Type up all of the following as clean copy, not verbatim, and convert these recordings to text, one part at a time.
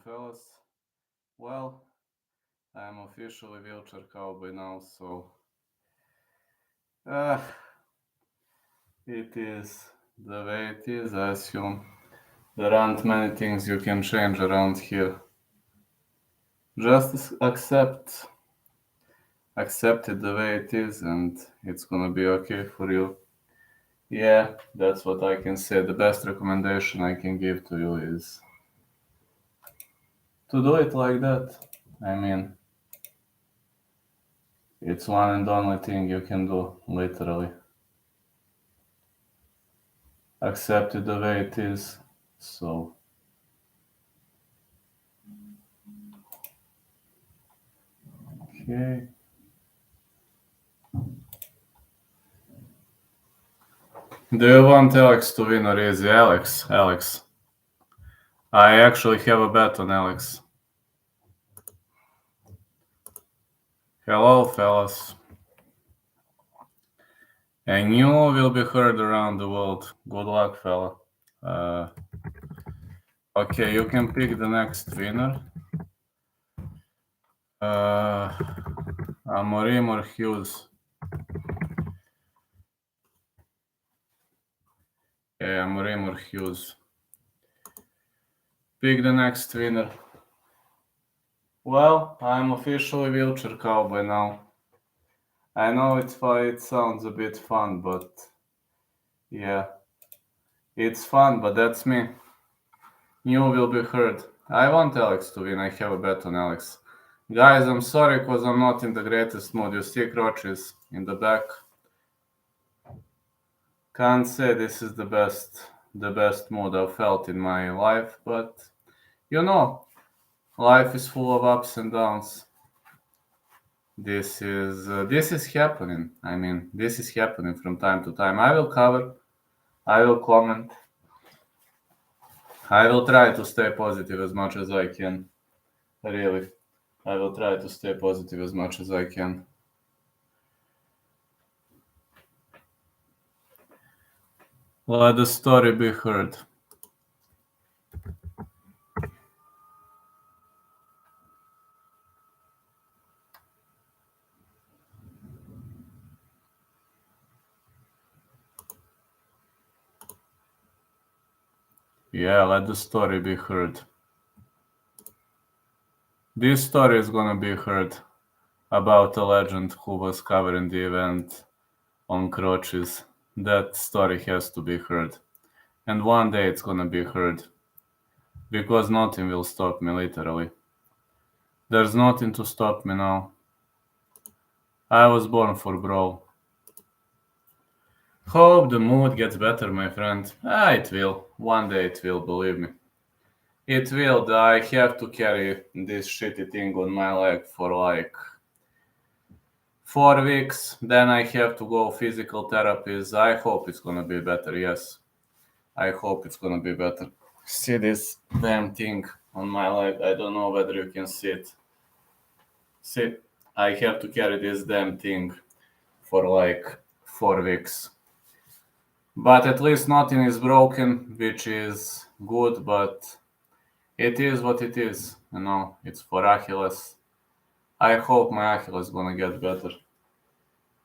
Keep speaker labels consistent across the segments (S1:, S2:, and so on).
S1: fellas. Well, I'm officially wheelchair cowboy now, so uh, it is the way it is. I assume there aren't many things you can change around here. Just accept it the way it is, and it's gonna be okay for you. Yeah, that's what I can say. The best recommendation I can give to you is to do it like that. I mean, it's one and only thing you can do, literally. Accept it the way it is. So, okay. Do you want Alex to win or easy? Alex. I actually have a bet on Alex. Hello, fellas. And you will be heard around the world. Good luck, fella. Okay, you can pick the next winner. Amorim or Hughes? Yeah, Amorim or Hughes. Pick the next winner. Well, I'm officially wheelchair cowboy now. I know it sounds a bit fun, but yeah, it's fun, but that's me. You will be heard. I want Alex to win. I have a bet on Alex. Guys, I'm sorry because I'm not in the greatest mood. You see crotches in the back. Can't say this is the best mood I've felt in my life, but you know, life is full of ups and downs. This is happening. I mean, this is happening from time to time. I will cover. I will comment. I will try to stay positive as much as I can. Really. I will try to stay positive as much as I can. Let the story be heard. Yeah, let the story be heard. This story is gonna be heard about a legend who was covering the event on crotches. That story has to be heard. And one day it's gonna be heard. Because nothing will stop me, literally. There's nothing to stop me now. I was born for brawl. Hope the mood gets better, my friend. It will. One day it will, believe me. It will. I have to carry this shitty thing on my leg for like 4 weeks. Then I have to go physical therapies. I hope it's gonna be better, yes. I hope it's gonna be better. See this damn thing on my leg? I don't know whether you can see it. See, I have to carry this damn thing for like 4 weeks. But at least nothing is broken, which is good, but it is what it is. You know, it's for Achilles. I hope my Achilles is gonna get better.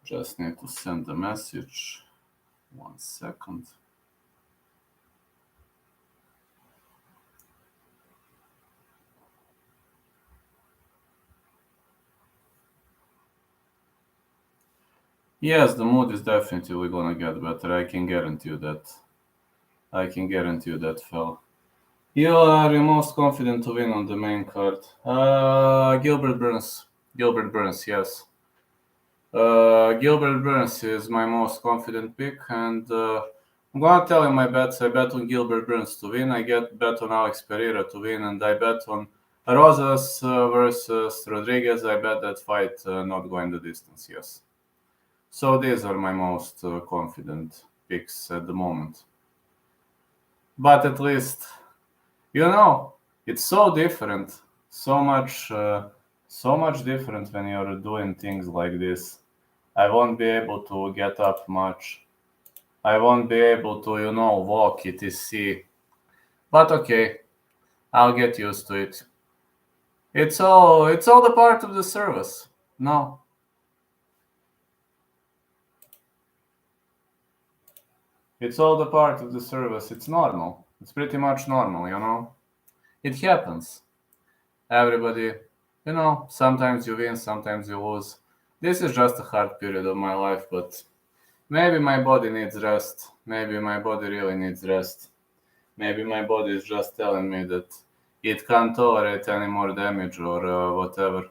S1: Just need to send a message. 1 second. Yes, the mood is definitely gonna get better. I can guarantee you that. I can guarantee you that, fella. You are your most confident to win on the main card. Gilbert Burns. Gilbert Burns, yes. Gilbert Burns is my most confident pick, and I'm gonna tell you my bets. I bet on Gilbert Burns to win. I bet on Alex Pereira to win, and I bet on Rosas versus Rodriguez. I bet that fight not going the distance. Yes. So these are my most confident picks at the moment. But at least, you know, it's so different, so much different when you're doing things like this. I won't be able to get up much. I won't be able to, walk, etc. But okay, I'll get used to it. It's all the part of the service. No. It's all the part of the service. It's normal. It's pretty much normal, you know? It happens. Everybody, you know, sometimes you win, sometimes you lose. This is just a hard period of my life, but maybe my body needs rest. Maybe my body really needs rest. Maybe my body is just telling me that it can't tolerate any more damage or whatever.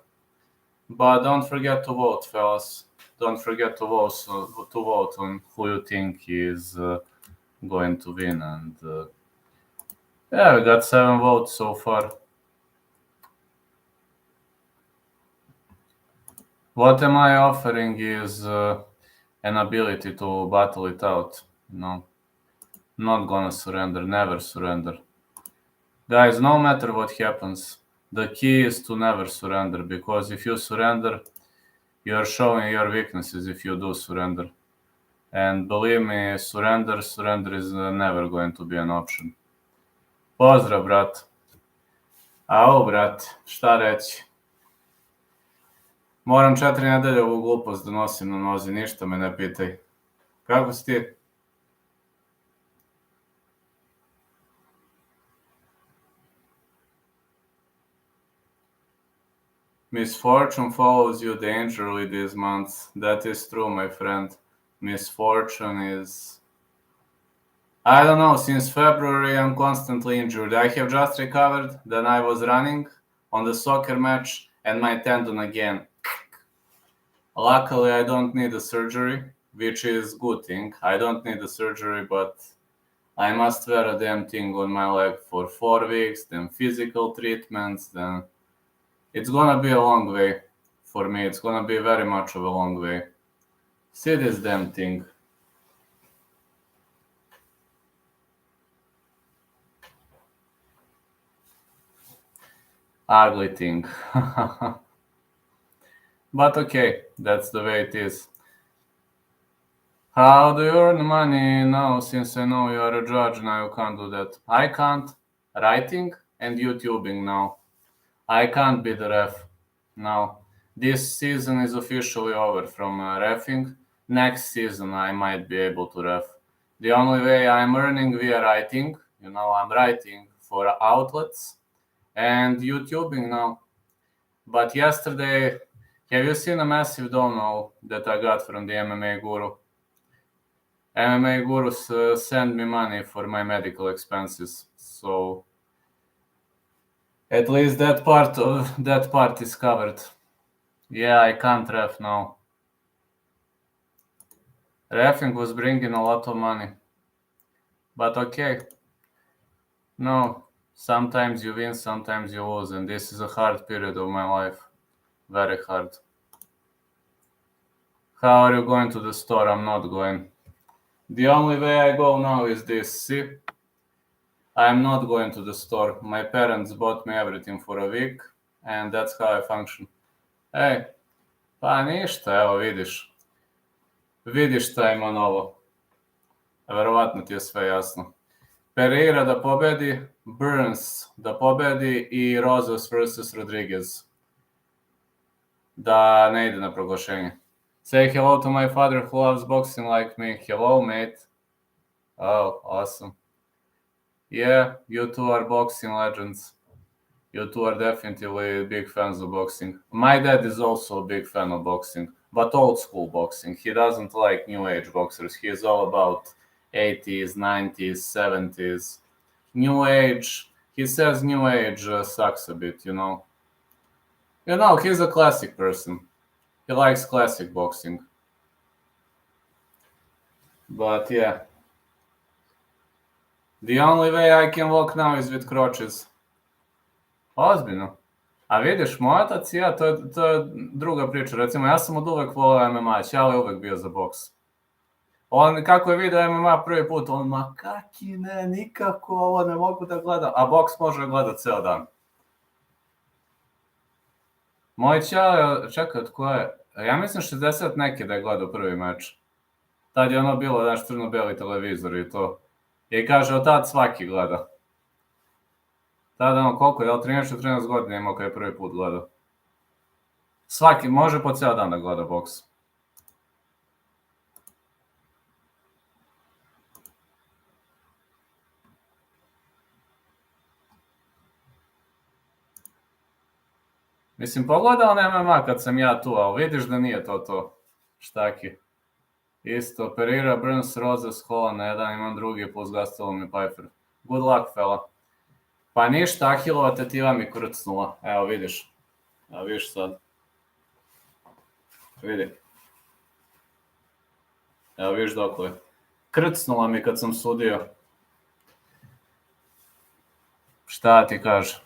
S1: But don't forget to vote, fellas. Don't forget to vote on who you think is going to win. And yeah, we got 7 votes so far. What am I offering is an ability to battle it out. No, not gonna surrender, never surrender. Guys, no matter what happens, the key is to never surrender, because if you surrender, you're showing your weaknesses if you do surrender. And believe me, surrender is never going to be an option. Pozdrav, brat. Au, brat, šta reći? Moram 4 nedelje ovu glupost da nosim na nozi, ništa me ne pitaj. Kako si ti? Misfortune follows you dangerously these months. That is true, my friend. Misfortune is... I don't know, since February I'm constantly injured. I have just recovered, then I was running on the soccer match and my tendon again. Luckily I don't need a surgery, which is good thing. I don't need a surgery, but I must wear a damn thing on my leg for 4 weeks, then physical treatments, then... It's gonna be a long way for me. It's gonna be very much of a long way. See this damn thing. Ugly thing. But okay, that's the way it is. How do you earn money now, since I know you are a judge? Now you can't do that. I can't. Writing and YouTubing now. I can't be the ref now. This season is officially over from refing. Next season I might be able to ref. The only way I'm earning via writing, you know, I'm writing for outlets and YouTubing now. But yesterday, have you seen a massive dono that I got from the MMA guru? MMA gurus send me money for my medical expenses, so at least that part is covered. Yeah, I can't ref now. Refing was bringing a lot of money, but okay. No, sometimes you win, sometimes you lose, and this is a hard period of my life. Very hard. How are you going to the store? I'm not going. The only way I go now is this, see? I'm not going to the store. My parents bought me everything for a week, and that's how I function. Ej, pa ništa, evo vidiš. Vidiš šta ima novo. Verovatno ti je sve jasno. Pereira da pobedi, Burns da pobedi i Rosas vs. Rodriguez. Da ne ide na proglašenje. Say hello to my father who loves boxing like me. Hello, mate. Oh, awesome. Yeah, you two are boxing legends. You two are definitely big fans of boxing. My dad is also a big fan of boxing, but old school boxing. He doesn't like new age boxers. He is all about 80s, 90s, 70s. New age, he says new age sucks a bit, you know. You know, he's a classic person. He likes classic boxing. But yeah. The only way I can walk now is with crutches. Ozbiljno. A vidiš, moj otac i ja, to je druga priča. Recimo, ja sam od uvek volao MMA, Ćale je uvek bio za boks. On, kako je vidio MMA prvi put, on, ma kaki ne, nikako, ovo ne mogu da gledam. A boks može gledati ceo dan. Moj Ćale, čekaj, od koje? Ja mislim 60 neki da je gledao prvi meč. Tad je ono bilo, znaš, crno-beli televizor i to. I kaže, od tad svaki gleda. Tada koliko je, 13 godina imao kad je prvi put gledao. Svaki, može po cijel dan da gleda boks. Mislim, pogledao MMA kad sam ja tu, ali vidiš da nije to. Štaki. Isto, Pereira, Burns, Rosas, Holland na jedan, imam drugi plus Gastelum i Pyfer. Good luck, fella. Pa ništa, Ahilova tetiva mi krcnula. Evo, vidiš. Evo, vidiš sad. Vidi. Evo, vidiš dok je. Krcnula mi kad sam sudio. Šta ti kaže?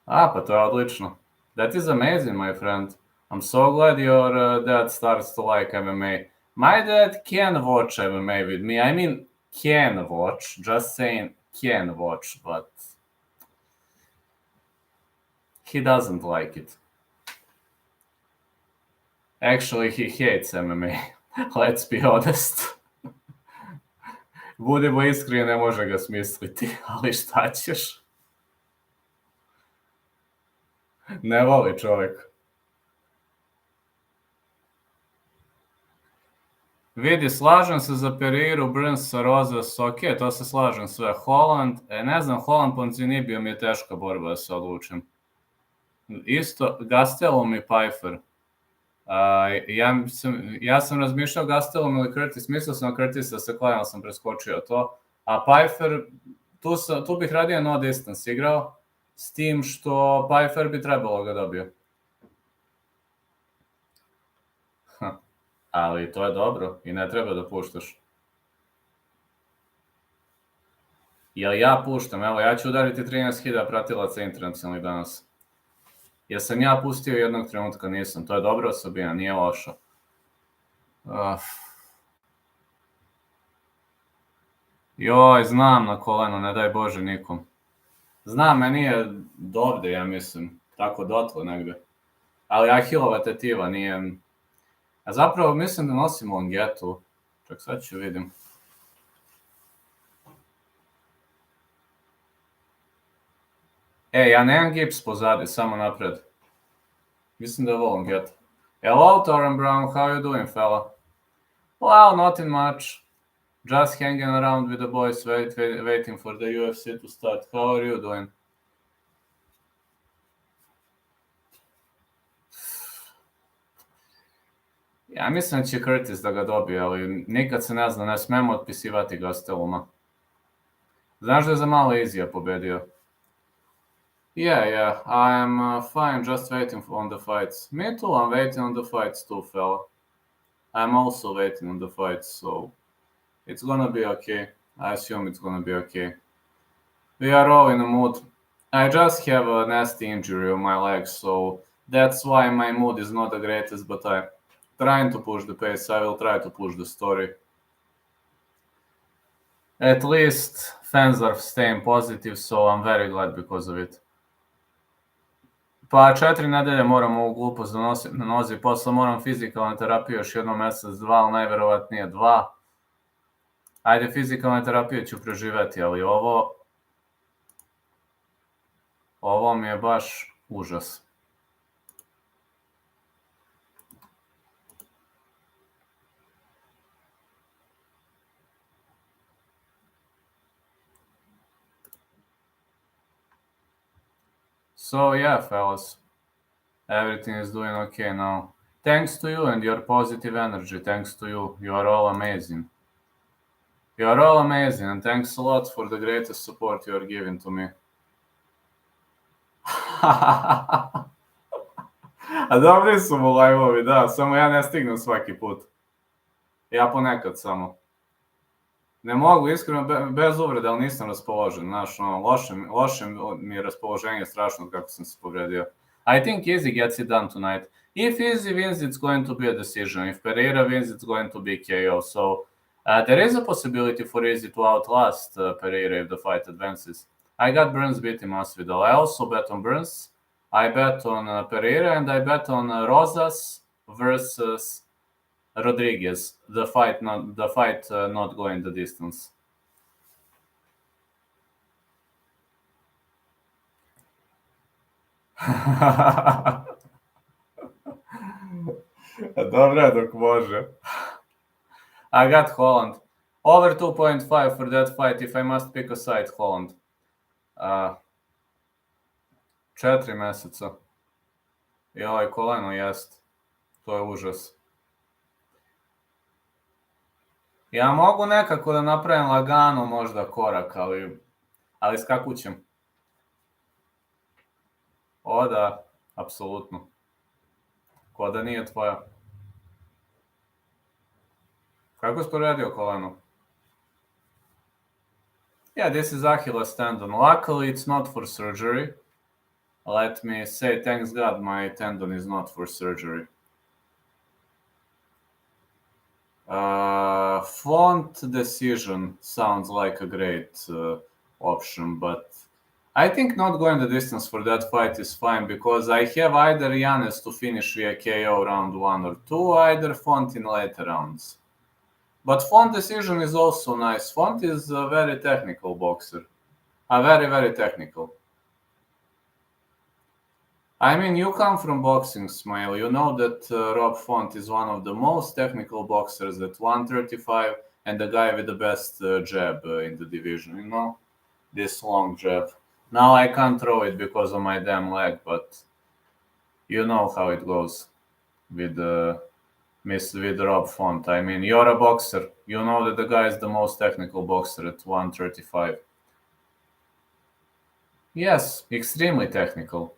S1: Pa to je odlično. That is amazing, my friend. I'm so glad your dad starts to like MMA. My dad can watch MMA with me. I mean, can watch. Just saying can watch, but he doesn't like it. Actually, he hates MMA. Let's be honest. Budimo iskreni, ne može ga smisliti, ali šta ćeš? Ne voli čovjek. Vidi, slažem se za Pereiru, Burns, Rosas, ok, to se slažem sve. Holland, ne znam, Holland Ponzinibbio mi je teška borba da se odlučim. Isto, Gastelum i Pyfer. Ja sam razmišljao Gastelum ili Curtis, mislio sam na Curtisa, se klanjao sam preskočio to. A Pyfer, tu bih radije no distance igrao, s tim što Pyfer bi trebalo ga dobio. Ali to je dobro i ne treba da puštaš. Jel ja puštam? Evo, ja ću udariti 13.000 pratilaca internacionalnih danas. Jesam ja pustio jednog trenutka? Nisam. To je dobra osobina, nije loša. Joj, znam na koleno, ne daj Bože nikom. Znam, meni je dovde, ja mislim. Tako dotle negde. Ali Ahilova tetiva nije... A zapravo mislim da nosim longetu. Čak sad ću vidim. Ja nemam gips pozadi, samo napred. Mislim da je ovo longeta. Hello, Toran Brown, how you doing, fella? Well, nothing much. Just hanging around with the boys, waiting for the UFC to start. How are you doing? Ja mislim da će Curtis da ga dobije, ali nikad se ne zna, ne smemo otpisivati Gasteluma. Znaš da je za malo Izija pobedio? Yeah, I am fine, just waiting on the fights. Me too, I'm waiting on the fights too, fella. I'm also waiting on the fights, so it's gonna be okay. I assume it's gonna be okay. We are all in a mood. I just have a nasty injury on my leg, so that's why my mood is not the greatest, but I'm trying to push the pace. I will try to push the story. At least fans are staying positive, so I'm very glad because of it. Pa 4 nedelje moram ovu glupost donositi na nozi, posle moram fizikalnu terapiju još jedno mjesec, 2, ali najverovatnije 2. Ajde, fizikalne terapije ću preživeti, ali ovo mi je baš užas. So yeah, fellas, everything is doing okay now. Thanks to you and your positive energy, thanks to you. You are all amazing. You are all amazing and thanks a lot for the greatest support you are giving to me. A dobri su mu live-ovi, da, samo ja ne stignem svaki put. Ja ponekad samo. Ne mogu, iskreno, bez uvrede, ali nisam raspoložen, znaš, loše mi je raspoloženje strašno kako sam se povredio. I think Izzy gets it done tonight. If Izzy wins, it's going to be a decision. If Pereira wins, it's going to be KO. So, there is a possibility for Izzy to outlast Pereira if the fight advances. I got Burns beating Masvidal. I also bet on Burns. I bet on Pereira and I bet on Rosas versus Rodriguez. The fight not going the distance. Dobro, dok može. I got Holland. Over 2.5 for that fight if I must pick a side, Holland. 4 meseca. I ovaj koleno jest. To je užas. Ja mogu nekako da napravim lagano možda korak, ali skakućem. O da, apsolutno. Ko da nije tvoja. Kako si povredio koleno? Yeah, this is Achilles tendon. Luckily, it's not for surgery. Let me say, thanks God, my tendon is not for surgery. Font decision sounds like a great option, but I think not going the distance for that fight is fine because I have either Yanez to finish via KO round 1 or 2, either Font in later rounds. But Font decision is also nice. Font is a very technical boxer. Very, very technical. I mean, you come from boxing, Smile. You know that Rob Font is one of the most technical boxers at 135 and the guy with the best jab in the division, you know? This long jab. Now I can't throw it because of my damn leg, but you know how it goes with Rob Font. I mean, you're a boxer. You know that the guy is the most technical boxer at 135. Yes, extremely technical.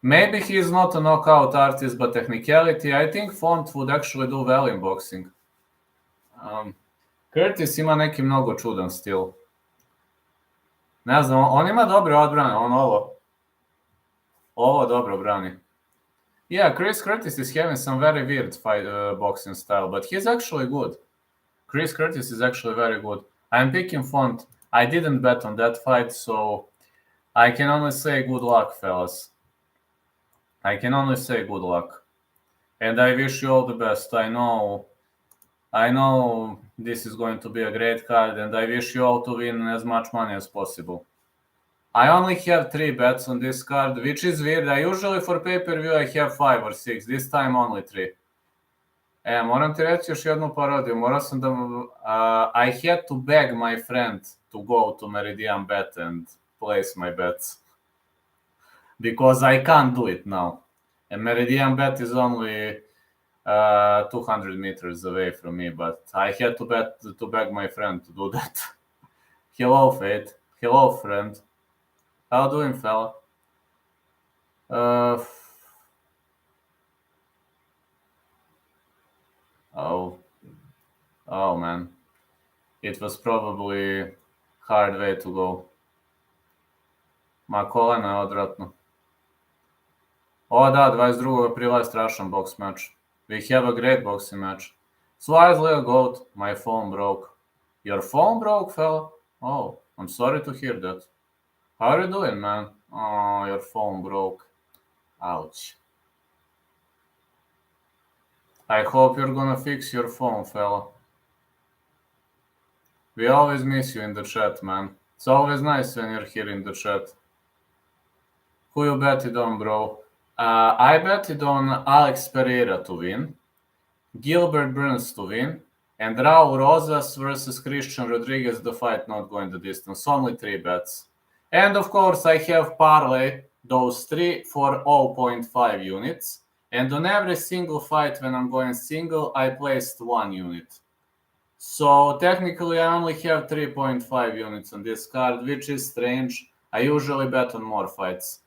S1: Maybe he is not a knockout artist, but technicality, I think Font would actually do well in boxing. Curtis ima neki mnogo čudan stil. Ne znam, on ima dobre odbrane, on ovo dobro brani. Yeah, Chris Curtis is having some very weird boxing style, but he's actually good. Chris Curtis is actually very good. I'm picking Font. I didn't bet on that fight, so I can only say good luck, fellas. I can only say good luck. And I wish you all the best. I know this is going to be a great card, and I wish you all to win as much money as possible. I only have 3 bets on this card, which is weird. I usually for pay-per-view I have 5 or 6. This time only 3. Moram ti reći još jednu parodiju. I had to beg my friend to go to Meridian Bet and place my bets. Because I can't do it now. And Meridian Bet is only 200 meters away from me, but I had to beg my friend to do that. Hello, Fate. Hello, friend. How doing, fella? Oh, man. It was probably hard way to go. Ma koleno je odvratno. O da, 22. aprila je strašan box match. We have a great boxing match. Slightly a goat. My phone broke. Your phone broke, fella? Oh, I'm sorry to hear that. How are you doing, man? Oh, your phone broke. Ouch. I hope you're gonna fix your phone, fella. We always miss you in the chat, man. It's always nice when you're here in the chat. Who you betted on, bro? I betted on Alex Pereira to win, Gilbert Burns to win, and Raul Rosas versus Christian Rodriguez, the fight not going the distance. Only 3 bets. And of course, I have parlay those 3 for 0.5 units. And on every single fight when I'm going single, I placed 1 unit. So technically, I only have 3.5 units on this card, which is strange. I usually bet on more fights.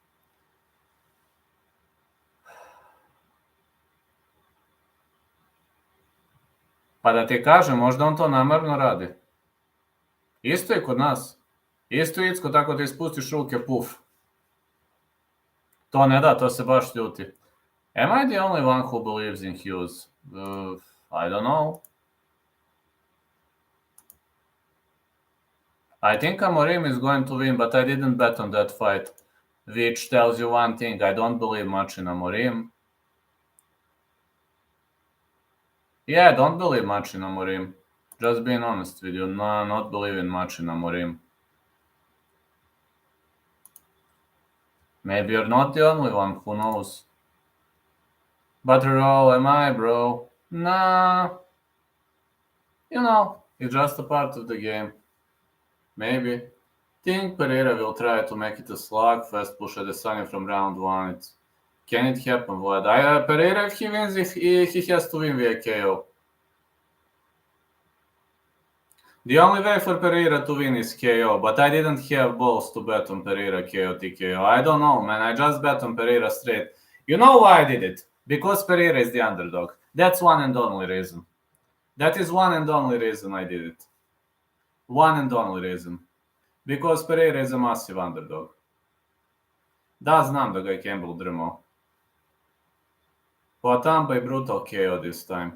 S1: Pa da ti kažem, možda on to namerno radi. Isto je kod nas. Isto je Icko, tako da ispustiš ruke, puf. To ne da, to se baš ljuti. Am I the only one who believes in Hughes? I don't know. I think Amorim is going to win, but I didn't bet on that fight. Which tells you one thing, I don't believe much in Amorim. Yeah, I don't believe much in Amorim. Just being honest with you, no, not believing much in Amorim. Maybe you're not the only one, who knows? But Raul, am I, bro? Nah. It's just a part of the game. Maybe. Think Pereira will try to make it a slugfest, push Adesanya from round 1. Can it happen, Vlad? Pereira, if he wins, he has to win via KO. The only way for Pereira to win is KO, but I didn't have balls to bet on Pereira KO TKO. I don't know, man. I just bet on Pereira straight. You know why I did it? Because Pereira is the underdog. That's one and only reason. That is one and only reason I did it. One and only reason. Because Pereira is a massive underdog. Da, znam da ga je Campbell drmao. Poatan by brutal KO this time.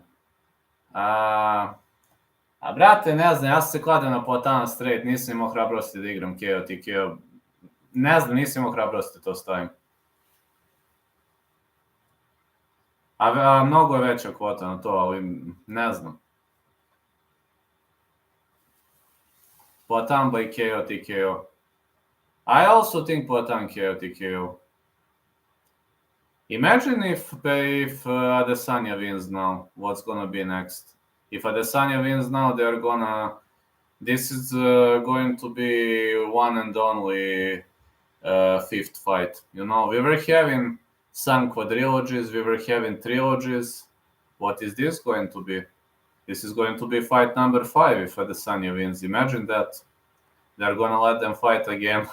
S1: A brate, ne znam, ja sam se kladio na Poatana straight, nisam imao hrabrosti da igram KO TKO. Ne znam, nisam imao hrabrosti to stavim. A mnogo je veća kvota na to, ali ne znam. Poatan by KO TKO. I also think Poatan KO TKO. Imagine if Adesanya wins now, what's gonna be next? If Adesanya wins now, this is going to be one and only fifth fight. We were having some quadrilogies, we were having trilogies. What is this going to be? This is going to be fight number 5 if Adesanya wins. Imagine that. They're gonna let them fight again.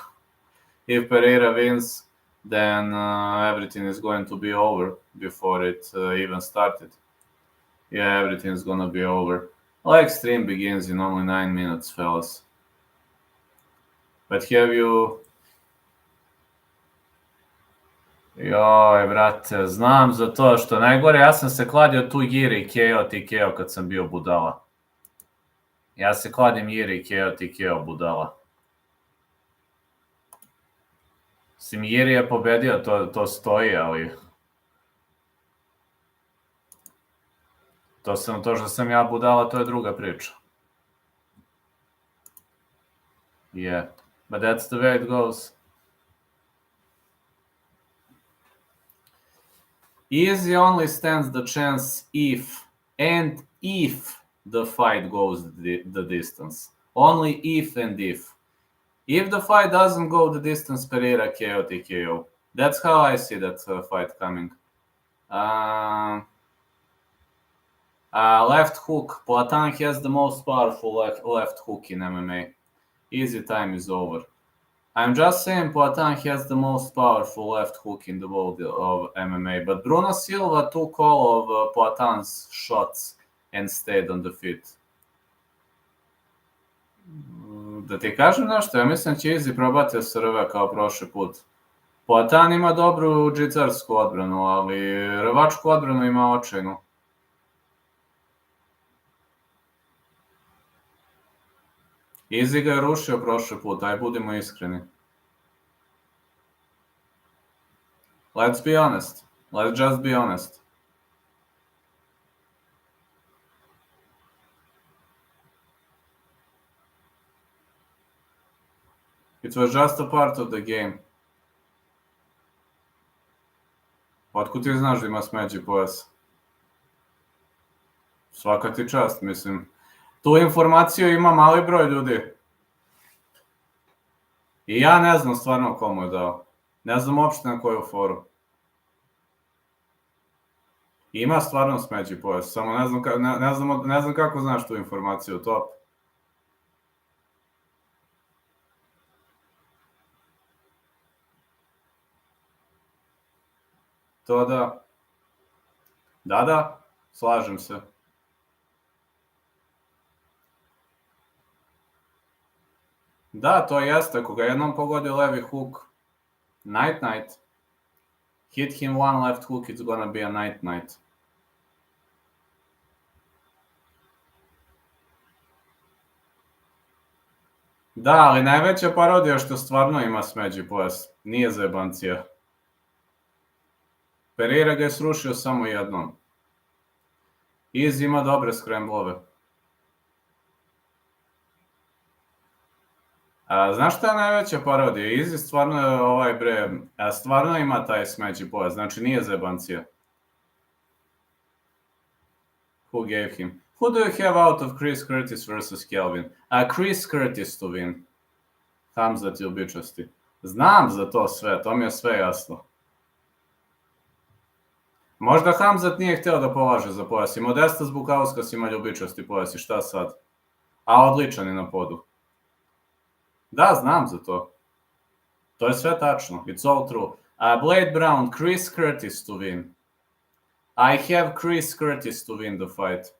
S1: If Pereira wins, then everything is going to be over before it even started. Yeah, everything is gonna be over. Like stream begins in only 9 minutes, fellas. But have you... Joj, brate, znam za to što najgore, ja sam se kladio tu Jiri KO TKO kad sam bio budala. Ja se kladim Jiri KO TKO budala. Sim, Jiri je pobedio, to stoji, ali... To što sam ja budala, to je druga priča. Yeah, but that's the way it goes. Easy only stands the chance if the fight goes the distance. Only if and if. If the fight doesn't go the distance, Pereira KO TKO. That's how I see that fight coming. Left hook. Poatan has the most powerful left hook in MMA. Easy time is over. I'm just saying Poatan has the most powerful left hook in the world of MMA, but Bruno Silva took all of Poatan's shots and stayed on the feet. Da ti kažem nešto, ja mislim će Izzy probati da se rve kao prošli put. Poatan ima dobru džicarsku odbranu, ali rvačku odbranu ima očajnu. Izzy ga je rušio prošli put, aj budimo iskreni. Let's be honest. Let's just be honest. It was just a part of the game. Otkud ti znaš da ima smeđi pojas? Svaka ti čast, mislim. Tu informaciju ima mali broj ljudi. I ja ne znam stvarno komu je dao. Ne znam uopšte na koju foru. Ima stvarno smeđi pojas, samo ne znam kako znaš tu informaciju, top. To da. Da, slažem se. Da, to jeste, ako ga jednom pogodi levi hook, night. Hit him one left hook, it's gonna be a night. Da, ali najveća parodija što stvarno ima smeđi pojas, nije zajebancija. Pereira ga je srušio samo jednom. Izzy ima dobre scramblove. Znaš šta je najveća parodija? Izzy stvarno je stvarno ima taj smeđi pojas, znači nije zebancija. Who gave him? Who do you have out of Chris Curtis versus Kelvin? Chris Curtis to win. Hamzat je ubičasti. Znam za to sve, to mi je sve jasno. Možda Hamzat nije htio da polaže za pojas. I Modestas Bukauskas ima ljubičasti pojas i šta sad? A odličan je na podu. Da, znam za to. To je sve tačno. It's all true. Blade Brown, Chris Curtis to win. I have Chris Curtis to win the fight.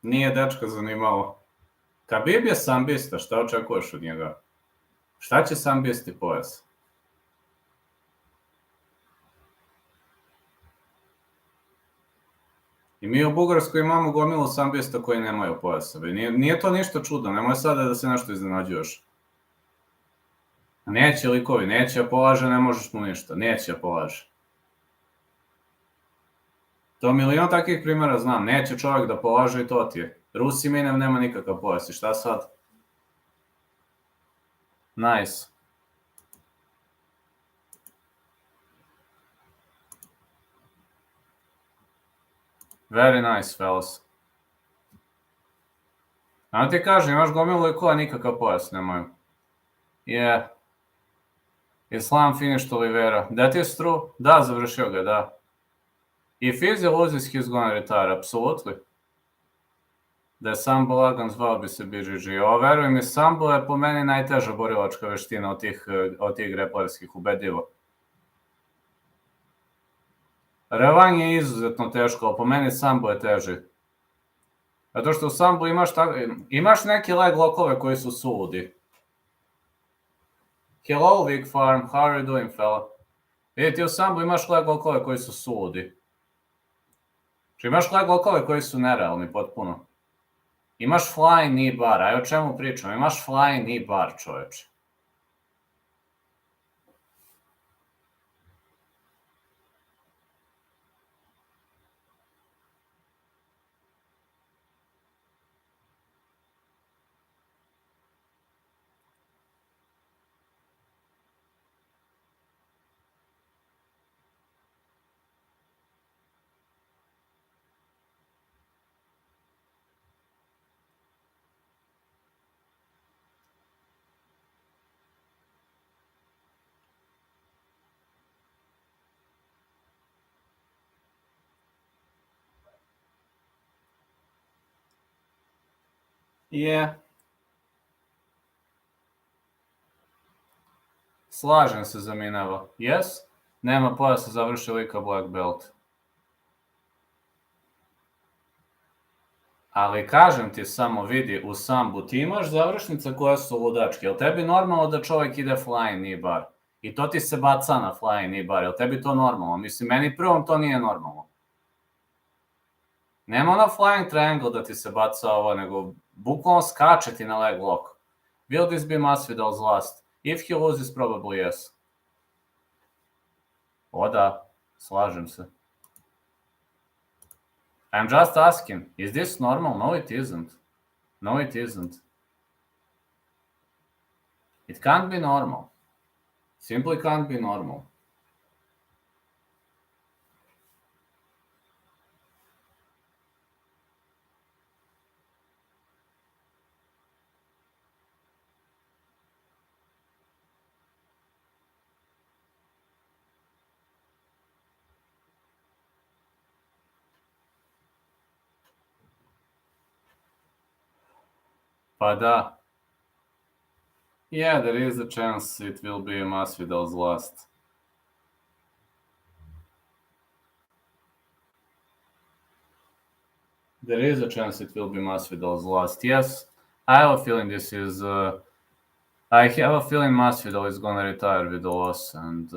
S1: Nije dečka zanimalo. Khabib je sambista, šta očekuješ od njega? Šta će sambisti pojas? I mi u Bugarskoj imamo gomilu sambista koji nemaju pojaseve. Nije to ništa čudno, nemoj sada da se nešto iznenađuješ. Neće likovi, neće polaže, ne možeš mu ništa, neće polaže. To milion takvih primjera znam, neće čovjek da polaže i to ti je. Rusi Minev nema nikakav pojas i šta sad? Nice. Very nice, fellas. A ti kažem, imaš gomilu likova, nikakav pojas nemaju. Yeah. Islam finished Oliveira. That is true. Da, završio ga, da. If Izzy loses, he's gonna retire, absolutely. Da je Sambo lagan, zvao bi se BJJ. Ovo, veruj mi, Sambo je po meni najteža borilačka veština od tih greplarskih, ubedljivo. Revan je izuzetno teško, ali po meni Sambo je teži. Zato što u Sambo imaš neki leg lokove koji su suludi. Hello, Vic Farm, how are you doing, fella? Vidite, u Sambo imaš leg lokove koji su suludi. Znači imaš leg lokove koji su nerealni, potpuno. Imaš flying knee bar, aj o čemu pričam? Imaš flying knee bar, čoveče. Je. Slažem se za Mineva. Yes? Nema pojasa, završi lika black belt. Ali kažem ti samo, vidi, u sambu ti imaš završnice koje su ludačke. Jel tebi normalno da čovjek ide flying knee bar? I to ti se baca na flying knee bar. Jel tebi to normalno? Mislim, meni prvom to nije normalno. Nema ono flying triangle da ti se baca ovo, nego bukvalno skače ti na leg lock. Will this be Masvidal's last? If he loses, probably yes. O da, slažem se. I'm just asking, is this normal? No, it isn't. No, it isn't. It can't be normal. Simply can't be normal. Pa da. Yeah, there is a chance it will be Masvidal's last. There is a chance it will be Masvidal's last. Yes, I have a feeling this is... I have a feeling Masvidal is gonna retire with a loss, and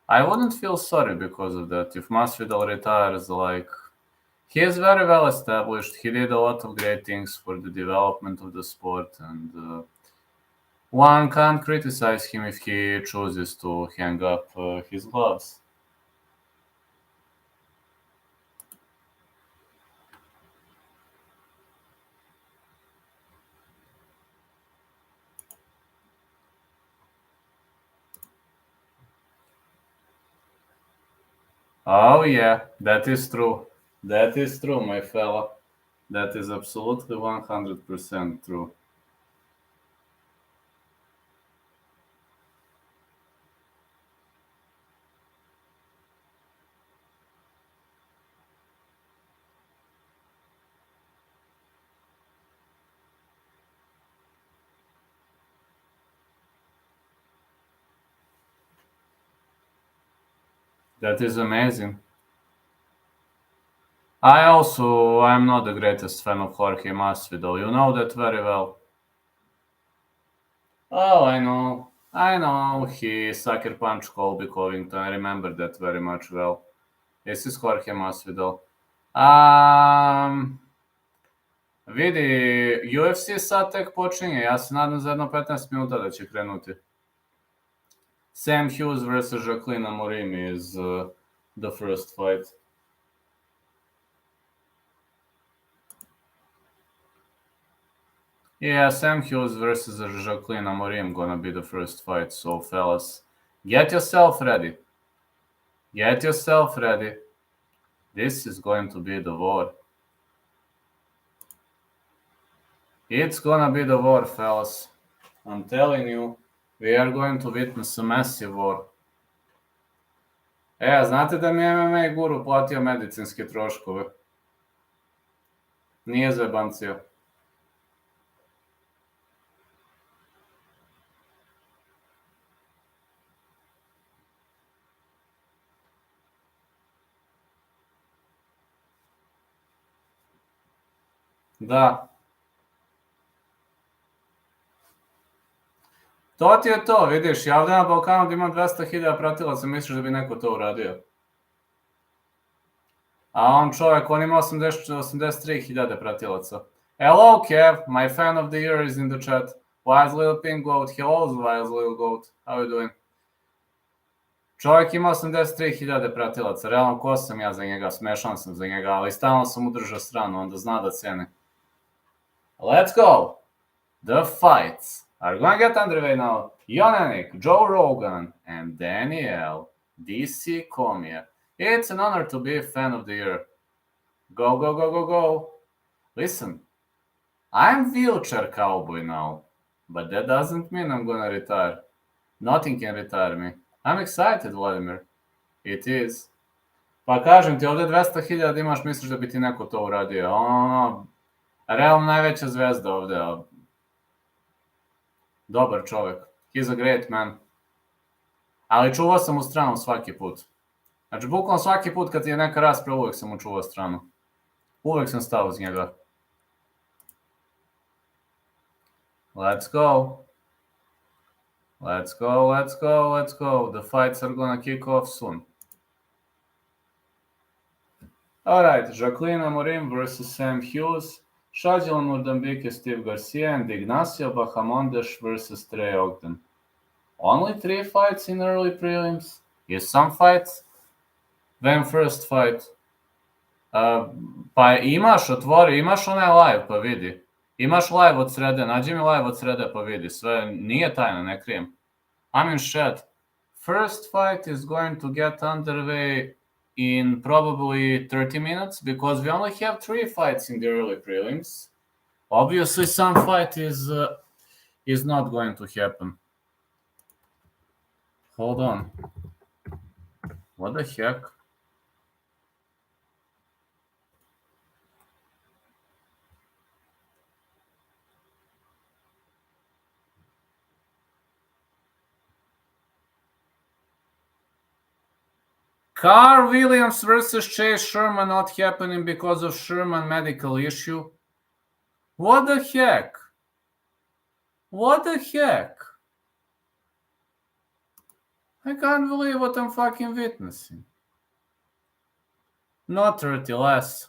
S1: I wouldn't feel sorry because of that. If Masvidal retires, like... He is very well established. He did a lot of great things for the development of the sport, and one can't criticize him if he chooses to hang up his gloves. Oh yeah, that is true. That is true, my fella. That is absolutely 100% true. That is amazing. I'm not the greatest fan of Jorge Masvidal. You know that very well. Oh, I know. I know. He sucker punched Colby Covington. I remember that very much well. This is Jorge Masvidal. Um, vidi, UFC sad tek počinje. Ja se nadam za jedno 15 minuta da će krenuti. Sam Hughes versus Jacqueline Amorim is the first fight. Yeah, Sam Hughes versus Jacqueline Amorim gonna be the first fight. So, fellas, get yourself ready. Get yourself ready. This is going to be the war. It's gonna be the war, fellas. I'm telling you, we are going to witness a massive war. A znate da mi je MMA guru platio medicinske troškove? Nije zajebancio. Da. To ti je to, vidiš, ja ovdje na Balkanu da imam 200.000 pratilaca, misliš da bi neko to uradio? A on čovjek, on ima 83.000 pratilaca. Hello, Kev, my fan of the year is in the chat. Wise little pink goat, hello, wise little goat, how you doing? Čovjek ima 83.000 pratilaca, realno ko sam ja za njega, smešan sam za njega, ali stalno sam mu držao stranu, onda zna da ceni. Let's go! The fights are going to get underway now. Yanez, Joe Rogan, and Daniel DC Cormier. It's an honor to be a fan of the year. Go, go, go, go, go. Listen, I'm wheelchair cowboy now, but that doesn't mean I'm gonna retire. Nothing can retire me. I'm excited, Vladimir. It is. Pa kažem ti, ovdje 200.000 imaš, misliš da bi ti neko to uradio. Realno najveća zvezda ovdje. Dobar čovjek. He's a great man. Ali čuvao sam mu stranu svaki put. Znači, bukvalno svaki put kad je neka rasprava, uvijek sam mu čuvao stranu. Uvijek sam stao uz njega. Let's go. Let's go, let's go, let's go. The fights are gonna kick off soon. Alright, Jacqueline Amorim versus Sam Hughes. Shayilan, Nuerdanbieke, Steve Garcia, and Ignacio Bahamondes versus Trey, Ogden. Only 3 fights in early prelims. Yes, some fights. When first fight? Pa imaš onaj live, pa vidi. Imaš live od srede, nađi mi live od srede, pa vidi. Sve nije tajno, ne krijem. I'm in chat. First fight is going to get underway in probably 30 minutes, because we only have 3 fights in the early prelims. Obviously, some fight is not going to happen. Hold on. What the heck? Karl Williams versus Chase Sherman not happening because of Sherman medical issue. What the heck? What the heck? I can't believe what I'm fucking witnessing. Not 30 less.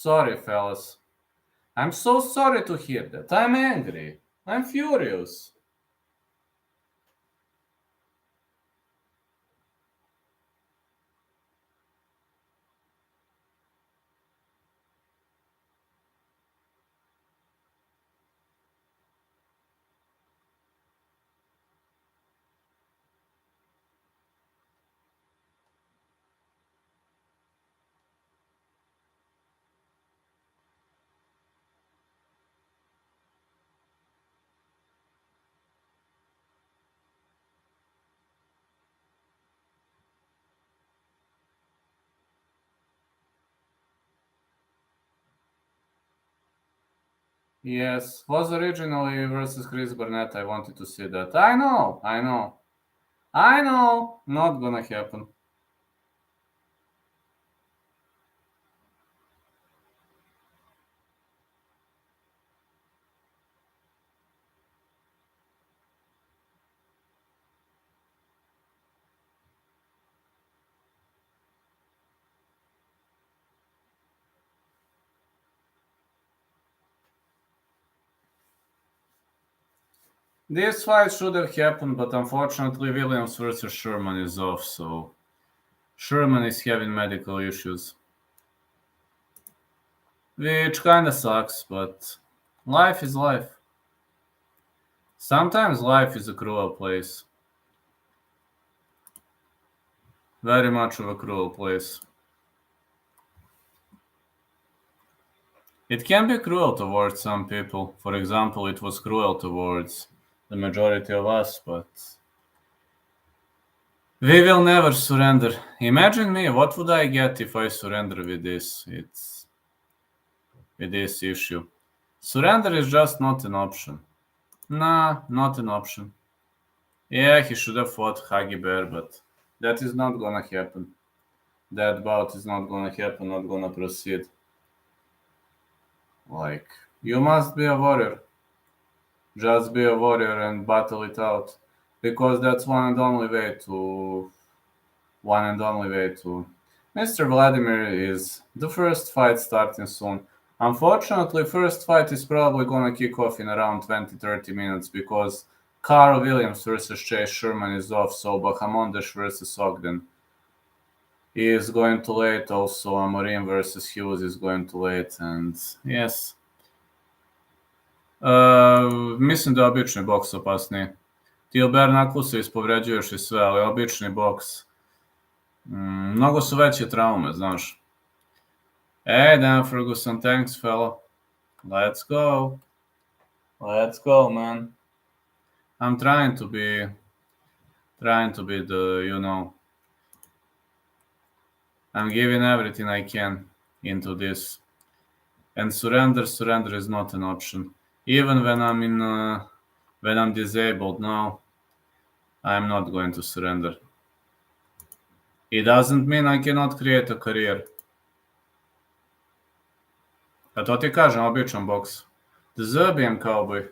S1: Sorry, fellas. I'm so sorry to hear that. I'm angry. I'm furious. Yes, was originally versus Chris Burnett. I wanted to see that. I know. Not gonna happen. This fight should have happened, but unfortunately, Williams versus Sherman is off, so Sherman is having medical issues. Which kinda sucks, but life is life. Sometimes life is a cruel place. Very much of a cruel place. It can be cruel towards some people. For example, it was cruel towards the majority of us, but we will never surrender. Imagine me, what would I get if I surrender with this? With this issue. Surrender is just not an option. Nah, not an option. Yeah, he should have fought Huggy Bear, but that is not gonna happen. That bout is not gonna happen, not gonna proceed. Like, you must be a warrior. Just be a warrior and battle it out. Because that's one and only way to. One and only way to. Mr. Vladimir is the first fight starting soon. Unfortunately, first fight is probably gonna kick off in around 20-30 minutes because Karl Williams versus Chase Sherman is off, so Bahamondes versus Ogden is going to late. Also, Amorim versus Hughes is going to late, and yes. Mislim da je obični boks opasniji. Ti bare naklu se ispovređuješ i sve, ali obični boks. Mnogo su veće traume, znaš. Hey, Dan Ferguson, thanks, fella. Let's go. Let's go, man. I'm trying to be the, I'm giving everything I can into this. And surrender is not an option. Even when when I'm disabled now, I'm not going to surrender. It doesn't mean I cannot create a career. A to ti kažem, običan boks. The Serbian cowboy.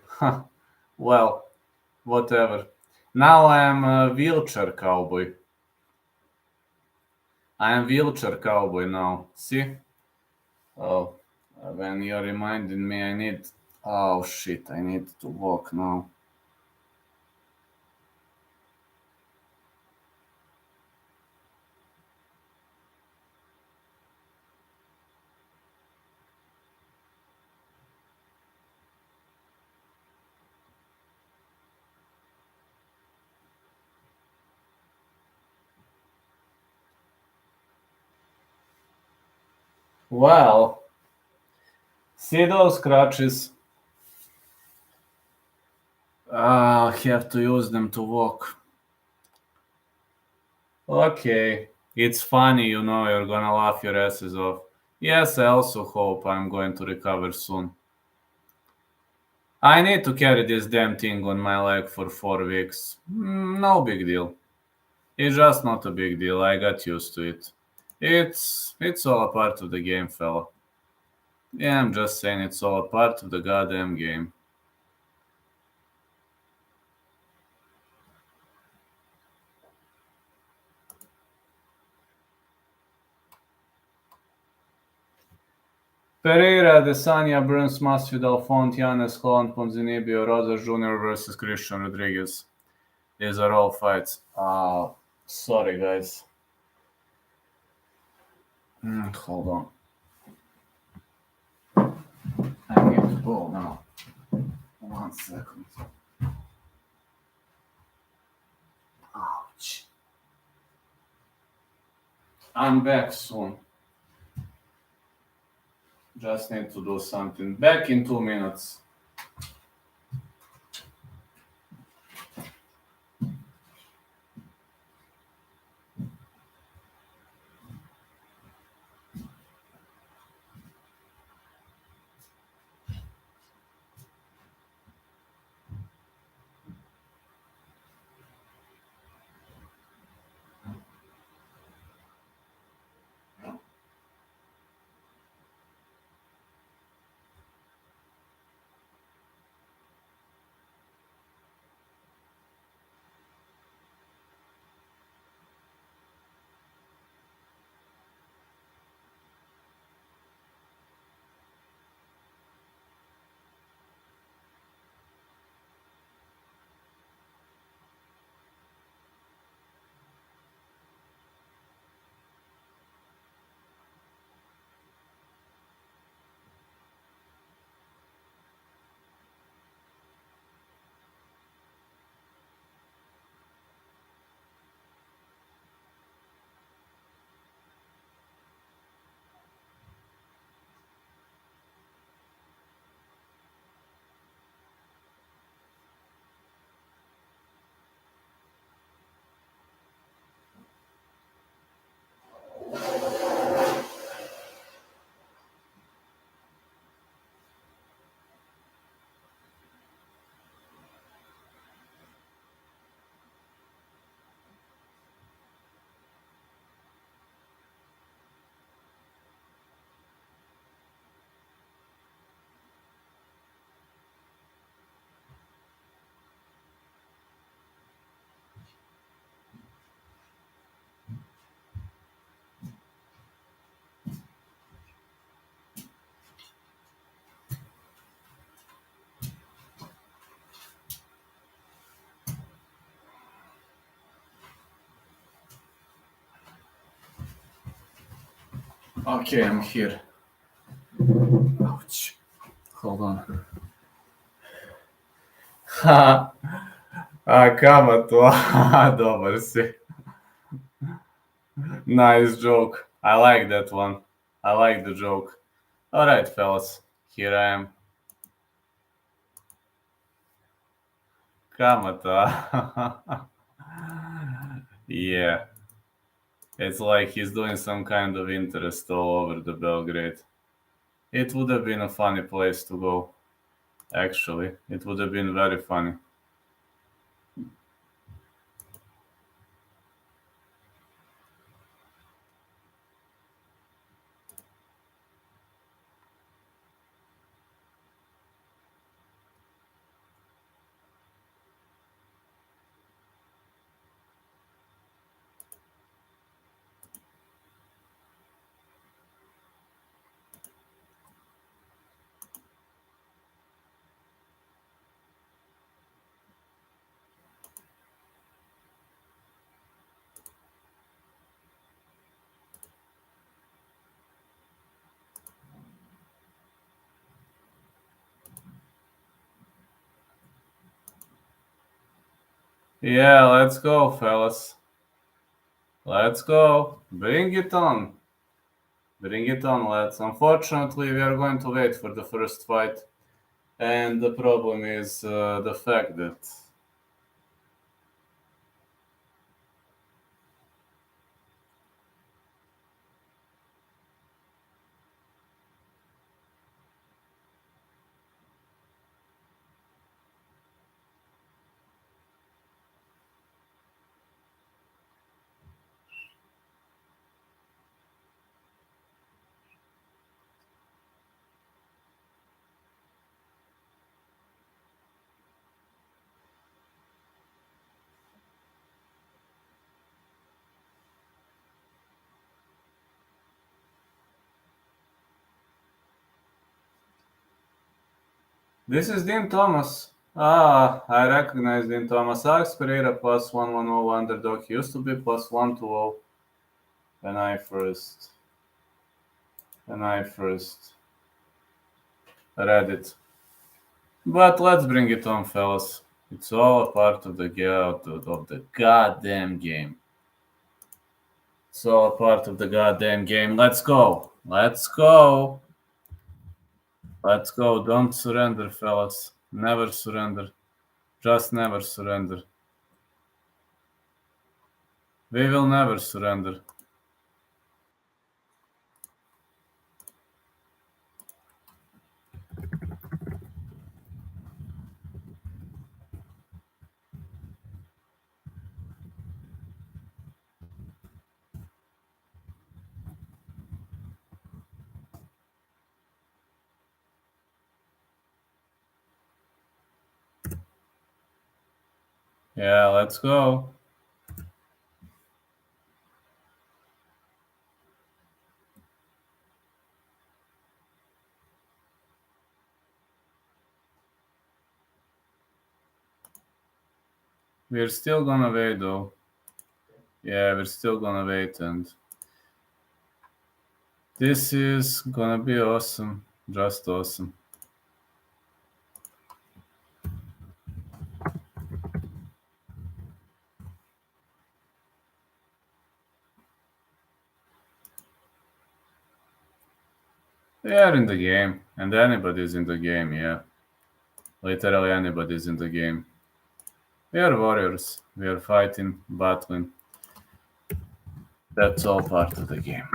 S1: Well, whatever. Now I am a wheelchair cowboy. I am wheelchair cowboy now. See? Oh, when you're reminding me, I need. Oh shit! I need to walk now. Well, see those crutches? I'll have to use them to walk. Okay, it's funny, you're gonna laugh your asses off. Yes, I also hope I'm going to recover soon. I need to carry this damn thing on my leg for 4 weeks. No big deal. It's just not a big deal. I got used to it. It's all a part of the game, fella. Yeah, I'm just saying it's all a part of the goddamn game. Pereira, Adesanya, Burns, Masvidal, Font, Yanez, Holland, Ponzinibbio, Rosas Jr. versus Christian Rodriguez. These are all fights. Sorry, guys. Hold on. I need to go now. 1 second. Ouch. I'm back soon. Just need to do something. Back in 2 minutes. Okay, I'm here. Ouch. Hold on. Ha! Kama to? Dobar si. Nice joke. I like that one. I like the joke. Alright, fellas. Here I am. Kama to? Yeah. It's like he's doing some kind of interest all over the Belgrade. It would have been a funny place to go. Actually, it would have been very funny. Yeah, let's go, fellas. Let's go. Bring it on. Bring it on, lads. Unfortunately, we are going to wait for the first fight. And the problem is the fact that this is Dean Thomas. I recognize Dean Thomas. Alex Pereira plus 110 underdog. He used to be plus 120 when I first read it. But let's bring it on, fellas. It's all a part of the goddamn game. It's all a part of the goddamn game. Let's go. Let's go. Let's go. Don't surrender, fellas. Never surrender. Just never surrender. We will never surrender. Yeah, let's go. We're still gonna wait though. Yeah, we're still gonna wait, and this is gonna be awesome. Just awesome. We are in the game, and anybody's in the game, yeah. Literally anybody's in the game. We are warriors. We are fighting, battling. That's all part of the game.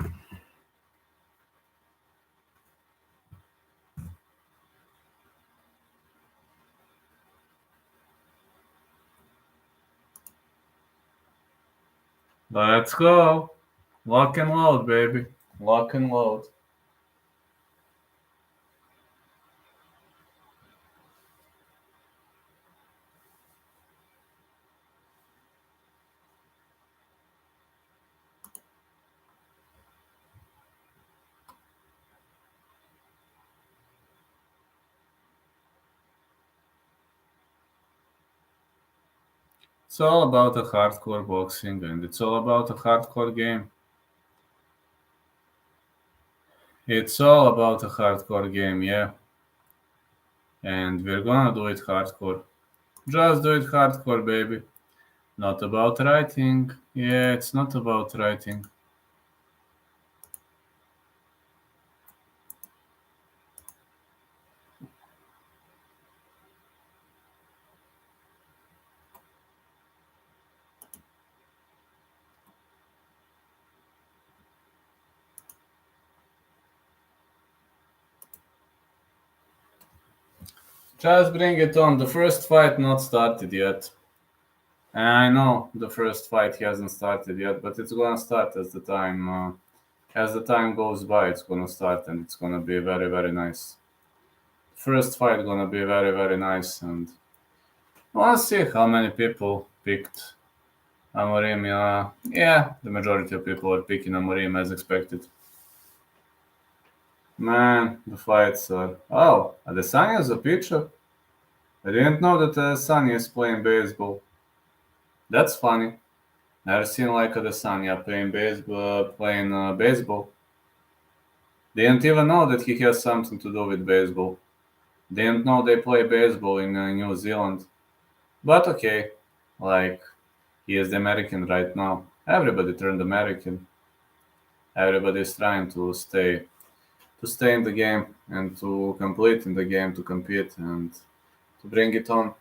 S1: Let's go. Lock and load, baby. Lock and load. It's all about a hardcore boxing, and it's all about a hardcore game. It's all about a hardcore game, yeah. And we're gonna do it hardcore. Just do it hardcore, baby. Not about writing. Yeah, it's not about writing. Just bring it on. The first fight not started yet. I know the first fight hasn't started yet, but it's gonna start as the time goes by. It's gonna start, and it's gonna be very very nice. First fight gonna be very very nice, and let's see how many people picked Amorim. Yeah, the majority of people are picking Amorim as expected. Man, the fights are. Oh, Adesanya is a pitcher. I didn't know that Adesanya is playing baseball. That's funny. Never seen like Adesanya playing baseball. Didn't even know that he has something to do with baseball. Didn't know they play baseball in New Zealand. But okay, like he is the American right now. Everybody turned American. Everybody is trying to stay in the game and to complete in the game, to compete and to bring it on.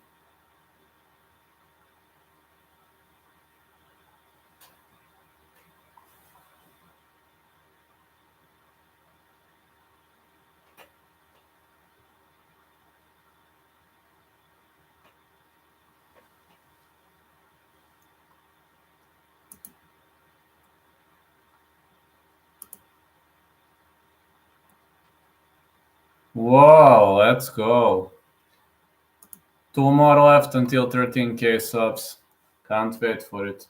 S1: Wow, let's go. Two more left until 13k subs. Can't wait for it.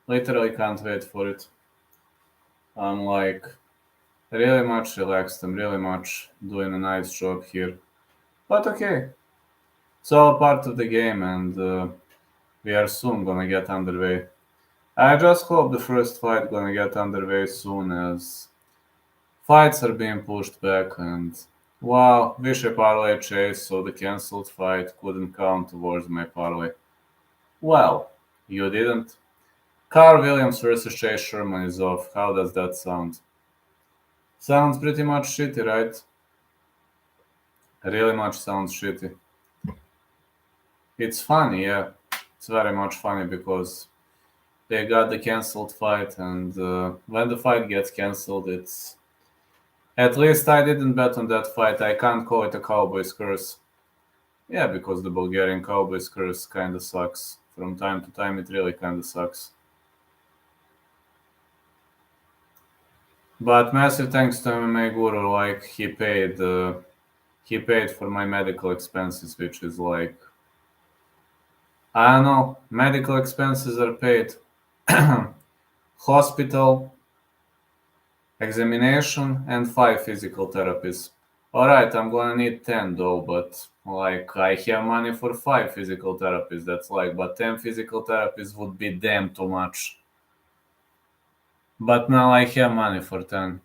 S1: Literally can't wait for it. I'm like really much relaxed. I'm really much doing a nice job here. But okay, it's all part of the game, and we are soon gonna get underway. I just hope the first fight gonna get underway soon, as fights are being pushed back. And wow, wish I parlay chase, so the cancelled fight couldn't count towards my parlay. Well, you didn't. Carl Williams versus Chase Sherman is off. How does that sound? Sounds pretty much shitty, right? Really much sounds shitty. It's funny, yeah. It's very much funny because they got the cancelled fight, and when the fight gets cancelled, it's. At least I didn't bet on that fight. I can't call it a Cowboys curse. Yeah, because the Bulgarian Cowboys curse kinda sucks. From time to time, it really kinda sucks. But massive thanks to MMA Guru, like he paid for my medical expenses, which is like I don't know, medical expenses are paid. Hospital, examination, and 5 physical therapies. Alright, I'm gonna need 10 though, but like I have money for 5 physical therapies. That's like, but 10 physical therapies would be damn too much. But now I have money for 10.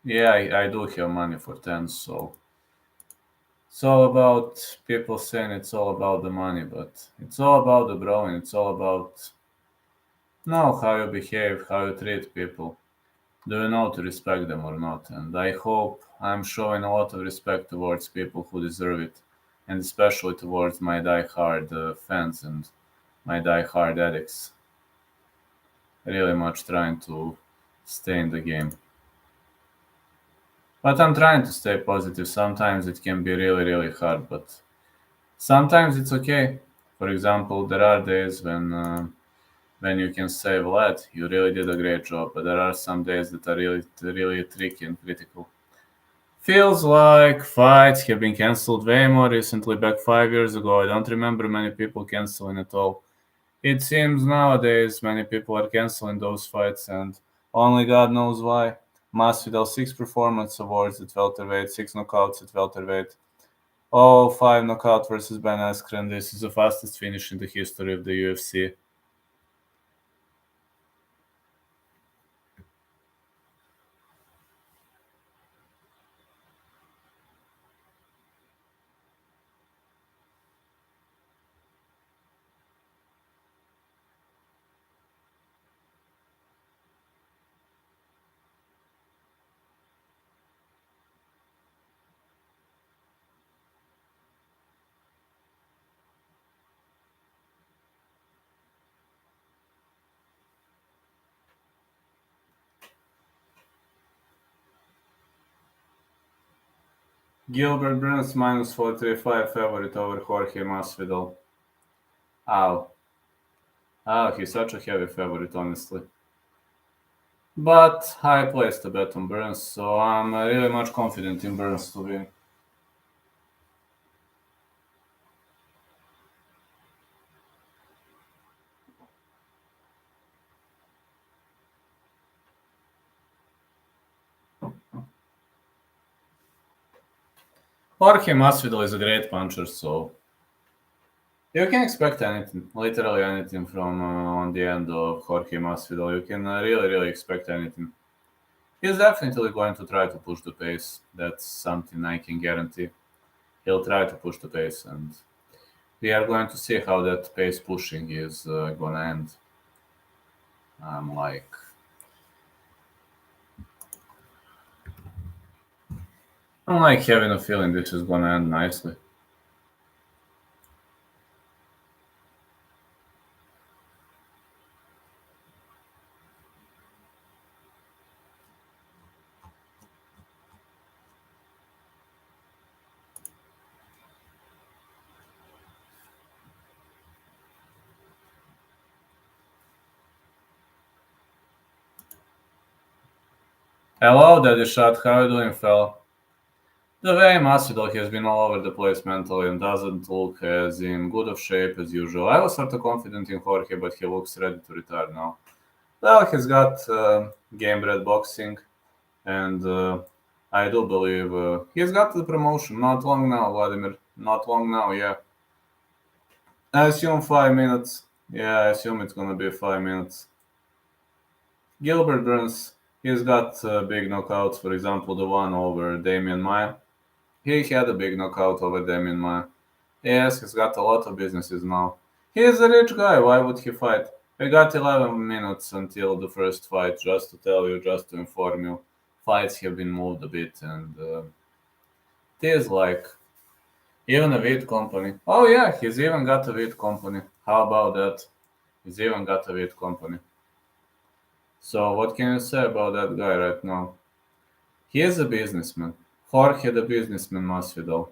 S1: Yeah, I do have money for 10, so it's all about people saying it's all about the money, but it's all about the bro, and it's all about know how you behave, how you treat people. Do you know to respect them or not? And I hope I'm showing a lot of respect towards people who deserve it, and especially towards my die-hard fans and my die-hard addicts. Really much trying to stay in the game. But I'm trying to stay positive. Sometimes it can be really, really hard, but sometimes it's okay. For example, there are days when you can say, "Vlad, you really did a great job," but there are some days that are really, really tricky and critical. Feels like fights have been cancelled way more recently. Back 5 years ago, I don't remember many people canceling at all. It seems nowadays many people are canceling those fights, and only God knows why. Masvidal 6 performance awards at welterweight, 6 knockouts at welterweight. Oh, five knockout versus Ben Askren. This is the fastest finish in the history of the UFC. Gilbert Burns minus 435 favorite over Jorge Masvidal. Ow. Oh, he's such a heavy favorite, honestly. But I placed a bet on Burns, so I'm really much confident in Burns to win. Jorge Masvidal is a great puncher, so you can expect anything, literally anything from on the end of Jorge Masvidal. You can really expect anything. He's definitely going to try to push the pace. That's something I can guarantee. He'll try to push the pace, and we are going to see how that pace pushing is gonna end. I'm like, I'm like having a feeling this is gonna end nicely. Hello, Daddy Shot. How you doing, fella? The way Masvidal has been all over the place mentally and doesn't look as in good of shape as usual. I was sort of confident in Jorge, but he looks ready to retire now. Well, he's got game bred boxing, and I do believe he's got the promotion. Not long now, Vladimir. Not long now, yeah. I assume 5 minutes. Yeah, I assume it's gonna be 5 minutes. Gilbert Burns, he's got big knockouts. For example, the one over Damian Maia. He had a big knockout over Damian Maia. Yes, he's got a lot of businesses now. He is a rich guy. Why would he fight? We got 11 minutes until the first fight. Just to tell you, just to inform you, fights have been moved a bit, and it is like even a weed company. Oh yeah, he's even got a weed company. How about that? He's even got a weed company. So what can you say about that guy right now? He is a businessman. Jorge the businessman Masvidal.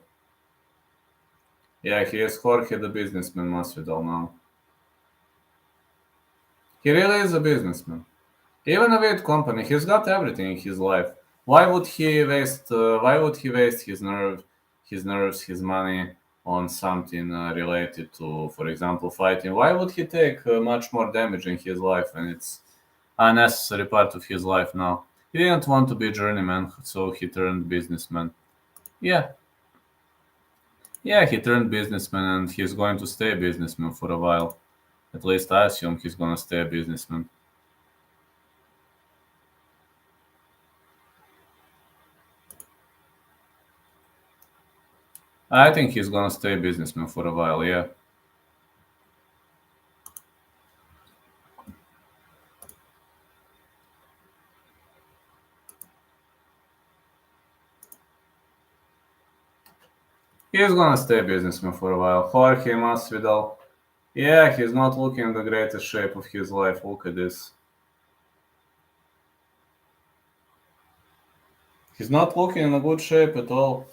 S1: Yeah, he is Jorge the businessman Masvidal now. He really is a businessman. Even a weed company, he's got everything in his life. Why would he waste? Why would he waste his nerves, his money on something related to, for example, fighting? Why would he take much more damage in his life, and it's unnecessary part of his life now? He didn't want to be journeyman, so he turned businessman. Yeah, yeah, he turned businessman, and he's going to stay a businessman for a while. At least I assume he's gonna stay a businessman. I think he's gonna stay a businessman for a while. Yeah. He's gonna stay a businessman for a while. Jorge Masvidal. Yeah, he's not looking in the greatest shape of his life. Look at this. He's not looking in a good shape at all.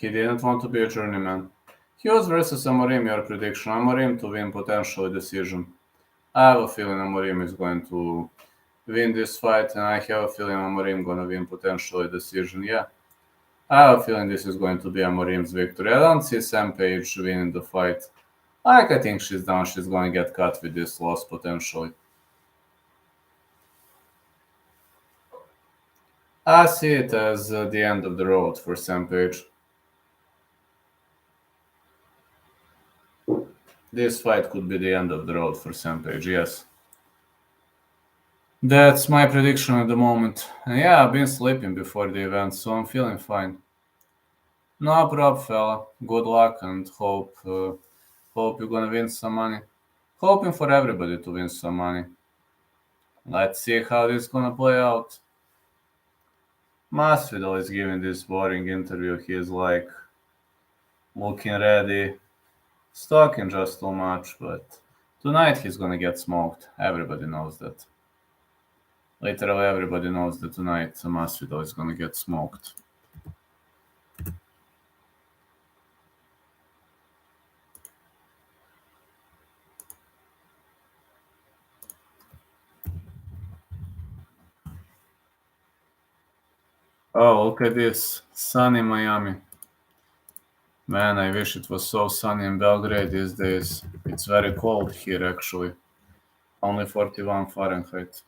S1: He didn't want to be a journeyman. He was versus Amorim, your prediction. Amorim to win potentially decision. I have a feeling Amorim is going to win this fight, and I have a feeling Amorim gonna win potentially decision. Yeah, I have a feeling this is going to be Amorim's victory. I don't see Sam Page winning the fight. I think she's done. She's going to get cut with this loss potentially. I see it as the end of the road for Sam Page. This fight could be the end of the road for Sam Page, yes. That's my prediction at the moment. And yeah, I've been sleeping before the event, so I'm feeling fine. No problem, fella. Good luck and hope you're gonna win some money. Hoping for everybody to win some money. Let's see how this is gonna play out. Masvidal is giving this boring interview. He's like looking ready, he's talking just too much, but tonight he's gonna get smoked. Everybody knows that. Literally everybody knows that tonight Masvidal is gonna get smoked. Oh, look at this. Sunny Miami. Man, I wish it was so sunny in Belgrade these days. It's very cold here actually. Only 41 Fahrenheit.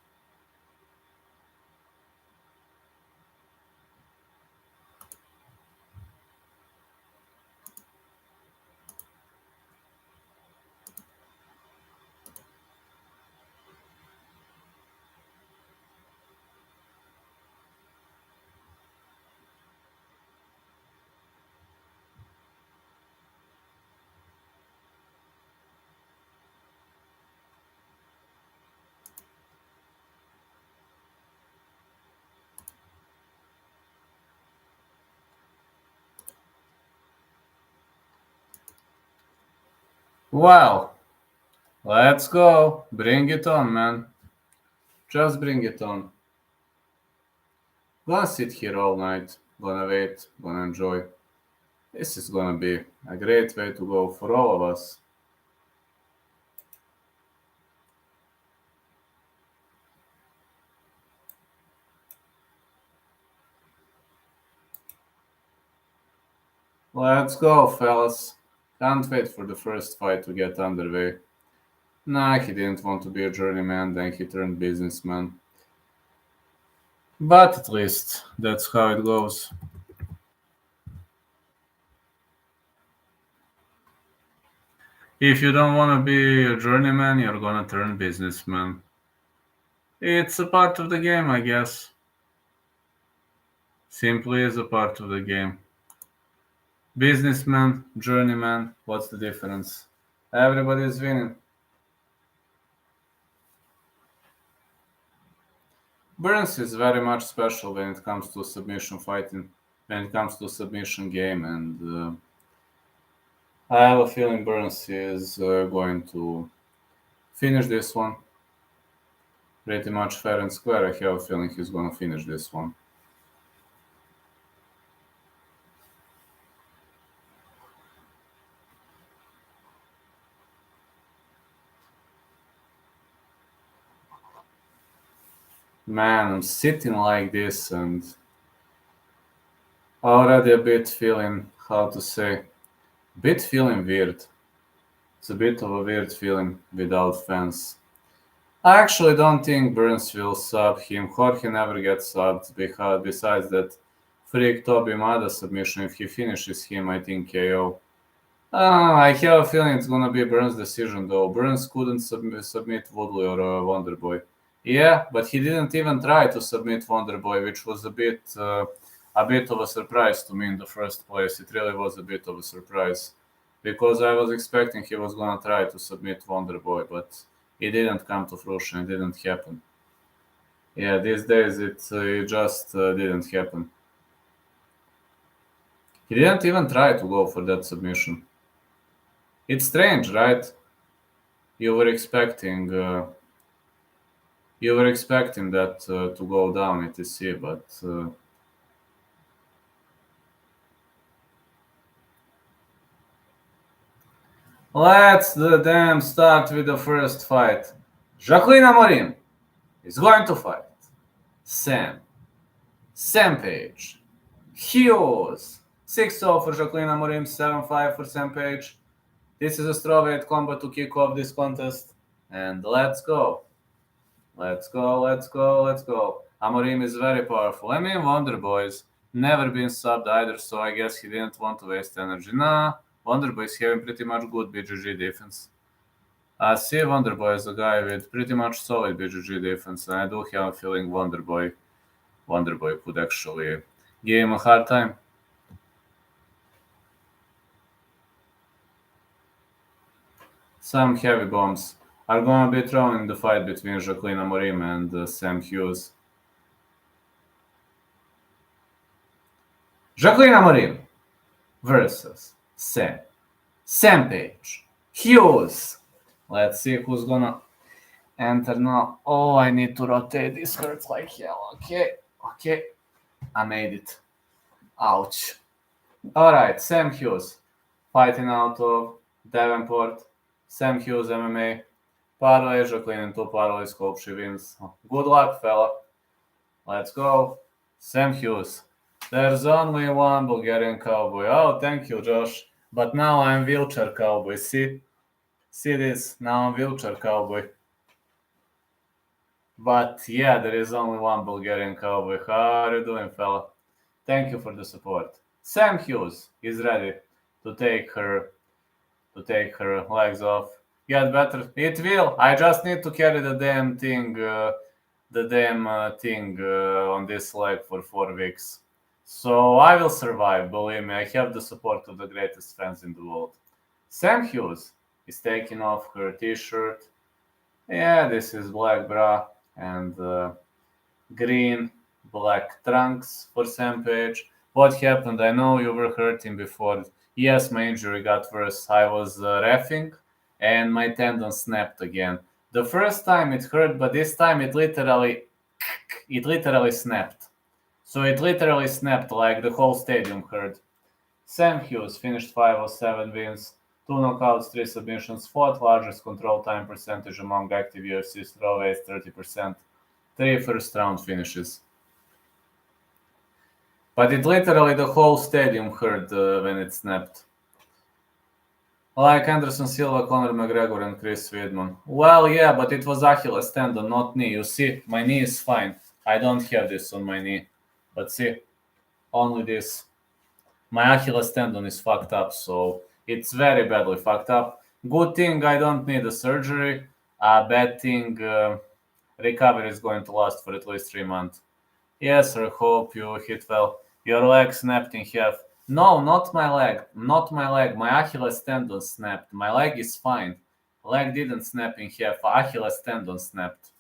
S1: Well, let's go. Bring it on, man. Just bring it on. Gonna sit here all night. Gonna wait. Gonna enjoy. This is gonna be a great way to go for all of us. Let's go, fellas. Can't wait for the first fight to get underway. Nah, he didn't want to be a journeyman, then he turned businessman. But at least that's how it goes. If you don't want to be a journeyman, you're gonna turn businessman. It's a part of the game, I guess. Simply is a part of the game. Businessman, journeyman, what's the difference? Everybody is winning. Burns is very much special when it comes to submission fighting, when it comes to submission game, and I have a feeling Burns is going to finish this one. Pretty much fair and square. I have a feeling he's going to finish this one. Man, I'm sitting like this and already a bit feeling, how to say, bit feeling weird. It's a bit of a weird feeling without fans. I actually don't think Burns will sub him. Jorge never gets subbed because besides that freak Toby Mada submission, if he finishes him, I think KO. I have a feeling it's gonna be Burns' decision though. Burns couldn't submit Woodley or Wonderboy. Yeah, but he didn't even try to submit Wonderboy, which was a bit of a surprise to me in the first place. It really was a bit of a surprise because I was expecting he was gonna try to submit Wonderboy, but it didn't come to fruition. It didn't happen. Yeah, these days it just didn't happen. He didn't even try to go for that submission. It's strange, right? You were expecting that to go down, etc. But Let's damn start with the first fight. Jacqueline Amorim is going to fight Sam Page. Hughes. 6-0 for Jacqueline Amorim, 7-5 for Sam Page. This is a strawweight combat to kick off this contest. And let's go. Let's go. Amorim is very powerful. I mean, Wonder Boy's never been subbed either, so I guess he didn't want to waste energy. Nah, Wonder Boy is having pretty much good BJJ defense. I see Wonder Boy as a guy with pretty much solid BJJ defense, and I do have a feeling Wonder Boy could actually give him a hard time. Some heavy bombs are going to be thrown in the fight between Jacqueline Amorim and Sam Hughes. Jacqueline Amorim versus Sam Page. Hughes. Let's see who's gonna enter now. Oh, I need to rotate. This hurts like hell. Okay. I made it. Ouch. Alright, Sam Hughes. Fighting out of Davenport. Sam Hughes MMA. Parlay, Jacqueline and 2 parlays. Hope she wins. Good luck, fella. Let's go. Sam Hughes. There's only one Bulgarian cowboy. Oh, thank you, Josh. But now I'm wheelchair cowboy. See this? Now I'm wheelchair cowboy. But yeah, there is only one Bulgarian cowboy. How are you doing, fella? Thank you for the support. Sam Hughes is ready to take her legs off. Get better. It will. I just need to carry the damn thing on this leg for 4 weeks. So I will survive, believe me. I have the support of the greatest fans in the world. Sam Hughes is taking off her t-shirt. Yeah, this is black bra and green black trunks for Sam Page. What happened? I know you were hurting before. Yes, my injury got worse. I was reffing and my tendon snapped again. The first time it hurt, but this time it literally snapped. So it literally snapped like the whole stadium heard. Sam Hughes finished 5-7 wins, 2 knockouts, 3 submissions, 4th largest control time percentage among active UFC strawweights, 30%, 3 first-round finishes. But it literally the whole stadium heard when it snapped. Like Anderson Silva, Conor McGregor, and Chris Weidman. Well, yeah, but it was Achilles tendon, not knee. You see, my knee is fine. I don't have this on my knee. But see, only this. My Achilles tendon is fucked up, so it's very badly fucked up. Good thing I don't need a surgery. Bad thing, recovery is going to last for at least 3 months. Yes, sir, hope you hit well. Your leg snapped in half. No, not my leg. My Achilles tendon snapped. My leg is fine. Leg didn't snap in half. Achilles tendon snapped.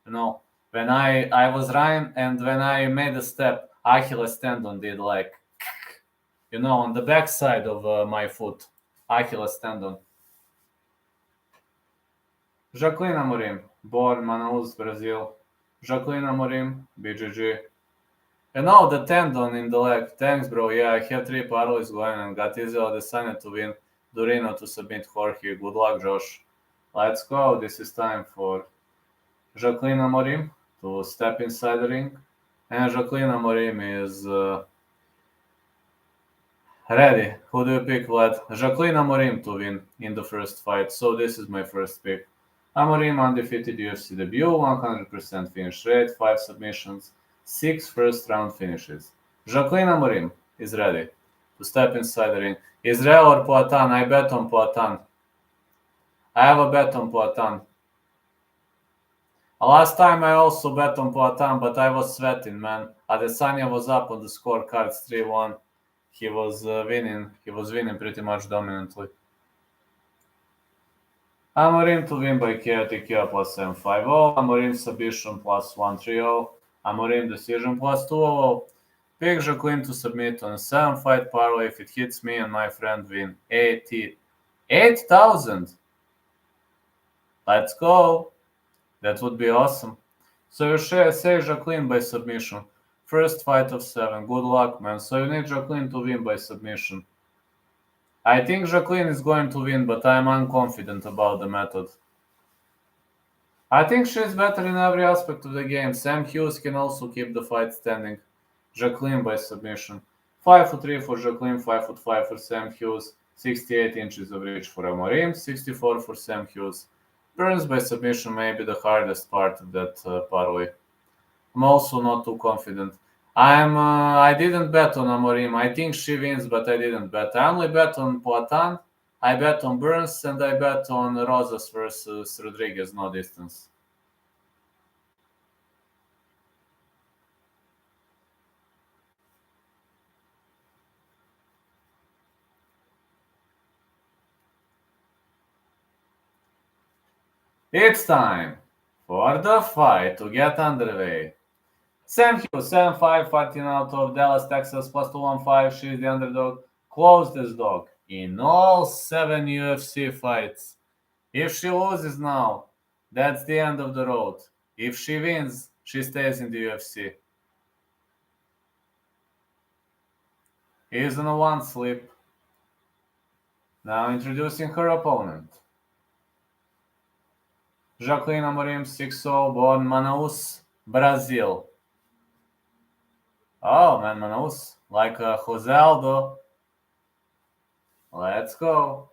S1: You when I was running and when I made a step, Achilles tendon did like, on the back side of my foot. Achilles tendon. Jacqueline Amorim, born Manaus, Brazil. Jacqueline Amorim, BJJ. The tendon in the leg. Thanks, bro. Yeah, I have 3 parlays going and got Adesanya to win, Durino to submit Jorge. Good luck, Josh. Let's go. This is time for Jacqueline Amorim to step inside the ring. And Jacqueline Amorim is ready. Who do you pick, Vlad? Jacqueline Amorim to win in the first fight. So this is my first pick. Amorim undefeated UFC debut, 100% finish rate, 5 submissions, 6 first-round finishes. Jacqueline Amorim is ready to step inside the ring. Israel or Poatan? I bet on Poatan. I have a bet on Poatan. Last time I also bet on Poatan, but I was sweating, man. Adesanya was up on the scorecards 3-1. He was winning. He was winning pretty much dominantly. Amorim to win by KO plus 750. Amorim submission plus 130. Amorim decision plus 200. Pick Jacqueline to submit on a 7-fight parlay. If it hits me and my friend win 8,000. Let's go. That would be awesome. So you say Jacqueline by submission. First fight of 7. Good luck, man. So you need Jacqueline to win by submission. I think Jacqueline is going to win, but I'm unconfident about the method. I think she's better in every aspect of the game. Sam Hughes can also keep the fight standing. Jacqueline by submission. 5'3" for Jacqueline, 5'5" for Sam Hughes, 68 inches of reach for Amorim, 64 for Sam Hughes. Burns by submission may be the hardest part of that parlay. I'm also not too confident. I didn't bet on Amorim. I think she wins, but I didn't bet. I only bet on Poatan, I bet on Burns, and I bet on Rosas versus Rodriguez, no distance. It's time for the fight to get underway. Sam Hughes, 7'5", fighting out of Dallas, Texas, plus 215. She's the underdog. Closest dog in all 7 UFC fights. If she loses now, that's the end of the road. If she wins, she stays in the UFC. He's on a one slip. Now introducing her opponent. Jacqueline Amorim, 6'0", born Manaus, Brazil. Oh man, Manaus, like Jose Aldo. Let's go.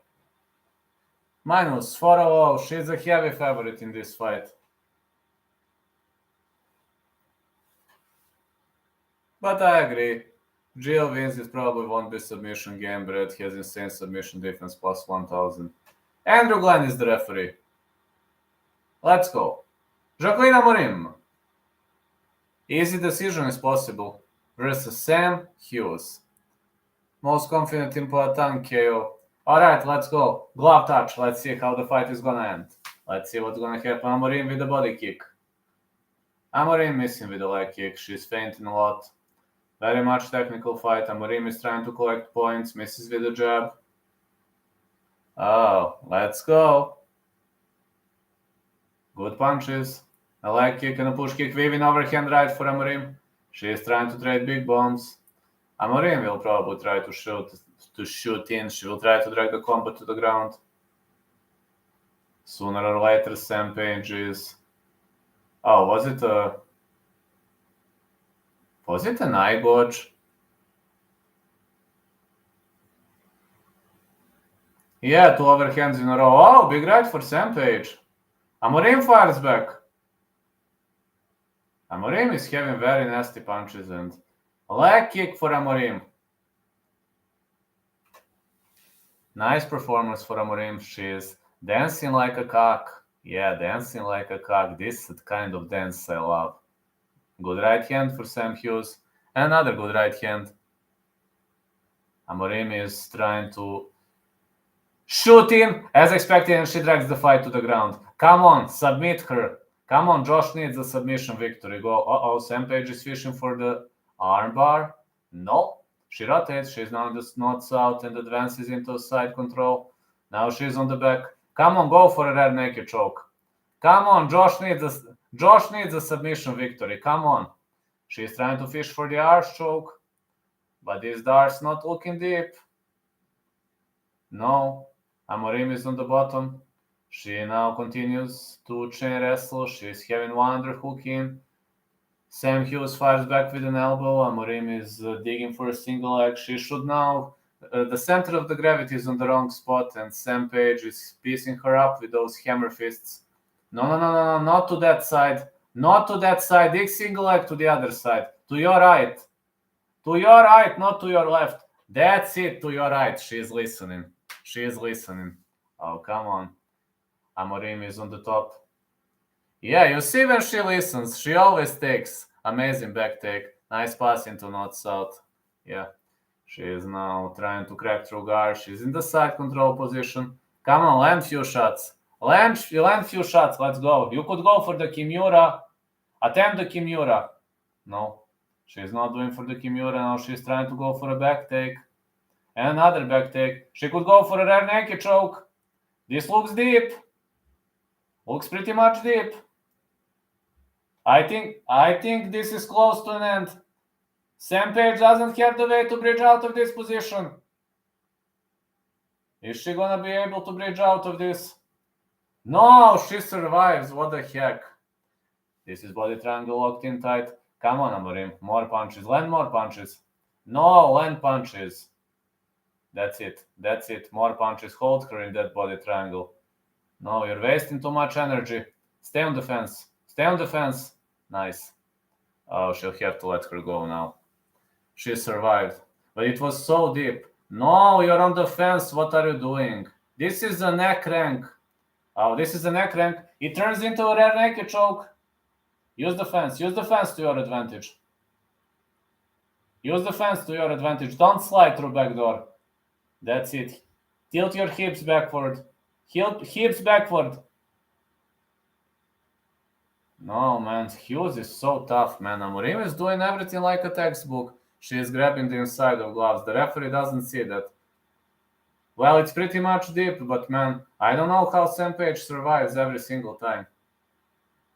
S1: Minus 400. She's a heavy favorite in this fight. But I agree. Jill wins. It probably won't be submission game. Brett has insane submission defense, plus 1000. Andrew Glenn is the referee. Let's go. Jacqueline Amorim. Easy decision is possible. Versus Sam Hughes. Most confident in Poatan KO. Alright, let's go. Glove touch. Let's see how the fight is gonna end. Let's see what's gonna happen. Amorim with a body kick. Amorim missing with a leg kick. She's fainting a lot. Very much technical fight. Amorim is trying to collect points. Misses with a jab. Oh, let's go. Good punches. A leg kick and a push kick. Weaving overhand right for Amorim. She is trying to trade big bombs. Amorim will probably try to shoot in. She will try to drag the combat to the ground. Sooner or later, Sam Page is... Oh, was it an eye gouge? Yeah, 2 overhands in a row. Oh, big right for Sam Page. Amorim fires back. Amorim is having very nasty punches and a leg kick for Amorim. Nice performance for Amorim. She is dancing like a cock. Yeah, dancing like a cock. This is the kind of dance I love. Good right hand for Sam Hughes. Another good right hand. Amorim is trying to shoot in as expected, and she drags the fight to the ground. Come on, submit her. Come on, Josh needs a submission victory. Go. Uh-oh, Sam Page is fishing for the armbar. No. She rotates. She's now just nods out and advances into side control. Now she's on the back. Come on, go for a rear naked choke. Come on, Josh needs a submission victory. Come on. She's trying to fish for the arse choke. But this dart's not looking deep. No. Amorim is on the bottom. She now continues to chain wrestle. She's having one underhook in. Sam Hughes fires back with an elbow. Amorim is digging for a single leg. She should now... the center of the gravity is on the wrong spot, and Sam Page is piecing her up with those hammer fists. No, not to that side. Not to that side. Dig single leg to the other side. To your right. To your right, not to your left. That's it, to your right. She is listening. She is listening. Oh, come on. Amorim is on the top. Yeah, you see when she listens, she always takes. Amazing back take. Nice pass into north south. Yeah. She is now trying to crack through guard. She's in the side control position. Come on, land few shots. Land few shots. Let's go. You could go for the Kimura. Attempt the Kimura. No. She's not doing for the Kimura now. She's trying to go for a back take. And another back take. She could go for a rear naked choke. This looks deep. Looks pretty much deep. I think this is close to an end. Sam Page doesn't have the way to bridge out of this position. Is she gonna be able to bridge out of this? No, she survives. What the heck? This is body triangle locked in tight. Come on, Amorim. More punches. Land more punches. No, land punches. That's it. That's it. More punches. Hold her in that body triangle. No, you're wasting too much energy. Stay on defense. Stay on defense. Nice. Oh, she'll have to let her go now. She survived. But it was so deep. No, you're on defense. What are you doing? This is a neck rank. Oh, this is a neck rank. It turns into a rear naked choke. Use the fence. Use the fence to your advantage. Use the fence to your advantage. Don't slide through back door. That's it. Tilt your hips backward. Hips backward. No, man. Hughes is so tough, man. Amorim is doing everything like a textbook. She is grabbing the inside of gloves. The referee doesn't see that. Well, it's pretty much deep, but man, I don't know how Page survives every single time.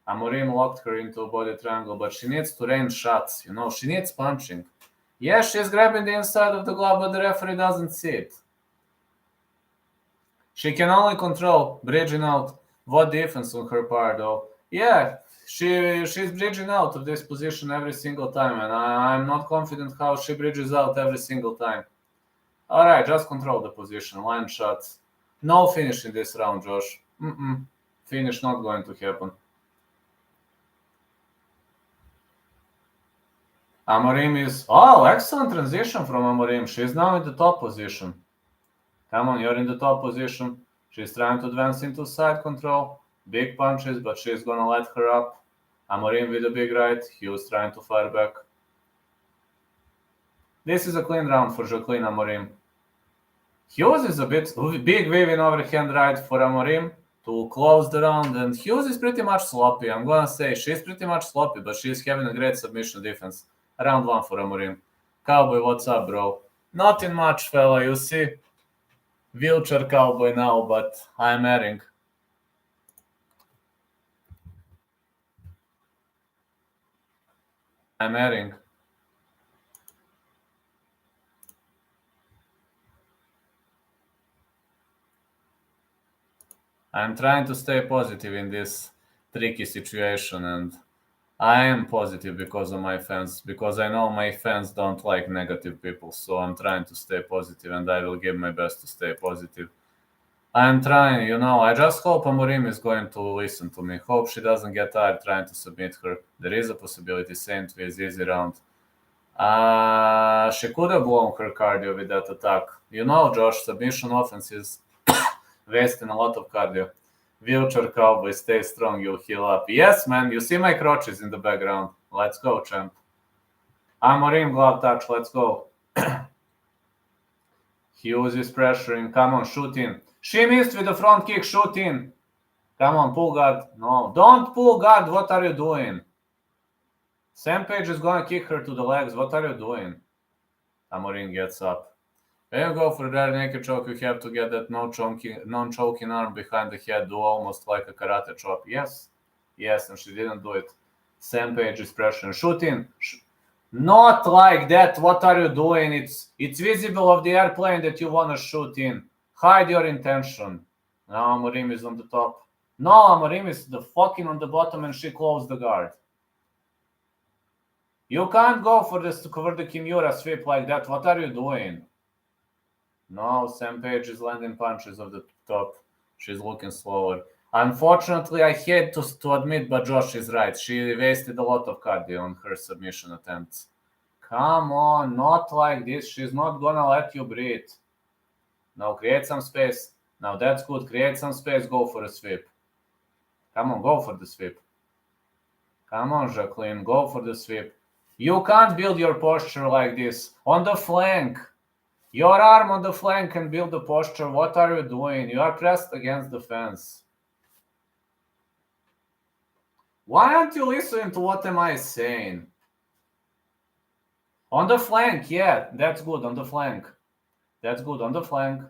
S1: Amorim locked her into a body triangle, but she needs to range shots. You know, she needs punching. Yes, she's grabbing the inside of the glove, but the referee doesn't see it. She can only control bridging out. What defense on her part, though? Yeah, she's bridging out of this position every single time, and I'm not confident how she bridges out every single time. All right, just control the position. Line shots. No finish in this round, Josh. Finish not going to happen. Amorim is... Oh, excellent transition from Amorim. She's now in the top position. Come on, you're in the top position. She's trying to advance into side control. Big punches, but she's gonna let her up. Amorim with a big right. Hughes trying to fire back. This is a clean round for Jacqueline Amorim. Hughes is a bit big weaving overhand right for Amorim to close the round, and Hughes is pretty much sloppy. I'm gonna say she's pretty much sloppy, but she's having a great submission defense. Round 1 for Amorim. Cowboy, what's up, bro? Nothing much, fella, you see. Wheelchair cowboy now, but I'm adding. I'm trying to stay positive in this tricky situation, and I am positive because of my fans, because I know my fans don't like negative people, so I'm trying to stay positive, and I will give my best to stay positive. I'm trying, you know, I just hope Amorim is going to listen to me. Hope she doesn't get tired trying to submit her. There is a possibility Saint with easy round. She could have blown her cardio with that attack. You know, Josh, submission offense is wasting a lot of cardio. Wheelchair cowboy, stay strong, you'll heal up. Yes, man, you see my crotches in the background. Let's go, champ. Amorim, glove touch, let's go. Hughes is pressuring. Come on, shoot in. She missed with the front kick, shoot in. Come on, pull guard. No, don't pull guard. What are you doing? Page is going to kick her to the legs. What are you doing? Amorim gets up. When you go for rear naked choke, you have to get that non-choking arm behind the head, do almost like a karate chop. Yes, and she didn't do it. Page is pressuring. Shoot in. Not like that. What are you doing? It's visible of the airplane that you want to shoot in. Hide your intention. Now Amorim is on the top. No, Amorim is the fucking on the bottom, and she closed the guard. You can't go for the Kimura sweep like that. What are you doing? No, Page is landing punches of the top. She's looking slower. Unfortunately, I hate to admit, but Josh is right. She wasted a lot of cardio on her submission attempts. Come on, not like this. She's not gonna let you breathe. Now create some space. Now that's good. Create some space. Go for a sweep. Come on, go for the sweep. Come on, Jacqueline. Go for the sweep. You can't build your posture like this. On the flank. Your arm on the flank can build the posture. What are you doing? You are pressed against the fence. Why aren't you listening to what am I saying? On the flank, yeah, that's good. On the flank. That's good. On the flank.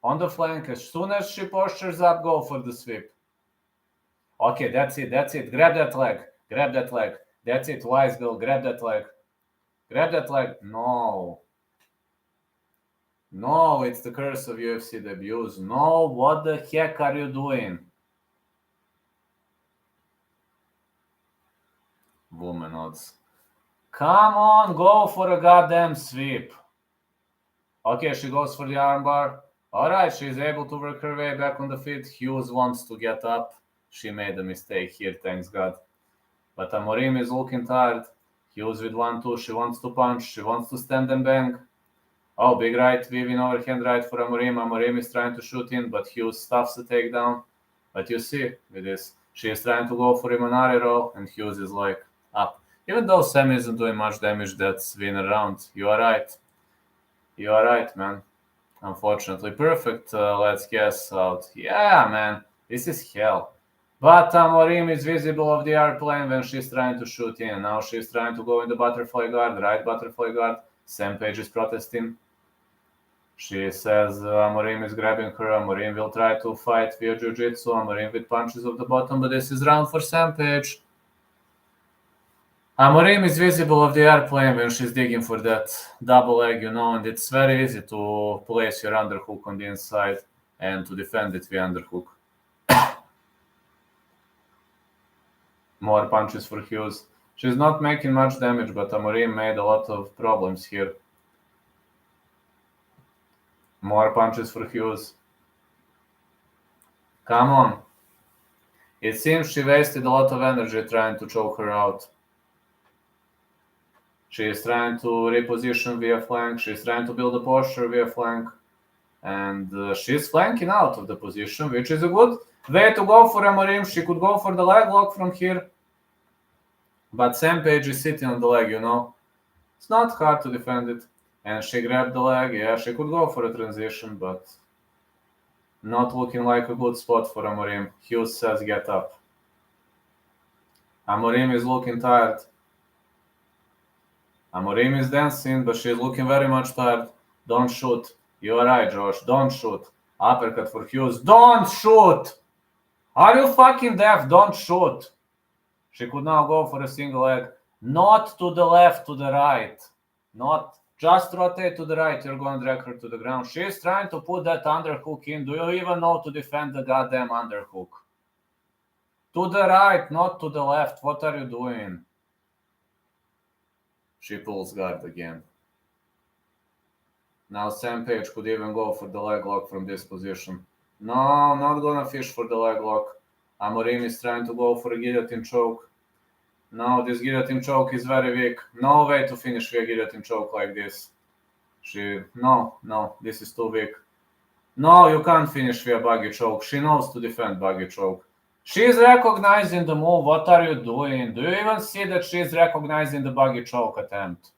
S1: On the flank. As soon as she postures up, go for the sweep. Okay, that's it. That's it. Grab that leg. Grab that leg. That's it. Wise girl. Grab that leg. Grab that leg. No. No, it's the curse of UFC debuts. No, what the heck are you doing? Woman odds. Come on, go for a goddamn sweep. Okay, she goes for the armbar. Alright, she's able to work her way back on the feet. Hughes wants to get up. She made a mistake here, thanks God. But Amorim is looking tired. Hughes with 1-2. She wants to punch. She wants to stand and bang. Oh, big right, weaving overhand right for Amorim. Amorim is trying to shoot in, but Hughes stuffs the takedown. But you see, with this, she is trying to go for Imanari roll, and Hughes is like up. Even though Sam isn't doing much damage, that's win a round. You are right. You are right, man. Unfortunately, perfect. Let's guess out. Yeah, man, this is hell. But Amorim is visible of the airplane when she's trying to shoot in. Now she's trying to go in the butterfly guard, right butterfly guard. Sam Page is protesting. She says Amorim is grabbing her. Amorim will try to fight via jiu-jitsu. Amorim with punches of the bottom, but this is round for Sam Page. Amorim is visible of the airplane when she's digging for that double leg, and it's very easy to place your underhook on the inside and to defend it via underhook. More punches for Hughes. She's not making much damage, but Amorim made a lot of problems here. More punches for Hughes. Come on. It seems she wasted a lot of energy trying to choke her out. She is trying to reposition via flank. She's trying to build a posture via flank. And she's flanking out of the position, which is a good way to go for Amorim. She could go for the leg lock from here. But Sam Page is sitting on the leg, It's not hard to defend it. And she grabbed the leg. Yeah, she could go for a transition, but not looking like a good spot for Amorim. Hughes says get up. Amorim is looking tired. Amorim is dancing, but she's looking very much tired. Don't shoot. You're right, Josh. Don't shoot. Uppercut for Hughes. Don't shoot! Are you fucking deaf? Don't shoot. She could now go for a single leg. Not to the left, to the right. Not just rotate to the right. You're going to drag her to the ground. She's trying to put that underhook in. Do you even know to defend the goddamn underhook? To the right, not to the left. What are you doing? She pulls guard again. Now Sam Page could even go for the leg lock from this position. No, not gonna fish for the leg lock. Amorim is trying to go for a guillotine choke. No, this guillotine choke is very weak. No way to finish via guillotine choke like this. No, this is too weak. No, you can't finish via buggy choke. She knows to defend buggy choke. She's recognizing the move. What are you doing? Do you even see that she's recognizing the buggy choke attempt?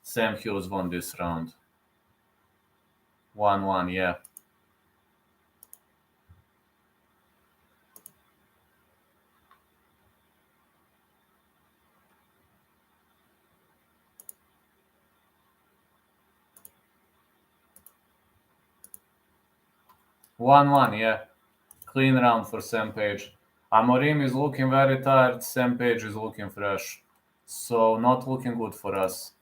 S1: Sam Hughes won this round. 1-1, yeah. Clean round for Sam Page. Amorim is looking very tired. Sam Page is looking fresh. So not looking good for us.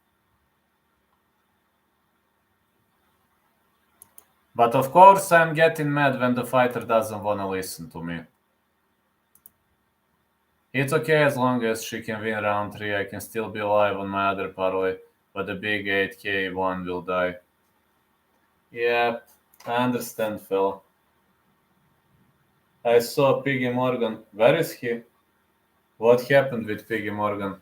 S1: But of course I'm getting mad when the fighter doesn't want to listen to me. It's okay as long as she can win round 3. I can still be alive on my other parlay. But the big 8K one will die. Yep, I understand, fella. I saw Piggy Morgan. Where is he? What happened with Piggy Morgan?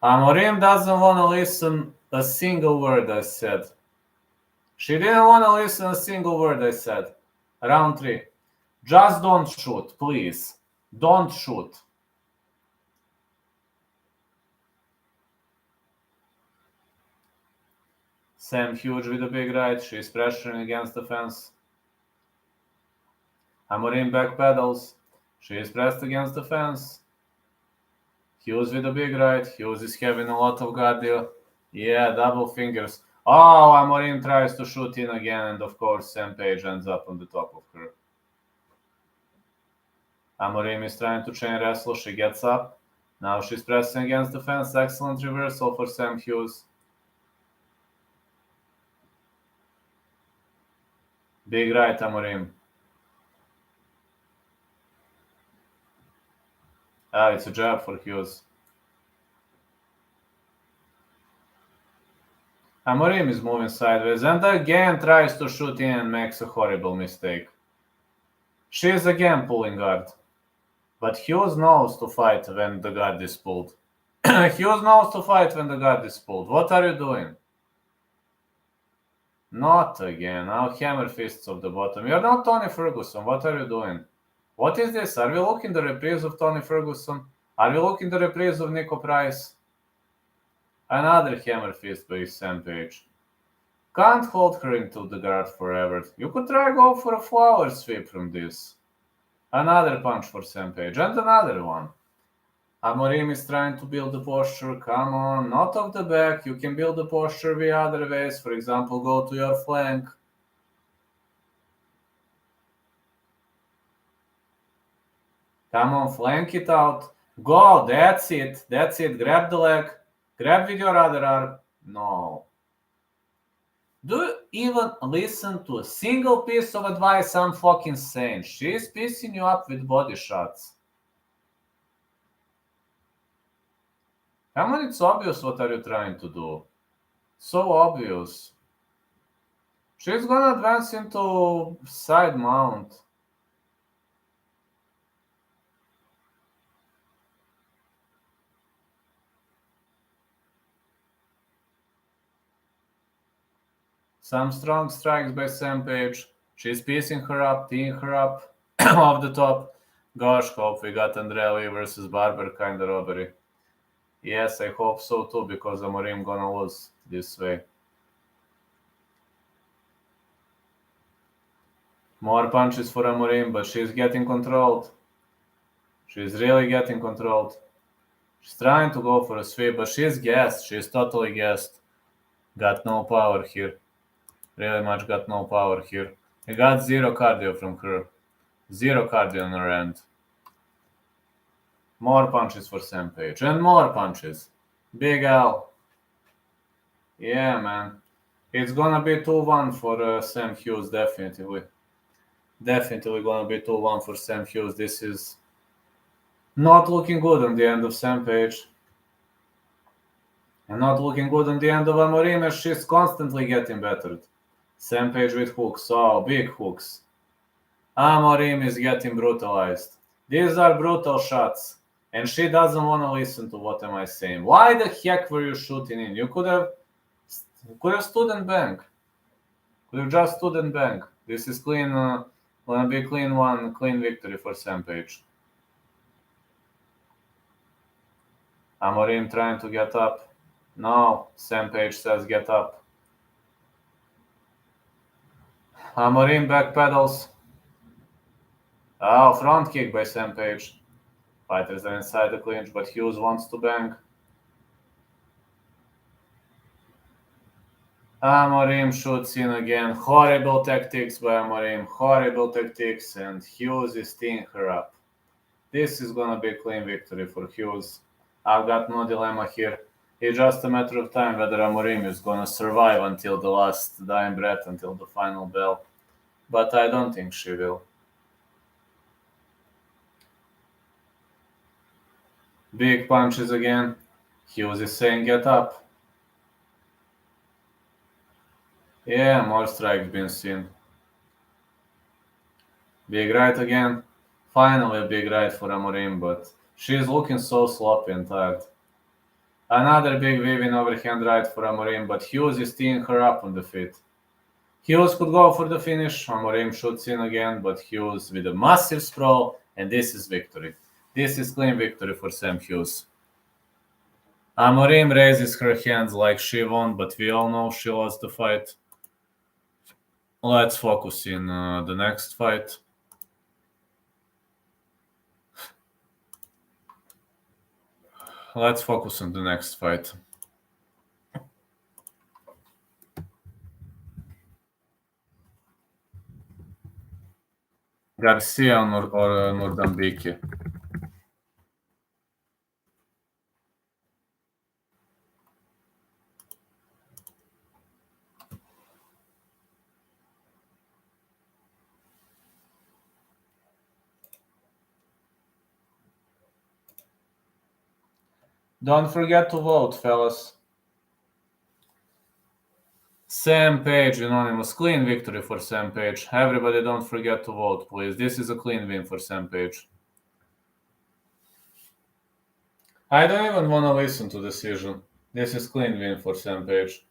S1: Amorim doesn't want to listen a single word I said. She didn't want to listen a single word I said. Round 3. Just don't shoot, please. Don't shoot. Sam Hughes with a big right. She's pressuring against the fence. Amorim backpedals. She is pressed against the fence. Hughes with a big right. Hughes is having a lot of cardio. Yeah, double fingers. Oh, Amorim tries to shoot in again, and of course Sam Page ends up on the top of her. Amorim is trying to chain wrestle. She gets up. Now she's pressing against the fence. Excellent reversal for Sam Hughes. Big right, Amorim. It's a jab for Hughes. Amorim is moving sideways and again tries to shoot in and makes a horrible mistake. She is again pulling guard. But Hughes knows to fight when the guard is pulled. Hughes knows to fight when the guard is pulled. What are you doing? Not again. Now hammer fists of the bottom. You're not Tony Ferguson. What are you doing? What is this? Are we looking the reprise of Tony Ferguson? Are we looking the reprise of Nico Price? Another hammer fist by Sam Page. Can't hold her into the guard forever. You could try go for a flower sweep from this. Another punch for Sam Page and another one. Amorim is trying to build the posture. Come on, not off the back. You can build the posture via other ways. For example, go to your flank. Come on, flank it out. Go, that's it. That's it. Grab the leg. Grab with your other arm. No. Do you even listen to a single piece of advice I'm fucking saying? She's pissing you up with body shots. Come on, it's obvious what are you trying to do. So obvious. She's gonna advance into side mount. Some strong strikes by Sam Page. She's piecing her up, teeing her up off the top. Gosh, hope we got Andrea Lee versus Barber kind of robbery. Yes, I hope so too, because Amorim gonna lose this way. More punches for Amorim, but she's getting controlled. She's really getting controlled. She's trying to go for a sweep, but she's gassed. She's totally gassed. Got no power here. Really much got no power here. I got zero cardio from her. Zero cardio on her end. More punches for Sam Page. And more punches. Big Al. Yeah, man. It's gonna be 2-1 for Sam Hughes, definitely. Definitely gonna be 2-1 for Sam Hughes. This is not looking good on the end of Sam Page. And not looking good on the end of Amorim, as she's constantly getting battered. Sam Page with hooks. Oh, big hooks. Amorim is getting brutalized. These are brutal shots. And she doesn't want to listen to what am I saying. Why the heck were you shooting in? You could have stood and bang. Could have just stood and bang. This is clean. Gonna be clean victory for Sam Page. Amorim trying to get up. No, Sam Page says get up. Amorim backpedals. Oh, front kick by Sam Page. Fighters are inside the clinch, but Hughes wants to bang. Amorim shoots in again. Horrible tactics by Amorim. Horrible tactics, and Hughes is teeing her up. This is gonna be a clean victory for Hughes. I've got no dilemma here. It's just a matter of time whether Amorim is gonna survive until the last dying breath, until the final bell. But I don't think she will. Big punches again. Hughes is saying get up. Yeah, more strikes been seen. Big right again. Finally a big right for Amorim, but she's looking so sloppy and tired. Another big weaving overhand right for Amorim, but Hughes is teeing her up on the feet. Hughes could go for the finish. Amorim shoots in again, but Hughes with a massive sprawl, and this is victory. This is clean victory for Sam Hughes. Amorim raises her hands like she won, but we all know she lost the fight. Let's focus in the next fight. Let's focus on the next fight. Garcia or Nuerdanbieke. Don't forget to vote, fellas. Sam Page, Anonymous. Clean victory for Sam Page. Everybody don't forget to vote, please. This is a clean win for Sam Page. I don't even want to listen to decision. This is clean win for Sam Page.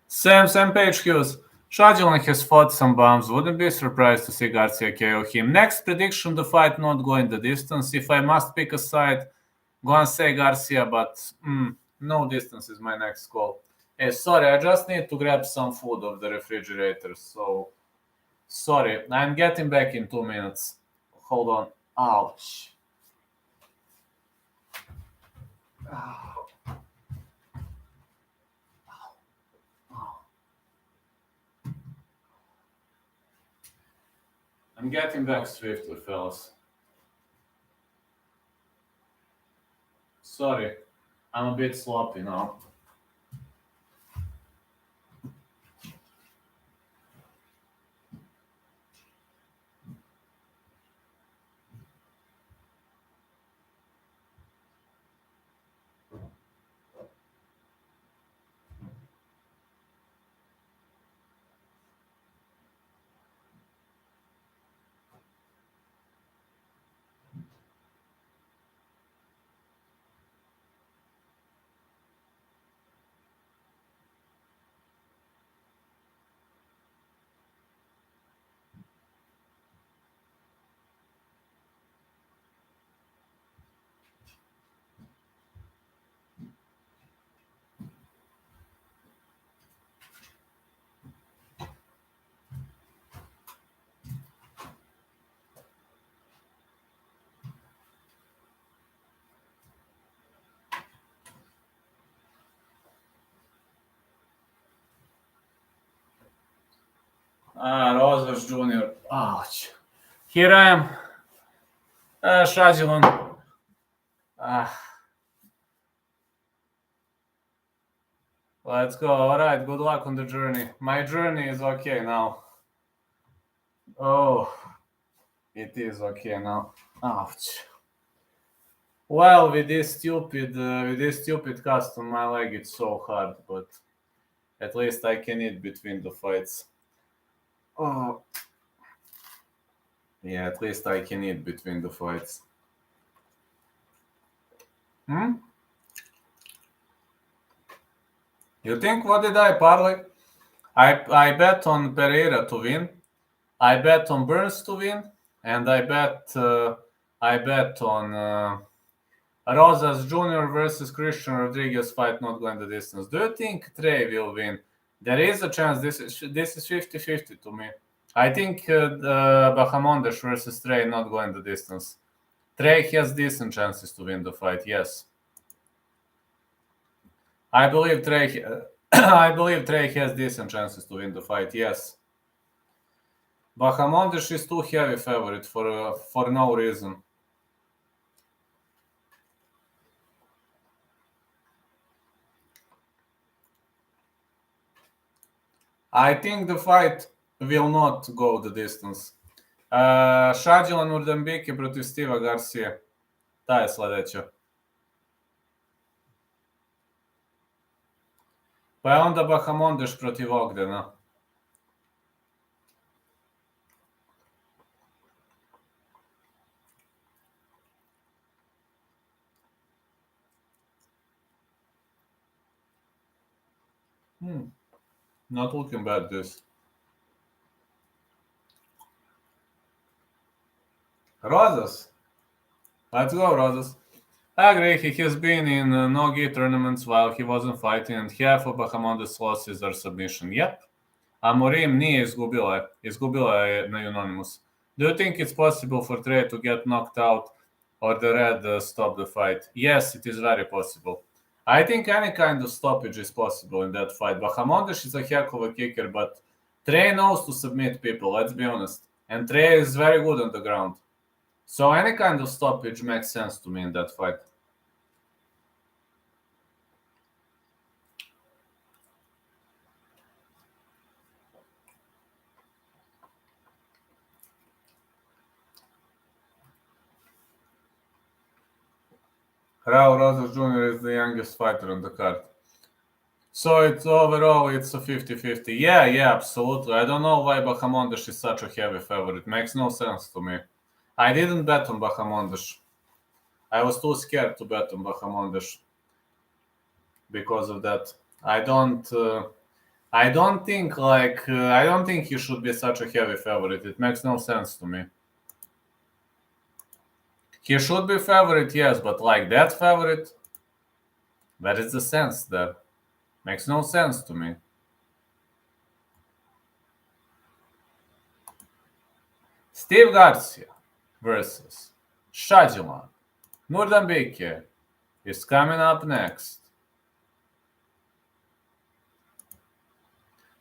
S1: Sam Page Hughes. Shayilan has fought some bums. Wouldn't be surprised to see Garcia KO him. Next prediction, the fight not going the distance. If I must pick a side, gonna say Garcia, but no distance is my next call. Hey, sorry, I just need to grab some food off the refrigerator, so sorry. I'm getting back in 2 minutes. Hold on. Ouch. I'm getting back swiftly, fellas. Sorry, I'm a bit sloppy now. Rosas Jr. Ouch. Here I am. Shayilan. Let's go. All right. Good luck on the journey. My journey is okay now. Oh, it is okay now. Ouch. Well, with this stupid cast on my leg, it's so hard, but at least I can eat between the fights. Oh. Yeah, at least I can eat between the fights. You think what did I parlay? I bet on Pereira to win. I bet on Burns to win, and I bet on Rosas Jr. versus Christian Rodriguez fight not going the distance. Do you think Trey will win? There is a chance. This is 50-50 to me. I think Bahamondes versus Trey not going the distance. Trey has decent chances to win the fight. Yes, I believe Trey. I believe Trey has decent chances to win the fight. Yes, Bahamondes is too heavy favorite for no reason. I think the fight will not go the distance. Shayilan Nuerdanbieke protiv Steva Garcia. Ta je sledeća. Pa je onda Bahamondes protiv Ogdena. Not looking bad, this. Rosas. Let's go, Rosas. I agree, he has been in no-gi tournaments while he wasn't fighting, and half of Bahamondes' losses are submission. Yep. A Morim nije izgubila je. Izgubila je na Unanimous. Do you think it's possible for Trey to get knocked out or the red stop the fight? Yes, it is very possible. I think any kind of stoppage is possible in that fight. Bahamondes is a heck of a kicker, but Trey knows to submit people, let's be honest. And Trey is very good on the ground. So any kind of stoppage makes sense to me in that fight. Raul Rosas Jr. is the youngest fighter on the card. So it's overall, it's a 50-50. Yeah, absolutely. I don't know why Bahamondes is such a heavy favorite. Makes no sense to me. I didn't bet on Bahamondes. I was too scared to bet on Bahamondes because of that. I don't think he should be such a heavy favorite. It makes no sense to me. He should be favorite, yes, but like that favorite, where is the sense there? Makes no sense to me. Steve Garcia versus Shayilan. Nuerdanbieke is coming up next.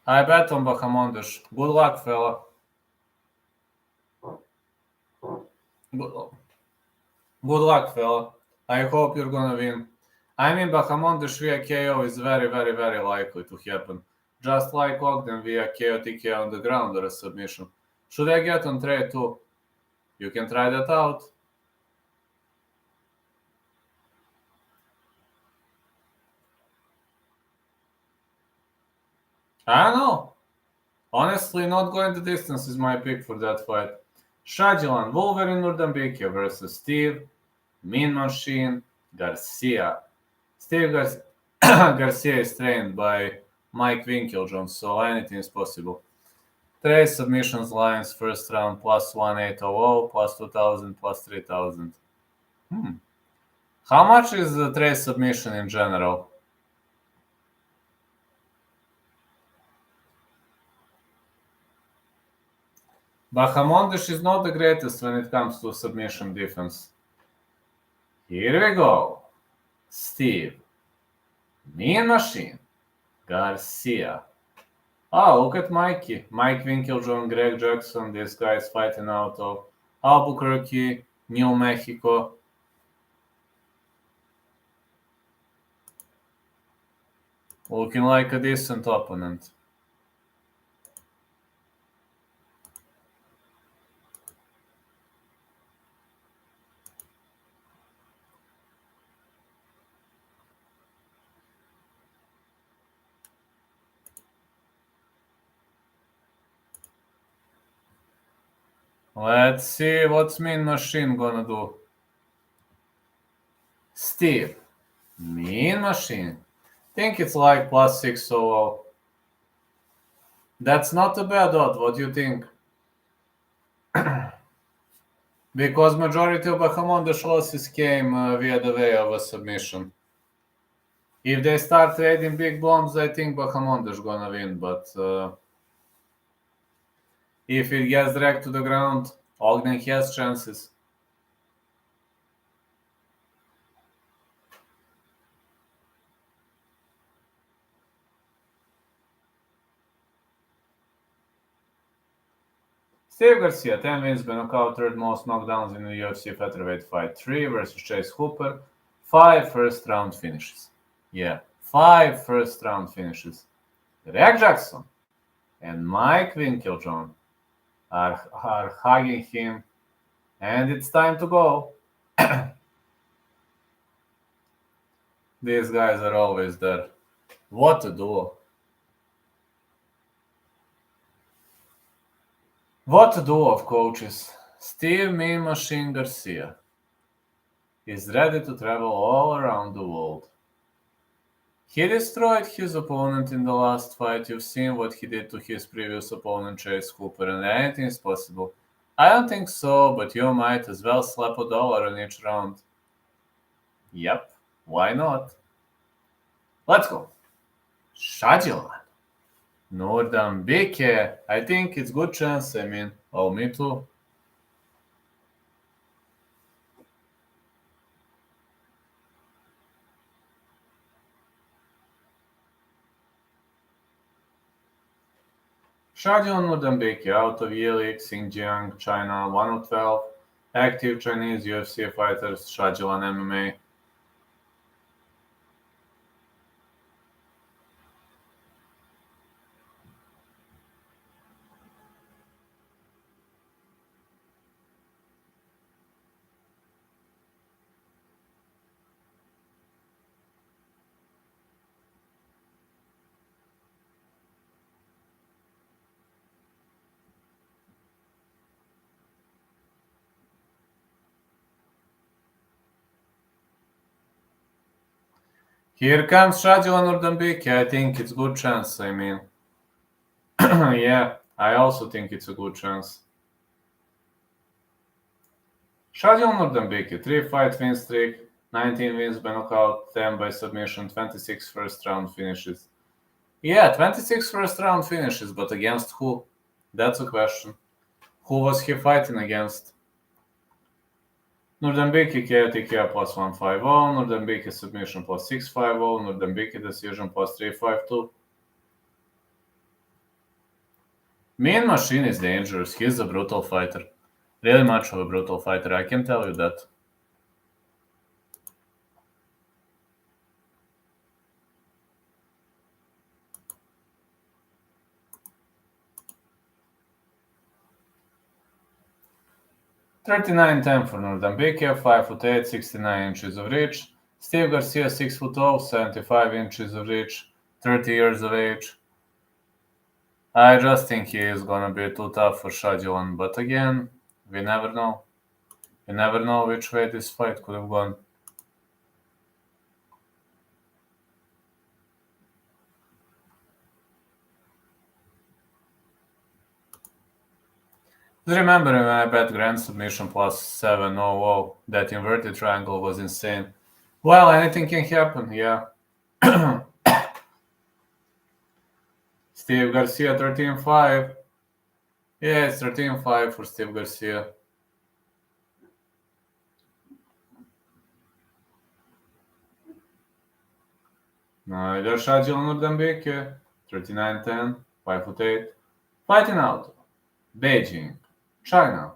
S1: I bet on Bahamondes. Good luck, fella. Good luck, fella. I hope you're gonna win. I mean, Bahamondes via KO is very, very, very likely to happen. Just like Ogden via KO TKO on the ground or a submission. Should I get on Trey too? You can try that out. I don't know. Honestly, not going the distance is my pick for that fight. Shayilan, Wolverine Nuerdanbieke versus Steve, Mean Machine, Garcia. Steve Garcia is trained by Mike Winkeljohn, so anything is possible. Trey submissions lines first round plus 1800, plus 2000, plus 3000. How much is the Trey submission in general? Bahamondes is not the greatest when it comes to submission defense. Here we go. Steve. Mean Machine. Garcia. Oh, look at Mikey. Mike Winkeljohn, Greg Jackson. These guys fighting out of Albuquerque, New Mexico. Looking like a decent opponent. Let's see what's Mean Machine gonna do. Steve. Mean Machine. Think it's like plus 600. That's not a bad odd. What do you think? Because majority of Bahamondes losses came via the way of a submission. If they start trading big bombs, I think Bahamondes gonna win. But if it gets dragged to the ground, Ogden has chances. Steve Garcia, 10 wins by knockout, third most knockdowns in a UFC featherweight fight. 3 versus Chase Hooper, 5 first-round finishes. Yeah, 5 first-round finishes. Greg Jackson and Mike Winkeljohn are hugging him, and it's time to go. These guys are always there. What a duo. What a duo of coaches. Steve Mean Machine Garcia is ready to travel all around the world. He destroyed his opponent in the last fight. You've seen what he did to his previous opponent, Chase Hooper, and anything is possible. I don't think so, but you might as well slap $1 on each round. Yep, why not? Let's go. Shayilan. Nuerdanbieke. I think it's good chance, oh, me too. Shayilan Nuerdanbieke out of Yilik, Xinjiang, China, 112. Active Chinese UFC fighters, Shayilan MMA. Here comes Shayilan Nuerdanbieke. I think it's good chance, I mean. Yeah, I also think it's a good chance. Shayilan Nuerdanbieke, 3-fight win streak, 19 wins by knockout, 10 by submission, 26 first-round finishes. Yeah, 26 first-round finishes, but against who? That's a question. Who was he fighting against? Nuerdanbieke KO plus 150, Nuerdanbieke submission plus 650, Nuerdanbieke decision plus 352. Mean Machine is dangerous. He's a brutal fighter. Really much of a brutal fighter, I can tell you that. $39.10 for Nuerdanbieke, 5'8", 69 inches of reach. Steve Garcia, 6'0", 75 inches of reach, 30 years of age. I just think he is gonna be too tough for Shayilan, but again, we never know. We never know which way this fight could have gone. Remember when I bet grand submission plus 700, that inverted triangle was insane. Well, anything can happen, yeah. Steve Garcia, 13-5. Yeah, it's 13-5 for Steve Garcia. Either Shayilan Nuerdanbieke, 39-10, 5'8". Fighting out. Beijing, China.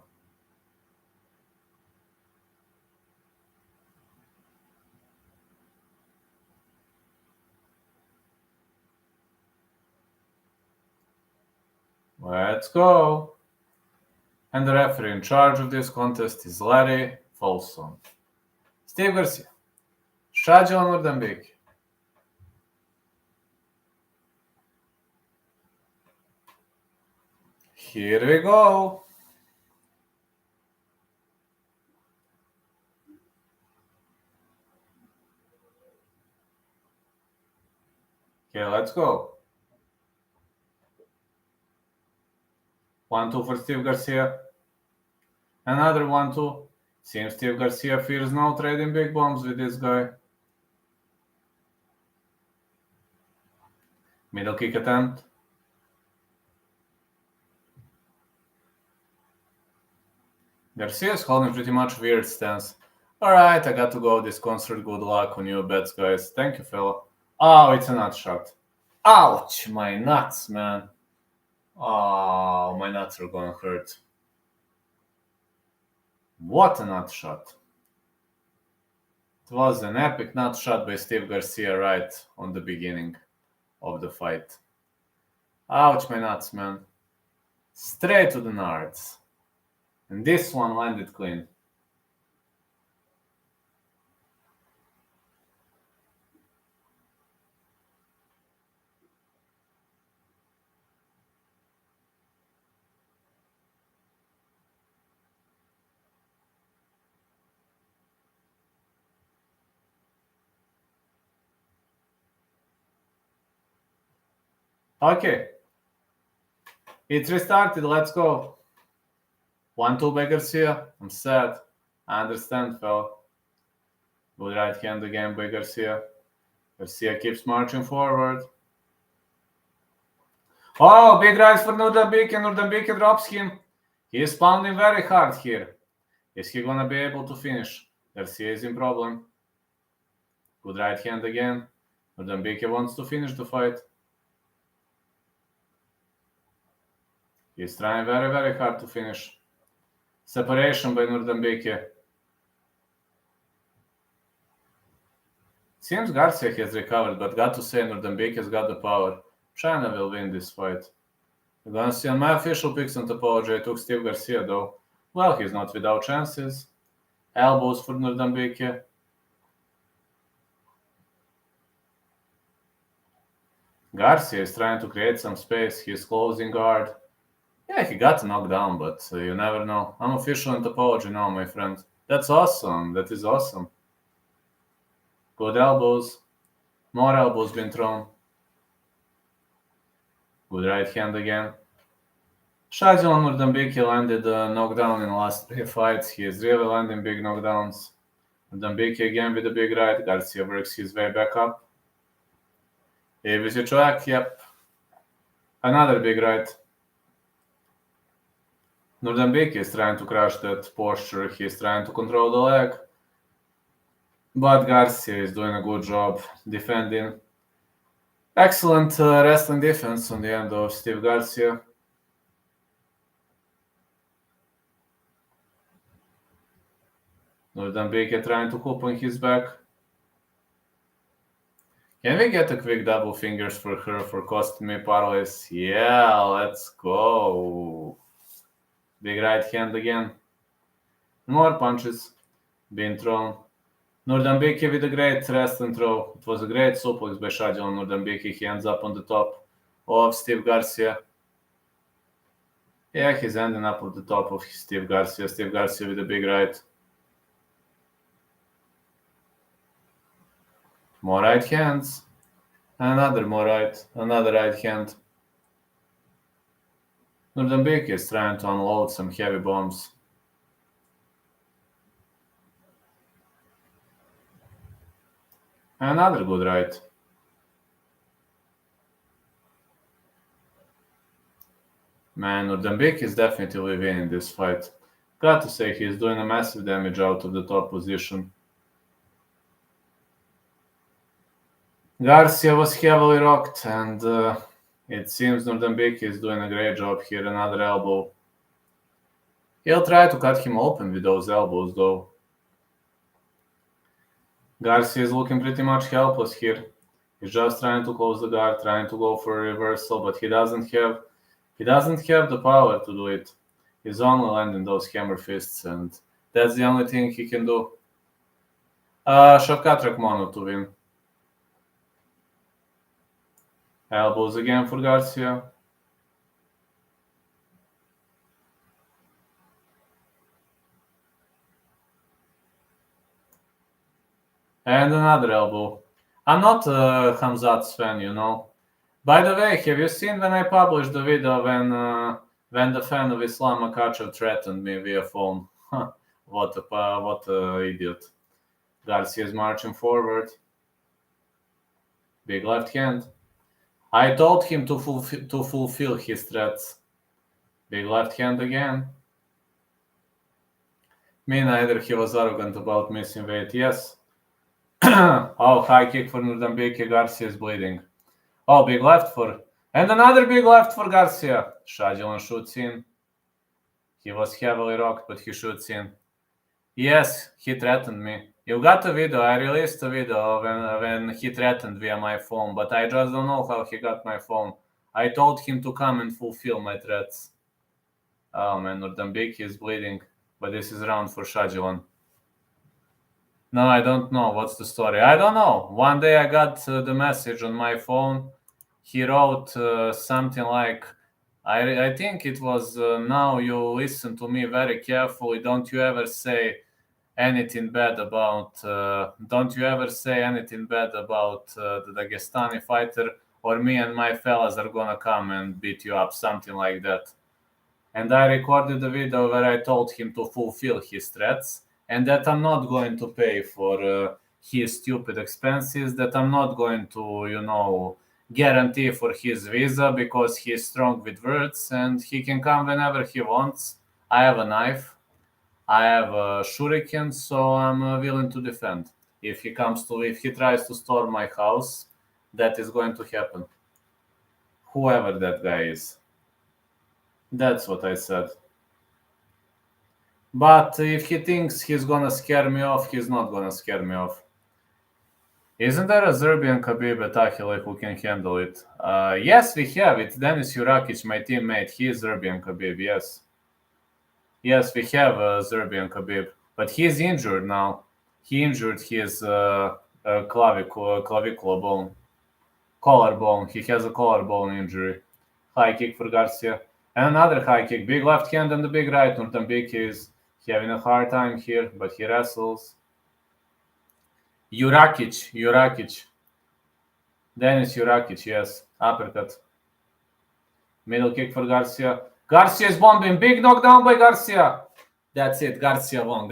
S1: Let's go. And the referee in charge of this contest is Larry Folsom. Steve Garcia, Shayilan Nuerdanbieke. Here we go. Okay, let's go. 1-2 for Steve Garcia. Another 1-2. Seems Steve Garcia fears no trading big bombs with this guy. Middle kick attempt. Garcia's holding pretty much weird stance. Alright, I got to go this concert. Good luck on your bets, guys. Thank you, fella. Oh, it's a nut shot. Ouch, my nuts, man. Oh, my nuts are gonna hurt. What a nut shot. It was an epic nut shot by Steve Garcia right on the beginning of the fight. Ouch, my nuts, man. Straight to the nards. And this one landed clean. Okay. It's restarted. Let's go. 1-2 by Garcia. I'm sad. I understand, fella. Good right hand again by Garcia. Garcia keeps marching forward. Oh, big right for Nuerdanbieke. Nuerdanbieke drops him. He is pounding very hard here. Is he gonna be able to finish? Garcia is in problem. Good right hand again. Nuerdanbieke wants to finish the fight. He's trying very, very hard to finish. Separation by Nuerdanbieke. Seems Garcia has recovered, but got to say Nuerdanbieke's got the power. China will win this fight. We're gonna see on my official picks on Topology. I took Steve Garcia though. Well, he's not without chances. Elbows for Nuerdanbieke. Garcia is trying to create some space. He's closing guard. Yeah, he got knocked down, but you never know. I'm official in Topology now, my friend. That's awesome. That is awesome. Good elbows. More elbows being thrown. Good right hand again. Shayilan Nuerdanbieke landed a knockdown in the last 3 fights. He is really landing big knockdowns. Nuerdanbieke again with a big right. Garcia works his way back up. ABC track, yep. Another big right. Nuerdanbieke is trying to crush that posture. He's trying to control the leg. But Garcia is doing a good job defending. Excellent wrestling defense on the end of Steve Garcia. Nuerdanbieke trying to hoop on his back. Can we get a quick double fingers for her for costing me parlays? Yeah, let's go. Big right hand again. More punches being thrown. Nuerdanbieke with a great wrestling throw. It was a great suplex by Shayilan Nuerdanbieke. He ends up on the top of Steve Garcia. Yeah, he's ending up on the top of Steve Garcia. Steve Garcia with a big right. More right hands. Another right hand. Nuerdanbieke is trying to unload some heavy bombs. Another good right. Man, Nuerdanbieke is definitely winning this fight. Got to say, he's doing a massive damage out of the top position. Garcia was heavily rocked, and it seems Nuerdanbieke is doing a great job here. Another elbow. He'll try to cut him open with those elbows, though. Garcia is looking pretty much helpless here. He's just trying to close the guard, trying to go for a reversal, but he doesn't have the power to do it. He's only landing those hammer fists, and that's the only thing he can do. Shortcut Mono to win. Elbows again for Garcia. And another elbow. I'm not a Hamzat's fan, you know. By the way, have you seen when I published the video when the fan of Islam Makachev threatened me via phone? What a idiot. Garcia is marching forward. Big left hand. I told him to fulfill his threats. Big left hand again. Me neither. He was arrogant about missing weight. Yes. Oh, high kick for Nuerdanbieke. Garcia is bleeding. Oh, big left for... And another big left for Garcia. Shayilan shoots in. He was heavily rocked, but he shoots in. Yes, he threatened me. You got a video. I released a video when he threatened via my phone, but I just don't know how he got my phone. I told him to come and fulfill my threats. Oh man, Nuerdanbieke is bleeding, but this is round for Shayilan. No, I don't know. What's the story? I don't know. One day I got the message on my phone. He wrote something like, I think it was, now you listen to me very carefully. Don't you ever say anything bad about the Dagestani fighter, or me and my fellas are gonna come and beat you up, something like that. And I recorded a video where I told him to fulfill his threats, and that I'm not going to pay for his stupid expenses, that I'm not going to, guarantee for his visa because he's strong with words and he can come whenever he wants. I have a knife. I have a shuriken, so I'm willing to defend. If he tries to storm my house, that is going to happen. Whoever that guy is. That's what I said. But if he thinks he's gonna scare me off, he's not gonna scare me off. Isn't there a Serbian Khabib at Akile who can handle it? Yes, we have. It's Denis Jurakic, my teammate. He is Serbian Khabib, yes. Yes, we have a Serbian Khabib. But he's injured now. He injured his clavicular bone. Collarbone. He has a collarbone injury. High kick for Garcia. And another high kick. Big left hand and the big right. Nuerdanbieke is having a hard time here, but he wrestles. Jurakic. Denis Jurakic, yes. Uppercut. Middle kick for Garcia. Garcia is bombing. Big knockdown by Garcia. That's it. Garcia won.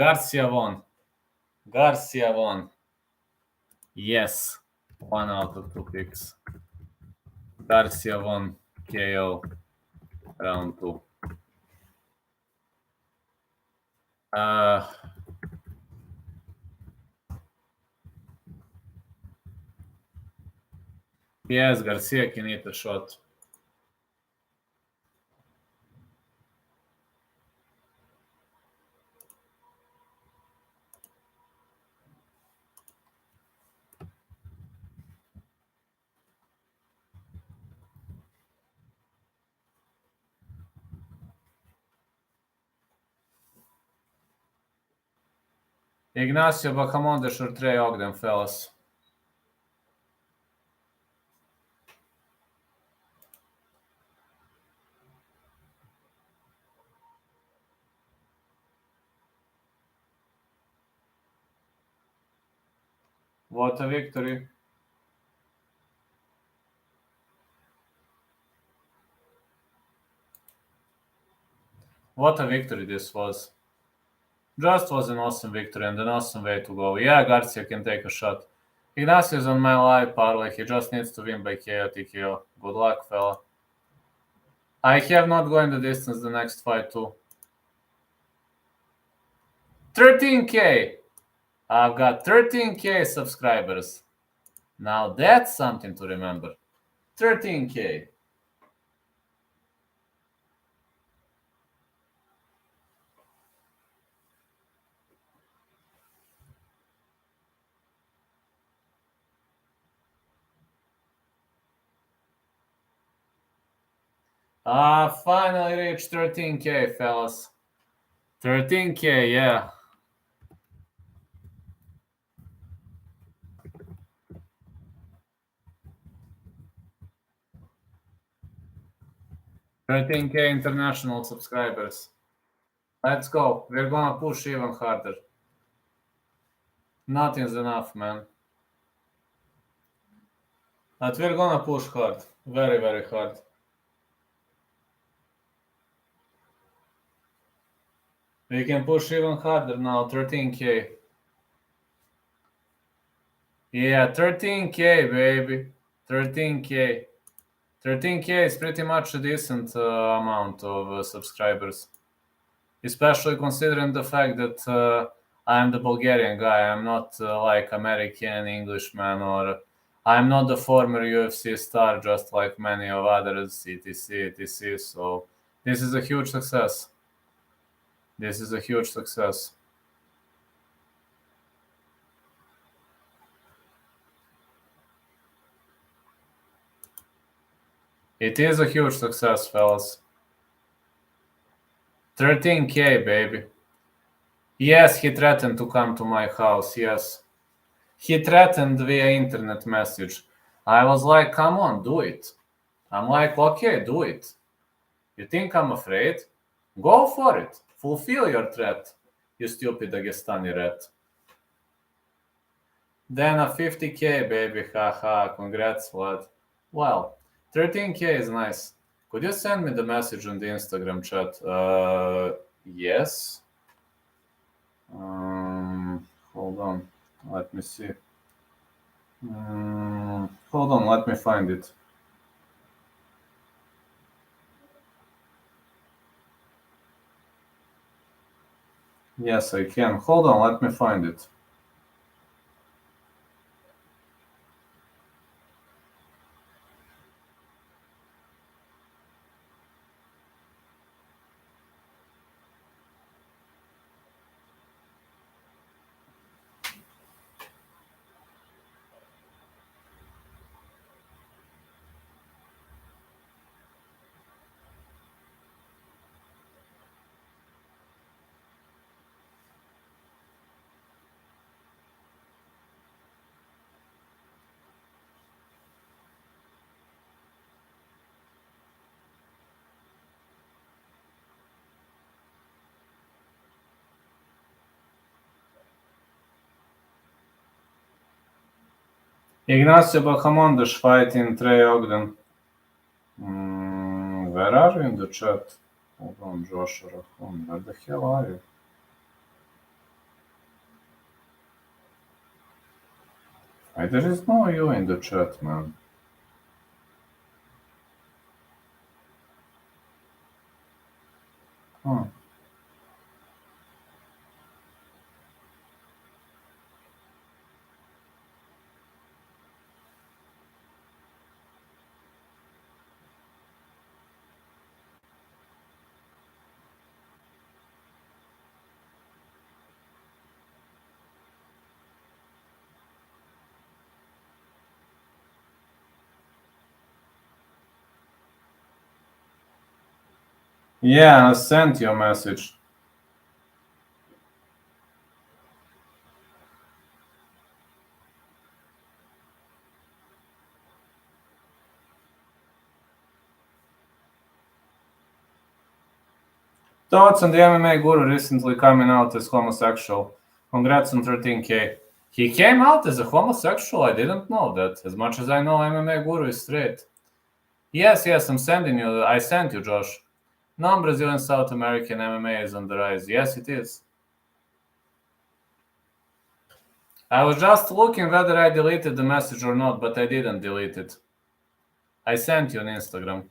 S1: Yes. 1 out of 2 picks. Garcia won. KO. Round 2. Yes, Garcia can hit a shot. Ignacio, Bahamondes or Trey, Ogden, fellas. What a victory. What a victory this was. Just was an awesome victory and an awesome way to go. Yeah, Garcia can take a shot. Ignacio is on my live parlay. He just needs to win by KO TKO. Good luck, fella. I have not going the distance the next fight too. 13K. I've got 13K subscribers. Now that's something to remember. 13K. Finally reached 13K, fellas. 13K, yeah. $13K international subscribers. Let's go. We're gonna push even harder. Nothing's enough, man. But we're gonna push hard. Very, very hard. We can push even harder now. 13K. Yeah, 13K, baby. 13K. 13K is pretty much a decent amount of subscribers. Especially considering the fact that I'm the Bulgarian guy. I'm not like American, Englishman, or I'm not the former UFC star just like many of others, etc. So this is a huge success. This is a huge success. It is a huge success, fellas. 13K, baby. Yes, he threatened to come to my house, yes. He threatened via internet message. I was like, come on, do it. I'm like, okay, do it. You think I'm afraid? Go for it. Fulfill your threat, you stupid Dagestani rat. Then a 50K, baby, haha, congrats, lad. Well, 13K is nice. Could you send me the message on the Instagram chat? Yes. Hold on, let me see. Hold on, let me find it. Yes, I can. Hold on, let me find it. Ignacio Bahamondes fighting Trey Ogden. Where are you in the chat? Hold on, Josh Rahun. Where the hell are you? There is no you in the chat, man. Huh. Yeah, I sent you a message. Thoughts on the MMA guru recently coming out as homosexual. Congrats on 13K. He came out as a homosexual? I didn't know that. As much as I know, MMA guru is straight. Yes, I'm sending you. I sent you, Josh. Non-Brazilian South American MMA is on the rise. Yes, it is. I was just looking whether I deleted the message or not, but I didn't delete it. I sent you on Instagram.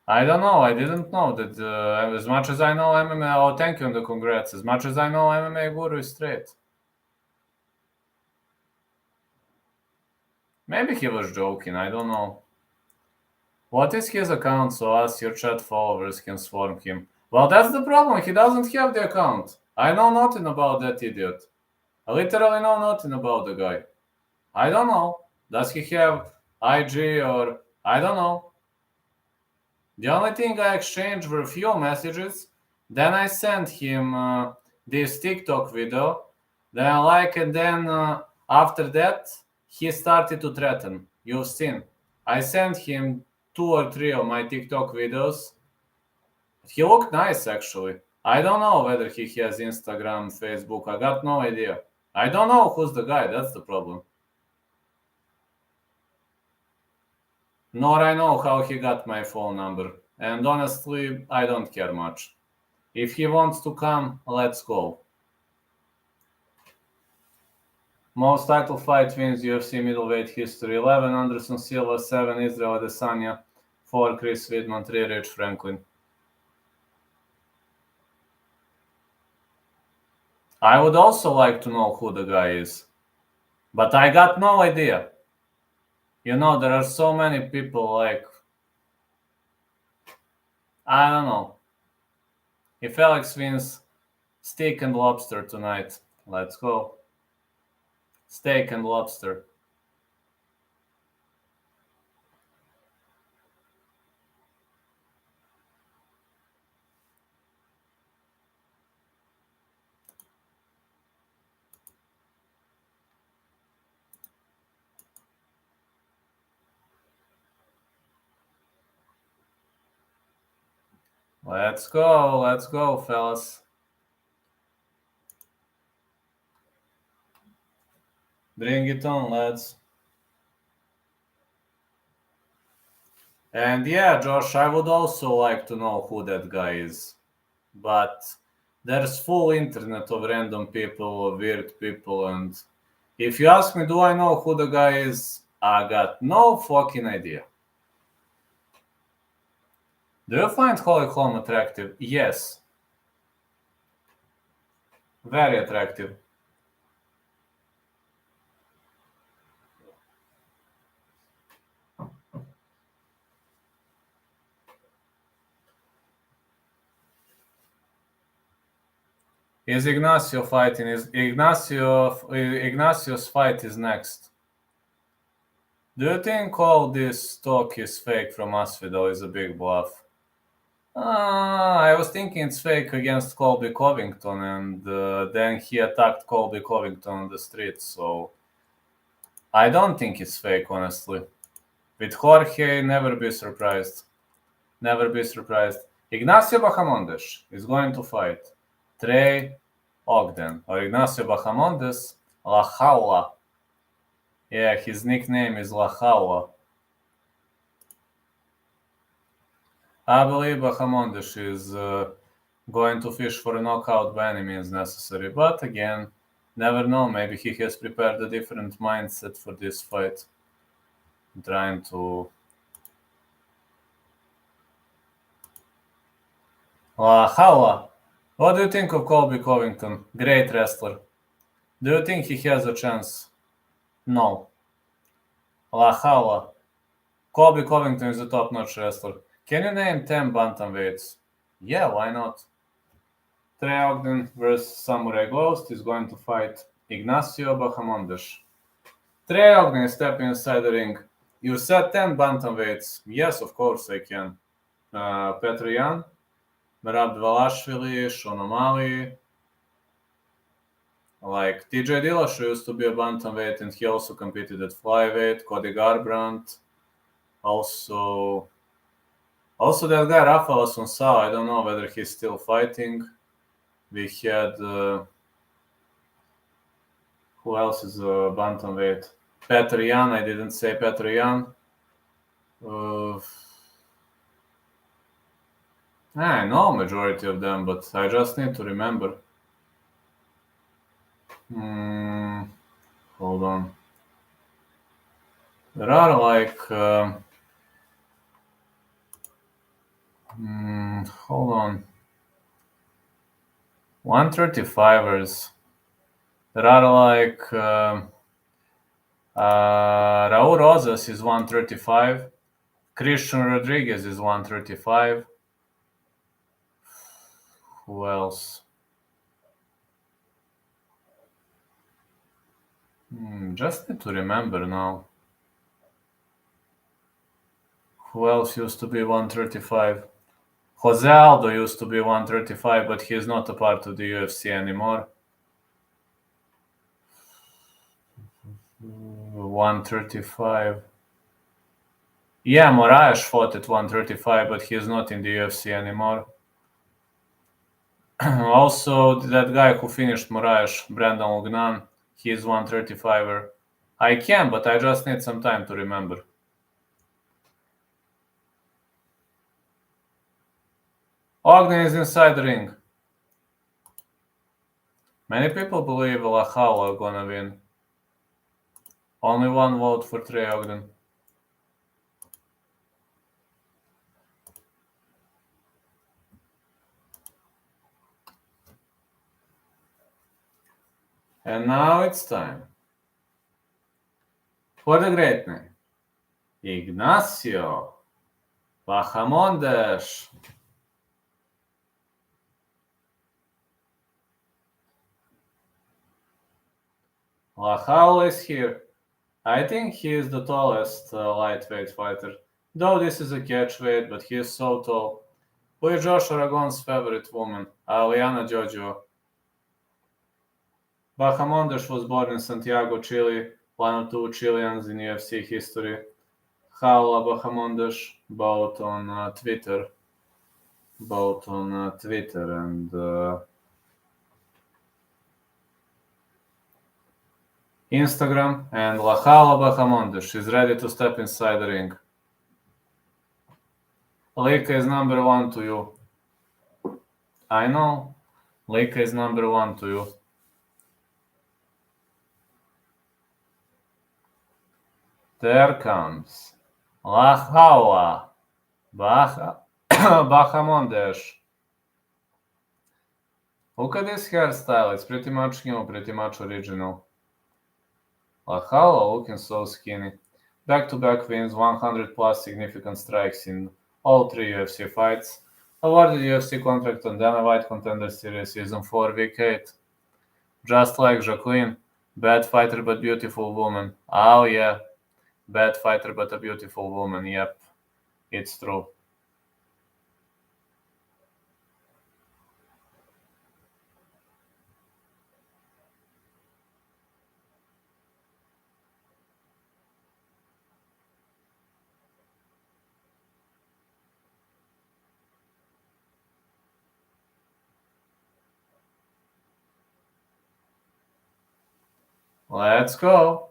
S1: I don't know. I didn't know that. As much as I know MMA, oh, thank you on the congrats. As much as I know, MMA guru is straight. Maybe he was joking. I don't know. What is his account so us, your chat followers, can swarm him? Well, that's the problem. He doesn't have the account. I know nothing about that idiot. I literally know nothing about the guy. I don't know. Does he have IG or... I don't know. The only thing I exchanged were a few messages. Then I sent him this TikTok video. Then I like it. Then after that, he started to threaten. You've seen. I sent him 2 or 3 of my TikTok videos. He looked nice, actually. I don't know whether he has Instagram, Facebook. I got no idea. I don't know who's the guy. That's the problem. Nor I know how he got my phone number. And honestly, I don't care much. If he wants to come, let's go. Most title fight wins UFC middleweight history. 11 Anderson Silva, 7 Israel Adesanya, 4 Chris Weidman, 3 Rich Franklin. I would also like to know who the guy is. But I got no idea. You know, there are so many people like... I don't know. If Alex wins, steak and lobster tonight. Let's go. Steak and lobster. Let's go, fellas. Bring it on, lads. And yeah, Josh, I would also like to know who that guy is. But there's full internet of random people, weird people, and if you ask me, do I know who the guy is? I got no fucking idea. Do you find Holly Holm attractive? Yes. Very attractive. Is Ignacio fighting? Ignacio's fight is next. Do you think all this talk is fake from Masvidal is a big bluff? I was thinking it's fake against Colby Covington, and then he attacked Colby Covington on the street, so I don't think it's fake, honestly. With Jorge, never be surprised. Never be surprised. Ignacio Bahamondes is going to fight Trey Ogden, or Ignacio Bahamondes, La Jaula. Yeah, his nickname is La Jaula. I believe Bahamondes is going to fish for a knockout by any means necessary. But again, never know. Maybe he has prepared a different mindset for this fight. Trying to... La Jaula. What do you think of Colby Covington? Great wrestler. Do you think he has a chance? No. La Jaula. Colby Covington is a top-notch wrestler. Can you name 10 bantamweights? Yeah, why not? Trey Ogden versus Samurai Ghost is going to fight Ignacio Bahamondes. Trey Ogden is stepping inside the ring. You said 10 bantamweights. Yes, of course I can. Petr Yan, Merab Dvalashvili, Sean O'Malley. Like TJ Dillashaw used to be a bantamweight and he also competed at flyweight. Cody Garbrandt. Also that guy Rafael Assunção, I don't know whether he's still fighting. We had who else is a bantamweight? Petr Yan, I didn't say Petr Yan. I know majority of them, but I just need to remember. Hold on. There are like... hold on. 135ers. There are like... Raul Rosas is 135. Christian Rodriguez is 135. Who else? Just need to remember now. Who else used to be 135? Jose Aldo used to be 135, but he is not a part of the UFC anymore. 135. Yeah, Moraes fought at 135, but he is not in the UFC anymore. Also, that guy who finished Moraes, Brandon Ognan, he is 135er. I can, but I just need some time to remember. Ogden is inside the ring. Many people believe La Jaula gonna win. Only one vote for Trey Ogden. And now it's time for the great name. Ignacio Bahamondes. La Jaula is here. I think he is the tallest lightweight fighter. Though this is a catchweight, but he is so tall. Who is Josh Aragon's favorite woman? Aliana Jojo. Bahamondes was born in Santiago, Chile, one of two Chileans in UFC history. Jaula Bahamondes, both on Twitter. And Instagram. And La Jaula Bahamondes is ready to step inside the ring. Lika is number one to you. I know. Lika is number one to you. There comes La Jaula Bahamondes. Look at this hairstyle. It's pretty much new, pretty much original. La Jaula looking so skinny. Back-to-back wins, 100 plus significant strikes in all three UFC fights. Awarded UFC contract on Dana White Contender Series Season 4 Week 8. Just like Jacqueline, bad fighter but beautiful woman. Oh yeah, bad fighter but a beautiful woman. Yep, it's true. Let's go.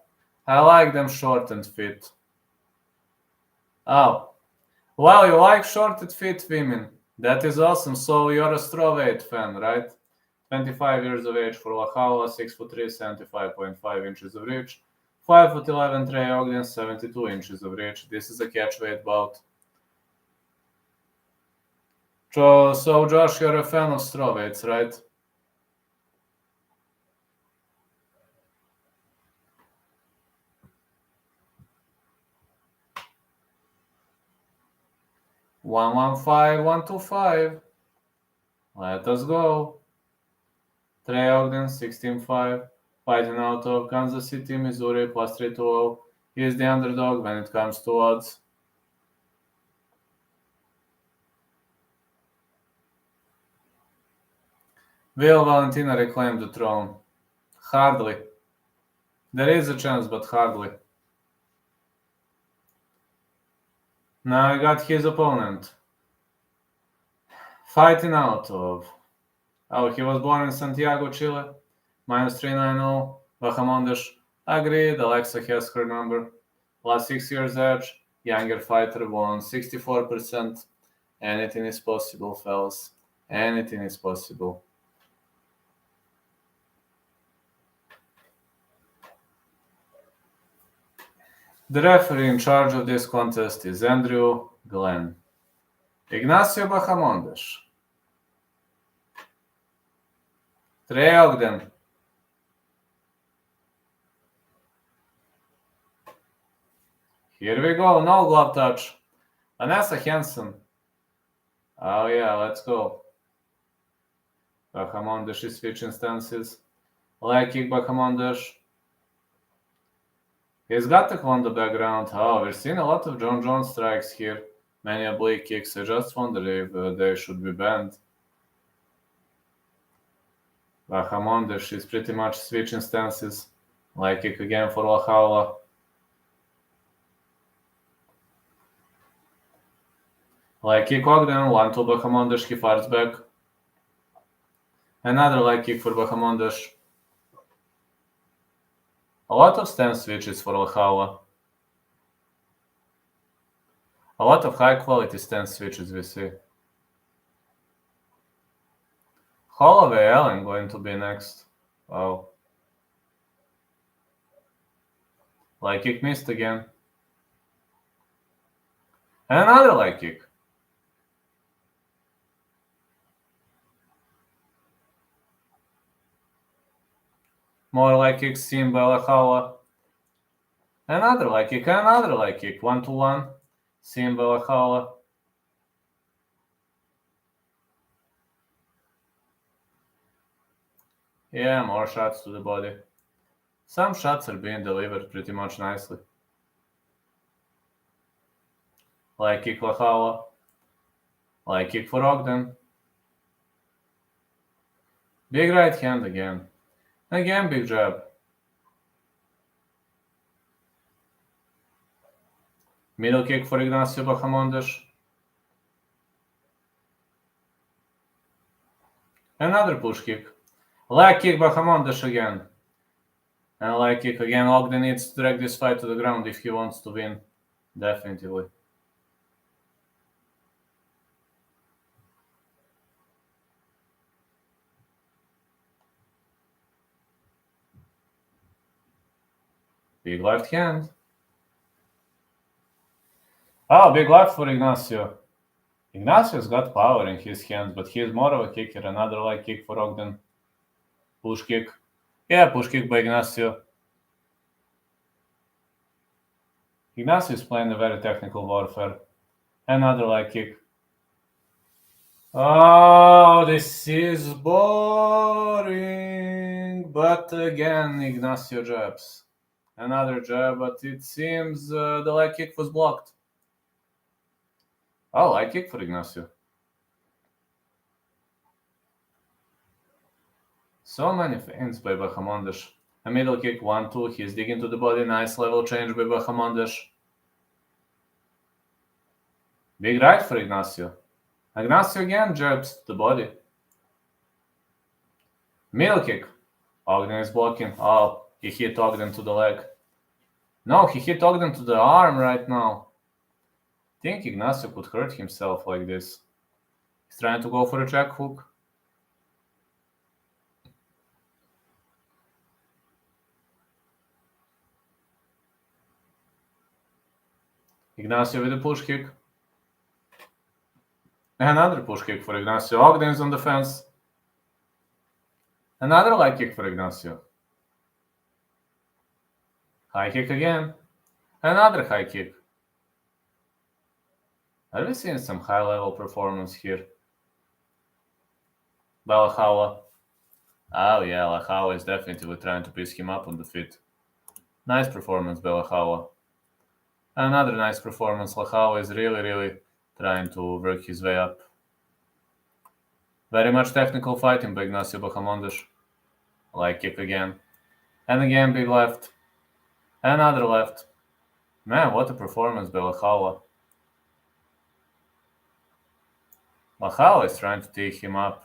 S1: I like them short and fit. Oh, well, you like short and fit women. That is awesome. So you're a strawweight fan, right? 25 years of age for Lahala, 6'3", 75.5 inches of reach. 5'11", Trey Ogden, 72 inches of reach. This is a catchweight bout. So Josh, you're a fan of strawweights, right? One 125. Let us go. Trey Ogden, 16'5", fighting out of Kansas City, Missouri, plus 320. He is the underdog when it comes to odds. Will Valentina reclaim the throne? Hardly. There is a chance, but hardly. Now I got his opponent. Fighting out of... Oh, he was born in Santiago, Chile. Minus 390. Bahamondes. Agreed. Alexa has her number. Last 6 years edge. Younger fighter won 64%. Anything is possible, fellas. Anything is possible. The referee in charge of this contest is Andrew Glenn. Ignacio Bahamondes. Trey Ogden. Here we go, no glove touch. Vanessa Hansen. Oh yeah, let's go. Bahamondes is switching stances. Leg kick Bahamondes. He's got the on the background. Oh, we're seeing a lot of John Jones strikes here. Many oblique kicks. I just wonder if they should be banned. Bahamondes is pretty much switching stances. Leg kick again for Lahala. Leg kick Ogden. 1-2 Bahamondes. He fires back. Another leg kick for Bahamondes. A lot of stance switches for Lahala. A lot of high quality stance switches we see. Holloway Allen going to be next. Oh. Leg kick missed again. And another leg kick. More leg kicks seen by Lahala. Another leg kick, another leg kick. 1-1. Seen by Lahala. Yeah, more shots to the body. Some shots are being delivered pretty much nicely. Leg kick Lahala. Leg kick for Ogden. Big right hand again. Again, big jab. Middle kick for Ignacio Bahamondes. Another push kick. Leg kick Bahamondes again. And leg kick again. Ogden needs to drag this fight to the ground if he wants to win. Definitely. Big left hand. Oh, big left for Ignacio. Ignacio's got power in his hands, but he is more of a kicker. Another leg kick for Ogden. Push kick. Yeah, push kick by Ignacio. Ignacio is playing a very technical warfare. Another leg kick. Oh, this is boring. But again, Ignacio jabs. Another jab, but it seems the leg kick was blocked. Oh, leg kick for Ignacio. So many feints by Bahamondes. A middle kick, 1-2. He's digging to the body. Nice level change by Bahamondes. Big right for Ignacio. Ignacio again jabs to the body. Middle kick. Ogden is blocking. Oh, he hit Ogden to the leg. No, he hit Ogden to the arm right now. Think Ignacio could hurt himself like this. He's trying to go for a check hook. Ignacio with a push kick. Another push kick for Ignacio. Ogden's on the fence. Another leg kick for Ignacio. High kick again. Another high kick. Are we seeing some high-level performance here? Balahawa. Oh yeah, Lahawa is definitely trying to piece him up on the feet. Nice performance, Balahawa. Another nice performance. Lahawa is really trying to work his way up. Very much technical fighting by Ignacio Bahamondes. Leg kick again. And again, big left. Another left. Man, what a performance by Lahawa. Lahawa is trying to take him up.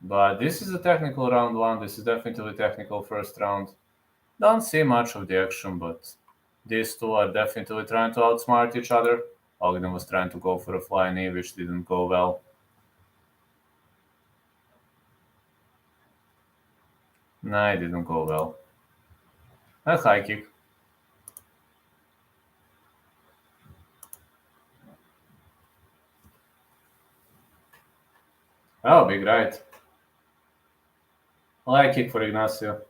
S1: But this is a technical round one. This is definitely a technical first round. Don't see much of the action, but these two are definitely trying to outsmart each other. Ogden was trying to go for a flying knee, which didn't go well. Nah, it didn't go well. A high kick. Oh, big right. High kick for Ignacio.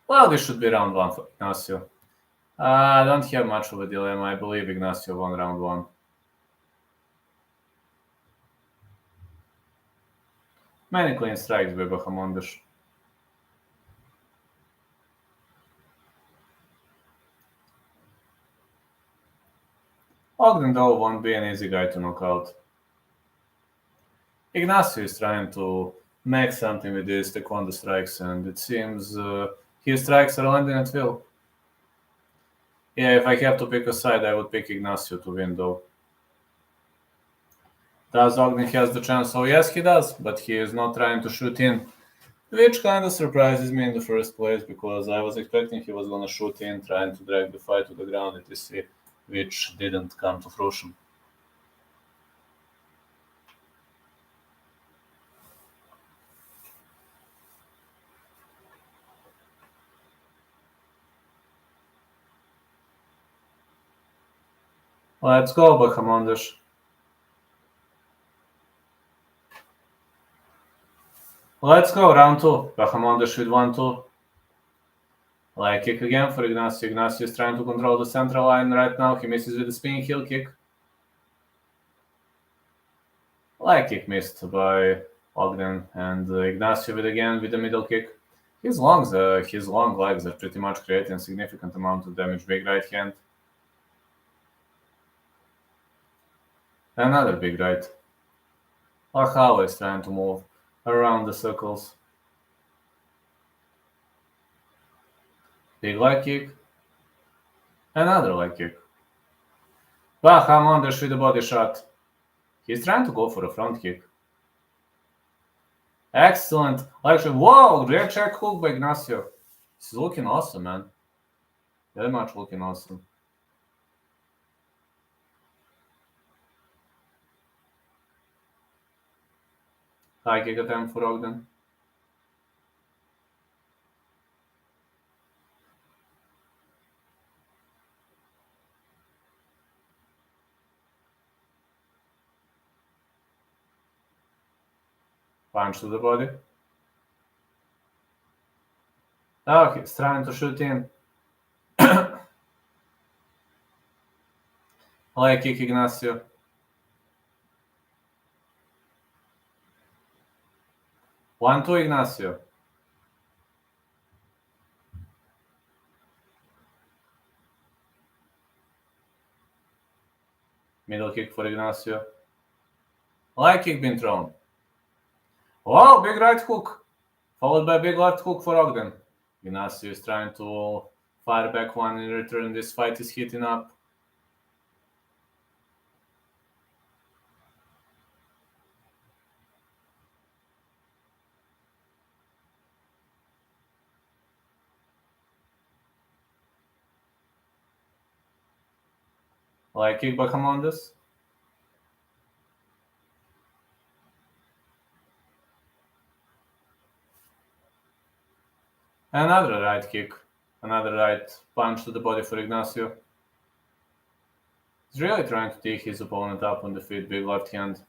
S1: Well, this should be round one for Ignacio. I don't have much of a dilemma. I believe Ignacio won round one. Many clean strikes by Bahamondes. Ogden, though, won't be an easy guy to knock out. Ignacio is trying to make something with these taekwondo strikes, and it seems his strikes are landing at will. Yeah, if I have to pick a side, I would pick Ignacio to win, though. Does Ogden has the chance? Oh, yes, he does, but he is not trying to shoot in, which kind of surprises me in the first place, because I was expecting he was going to shoot in, trying to drag the fight to the ground, etc., which didn't come to fruition. Let's go, Bahamondes. Let's go, round two. Bahamondes with 1-2. Leg kick again for Ignacio. Ignacio is trying to control the central line right now. He misses with the spinning heel kick. Leg kick missed by Ogden, and Ignacio again with the middle kick. His long legs are pretty much creating a significant amount of damage. Big right hand. Another big right. Lahawa is trying to move around the circles. Big leg kick. Another leg kick. Bahamondes with a body shot. He's trying to go for a front kick. Excellent. Actually, whoa! Great check hook by Ignacio. He's looking awesome, man. Very much looking awesome. High kick attempt for Ogden. Punch to the body. Oh, he's trying to shoot in. Leg kick Ignacio. One, two, Ignacio. Middle kick for Ignacio. Leg kick being thrown. Wow, big right hook. Followed by big left hook for Ogden. Ignacio is trying to fire back one in return. This fight is heating up. Like kick Bahamondes. Another right kick. Another right punch to the body for Ignacio. He's really trying to take his opponent up on the feet, big left hand.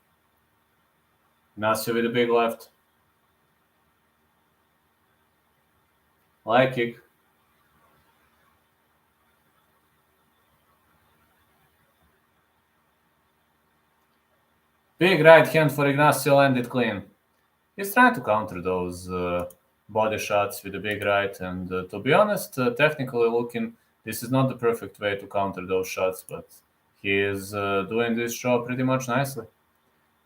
S1: Ignacio with a big left. Leg kick. Big right hand for Ignacio, landed clean. He's trying to counter those body shots with a big right, and to be honest, technically looking, this is not the perfect way to counter those shots, but he is doing this job pretty much nicely.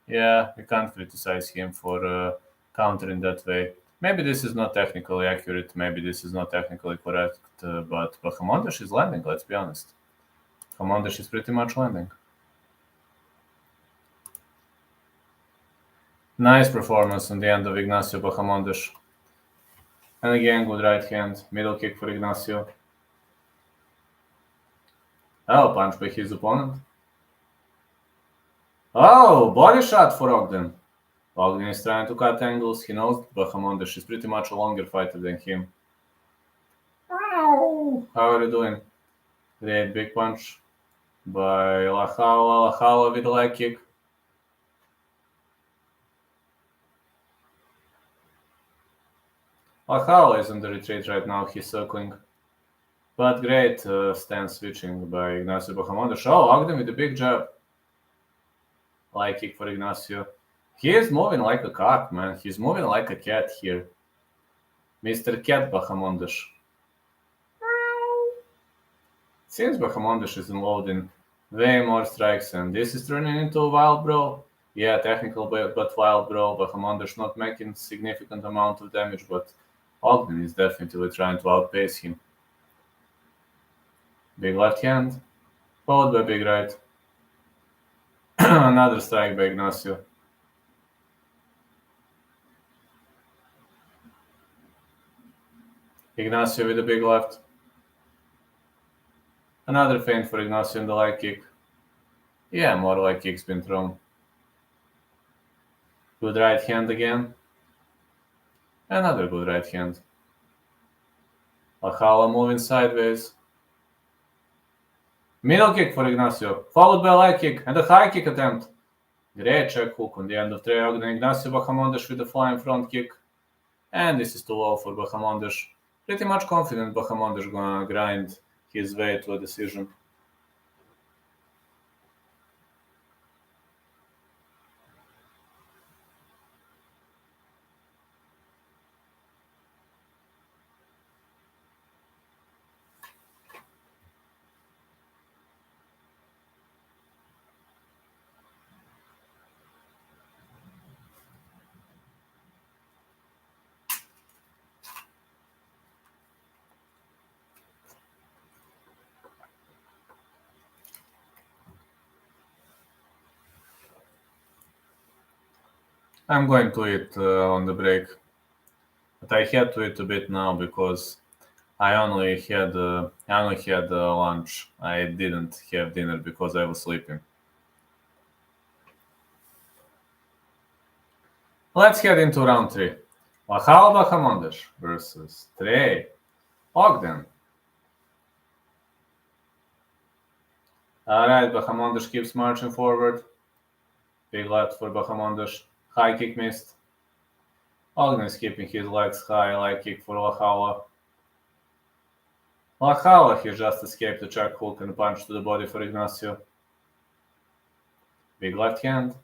S1: Yeah, we can't criticize him for countering that way. Maybe this is not technically accurate, maybe this is not technically correct, but Bahamondes is landing, let's be honest. Bahamondes is pretty much landing. Nice performance on the end of Ignacio Bahamondes. And again, good right hand, middle kick for Ignacio. Oh, punch by his opponent. Oh, body shot for Ogden. Ogden is trying to cut angles. He knows Bahamondes is pretty much a longer fighter than him. Ow. How are you doing? Great big punch by Lahala. Lahala with a leg kick. Lahala is on the retreat right now. He's circling. But great stance switching by Ignacio Bahamondes. Oh, Ogden with a big jab. Leg kick for Ignacio. He is moving like a cat, man. He's moving like a cat here. Mr. Cat Bahamondes. Seems Bahamondes is unloading way more strikes, and this is turning into a wild brawl. Yeah, technical but wild brawl. Bahamondes not making significant amount of damage, but Ogden is definitely trying to outpace him. Big left hand, followed by big right. Another strike by Ignacio. Ignacio with a big left. Another feint for Ignacio in the leg kick. Yeah, more leg kicks been thrown. Good right hand again. Another good right hand. Lahala moving sideways. Middle kick for Ignacio, followed by a leg kick and a high kick attempt. Great check hook on the end of Trey. Ogden. Ignacio Bahamondes with a flying front kick. And this is too low for Bahamondes. Pretty much confident Bahamondes gonna grind his way to a decision. I'm going to eat on the break, but I had to eat a bit now because I only had lunch. I didn't have dinner because I was sleeping. Let's head into round 3. Raul Bahamondes versus Trey Ogden. Alright, Bahamondes keeps marching forward. Big left for Bahamondes. High kick missed. Ogden is keeping his legs high. Leg kick for Lahala. Lahala, he just escaped a check hook and punch to the body for Ignacio. Big left hand.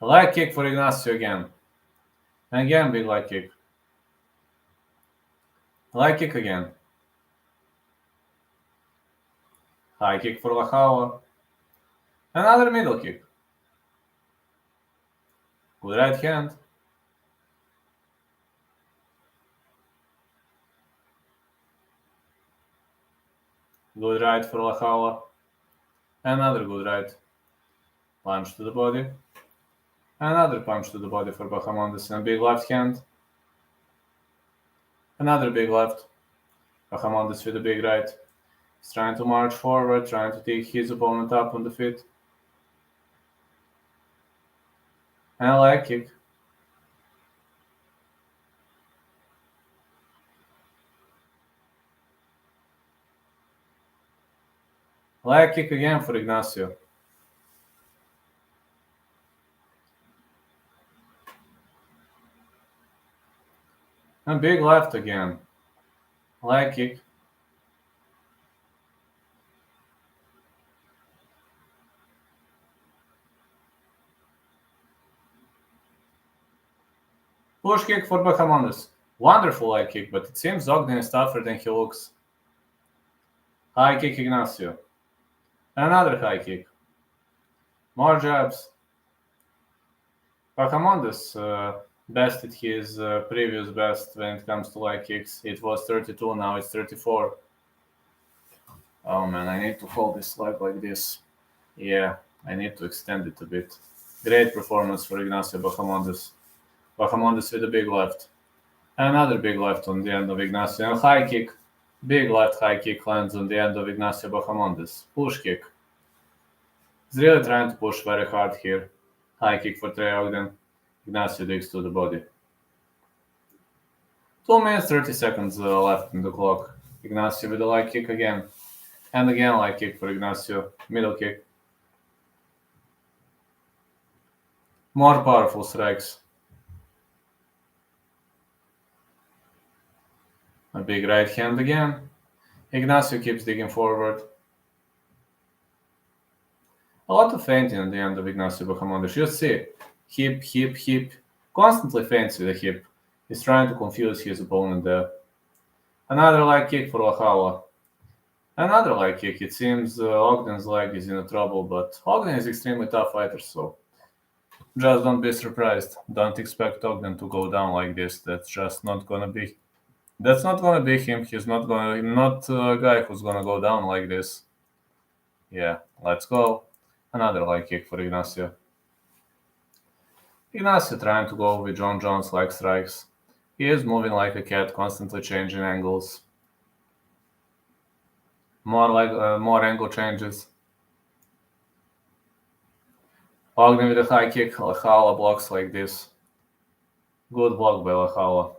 S1: Leg kick for Ignacio again. And again, big leg kick. Leg kick again. High kick for Lahala. Another middle kick. Good right hand. Good right for Lahala. Another good right. Punch to the body. Another punch to the body for Bahamondes and big left hand. Another big left. Bahamondes with a big right. He's trying to march forward, trying to take his opponent up on the feet. And a leg kick. Leg kick again for Ignacio. And big left again. Leg kick. Push kick for Bahamondes. Wonderful leg kick, but it seems Ogden is tougher than he looks. High kick Ignacio. Another high kick. More jabs. Bahamondes bested his previous best when it comes to leg kicks. It was 32, now it's 34. Oh man, I need to hold this leg like this. Yeah, I need to extend it a bit. Great performance for Ignacio Bahamondes. Bahamondes with a big left. Another big left on the end of Ignacio. And high kick. Big left high kick lands on the end of Ignacio Bahamondes. Push kick. He's really trying to push very hard here. High kick for Trey Ogden. Ignacio digs to the body. 2 minutes 30 seconds left in the clock. Ignacio with a leg kick again. And again leg kick for Ignacio. Middle kick. More powerful strikes. A big right hand again. Ignacio keeps digging forward. A lot of feinting at the end of Ignacio Bahamondes. You see, hip, hip, hip. Constantly feints with the hip. He's trying to confuse his opponent there. Another leg kick for Lahala. Another leg kick. It seems Ogden's leg is in trouble, but Ogden is extremely tough fighter, so just don't be surprised. Don't expect Ogden to go down like this. That's just not gonna be. That's not gonna be him. He's not a guy who's gonna go down like this. Yeah, let's go. Another leg kick for Ignacio. Ignacio trying to go with John Jones leg strikes. He is moving like a cat, constantly changing angles. More angle changes. Ogden with a high kick. Lahala blocks like this. Good block by Lahala.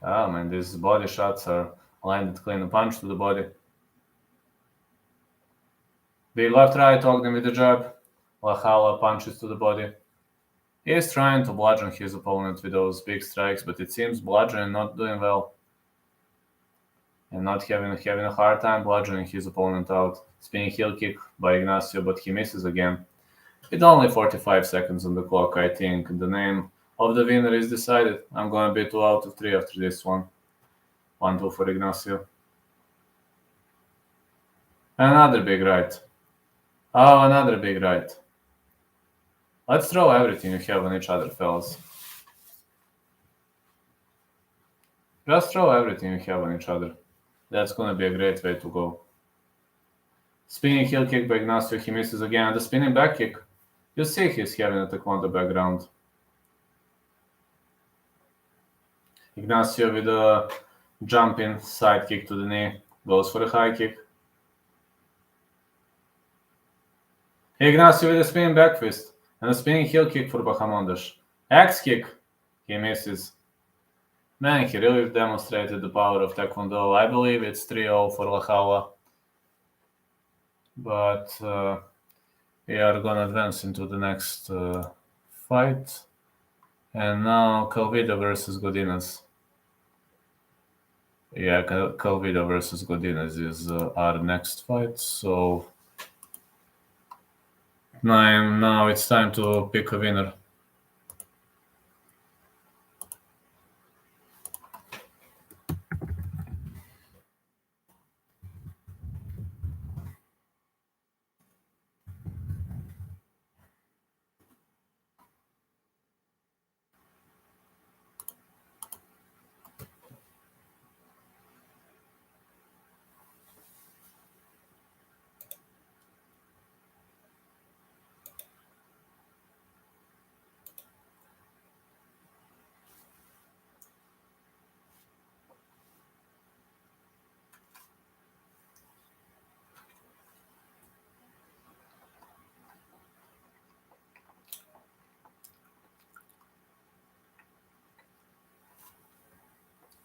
S1: Oh man, these body shots are landed clean. A punch to the body. Big left right, Ogden with the jab. Lahala punches to the body. He is trying to bludgeon his opponent with those big strikes, but it seems bludgeoning not doing well. And not having a hard time bludgeoning his opponent out. Spinning heel kick by Ignacio, but he misses again. With only 45 seconds on the clock, I think the name of the winner is decided. I'm gonna be 2 out of 3 after this one. 1-2 for Ignacio. Another big right. Oh, another big right. Let's throw everything you have on each other, fellas. Just throw everything you have on each other. That's gonna be a great way to go. Spinning heel kick by Ignacio, he misses again. The spinning back kick. You see he's having a taekwondo background. Ignacio with a jumping side kick to the knee. Goes for a high kick. Ignacio with a spinning back fist. And a spinning heel kick for Bahamondes. Axe kick. He misses. Man, he really demonstrated the power of taekwondo. I believe it's 3-0 for Lahala. But we are gonna advance into the next fight. And now Calvillo versus Godinez. Yeah, Calvillo versus Godinez is our next fight. So now it's time to pick a winner.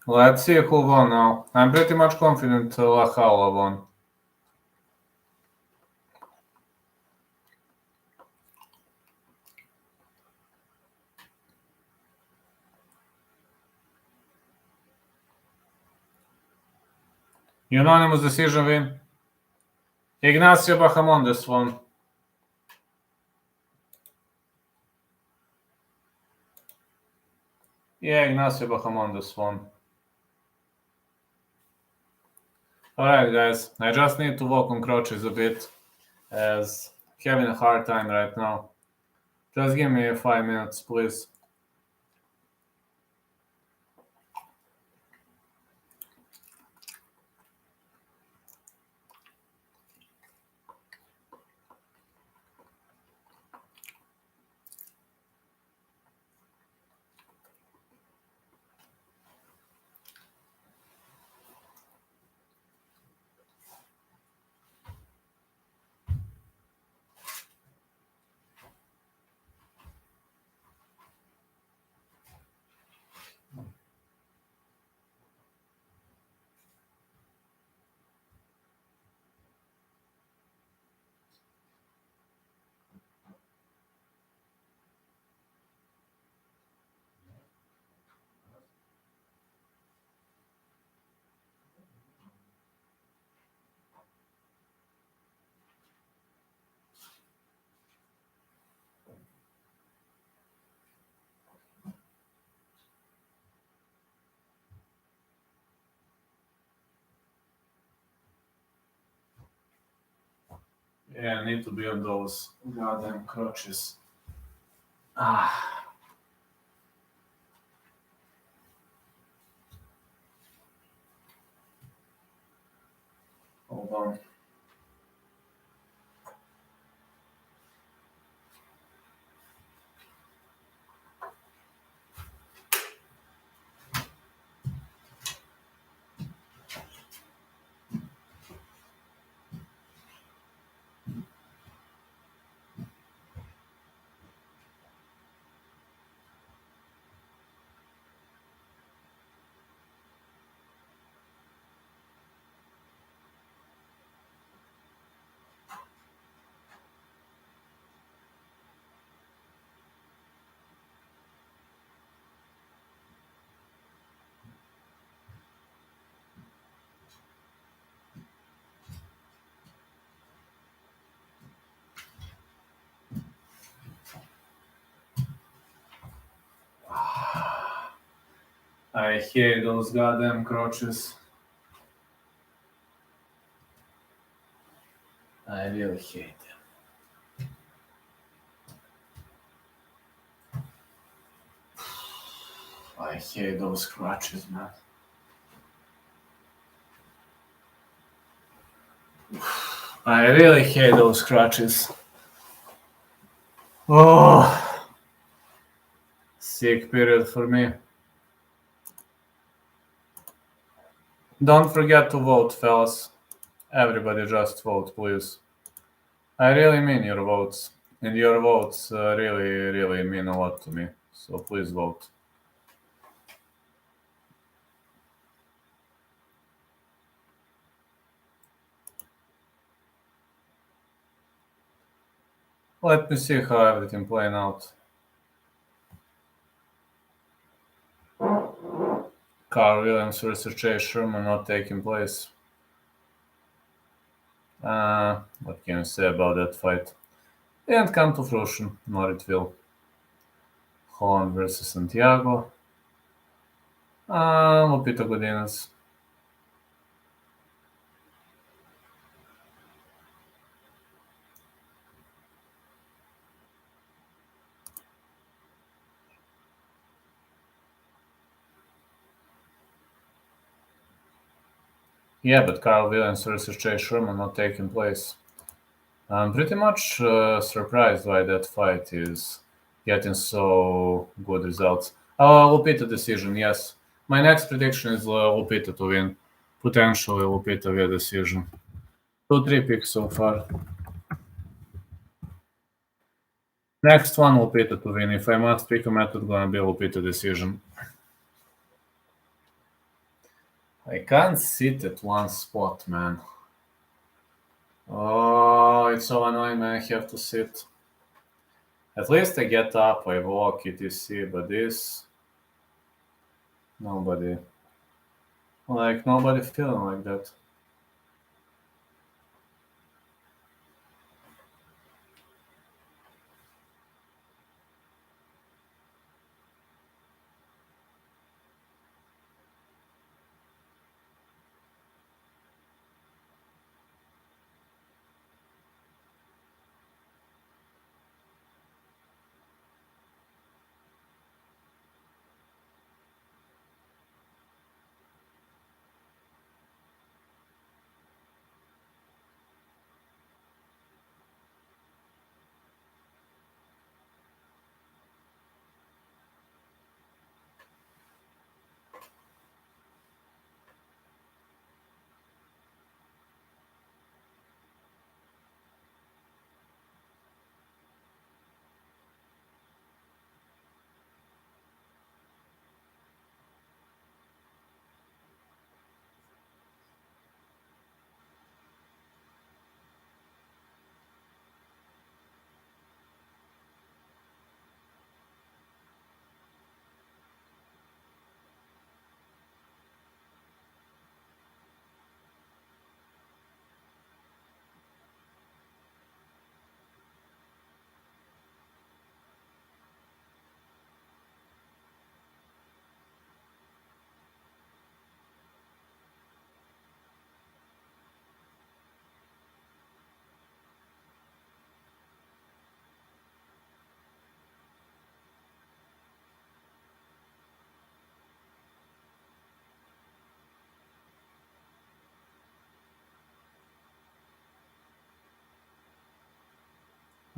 S1: Let's see who won now. I'm pretty much confident Raul won. Unanimous decision win. Ignacio Bahamondes won. Yeah, Ignacio Bahamondes won. Alright, guys. I just need to walk on crutches a bit, as having a hard time right now. Just give me 5 minutes, please. Yeah, I need to be on those goddamn crutches. Hold on. I hate those goddamn crutches. I really hate them. I hate those crutches, man. I really hate those crutches. Oh, sick period for me. Don't forget to vote, fellas. Everybody just vote, please. I really mean your votes. And your votes really, really mean a lot to me. So please vote. Let me see how everything playing out. Karl Williams versus Sherman not taking place. What can you say about that fight? Didn't come to fruition, nor it will. Holland versus Santiago. Lupita Godinez. Yeah, but Karl Williams versus Sherman not taking place. I'm pretty much surprised why that fight is getting so good results. Lupita decision, yes. My next prediction is Lupita to win. Potentially Lupita via decision. 2-3 picks so far. Next one Lupita to win. If I must pick a method, gonna be Lupita decision. I can't sit at one spot, man. Oh, it's so annoying, man. I have to sit. At least I get up, I walk, etc. But this, nobody. Like, nobody feeling like that.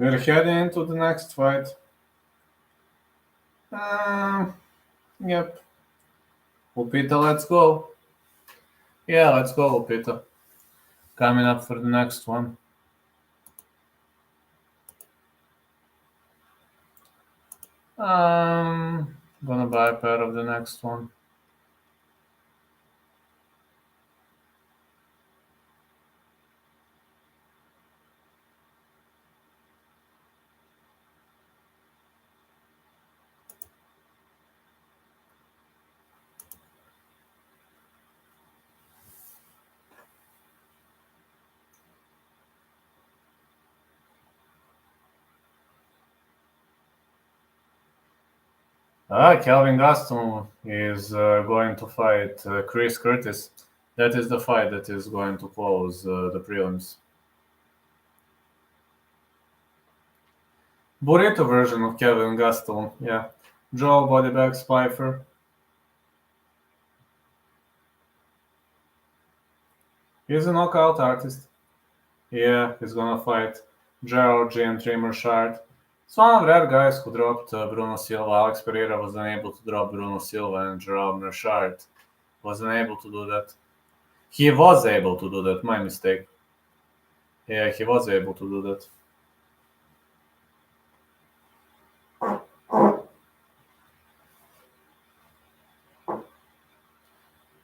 S1: We're heading into the next fight. Um, yep. Lupita, let's go. Yeah, let's go, Lupita. Coming up for the next one. Gonna buy a pair of the next one. Kelvin Gastelum is going to fight Chris Curtis. That is the fight that is going to close the prelims. Burrito version of Kelvin Gastelum, yeah. Joe Bodybags Pyfer. He's a knockout artist. Yeah, he's gonna fight Jorge and Meerschaert. It's one of the rare guys who dropped Bruno Silva. Alex Pereira was unable to drop Bruno Silva, and Gerald Meerschaert was unable to do that. He was able to do that, my mistake. Yeah, he was able to do that.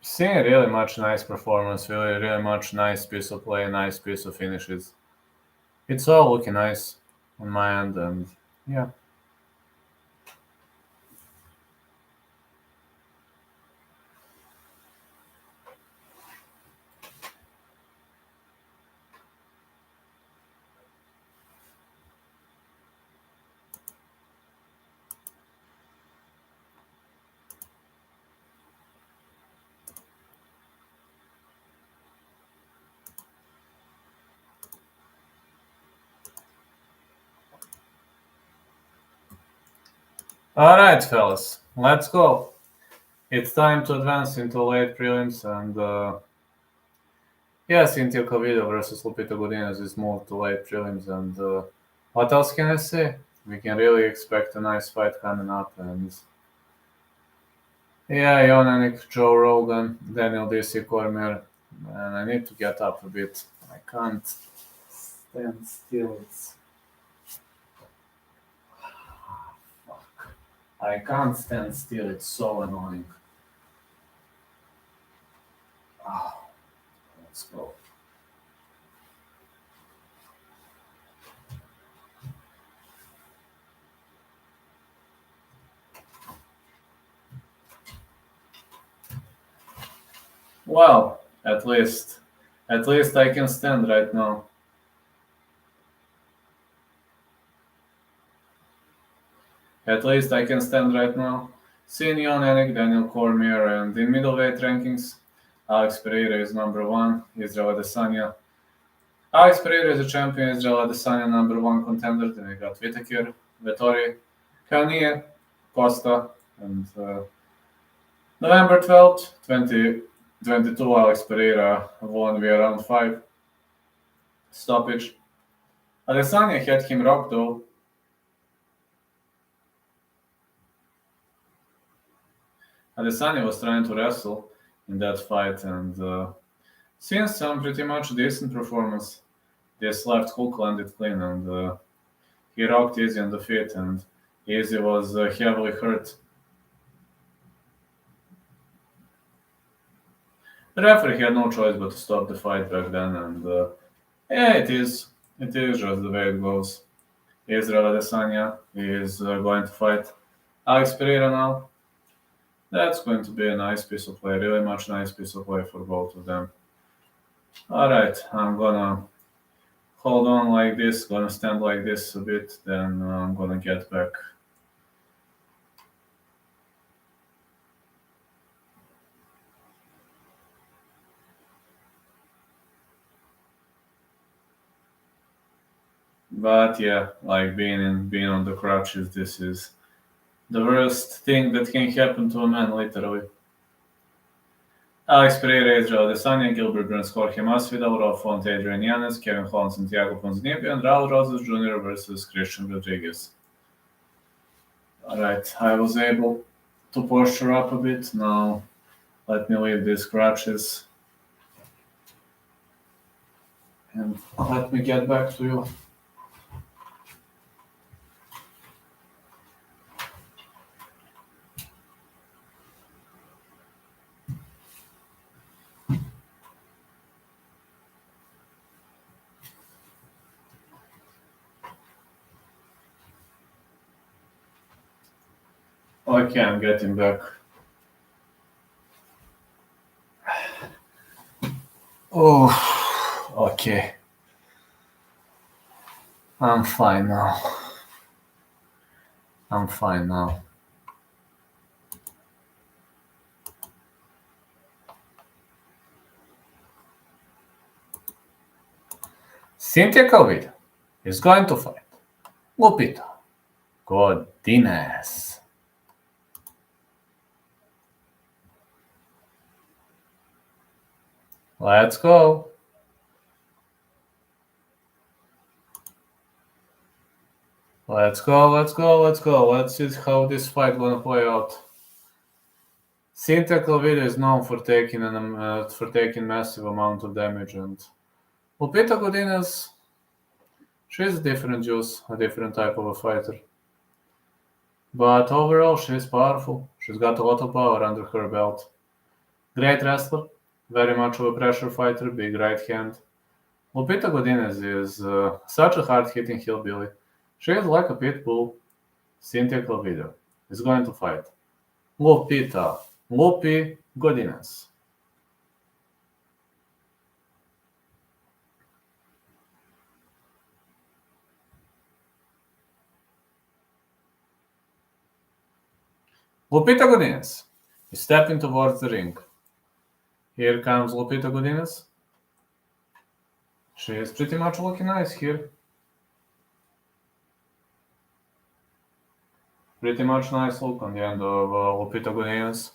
S1: Seeing really much nice performance, really much nice piece of play, nice piece of finishes. It's all looking nice on my end, and yeah. Alright, fellas, let's go. It's time to advance into late prelims, and yeah, Cynthia Calvillo versus Lupita Godinez is moved to late prelims, and what else can I say? We can really expect a nice fight coming up, and yeah, Yanez, Joe Rogan, Daniel DC Cormier, and I need to get up a bit. I can't stand still. I can't stand still. It's so annoying. Let's go. Well, at least I can stand right now. At least I can stand right now. Seeing Yanez, Daniel Cormier, and in middleweight rankings, Alex Pereira is number 1, Israel Adesanya. Alex Pereira is a champion, Israel Adesanya number 1 contender. Then we got Whittaker, Vettori, Kanye, Costa, and November 12th, 2022, Alex Pereira won via round 5 stoppage. Adesanya had him rocked though. Adesanya was trying to wrestle in that fight and seen some pretty much decent performance. This left hook landed clean and he rocked Izzy on the feet and Izzy was heavily hurt. The referee had no choice but to stop the fight back then and yeah, it is just the way it goes. Israel Adesanya is going to fight Alex Pereira now. That's going to be a nice piece of play, really much nice piece of play for both of them. Alright, I'm gonna hold on like this, gonna stand like this a bit, then I'm gonna get back. But yeah, like being on the crutches, this is the worst thing that can happen to a man, literally. Alex Pereira, Israel Adesanya, Gilbert, Jorge, Masvidal, Raul, Adrian, Yanez, Kelvin, Holland, Santiago, Ponzinibbio, and Raul Rosas Jr. versus Christian Rodriguez. Alright, I was able to posture up a bit. Now, let me leave these crutches. And let me get back to you. Okay, I'm getting back. Oh, okay. I'm fine now. Cynthia Calvillo is going to fight Lupita Godinez. Let's go. Let's see how this fight gonna play out. Cynthia Calvillo is known for taking massive amount of damage, and Lupita Godinez, she's a different juice, a different type of a fighter. But overall, she's powerful. She's got a lot of power under her belt. Great wrestler, very much of a pressure fighter, big right hand. Lupita Godinez is such a hard-hitting hillbilly. She is like a pit bull. Cynthia Calvillo is going to fight Lupita Godinez. Lupita Godinez is stepping towards the ring. Here comes Lupita Godinez. She is pretty much looking nice here. Pretty much nice look on the end of Lupita Godinez.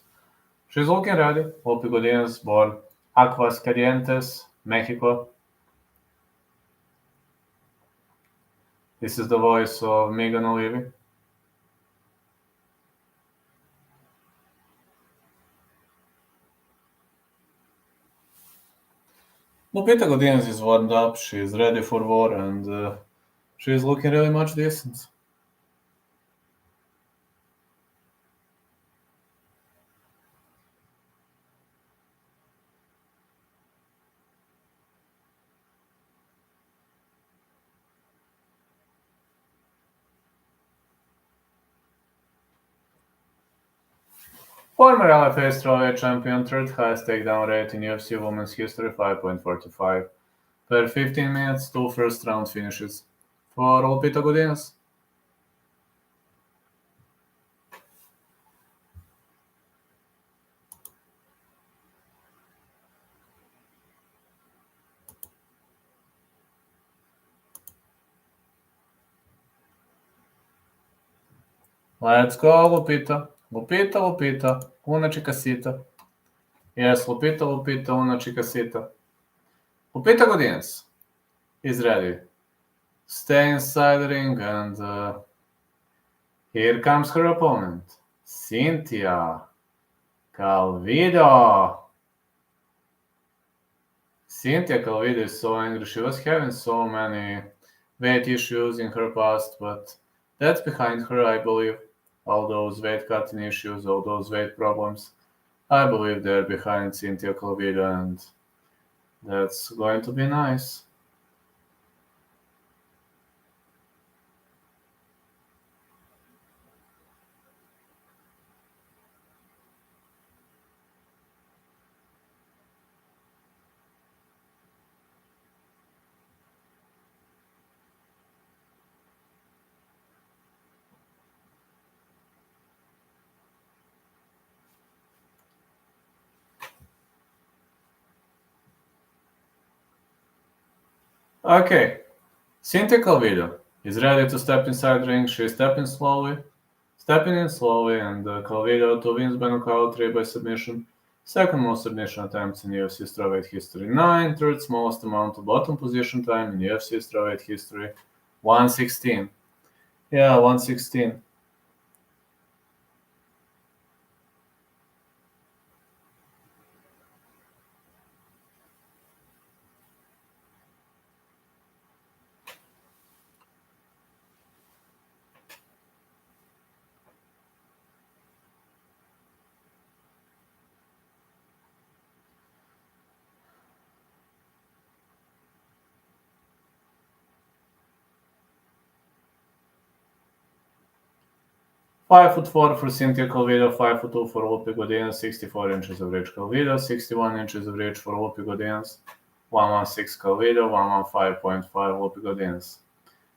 S1: She's looking ready. Lupita Godinez, born Aguascalientes, Mexico. This is the voice of Megan O'Leary. Lupita Godinez is warmed up. She is ready for war and she is looking really much decent. Former LFA strawweight champion, third highest takedown rate in UFC women's history, 5.45 per 15 minutes, 2 first round finishes for Lupita Godinez. Let's go, Lupita. Lupita. Una chicasita. Yes, Lupita, una chicasita. Lupita Godinez is ready. Stay inside the ring, and here comes her opponent, Cynthia Calvillo. Cynthia Calvillo is so angry. She was having so many weight issues in her past, but that's behind her, I believe. All those weight cutting issues, all those weight problems, I believe they're behind Cynthia Calvillo, and that's going to be nice. Okay, Cynthia Calvillo is ready to step inside the ring. She's stepping in slowly, and Calvillo to wins by knockout, 3 by submission. Second most submission attempts in UFC strawweight history, 9. Third smallest amount of bottom position time in UFC strawweight history, 116. Yeah, 116. Five foot 4 for Cynthia Calvillo, 5'2" for Lupita Godinez, 64 inches of reach Calvillo, 61 inches of reach for Lupita Godinez, 116 Calvillo, 115.5 Lupita Godinez.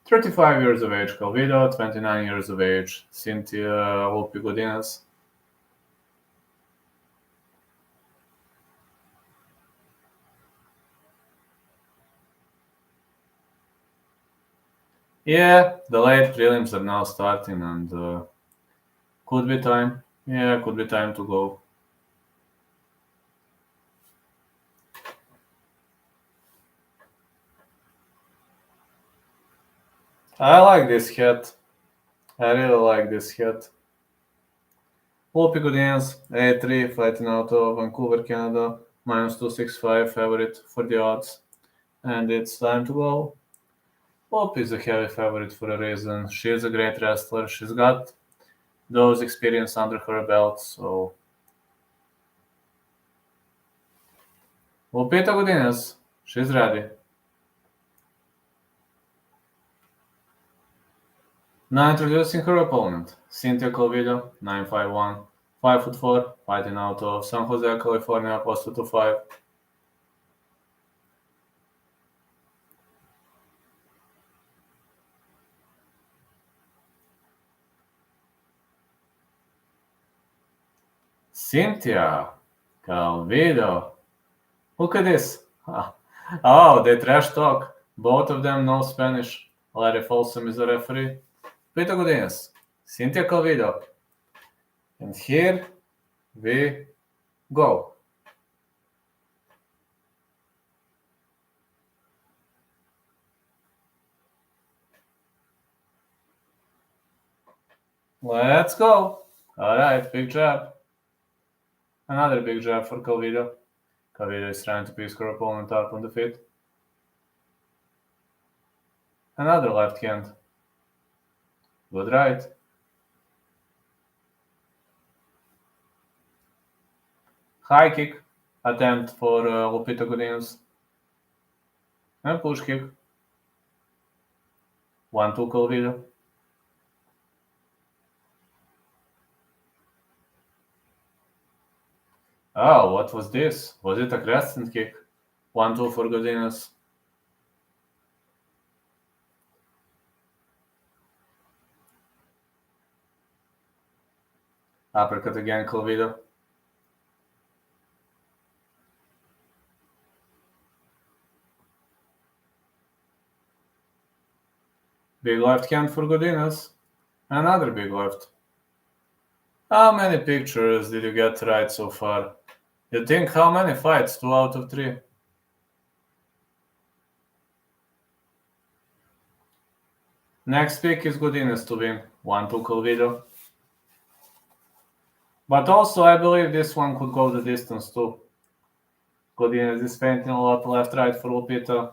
S1: 35 years of age Calvillo, 29 years of age Cynthia Lupita Godinez. Yeah, the late prelims are now starting, and could be time. Yeah, could be time to go. I like this hat. I really like this hat. Lupita Godinez, A3, fighting out of Vancouver, Canada, -265 favorite for the odds. And it's time to go. Lup is a heavy favorite for a reason. She is a great wrestler. She's got those experience under her belt, so Lupita Godinez, she's ready. Now introducing her opponent, Cynthia Calvillo, 9'1", 5'4", fighting out of San Jose, California, +225. Cynthia Calvillo. Look at this. Oh, they trash talk. Both of them know Spanish. Larry Folsom is the referee. Lupita Godinez, Cynthia Calvillo. And here we go. Let's go. All right, big jab. Another big jab for Calvillo. Calvillo is trying to piece her opponent up on the feet. Another left hand. Good right. High kick. Attempt for Lupita Godinez. And push kick. 1-2 Calvillo. Oh, what was this? Was it a crescent kick? 1-2 for Godinez. Uppercut again, Calvillo. Big left hand for Godinez. Another big left. How many pictures did you get right so far? You think how many fights? 2 out of 3. Next pick is Godinez to win. 1-2 Calvillo. But also, I believe this one could go the distance too. Godinez is fainting a lot left-right for Lupita.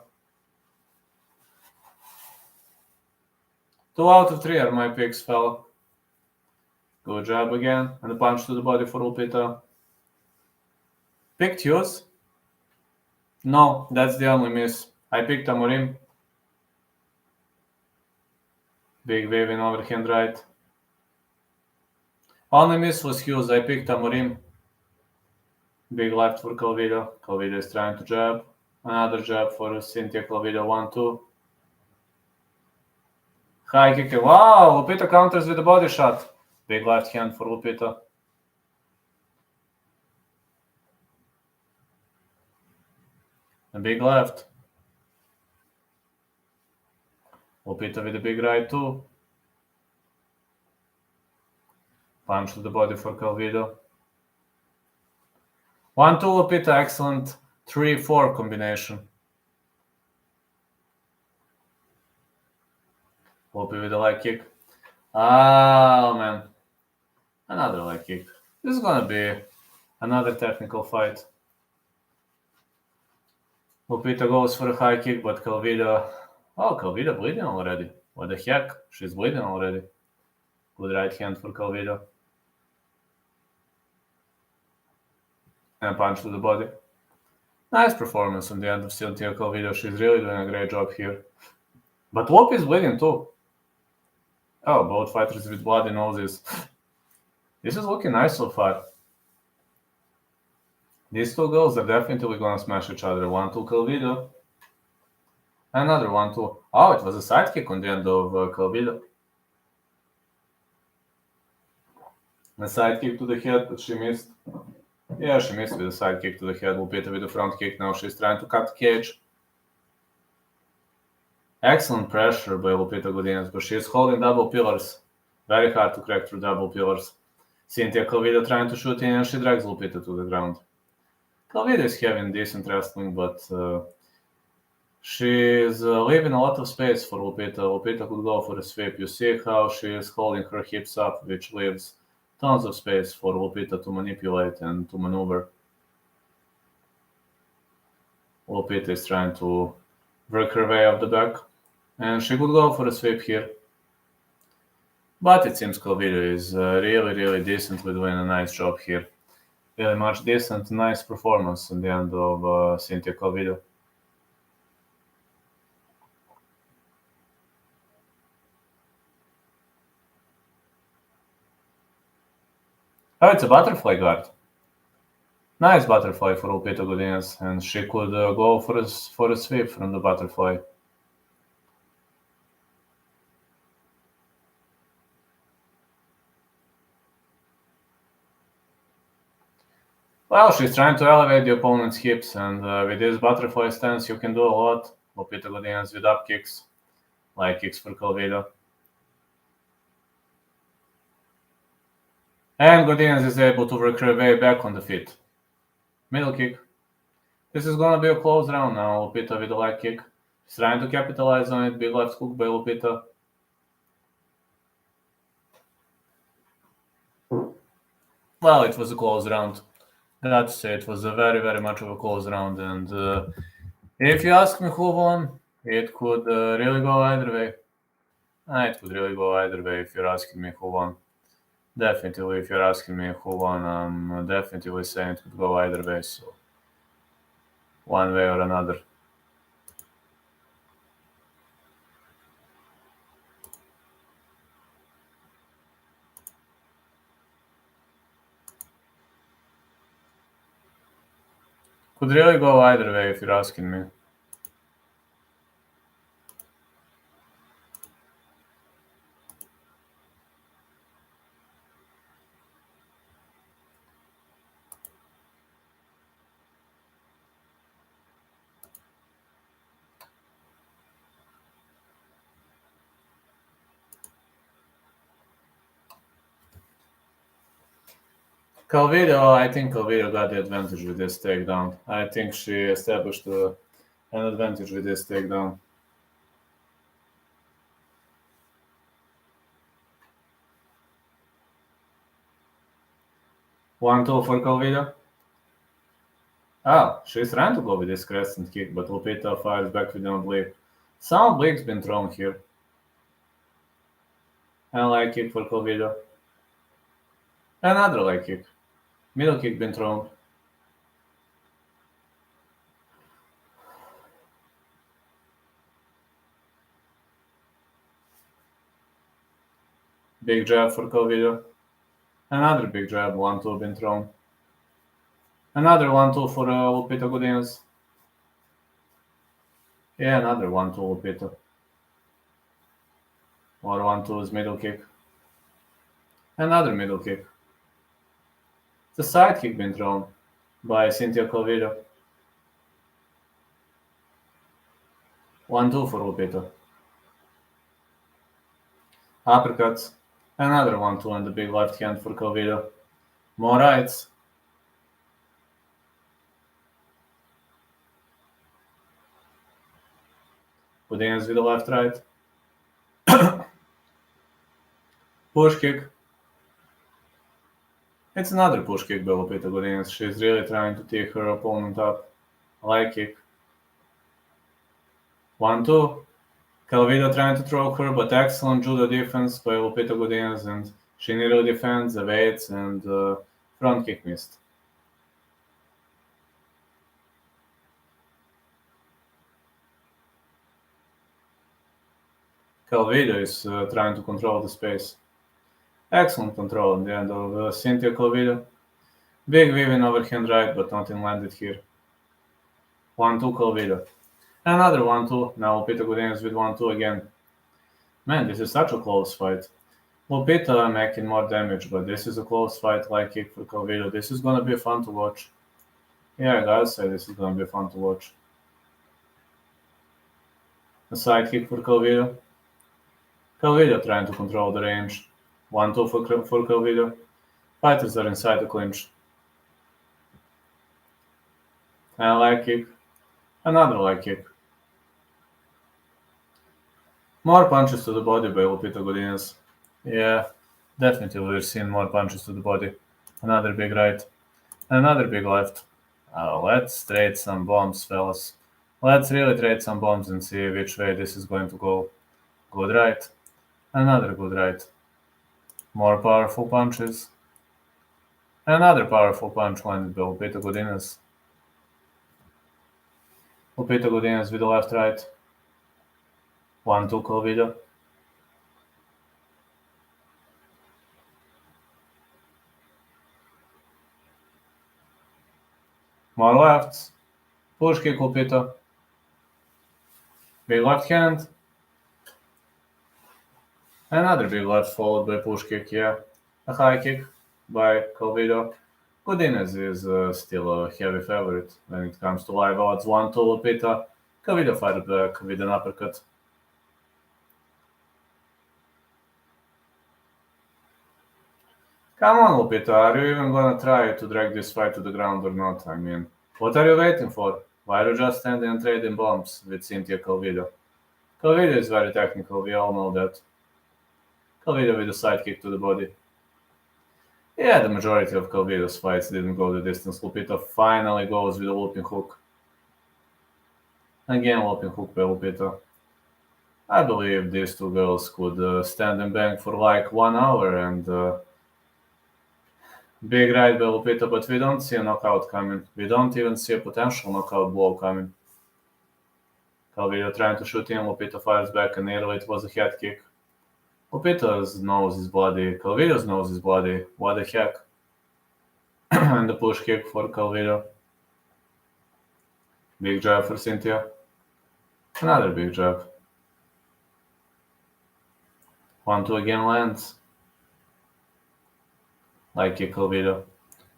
S1: 2 out of 3 are my picks, fella. Good job again. And a punch to the body for Lupita. Picked yours? No, that's the only miss. I picked Amorim. Big wave in overhand right. Only miss was Hughes. I picked Amorim. Big left for Calvillo. Calvillo is trying to jab. Another jab for Cynthia. Calvillo 1-2. High kick. Wow! Lupita counters with a body shot. Big left hand for Lupita. A big left. Lupita with a big right too. Punch to the body for Calvillo. 1-2 Lupita. Excellent 3-4 combination. Lupi with a leg kick. Oh man. Another leg kick. This is gonna be another technical fight. Lupita goes for a high kick, but Calvillo... Oh, Calvillo bleeding already. What the heck? She's bleeding already. Good right hand for Calvillo. And punch to the body. Nice performance on the end of Cynthia Calvillo. She's really doing a great job here. But Lupi is bleeding too. Oh, both fighters with bloody noses. This is looking nice so far. These two girls are definitely gonna smash each other. 1-2 Calvillo. Another 1-2. Oh, it was a sidekick on the end of Calvillo. A sidekick to the head, but she missed. Yeah, she missed with a sidekick to the head. Lupita with a front kick. Now she's trying to cut the cage. Excellent pressure by Lupita Godinez, but she is holding double pillars. Very hard to crack through double pillars. Cynthia Calvillo trying to shoot in, and she drags Lupita to the ground. Calvillo is having decent wrestling, but she is leaving a lot of space for Lupita. Lupita could go for a sweep. You see how she is holding her hips up, which leaves tons of space for Lupita to manipulate and to maneuver. Lupita is trying to work her way up the back, and she could go for a sweep here. But it seems Calvillo is really decently doing a nice job here. Really much decent, nice performance in the end of Cynthia Calvillo. Oh, it's a butterfly guard. Nice butterfly for Lupita Godinez, and she could go for a sweep from the butterfly. Well, she's trying to elevate the opponent's hips, and with this butterfly stance, you can do a lot. Lupita Godinez with up kicks, like kicks for Calvillo. And Godinez is able to work her way back on the feet. Middle kick. This is gonna be a close round now. Lupita with a leg kick. She's trying to capitalize on it. Big left hook by Lupita. Well, it was a close round. I have to say it was a very much of a close round, and if you ask me who won, it could really go either way. It could really go either way if you're asking me who won. Definitely, if you're asking me who won, I'm definitely saying it could go either way, so one way or another. Could really go either way if you're asking me. Calvillo, I think Calvillo got the advantage with this takedown. I think she established an advantage with this takedown. One, two for Calvillo. Oh, she's trying to go with this crescent kick, but Lupita fires back with an oblique. Some oblique's been thrown here. And leg kick for Calvillo. Another leg kick. Middle kick been thrown. Big jab for Calvillo. Another big jab, 1-2 been thrown. Another 1-2 for Lupita Godinez. Yeah, another 1-2 Lupita. Or 1-2 is middle kick. Another middle kick. The side kick been thrown by Cynthia Calvillo. 1-2 for Lupita. Uppercuts. Another 1-2 and the big left hand for Calvillo. More rights. Godinez with the left right. Push kick. It's another push kick by Lupita Godinez. She's really trying to take her opponent up. Leg kick. 1-2. Calvillo trying to throw her, but excellent judo defense by Lupita Godinez, and she nearly defends, evades, and front kick missed. Calvillo is trying to control the space. Excellent control in the end of Cynthia Calvillo. Big weaving overhand right, but nothing landed here. 1-2 Calvillo. Another 1-2. Now Lupita Godinez with 1-2 again. Man, this is such a close fight. Lupita making more damage, but this is a close fight. Leg kick for Calvillo. This is gonna be fun to watch. Yeah, I gotta say this is gonna be fun to watch. A side kick for Calvillo. Calvillo trying to control the range. 1-2 for Calvillo. Fighters are inside the clinch. And a leg kick. Another leg kick. More punches to the body by Lupita Godinez. Yeah, definitely we're seeing more punches to the body. Another big right. Another big left. Let's trade some bombs, fellas. Let's really trade some bombs and see which way this is going to go. Good right. Another good right. More powerful punches. Another powerful punch landed by Lupita Godinez. Lupita Godinez with the left right. 1-2 Calvillo. More lefts. Push kick Lupita. Big left hand. Another big left followed by push kick, yeah. A high kick by Calvillo. Godinez is still a heavy favorite when it comes to live odds. 1-2 Lupita. Calvillo fired back with an uppercut. Come on, Lupita, are you even gonna try to drag this fight to the ground or not? I mean, what are you waiting for? Why are you just standing and trading bombs with Cynthia Calvillo? Calvillo is very technical, we all know that. Calvillo with a side kick to the body. Yeah, the majority of Calvillo's fights didn't go the distance. Lupita finally goes with a looping hook. Again, looping hook by Lupita. I believe these two girls could stand and bang for like 1 hour and big right by Lupita, but we don't see a knockout coming. We don't even see a potential knockout blow coming. Calvillo trying to shoot in, Lupita fires back and nearly it was a head kick. Lupita's nose is bloody, Calvillo's nose is bloody, what the heck. And the push kick for Calvillo. Big jab for Cynthia. Another big jab. 1-2 again lands. Leg kick Calvillo.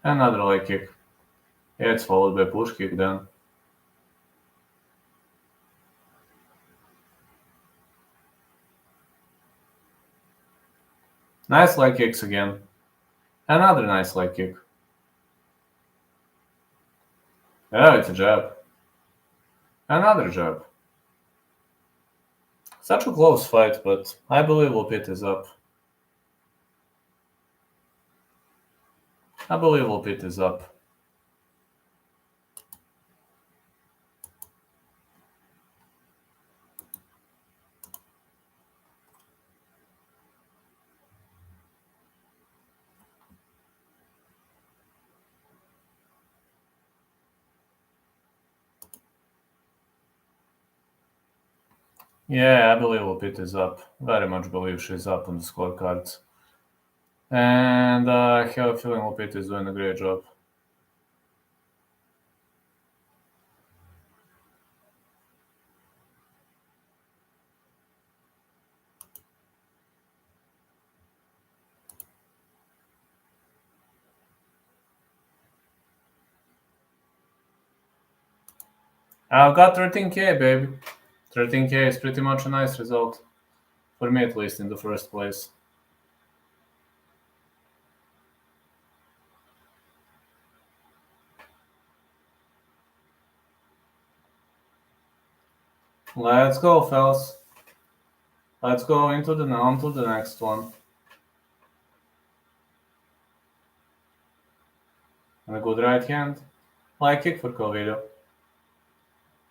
S1: Another leg kick. It's followed by push kick then. Nice leg kicks again. Another nice leg kick. Oh, it's a jab. Another jab. Such a close fight, but I believe Lupita is up. I believe Lupita is up. Yeah, I believe Lupita is up. Very much believe she's up on the scorecards. And I have a feeling Lupita is doing a great job. I've got 13k, baby. 13k is pretty much a nice result. For me, at least, in the first place. Let's go, fellas. Let's go on to the next one. And a good right hand. Leg kick for Calvillo.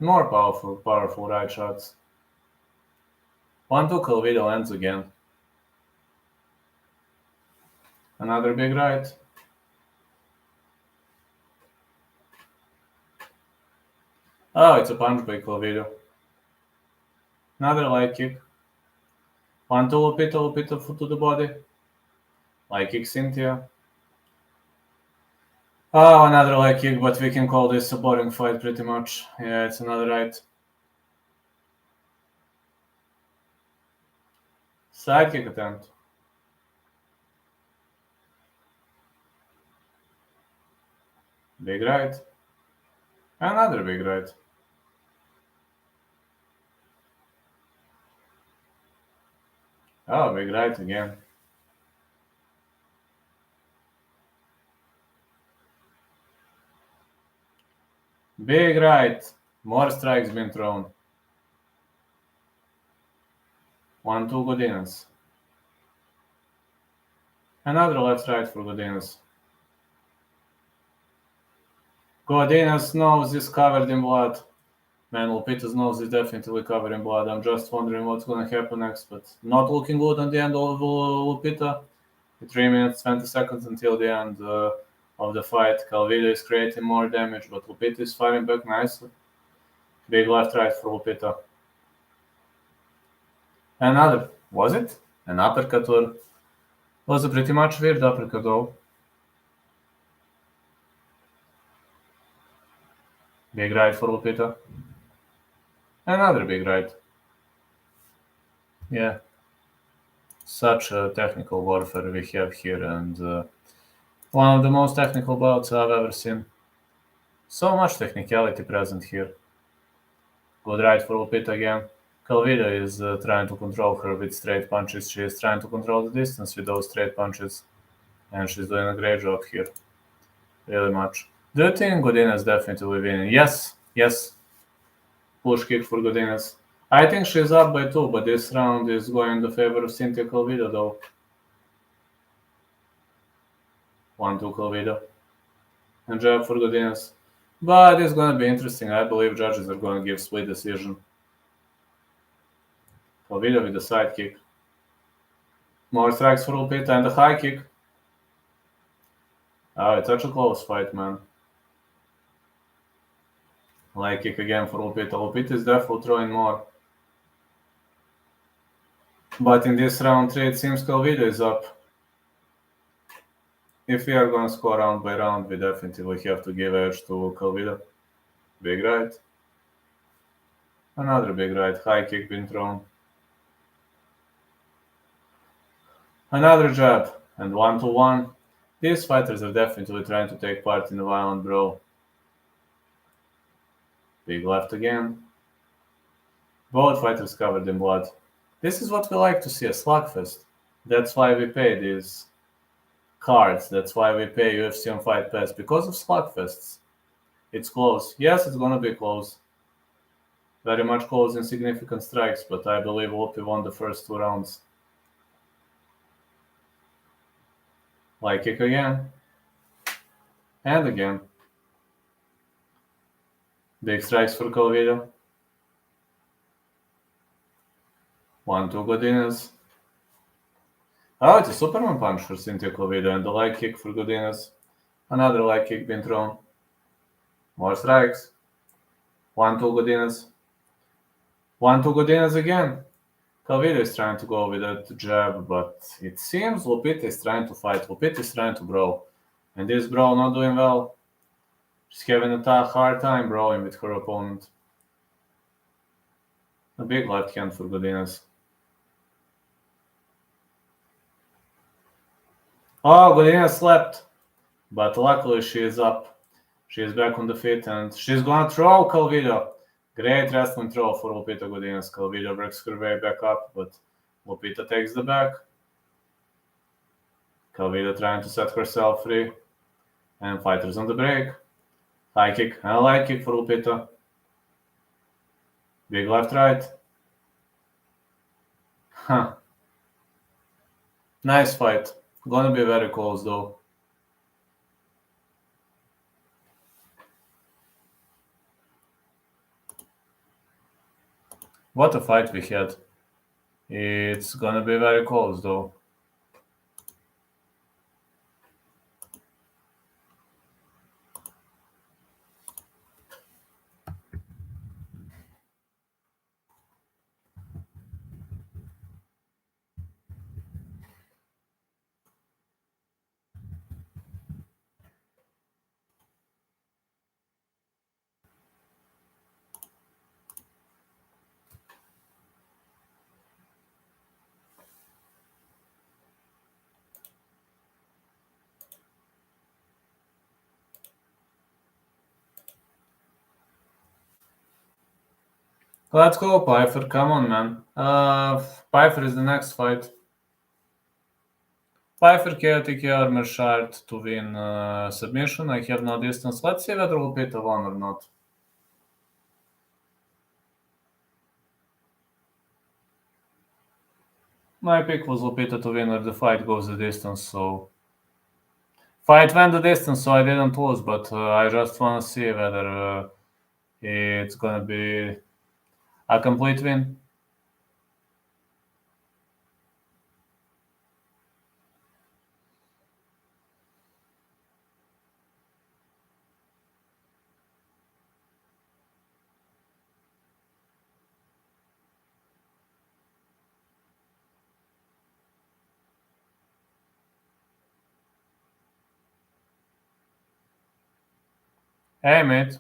S1: More powerful right shots. 1-2 Calvillo lands again. Another big right. Oh, it's a punch by Calvillo. Another leg kick. 1-2 Lupita foot to the body. Leg kick Cynthia. Oh, another leg kick, but we can call this a boring fight pretty much. Yeah, it's another right. Side kick attempt. Big right. Another big right. Oh, big right again. Big right. More strikes been thrown. 1-2 Godinez. Another left right for Godinez. Godinez's nose is covered in blood. Man, Lupita's nose is definitely covered in blood. I'm just wondering what's gonna happen next, but not looking good on the end of Lupita. 3 minutes, 20 seconds until the end of the fight. Calvillo is creating more damage, but Lupita is fighting back nicely. Big left right for Lupita. Another, was it? An uppercut or was a pretty much weird uppercut though. Big right for Lupita. Another big right. Yeah. Such a technical warfare we have here, and one of the most technical bouts I've ever seen. So much technicality present here. Good right for Lupita again. Calvillo is trying to control her with straight punches. She is trying to control the distance with those straight punches. And she's doing a great job here. Really much. Do you think Godinez definitely winning? Yes. Yes. Push kick for Godinez. I think she's up by 2, but this round is going in the favor of Cynthia Calvillo though. 1-2 Calvillo. And jab for Godinez. But it's going to be interesting. I believe judges are going to give split decision. Calvillo with the side kick. More strikes for Lupita and a high kick. Oh, it's such a close fight, man. Leg kick again for Lupita. Lupita is definitely throwing more. But in this round 3, it seems Calvillo is up. If we are going to score round by round, we definitely have to give edge to Calvillo. Big right. Another big right. High kick being thrown. Another jab. And 1-1. These fighters are definitely trying to take part in a violent brawl. Big left again. Both fighters covered in blood. This is what we like to see, a slugfest. That's why we pay these cards. That's why we pay UFC on Fight Pass, because of slugfests. It's close. Yes, it's gonna be close. Very much close in significant strikes, but I believe Lupi won the first 2 rounds. Like kick again. And again. Big strikes for Calvillo. 1-2 Godinez. Oh, it's a Superman punch for Cynthia Calvillo and the leg kick for Godinez. Another leg kick being thrown. More strikes. 1-2 Godinez. 1-2 Godinez again. Calvillo is trying to go with that jab, but it seems Lupita is trying to fight. Lupita is trying to brawl. And this brawl not doing well. She's having a hard time brawling with her opponent. A big left hand for Godinez. Oh, Godinez slept. But luckily she is up. She is back on the feet and she's gonna throw Calvillo. Great wrestling throw for Lupita Godinez. Calvillo works her way back up, but Lupita takes the back. Calvillo trying to set herself free. And fighters on the break. High kick and a leg kick for Lupita. Big left right. Huh. Nice fight. Gonna be very close though. What a fight we had. It's gonna be very close though. Let's go, Pyfer. Come on, man. Pyfer is the next fight. Pyfer KOTK or Meerschaert to win submission. I have no distance. Let's see whether Lupita won or not. My pick was Lupita to win or the fight goes the distance, so... Fight went the distance, so I didn't lose, but I just want to see whether it's gonna be a complete win. Hey, mate.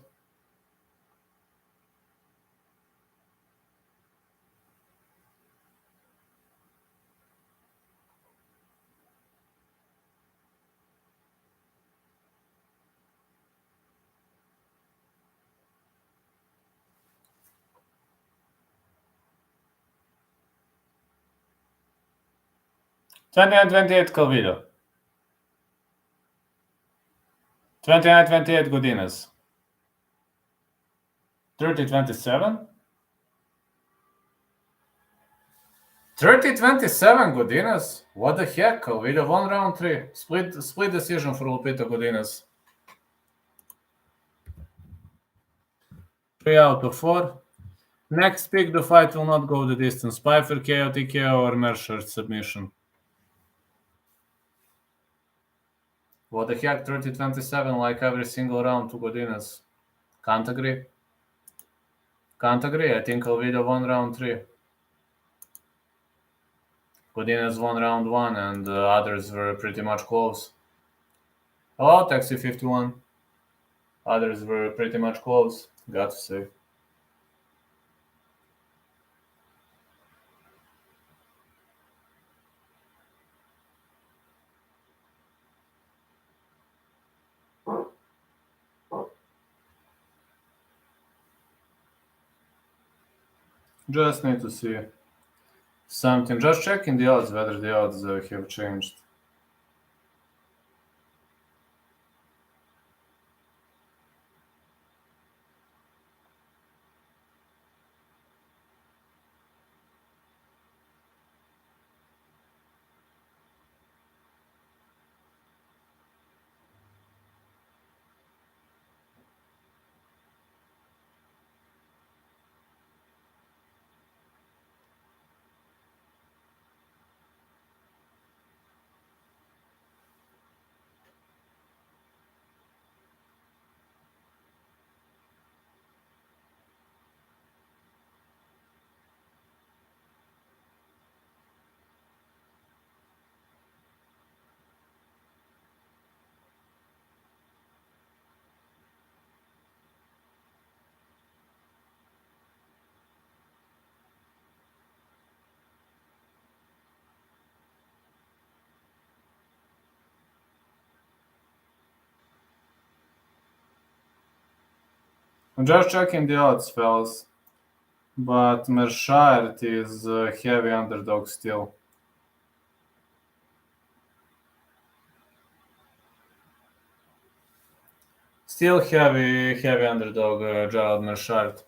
S1: $29-28 Calvillo. $29-28 Godinez. 30-27? 30-27 Godinez? What the heck? Calvillo won round 3. Split decision for Lupita Godinez. 3 out of 4. Next pick, the fight will not go the distance. Pyfer KO, TKO or Meerschaert submission. What the heck? 30-27 like every single round to Godinez. Can't agree. Can't agree. I think Calvillo won round 3. Godinez won round 1 and the others were pretty much close. Hello, Taxi 51. Others were pretty much close, got to say. Just need to see something. Just checking the odds, whether the odds have changed. I'm just checking the odds, fellas. But Meerschaert is a heavy underdog still. Still heavy underdog, Gerald Meerschaert.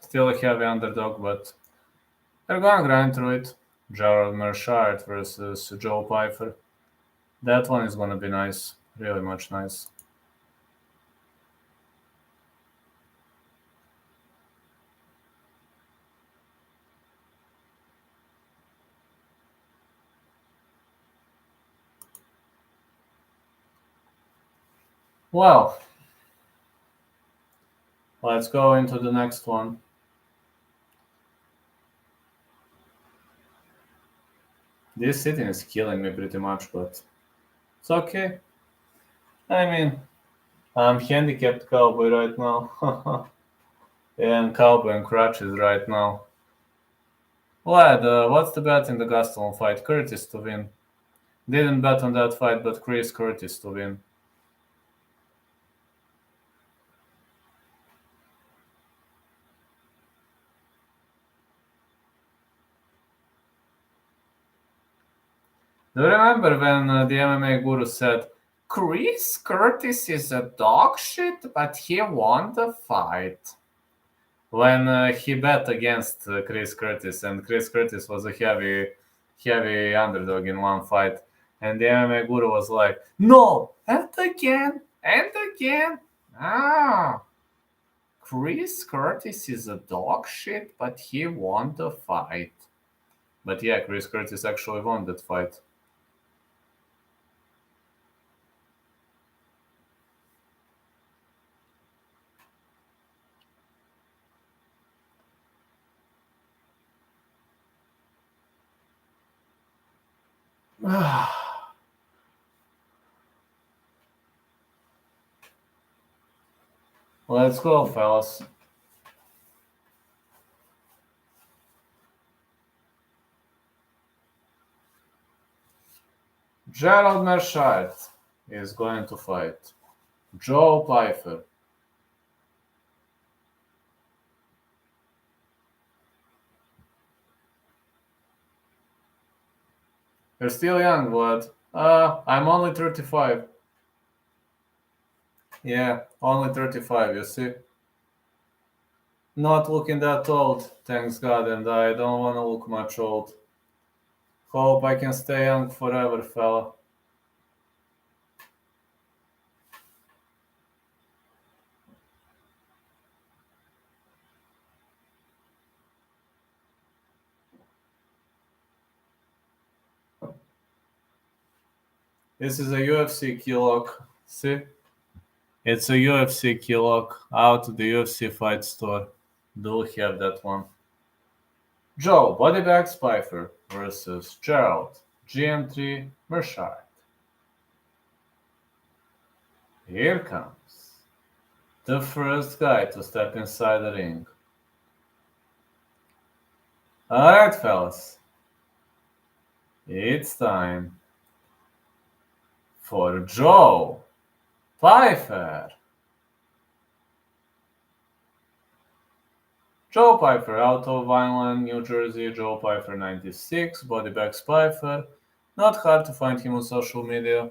S1: Still a heavy underdog, but they're gonna grind through it. Gerald Meerschaert versus Joe Pyfer. That one is gonna be nice. Really much nice. Well, let's go into the next one. This sitting is killing me pretty much, but it's okay. I mean, I'm handicapped cowboy right now. And cowboy and crutches right now. Lad, what's the bet in the Gastelum fight? Curtis to win. Didn't bet on that fight, but Chris Curtis to win. Do you remember when the MMA guru said, Chris Curtis is a dog shit, but he won the fight? When he bet against Chris Curtis, and Chris Curtis was a heavy underdog in one fight, and the MMA guru was like, no, and again, ah, Chris Curtis is a dog shit, but he won the fight. But yeah, Chris Curtis actually won that fight. Let's go, fellas. Gerald Meerschaert is going to fight Joe Pyfer. You're still young, Vlad. I'm only 35. Yeah, only 35, you see? Not looking that old, thanks God, and I don't want to look much old. Hope I can stay young forever, fella. This is a UFC key lock. See? It's a UFC key lock out of the UFC fight store. Do have that one. Joe Bodybags Pyfer versus Gerald GM3 Meerschaert. Here comes the first guy to step inside the ring. Alright, fellas. It's time for Joe Pyfer. Joe Pyfer out of Vineland, New Jersey. Joe Pyfer 96. Bodybacks Pyfer. Not hard to find him on social media.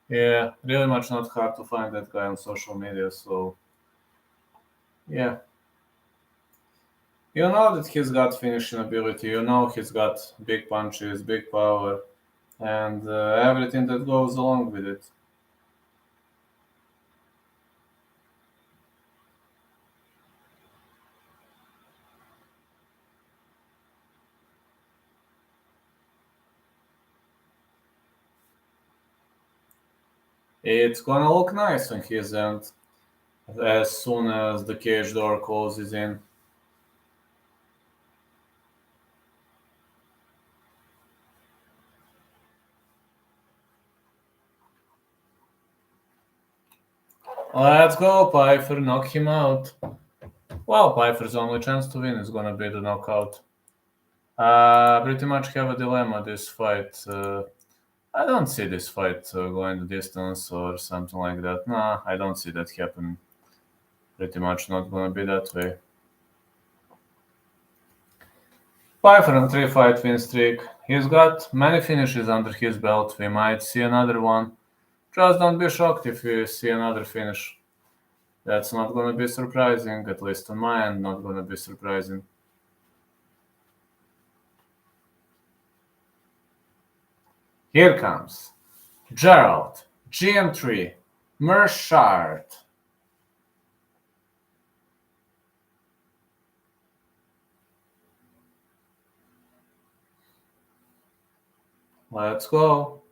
S1: Yeah, really much not hard to find that guy on social media, so yeah. You know that he's got finishing ability, you know he's got big punches, big power, and everything that goes along with it. It's gonna look nice on his end as soon as the cage door closes in. Let's go, Pyfer, knock him out. Well, Pyfer's only chance to win is gonna be the knockout. Pretty much have a dilemma this fight. I don't see this fight going the distance or something like that. Nah, I don't see that happening. Pretty much not gonna be that way. Pyfer on 3-fight win streak. He's got many finishes under his belt. We might see another one. Just don't be shocked if we see another finish. That's not gonna be surprising, at least on my end, not gonna be surprising. Here comes Gerald, GM3, Meerschaert. Let's go.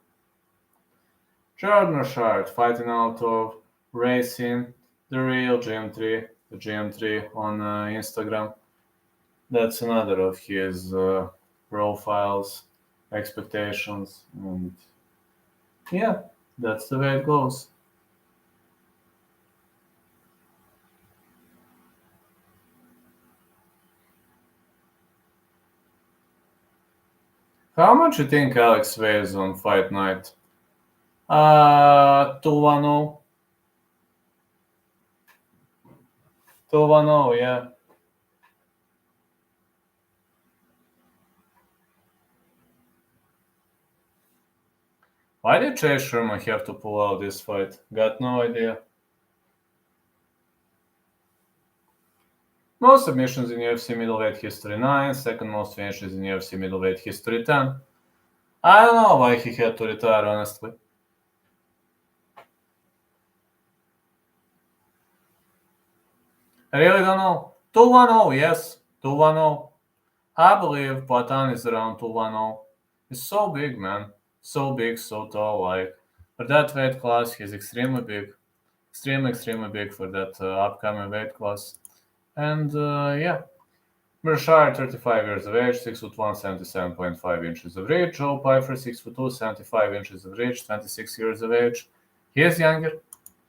S1: Gerald Meerschaert fighting out of Racing, the real GM3, the GM3 on Instagram. That's another of his profiles, expectations, and yeah, that's the way it goes. How much you think Alex weighs on fight night? 210. 210, yeah. Why did Sherman have to pull out this fight? Got no idea. Most submissions in UFC middleweight history 9, second most finishes in UFC middleweight history 10. I don't know why he had to retire, honestly. I really don't know. 210, yes, 210. I believe Patan is around 210. He's so big, man. So big, so tall. Like, for that weight class, he's extremely big. Extremely big for that upcoming weight class. And yeah, Meerschaert, 35 years of age, 6'1", 77.5 inches of reach. Joe Pyfer, 6'2", 75 inches of reach, 26 years of age. He is younger,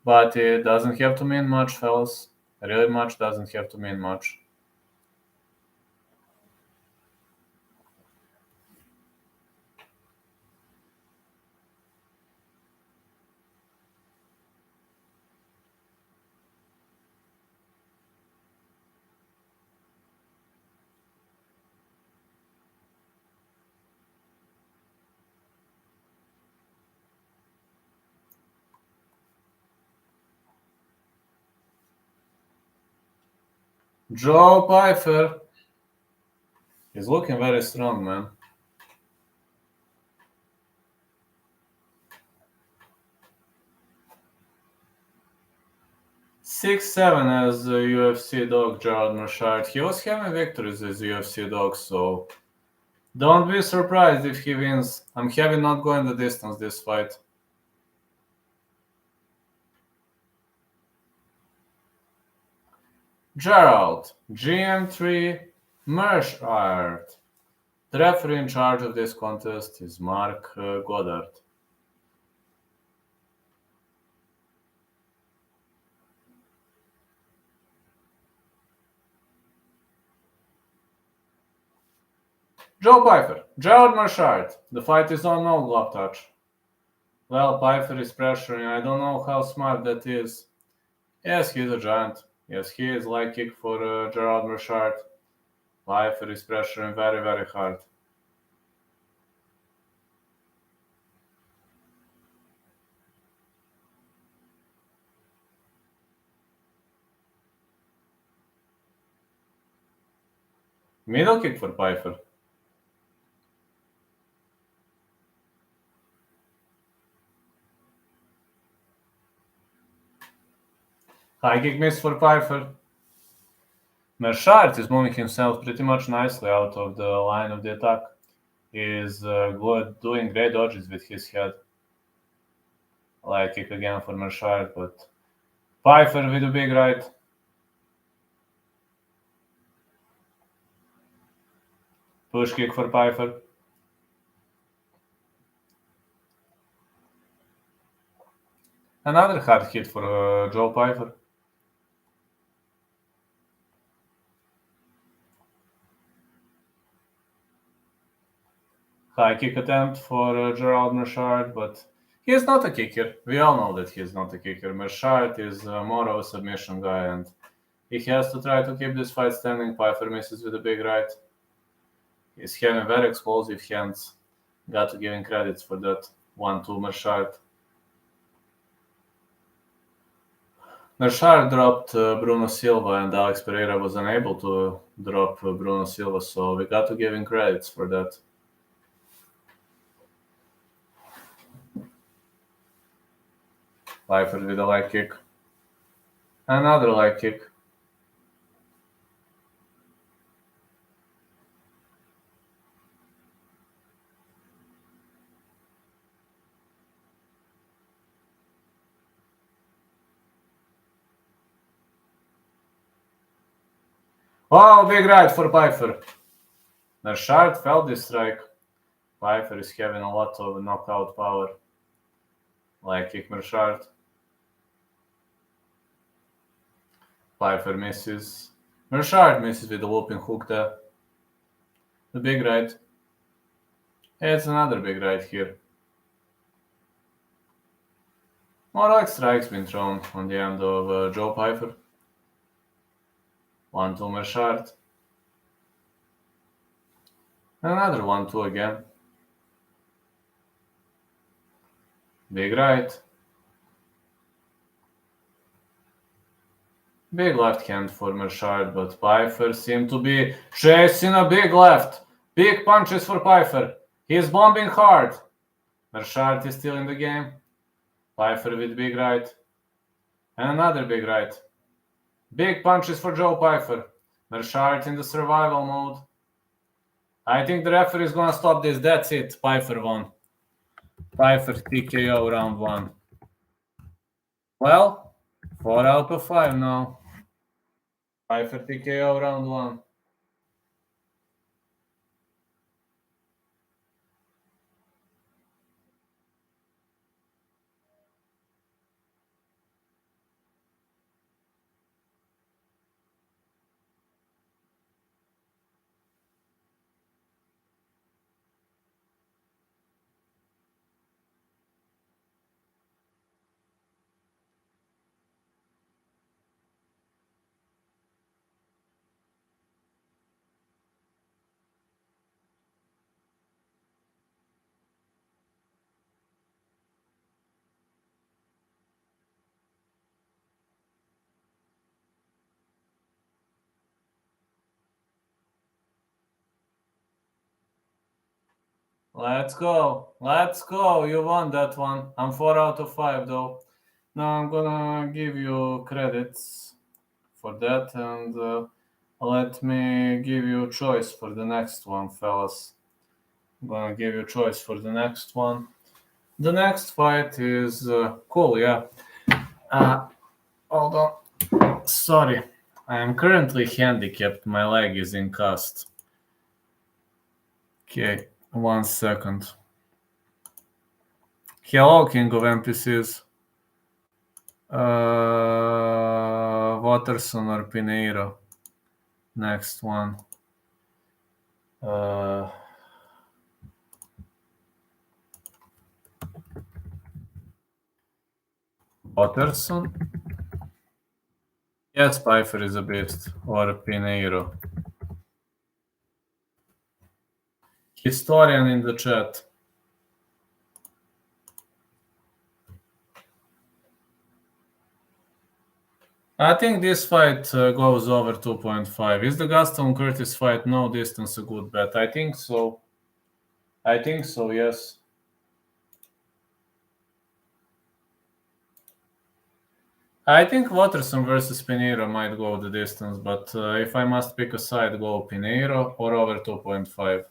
S1: but it doesn't have to mean much, fellas. Really much doesn't have to mean much. Joe Pyfer. He's looking very strong, man. 6'7" as a UFC dog, Gerald Meerschaert. He was having victories as a UFC dog, so don't be surprised if he wins. I'm having not going the distance this fight. Gerald, GM3, Meerschaert. The referee in charge of this contest is Mark Goddard. Joe Pyfer, Gerald Meerschaert. The fight is on no glove touch. Well, Pyfer is pressuring. I don't know how smart that is. Yes, he's a giant. Yes, he is like kick for Gerald Meerschaert. Pyfer is pressuring very, very hard. Middle kick for Pyfer. High kick miss for Pyfer. Meerschaert is moving himself pretty much nicely out of the line of the attack. He is doing great dodges with his head. Like kick again for Meerschaert, but Pyfer with a big right. Push kick for Pyfer. Another hard hit for Joe Pyfer. High kick attempt for Gerald Meerschaert, but he is not a kicker. We all know that he is not a kicker. Meerschaert is more of a submission guy, and he has to try to keep this fight standing. Pyfer misses with a big right. He's having very explosive hands. Got to give him credits for that. 1-2 Meerschaert. Meerschaert dropped Bruno Silva, and Alex Pereira was unable to drop Bruno Silva, so we got to give him credits for that. Pyfer with a leg kick. Another leg kick. Oh, big right for Pyfer. Meerschaert felt this strike. Pyfer is having a lot of knockout power. Leg kick Meerschaert. Pyfer misses. Meerschaert misses with a looping hook there. The big right. It's another big right here. More like strikes being thrown on the end of Joe Pyfer. 1-2 Meerschaert. Another 1-2 again. Big right. Big left hand for Meerschaert, but Pyfer seemed to be chasing a big left. Big punches for Pyfer. He's bombing hard. Meerschaert is still in the game. Pyfer with big right. And another big right. Big punches for Joe Pyfer. Meerschaert in the survival mode. I think the referee is gonna stop this. That's it. Pyfer won. Pyfer TKO round 1. Well, 4 out of 5 now. Pyfer TKO round 1. Let's go. Let's go. You won that one. I'm 4 out of 5 though. Now I'm gonna give you credits for that, and let me give you a choice for the next one, fellas. I'm gonna give you a choice for the next one. The next fight is cool, yeah. Hold on. Sorry. I am currently handicapped. My leg is in cast. Okay, 1 second. Hello, King of NPCs. Waterson or Pinheiro. Next one. Waterson. Yes, Pyfer is a beast. Or Pinheiro. Historian in the chat. I think this fight goes over 2.5. Is the Gastelum Curtis fight no distance a good bet? I think so. Yes. I think Waterson versus Pinheiro might go the distance, but if I must pick a side, go Pinheiro or over 2.5.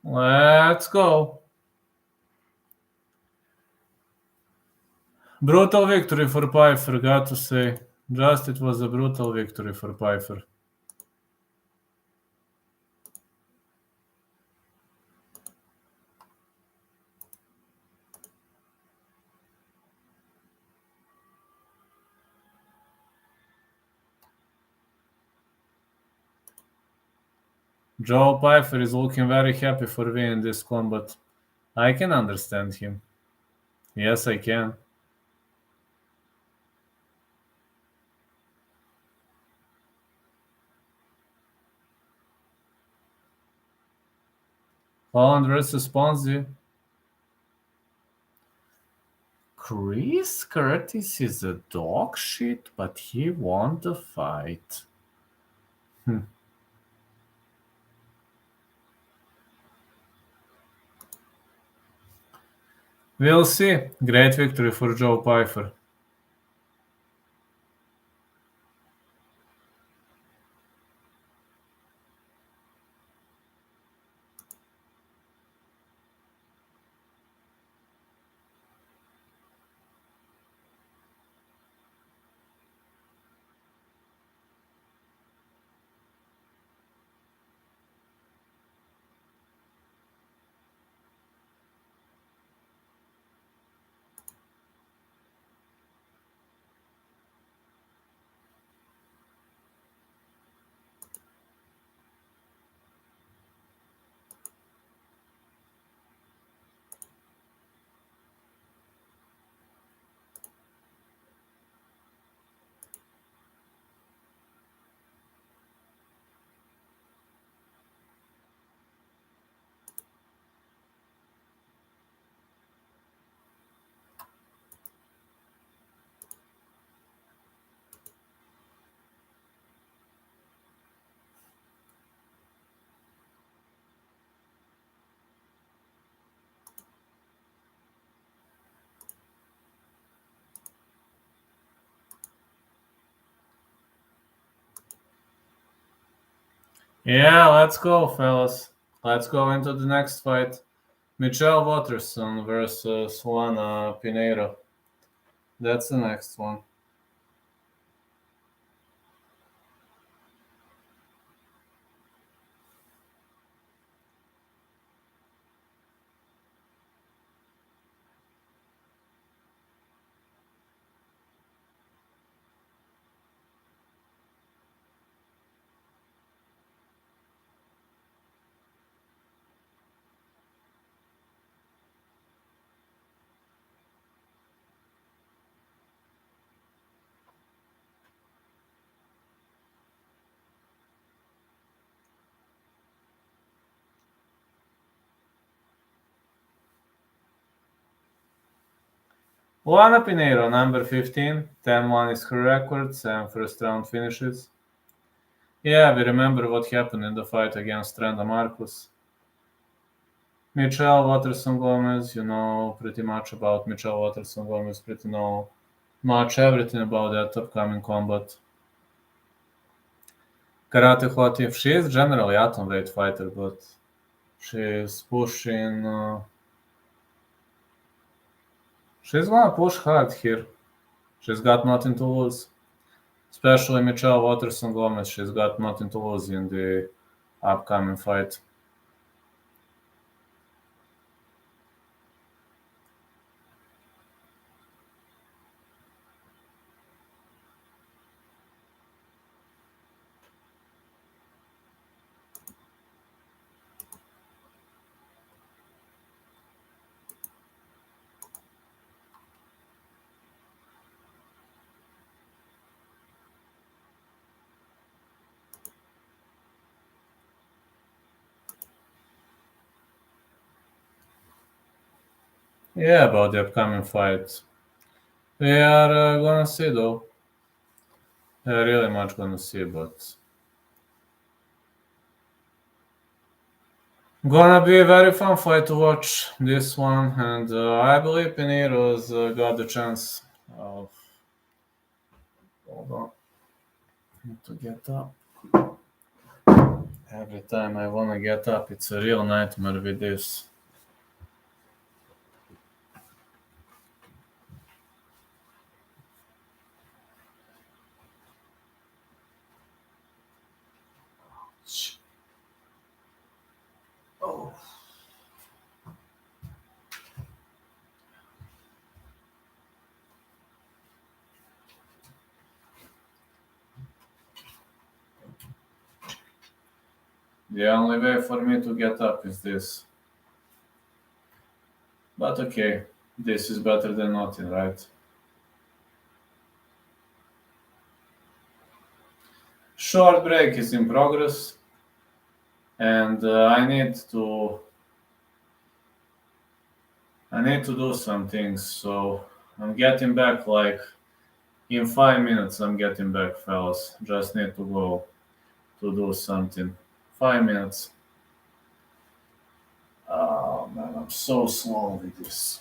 S1: Let's go. Brutal victory for Pyfer, got to say. Just it was a brutal victory for Pyfer. Joe Pyfer is looking very happy for winning this combat. I can understand him. Yes, I can. Holland versus Ponzi. Chris Curtis is a dog shit, but he won the fight. We'll see. Great victory for Joe Pyfer. Yeah, let's go, fellas. Let's go into the next fight. Michelle Waterson versus Luana Pinheiro. That's the next one. Luana Pinheiro, number 15. 10-1 is her record, 7 first round finishes. Yeah, we remember what happened in the fight against Trenda Marcus. Michelle Waterson-Gomez, you know pretty much about Michelle Waterson-Gomez, pretty know much everything about that upcoming combat. Karate Hot If she is generally atomweight fighter, but she is pushing. She's gonna push hard here. She's got nothing to lose. Especially Michelle Waterson-Gomez, she's got nothing to lose in the upcoming fight. Yeah, about the upcoming fight. We are gonna see though. We are really much gonna see, but gonna be a very fun fight to watch this one, and I believe Pinheiro's got the chance of. Hold on, need to get up. Every time I wanna get up, it's a real nightmare with this. Oh. The only way for me to get up is this. But okay, this is better than nothing, right? Short break is in progress, and I need to do some things. So I'm getting back like in 5 minutes. I'm getting back, fellas. Just need to go to do something. 5 minutes. Oh man, I'm so slow with this.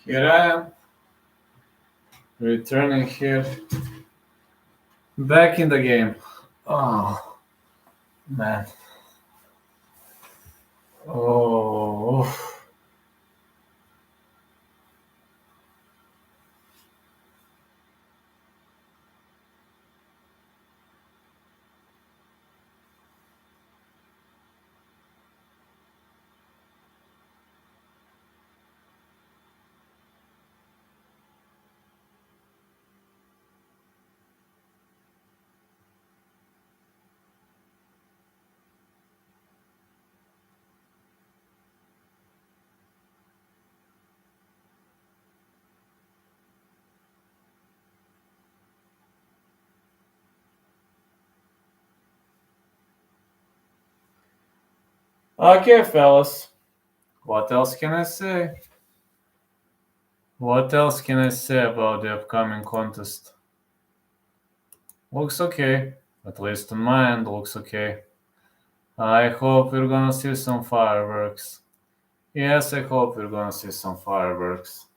S1: Here I am, returning here, back in the game. Oh, man. Oh. Okay, fellas. What else can I say? What else can I say about the upcoming contest? Looks okay. At least on my end, looks okay. I hope we're gonna see some fireworks. Yes, I hope we're gonna see some fireworks.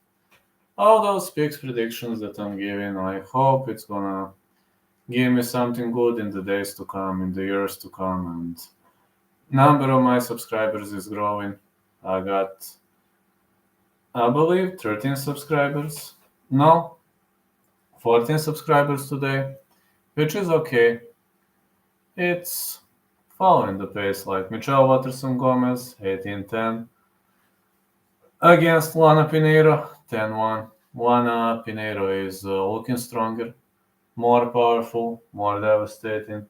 S1: All those picks predictions that I'm giving, I hope it's gonna give me something good in the days to come, in the years to come, and number of my subscribers is growing. I got, I believe, 13 subscribers. No, 14 subscribers today, which is okay. It's following the pace like Michelle Waterson-Gomez, 18-10, against Luana Pinheiro, 10-1. Luana Pinheiro is looking stronger, more powerful, more devastating,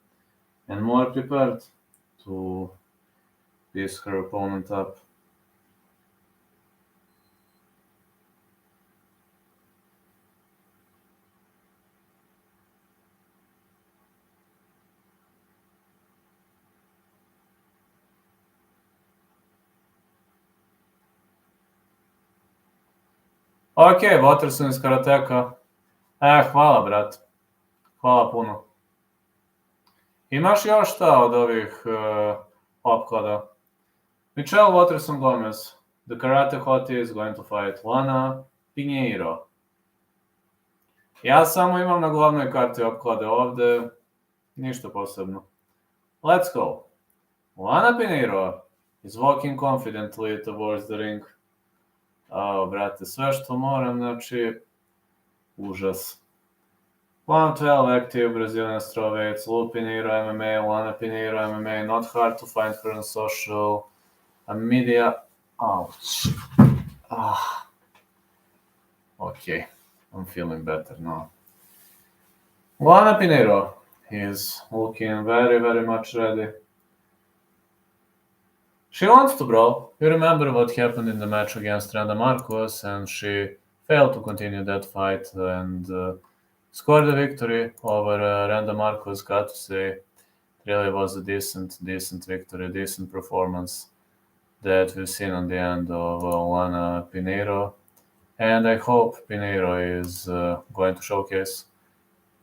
S1: and more prepared to piece her opponent up. Ok, Waterson iz karateka. Hvala, brat. Hvala puno. Imaš još šta od ovih opklada? Michelle Waterson-Gomez. The karate hottie is going to fight Luana Pinheiro. Ja samo imam na glavnoj karti opklade ovde. Ništa posebno. Let's go. Luana Pinheiro is walking confidently towards the ring. Brate, sve što moram, znači, užas. 112 active Brazilian strawweights, Lu Pinheiro MMA, Luana Pinheiro MMA, not hard to find her on social media. Ouch. Okay, I'm feeling better now. Luana Pinheiro is looking very, very much ready. She wants to brawl. You remember what happened in the match against Randa Marcos, and she failed to continue that fight and scored a victory over Randa Marcos. Got to say, it really was a decent victory, decent performance that we've seen on the end of Luana Pinheiro. And I hope Pinheiro is going to showcase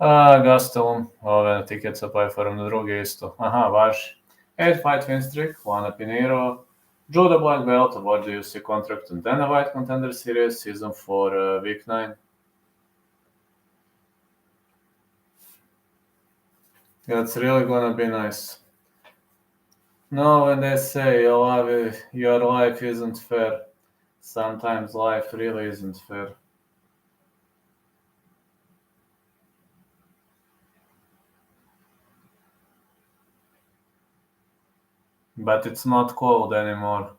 S1: Gastelum, ove tiket sa Pyferom na druge isto. Aha, važi. 8-fight win streak, Luana Pinheiro, judo black belt, award the UFC contract and then a White Contender Series, season 4, week 9. That's really gonna be nice. No, when they say your life isn't fair, sometimes life really isn't fair. But it's not cold anymore.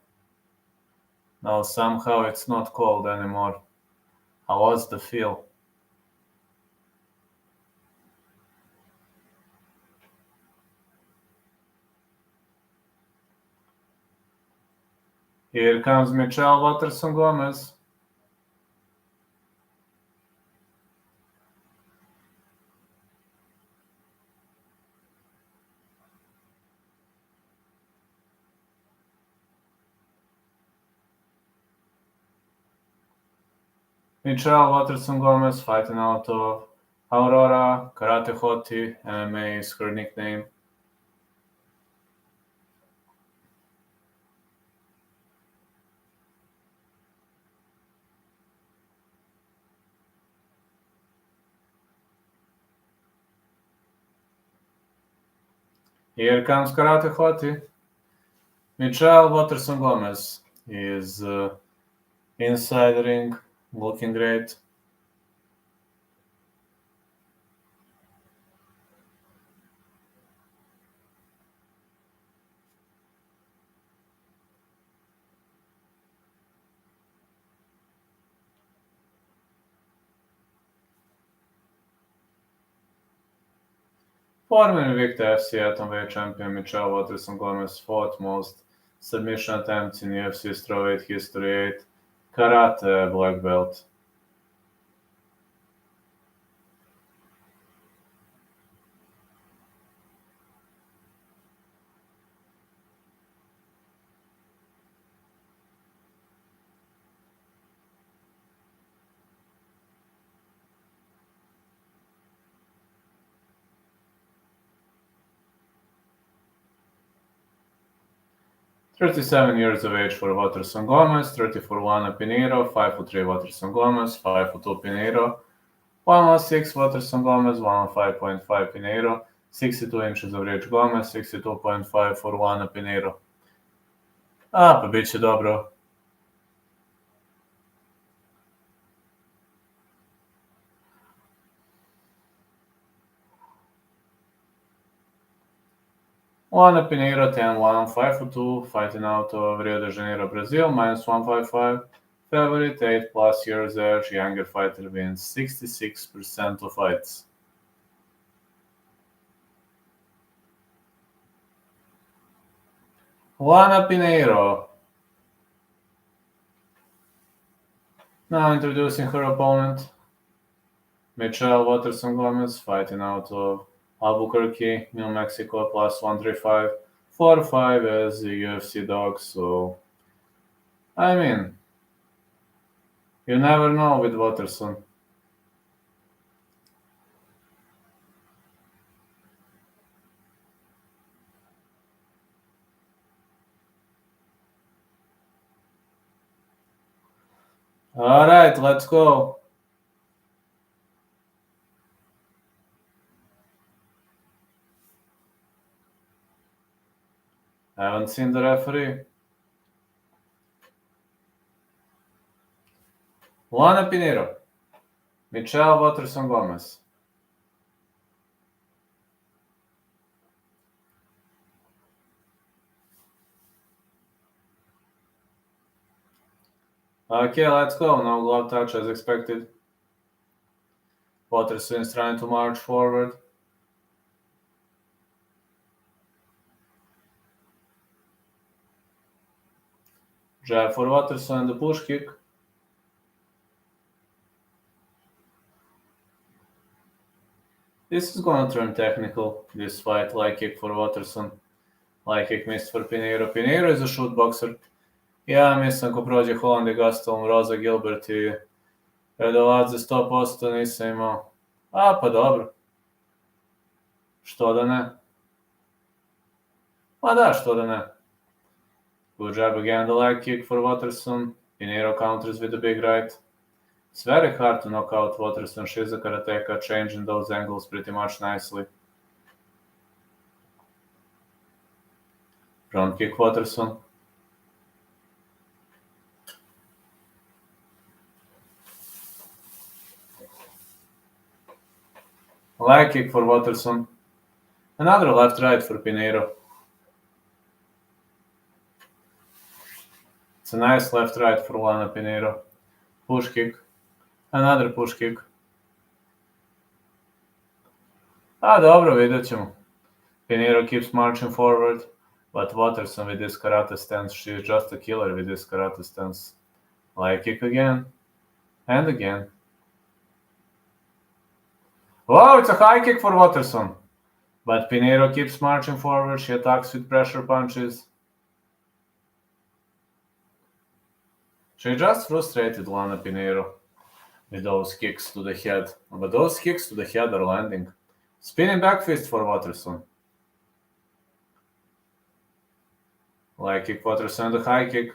S1: No, somehow it's not cold anymore. I lost the feel. Here comes Michelle Waterson-Gomez. Michelle Waterson-Gomez fighting out of Aurora, Karate Hottie, MMA is her nickname. Here comes Karate Hottie. Waterson-Gomez is inside the ring, looking great. Former Invicta FC atomweight champion Waterson-Gomez fourth most submission attempts in UFC strawweight history, 8 karate black belt. "37 years of age for Waterson-Gomez, 30 for Luana Pinheiro, 5'3" Waterson-Gomez, 5'2" Pinheiro, 116 Waterson-Gomez, 115.5 Pinheiro, 62 inches of reach Gomez, 62.5 for Luana Pinheiro. Pa bit će dobro. Luana Pinheiro 10-1, 5'2", fighting out of Rio de Janeiro, Brazil, -155. Favorite, 8+ years age, younger fighter wins 66% of fights. Luana Pinheiro. Now introducing her opponent, Waterson-Gomez, fighting out of Albuquerque, New Mexico, +135, 4-5 as the UFC dog, so I mean, you never know with Waterson. Alright, let's go. I haven't seen the referee. Luana Pinheiro, Waterson-Gomez. Okay, let's go. No glove touch as expected. Waterson is trying to march forward. Jab for Waterson and the push kick. This is gonna turn technical, this fight. Leg kick for Waterson. Leg kick missed for Pinheiro. Pinheiro is a shoot boxer. Ja mislim ko prođe Holland i Gastelum, Rosas, Gilbert i Redoladze 100% nisam imao. Pa dobro. Što da ne? Pa da, što da ne. Good job again, the leg kick for Waterson. Pinheiro counters with the big right. It's very hard to knock out Waterson. She's a karateka, changing those angles pretty much nicely. Front kick Waterson. Leg kick for Waterson. Another left-right for Pinheiro. It's a nice left-right for Luana Pinheiro. Push kick. Another push kick. Dobro, vidjet ćemo. Pinheiro keeps marching forward, but Waterson with this karate stance, she is just a killer with this karate stance. Leg kick again. And again. Wow, it's a high kick for Waterson. But Pinheiro keeps marching forward. She attacks with pressure punches. She just frustrated Luana Pinheiro with those kicks to the head. But those kicks to the head are landing. Spinning back fist for Waterson. Leg kick Waterson and the high kick.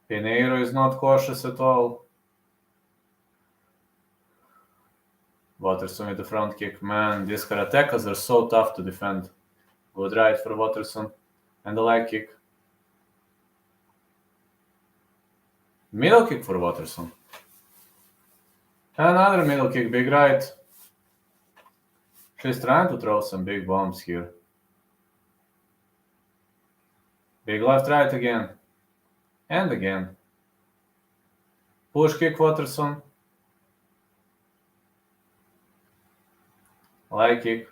S1: Pinheiro is not cautious at all. Waterson with the front kick. Man, these karatekas are so tough to defend. Good right for Waterson. And the leg kick. Middle kick for Waterson. Another middle kick, big right. She's trying to throw some big bombs here. Big left right again. And again. Push kick Waterson. Leg kick.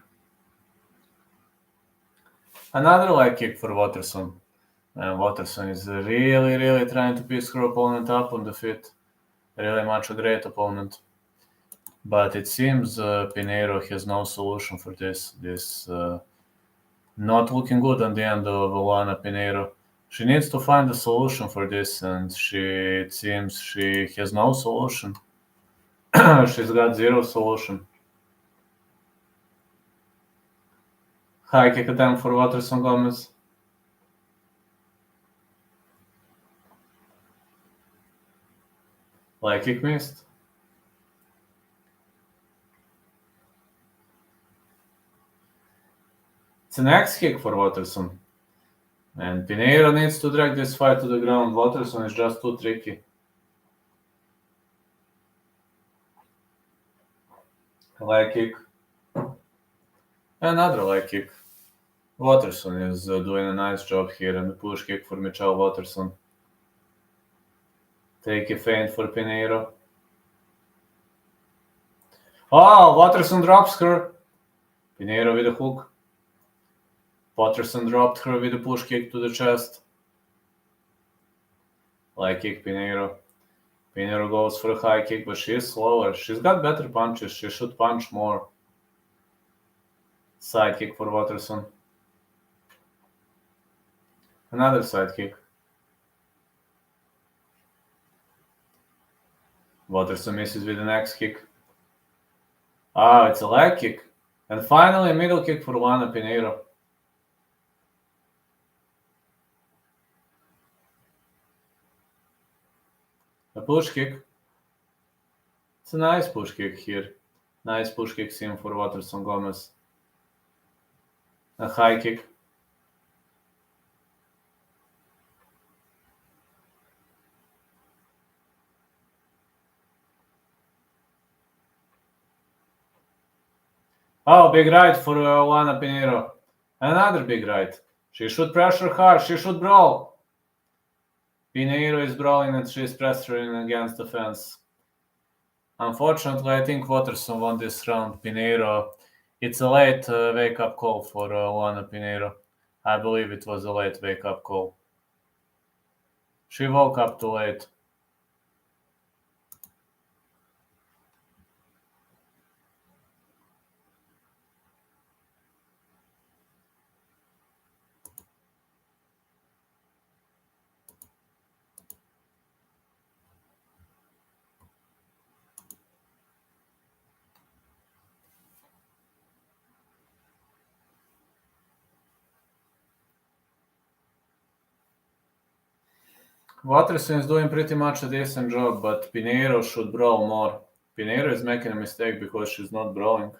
S1: Another leg kick for Waterson. And Waterson is really trying to piece her opponent up on the feet. Really much a great opponent. But it seems Pinheiro has no solution for this. This not looking good on the end of Luana Pinheiro. She needs to find a solution for this, and it seems she has no solution. She's got zero solution. High kick attempt for Waterson-Gomez. Leg kick missed. It's an X kick for Waterson. And Pinheiro needs to drag this fight to the ground. Waterson is just too tricky. Leg kick. Another leg kick. Waterson is doing a nice job here, and the push kick for Michelle Waterson. Take a feint for Pinheiro. Oh, Waterson drops her. Pinheiro with a hook. Waterson dropped her with a push kick to the chest. Leg kick Pinheiro. Pinheiro goes for a high kick, but she is slower. She's got better punches. She should punch more. Side kick for Waterson. Another side kick. Waterson misses with an X kick. It's a leg kick. And finally a middle kick for Luana Pinheiro. A push kick. It's a nice push kick here. Nice push kick seen for Waterson-Gomez. A high kick. Oh, big right for Luana Pinheiro. Another big right. She should pressure hard. She should brawl. Pinheiro is brawling and she's pressuring against the fence. Unfortunately, I think Waterson won this round. Pinheiro, it's a late wake-up call for Luana Pinheiro. I believe it was a late wake-up call. She woke up too late. Waterson is doing pretty much a decent job, but Pinheiro should brawl more. Pinheiro is making a mistake because she's not brawling.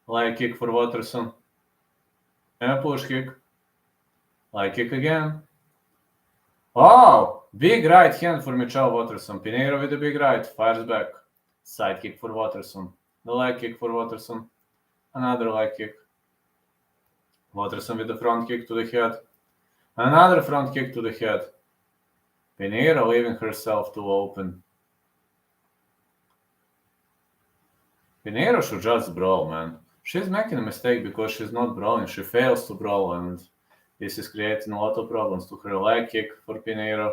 S1: Leg kick for Waterson. And a push kick. Leg kick again. Oh! Big right hand for Michelle Waterson. Pinheiro with a big right. Fires back. Side kick for Waterson. The leg kick for Waterson. Another leg kick. Waterson with the front kick to the head. Another front kick to the head. Pinheiro leaving herself too open. Pinheiro should just brawl, man. She's making a mistake because she's not brawling. She fails to brawl, and this is creating a lot of problems to her. Leg kick for Pinheiro.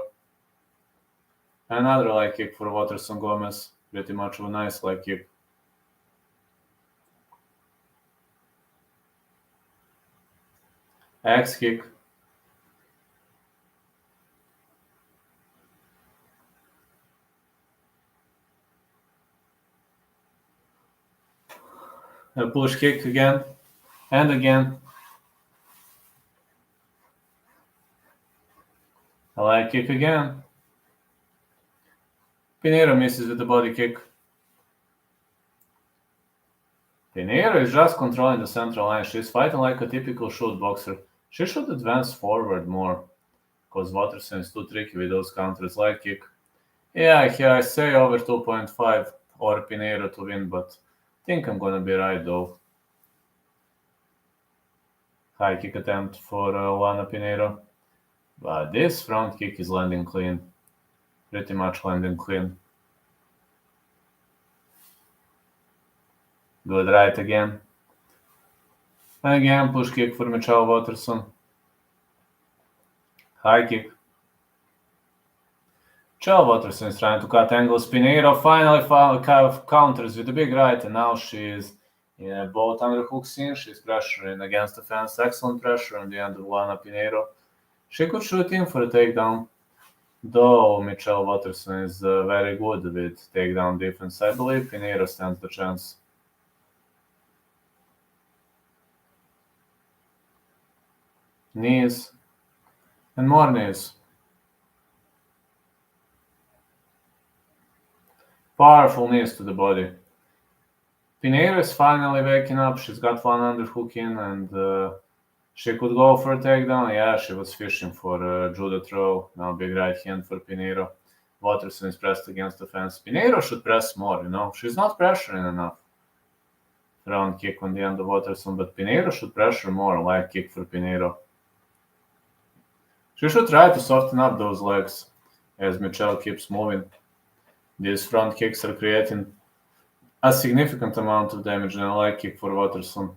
S1: Another leg kick for Waterson-Gomez. Pretty much a nice leg kick. X kick. A push kick again. And again. A leg kick again. Pinheiro misses with the body kick. Pinheiro is just controlling the central line. She's fighting like a typical shoot boxer. She should advance forward more, because Waterson is too tricky with those counters. Leg kick. Yeah, I say over 2.5 or Pinheiro to win, but I think I'm gonna be right though. High kick attempt for Luana Pinheiro. But this front kick is landing clean. Pretty much landing clean. Good right again. Again, push kick for Michelle Waterson. High kick. Michelle Waterson is trying to cut angles. Pinheiro finally counters with a big right, and now she's both underhooks in. She's pressuring against the fence. Excellent pressure on the end of Luana Pinheiro. She could shoot in for a takedown, though Michelle Waterson is very good with takedown defense. I believe Pinheiro stands the chance. Knees. And more knees. Powerful knees to the body. Pinheiro is finally waking up. She's got one underhook in, and she could go for a takedown. Yeah, she was fishing for a judo throw. Now big right hand for Pinheiro. Waterson is pressed against the fence. Pinheiro should press more, She's not pressuring enough. Front kick on the end of Waterson, but Pinheiro should pressure more. Leg kick for Pinheiro. She should try to soften up those legs as Michelle keeps moving. These front kicks are creating a significant amount of damage, and a leg kick for Waterson.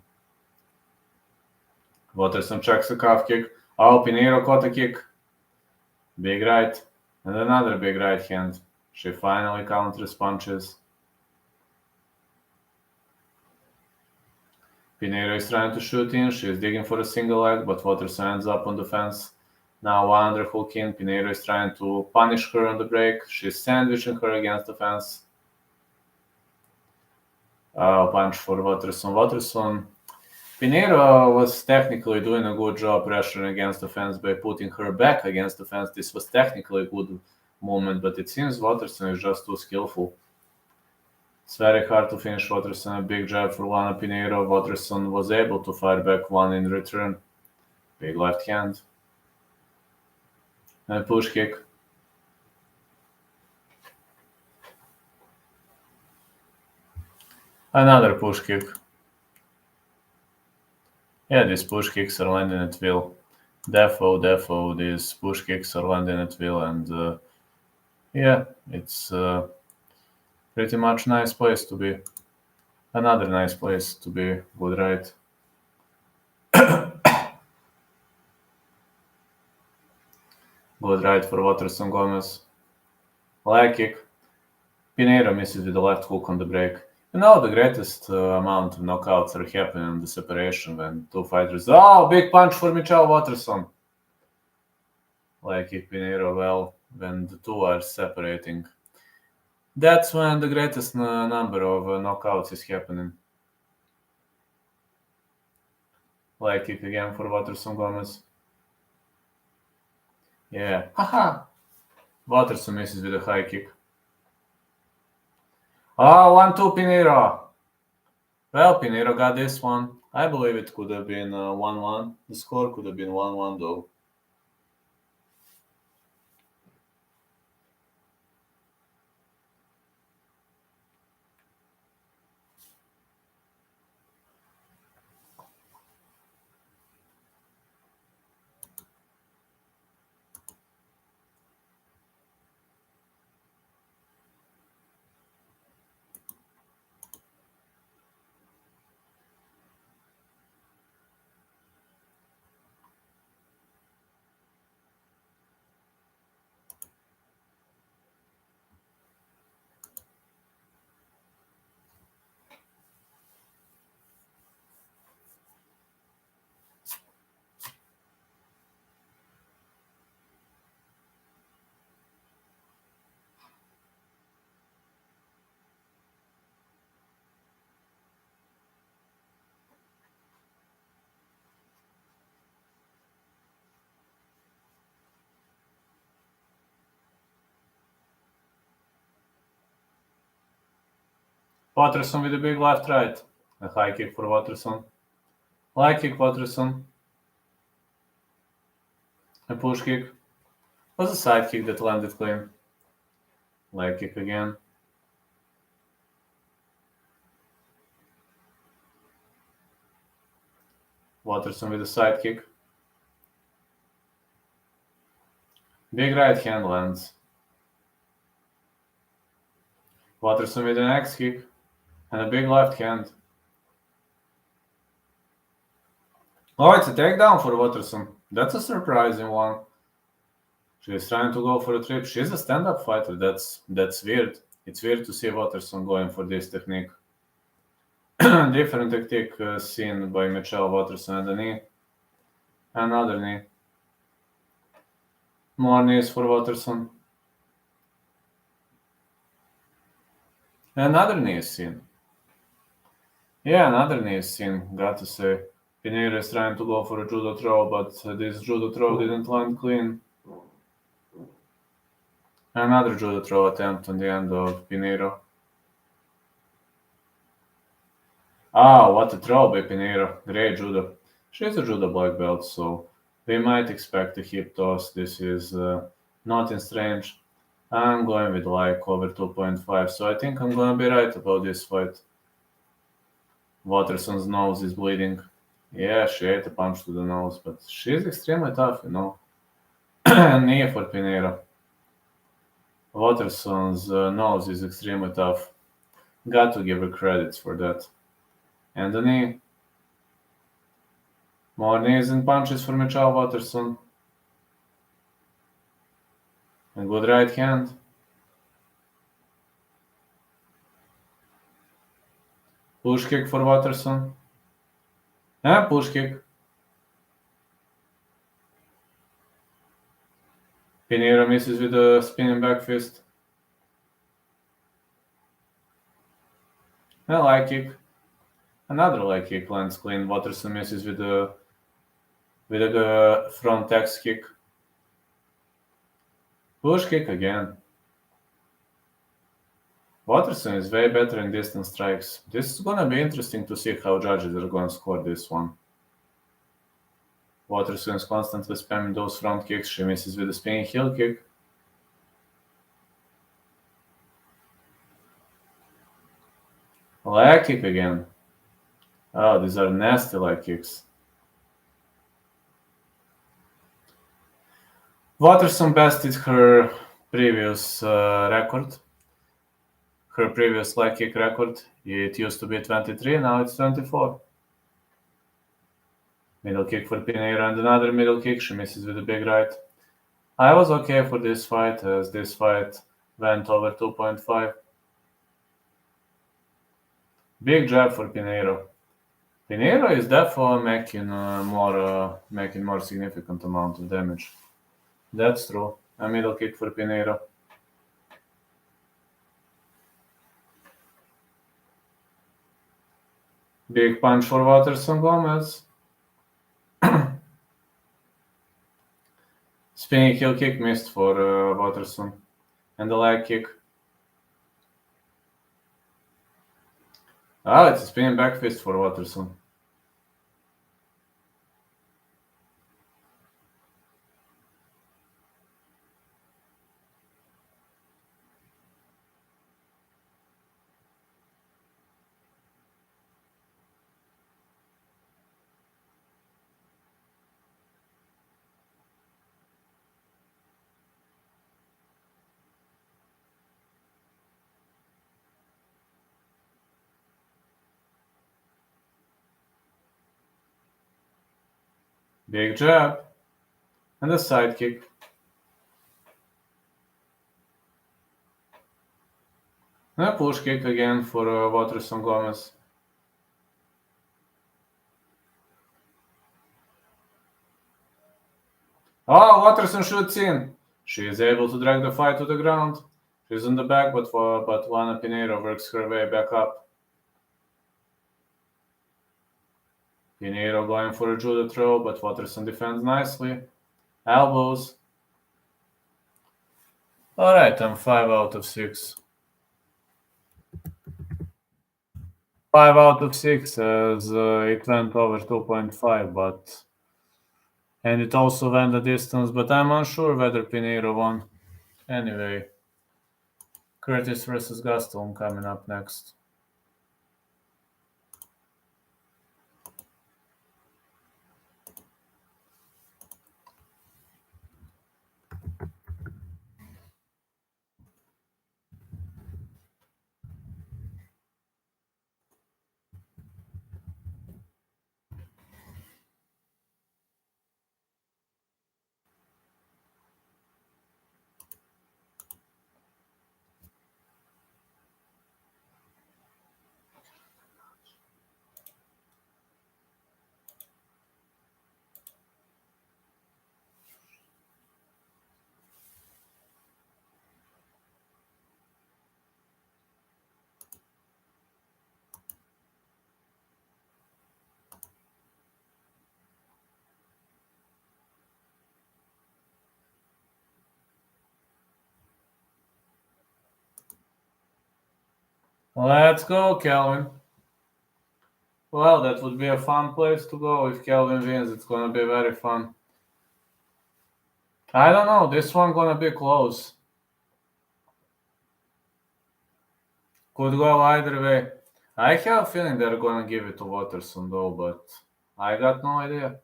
S1: Waterson checks the calf kick. Oh, Pinheiro caught a kick. Big right. And another big right hand. She finally counters punches. Pinheiro is trying to shoot in. She is digging for a single leg, but Waterson ends up on the fence. Now one underhook in. Pinheiro is trying to punish her on the break. She's sandwiching her against the fence. Punch for Waterson. Pinheiro was technically doing a good job pressuring against the fence by putting her back against the fence. This was technically a good movement, but it seems Waterson is just too skillful. It's very hard to finish Waterson. A big jab for Luana Pinheiro. Waterson was able to fire back one in return. Big left hand. And a push kick. Another push kick. Yeah, these push kicks are landing at will. Defo, these push kicks are landing at will, and yeah, it's pretty much nice place to be. Another nice place to be. Good right. Good right for Waterson-Gomez. Leg kick. Pinheiro misses with the left hook on the break. The greatest amount of knockouts are happening in the separation when two fighters. Oh, big punch for Michelle Waterson. Leg kick Pinheiro well when the two are separating. That's when the greatest number of knockouts is happening. Leg kick again for Waterson-Gomez. Yeah. Haha. Waterson misses with a high kick. Oh, 1-2 Pinheiro. Well, Pinheiro got this one. I believe it could have been 1-1. The score could have been 1-1 though. Waterson with a big left right. A high kick for Waterson. Leg kick, Waterson. A push kick. Was a side kick that landed clean. Leg kick again. Waterson with a side kick. Big right hand lands. Waterson with an X kick. And a big left hand. Oh, it's a takedown for Waterson. That's a surprising one. She's trying to go for a trip. She's a stand-up fighter. That's weird. It's weird to see Waterson going for this technique. Different technique seen by Michelle Waterson and the knee. Another knee. More knees for Waterson. Another knee is seen. Yeah, another knee is seen, got to say. Pinheiro is trying to go for a judo throw, but this judo throw didn't land clean. Another judo throw attempt on the end of Pinheiro. Ah, what a throw by Pinheiro. Great judo. She's a judo black belt, so we might expect a hip toss. This is nothing strange. I'm going with like over 2.5, so I think I'm going to be right about this fight. Waterson's nose is bleeding. Yeah, she ate a punch to the nose, but she's extremely tough, you know. Knee for Pinheiro. Waterson's nose is extremely tough. Got to give her credits for that. And the knee. More knees and punches for Michelle Waterson. A good right hand. Push kick for Waterson. And push kick. Pinheiro misses with a spinning back fist. A leg kick. Another leg kick lands clean. Waterson misses with a front X kick. Push kick again. Waterson is way better in distance strikes. This is gonna be interesting to see how judges are gonna score this one. Waterson is constantly spamming those front kicks. She misses with a spinning heel kick. Leg kick again. Oh, these are nasty leg kicks. Waterson bested her previous record. Her previous leg kick record. It used to be 23, now it's 24. Middle kick for Pinheiro and another middle kick. She misses with a big right. I was okay for this fight, as this fight went over 2.5. Big jab for Pinheiro. Pinheiro is definitely making more significant amount of damage. That's true. A middle kick for Pinheiro. Big punch for Waterson-Gomez. Spinning heel kick missed for Waterson. And the leg kick. Ah, it's a spinning back fist for Waterson. Big jab. And a side kick. And a push kick again for Waterson-Gomez. Oh, Waterson shoots in. She is able to drag the fight to the ground. She's on the back, but Luana Pinheiro works her way back up. Pinheiro going for a judo throw, but Waterson defends nicely. Elbows. Alright, I'm 5 out of 6. 5 out of 6 as it went over 2.5, but and it also went the distance, but I'm unsure whether Pinheiro won. Anyway, Curtis versus Gastelum coming up next. Let's go, Kelvin. Well, that would be a fun place to go if Kelvin wins. It's gonna be very fun. I don't know. This one gonna be close. Could go either way. I have a feeling they're gonna give it to Waterson though, but I got no idea.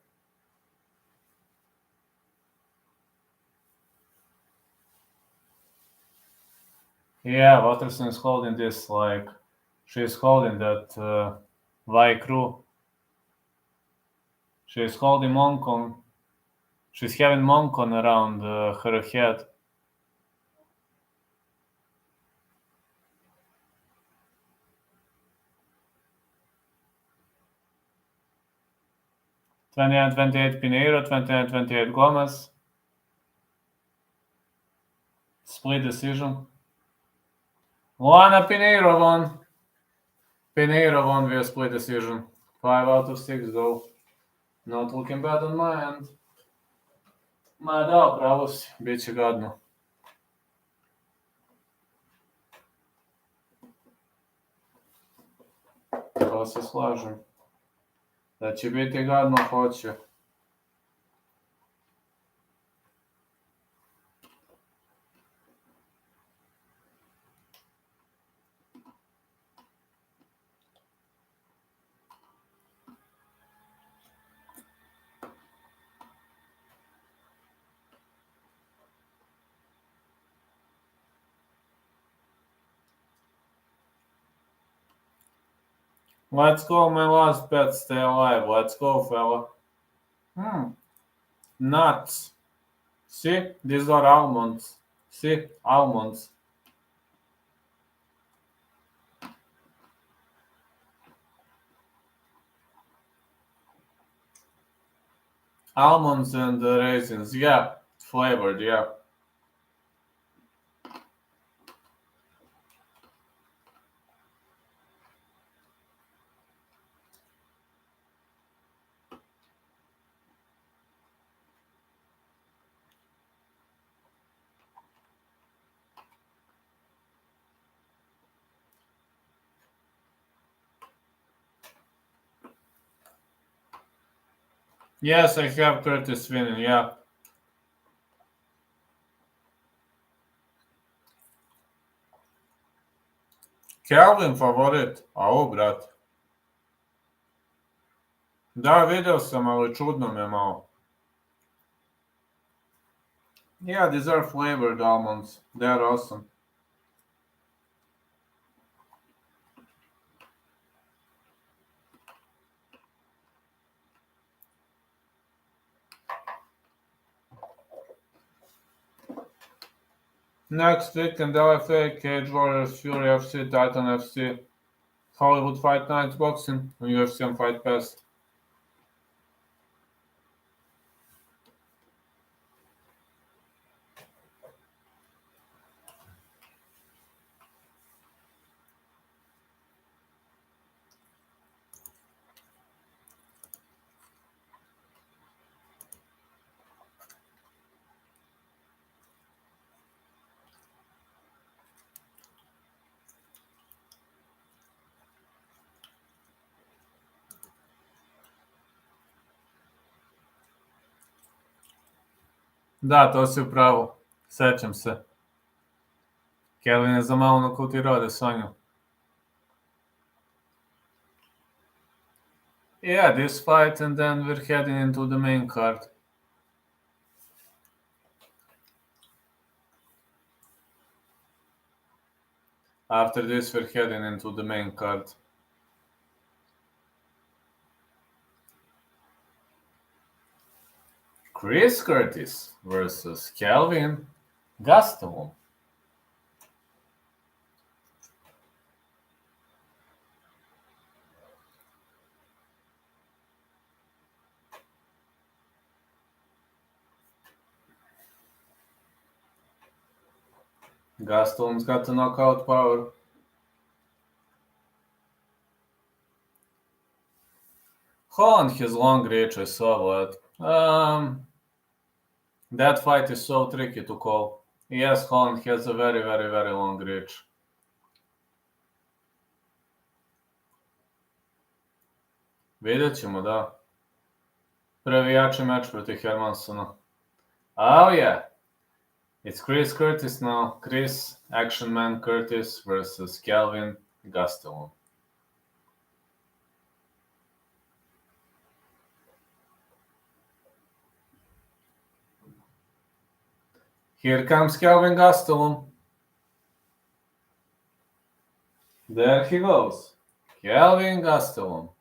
S1: Yeah, Waterson is holding this like she's holding that Y crew. She's holding Moncon. She's having Moncon around her head. Twenty-nine 28 Pinheiro, 29 28 Gomez. Split decision. Luana Pinheiro won. Pinheiro won via split decision. 5 out of 6 though. Not looking bad on my end. Ma da, pravo si. Biće gadno. To se slažem. Da će biti gadno, hoće. Let's go, my last bet, stay alive. Let's go, fella. Nuts. See, these are almonds. See, almonds. Almonds and raisins, yeah. Flavored, yeah. Yes, I have Curtis winning, yeah. Kelvin favorit, au, brat. Da, vidio sam, ali čudno mi je malo. Yeah, these are flavored almonds. They're awesome. Next weekend, LFA, Cage Warriors, Fury FC, Titan FC, Hollywood Fight Nights Boxing, UFC and Fight Pass. Da, to si u pravu. Sećam se. Kelvin je za malo nokautirao Adesanju. Yeah, this fight and then we're heading into the main card. After this, we're heading into the main card. Chris Curtis versus Kelvin Gastelum. Gastelum's got the knockout power. Holland has long reach, I saw that. That fight is so tricky to call. Yes, Holland has a very, very, very long reach. Vidjet ćemo, da. Prvi jači meč protiv Hermansona. Oh yeah. It's Chris Curtis now. Chris Action Man Curtis versus Kelvin Gastelum. Here comes Kelvin Gastelum. There he goes. Kelvin Gastelum.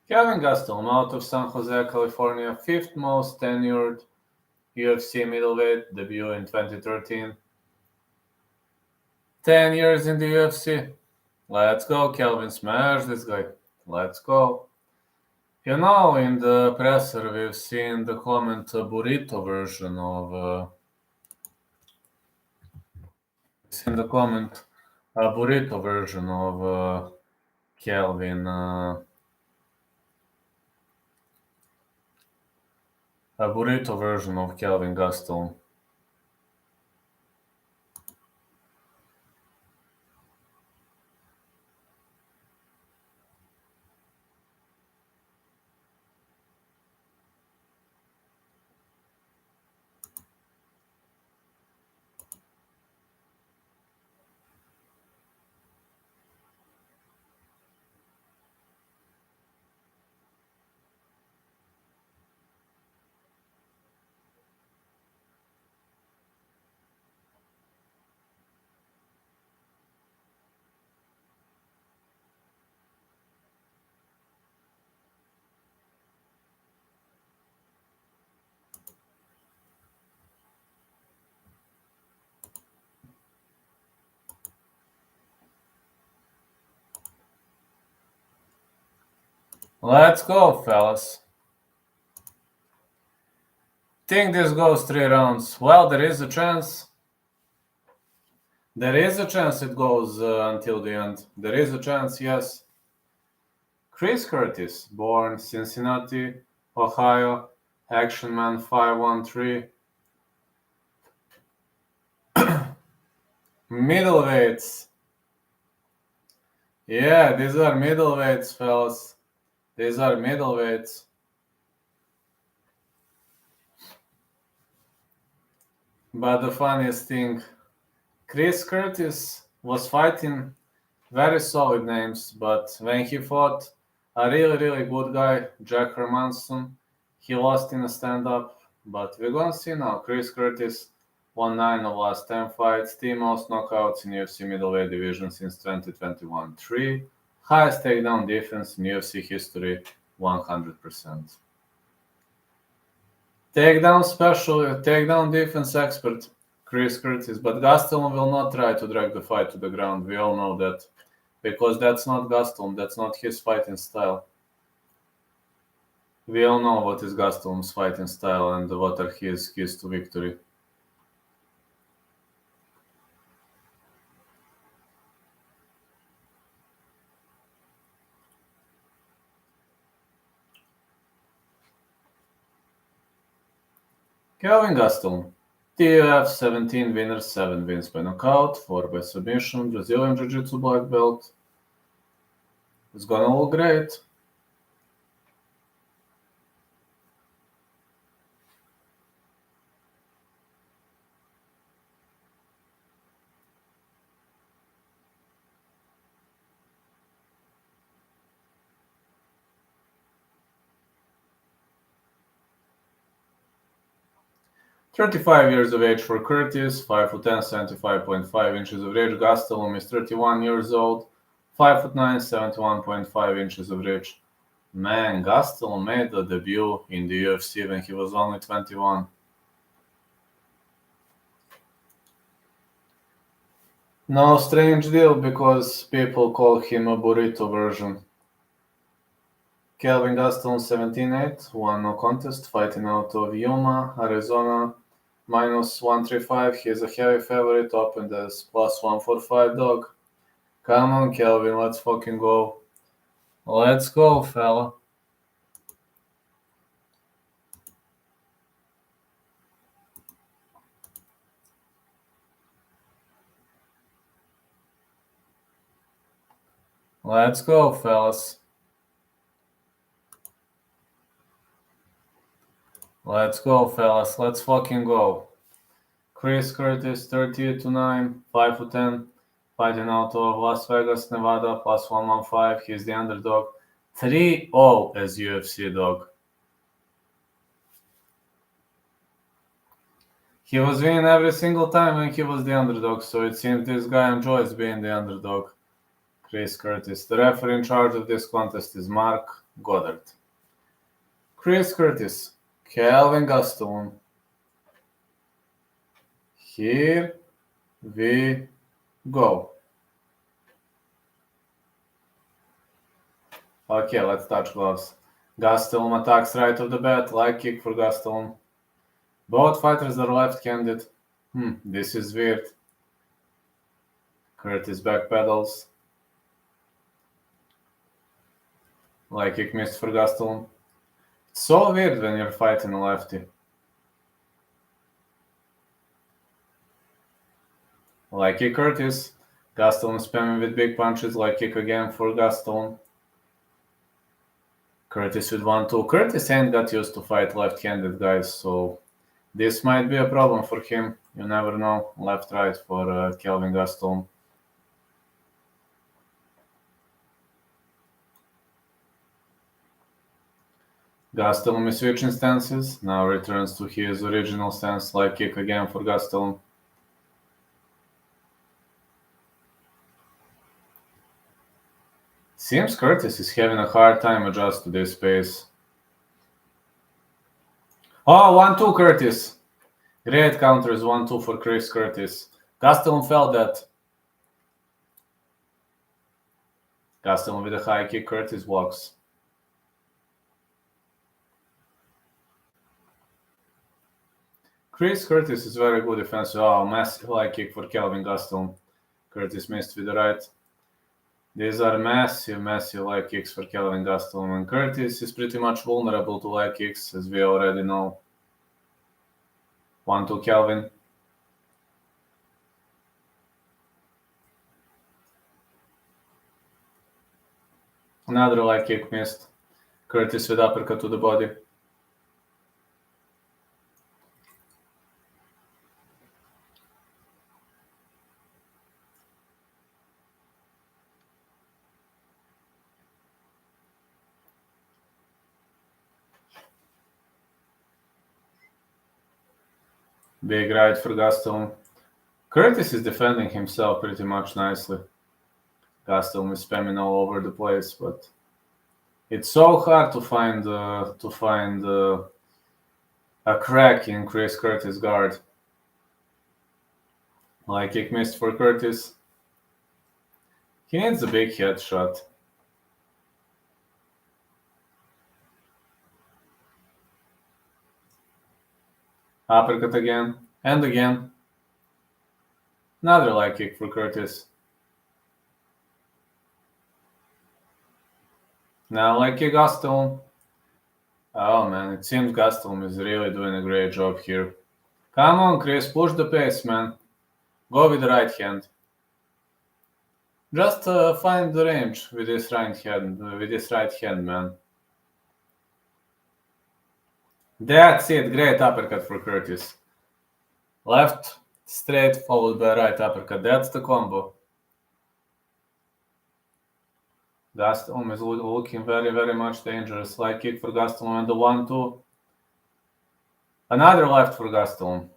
S1: Kelvin Gastelum, out of San Jose, California, fifth most tenured UFC middleweight, debut in 2013. 10 years in the UFC. Let's go, Kelvin. Smash this guy. Let's go. You know, in the presser, we've seen the comment burrito version of... in the comment a burrito version of Kelvin... a burrito version of Kelvin Gastelum. Let's go, fellas. Think this goes 3 rounds. Well, there is a chance. There is a chance it goes until the end. There is a chance, yes. Chris Curtis, born Cincinnati, Ohio, Action Man 513. Middleweights. Yeah, these are middleweights, fellas. These are middleweights. But the funniest thing, Chris Curtis was fighting very solid names, but when he fought a really, really good guy, Jack Hermanson, he lost in a stand-up. But we're gonna see now. Chris Curtis won 9 of last 10 fights, the most knockouts in UFC middleweight division since 2021. 3 highest takedown defense in UFC history, 100%. Takedown defense expert, Chris Curtis, but Gastelum will not try to drag the fight to the ground. We all know that, because that's not Gastelum, that's not his fighting style. We all know what is Gastelum's fighting style and what are his keys to victory. Kelvin Gastelum. TUF 17 winners, 7 wins by knockout, 4 by submission, Brazilian Jiu-Jitsu black belt. It's gonna look great. "35 years of age for Curtis, 5'10", 75.5 inches of reach. Gastelum is 31 years old, 5'9", 71.5 inches of reach. Man, Gastelum made a debut in the UFC when he was only 21. No strange deal because people call him a burrito version. Kelvin Gastelum 17-8, won no contest, fighting out of Yuma, Arizona, minus 135. He is a heavy favorite, opened as plus 145 dog. Come on, Kelvin, let's fucking go. Let's go, fella. Let's go, fellas. Let's go, fellas. Let's fucking go. Chris Curtis, 38-9, 5'10", fighting out of Las Vegas, Nevada, plus 115. He's the underdog. 3-0 as UFC dog. He was winning every single time when he was the underdog, so it seems this guy enjoys being the underdog. Chris Curtis. The referee in charge of this contest is Mark Goddard. Chris Curtis. Kelvin Gastelum. Here we go. Okay, let's touch gloves. Gastelum attacks right off the bat, leg kick for Gastelum. Both fighters are left-handed. This is weird. Curtis backpedals. Leg kick missed for Gastelum. It's so weird when you're fighting a lefty. Leg kick Curtis. Gastelum spamming with big punches. Leg kick again for Gastelum. Curtis with 1-2. Curtis ain't got used to fight left-handed guys, so this might be a problem for him. You never know. Left-right for Kelvin Gastelum. Gastelum is switching stances. Now returns to his original stance. Leg kick again for Gastelum. Seems Curtis is having a hard time adjust to this pace. Oh, 1-2 Curtis. Great counters, 1-2 for Chris Curtis. Gastelum felt that. Gastelum with a high kick, Curtis blocks. Chris Curtis is very good defensive. Oh, massive high kick for Kelvin Gastelum. Curtis missed with the right. These are massive leg kicks for Kelvin Gastelum, and Curtis is pretty much vulnerable to leg kicks, as we already know. 1-2 Kelvin. Another leg kick missed. Curtis with uppercut to the body. Big right for Gastelum. Curtis is defending himself pretty much nicely. Gastelum is spamming all over the place, but it's so hard to find a crack in Chris Curtis' guard. Leg kick missed for Curtis. He needs a big headshot. Uppercut again, and again. Another leg kick for Curtis. Now leg kick Gastelum. Oh man, it seems Gastelum is really doing a great job here. Come on, Chris, push the pace, man. Go with the right hand. Just find the range with this right hand, man. That's it. Great uppercut for Curtis. Left straight followed by right uppercut. That's the combo. Gastelum is looking very, very much dangerous. Like kick for Gastelum and the 1-2. Another left for Gastelum.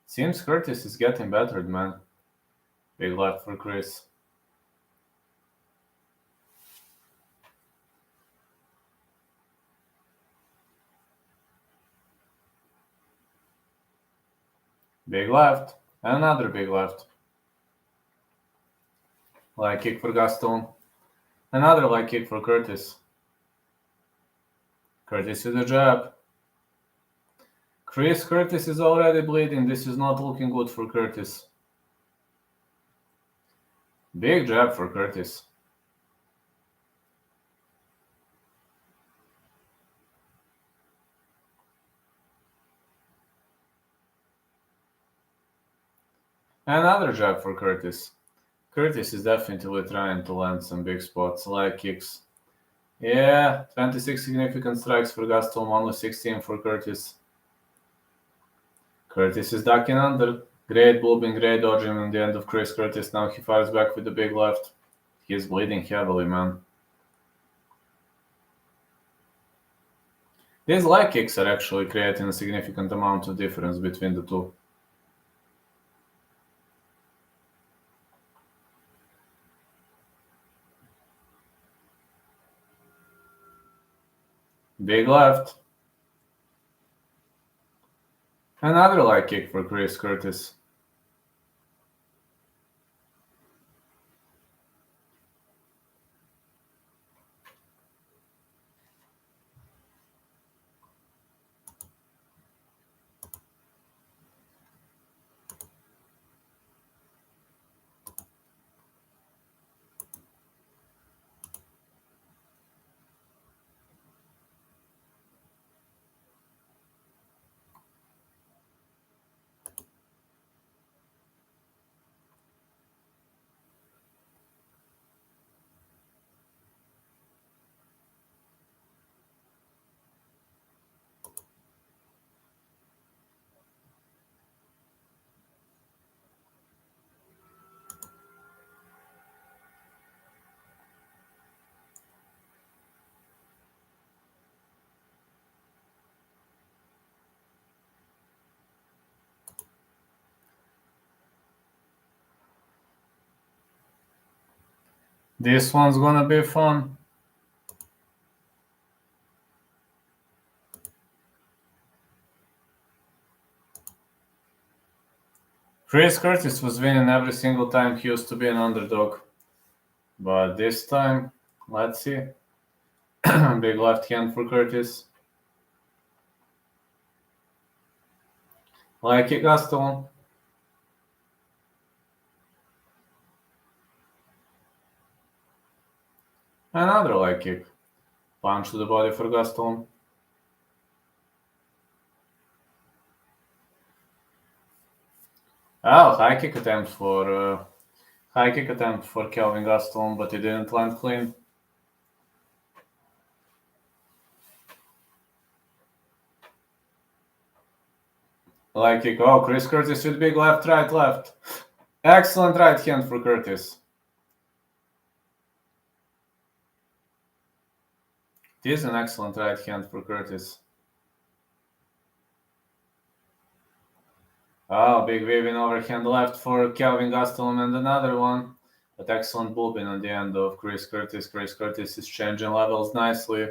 S1: Seems Curtis is getting battered, man. Big left for Chris. Big left. Another big left. Leg kick for Gastelum. Another leg kick for Curtis. Curtis with a jab. Curtis is already bleeding. This is not looking good for Curtis. Big jab for Curtis. Another jab for Curtis. Curtis is definitely trying to land some big spots, leg kicks. Yeah, 26 significant strikes for Gastelum, only 16 for Curtis. Curtis is ducking under. Great blooping, great dodging on the end of Chris Curtis. Now he fires back with the big left. He's bleeding heavily, man. These leg kicks are actually creating a significant amount of difference between the two. Big left. Another leg kick for Chris Curtis. This one's gonna be fun. Chris Curtis was winning every single time he used to be an underdog. But this time, let's see. Big left hand for Curtis. Leg kick Gastelum. Another leg kick. Punch to the body for Gastelum. Oh, high kick attempt for Kelvin Gastelum, but it didn't land clean. Leg kick. Oh, Chris Curtis with big left, right, left. Excellent right hand for Curtis. It is an excellent right hand for Curtis. Oh, big weaving overhand left for Kelvin Gastelum and another one. But excellent bullpen on the end of Chris Curtis. Chris Curtis is changing levels nicely.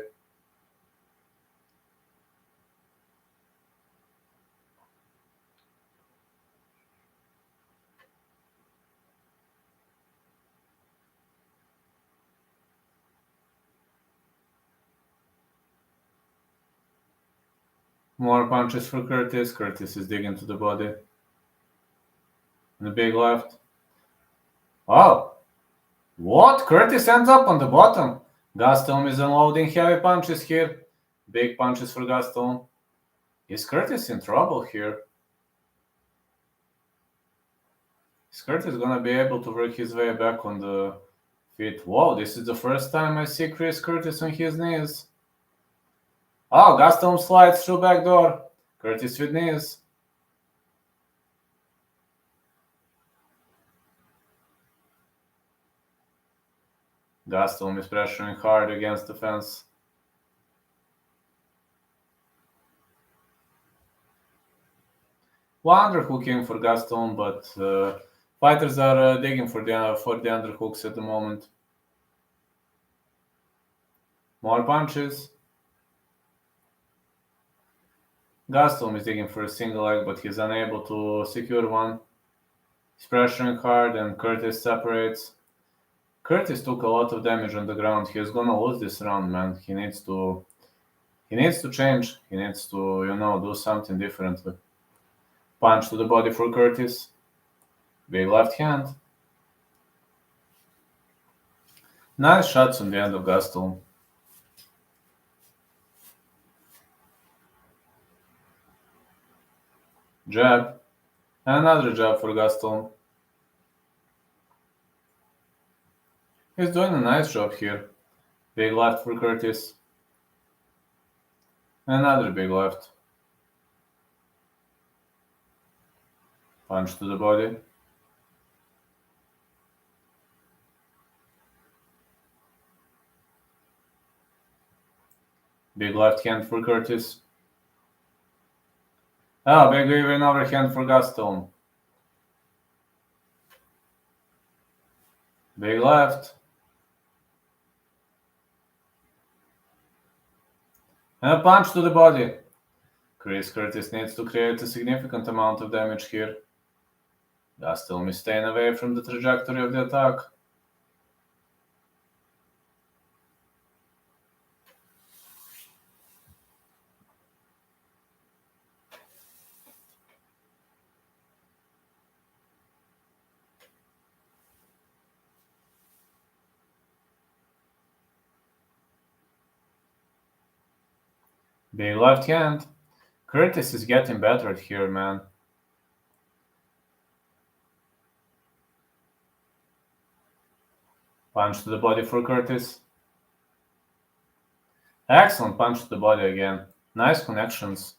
S1: More punches for Curtis. Curtis is digging to the body. And the big left. Oh! What? Curtis ends up on the bottom. Gastelum is unloading heavy punches here. Big punches for Gastelum. Is Curtis in trouble here? Is Curtis gonna be able to work his way back on the feet? Whoa, this is the first time I see Chris Curtis on his knees. Oh, Gastelum slides through back door. Curtis with knees. Gastelum is pressuring hard against the fence. One underhooking for Gastelum, but fighters are digging for the underhooks at the moment. More punches. Gastelum is digging for a single leg, but he's unable to secure one. He's pressuring hard, and Curtis separates. Curtis took a lot of damage on the ground. He's gonna lose this round, man. He needs to change. He needs to, do something differently. Punch to the body for Curtis. Big left hand. Nice shots on the end of Gastelum. Jab. Another jab for Gastelum. He's doing a nice job here. Big left for Curtis. Another big left. Punch to the body. Big left hand for Curtis. Oh, big even overhand for Gastelum. Big left. And a punch to the body. Chris Curtis needs to create a significant amount of damage here. Gastelum is staying away from the trajectory of the attack. Big left hand. Curtis is getting better here, man. Punch to the body for Curtis. Excellent punch to the body again. Nice connections.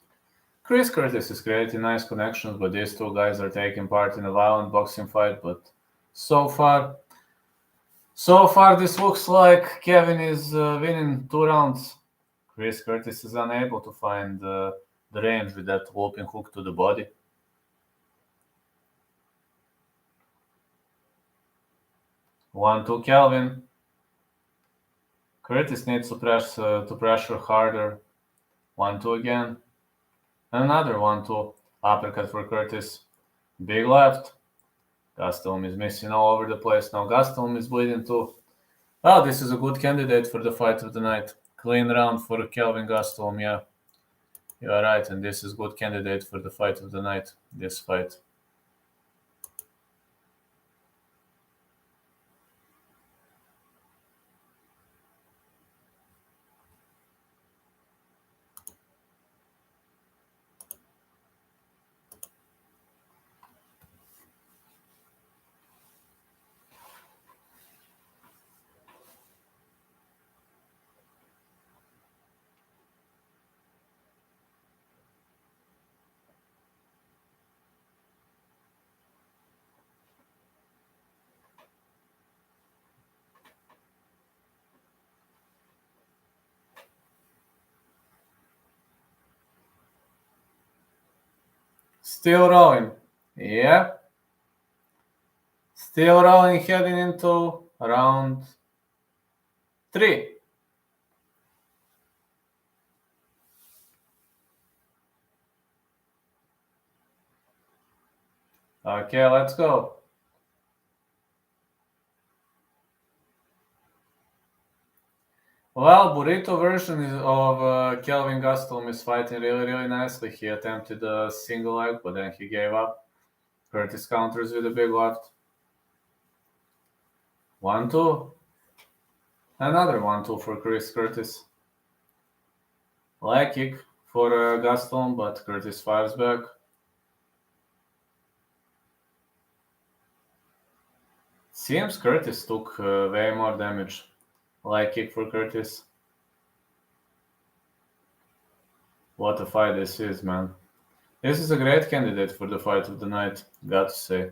S1: Chris Curtis is creating nice connections, but these two guys are taking part in a violent boxing fight. But so far this looks like Kelvin is winning 2 rounds. Chris Curtis is unable to find the range with that whooping hook to the body. One, two, Kelvin. Curtis needs to pressure harder. 1-2 again. Another 1-2. Uppercut for Curtis. Big left. Gastelum is missing all over the place. Now Gastelum is bleeding too. Oh, this is a good candidate for the fight of the night. Clean round for Kelvin Gastelum, yeah. You are right, and this is good candidate for the fight of the night, this fight. Still rolling. Yeah. Still rolling, heading into round 3. Okay, let's go. Well, burrito version of Kelvin Gastelum is fighting really, really nicely. He attempted a single leg, but then he gave up. Curtis counters with a big left. 1-2. Another 1-2 for Chris Curtis. Leg kick for Gastelum, but Curtis fires back. Seems Curtis took way more damage. Leg kick for Curtis. What a fight this is, man. This is a great candidate for the fight of the night, got to say.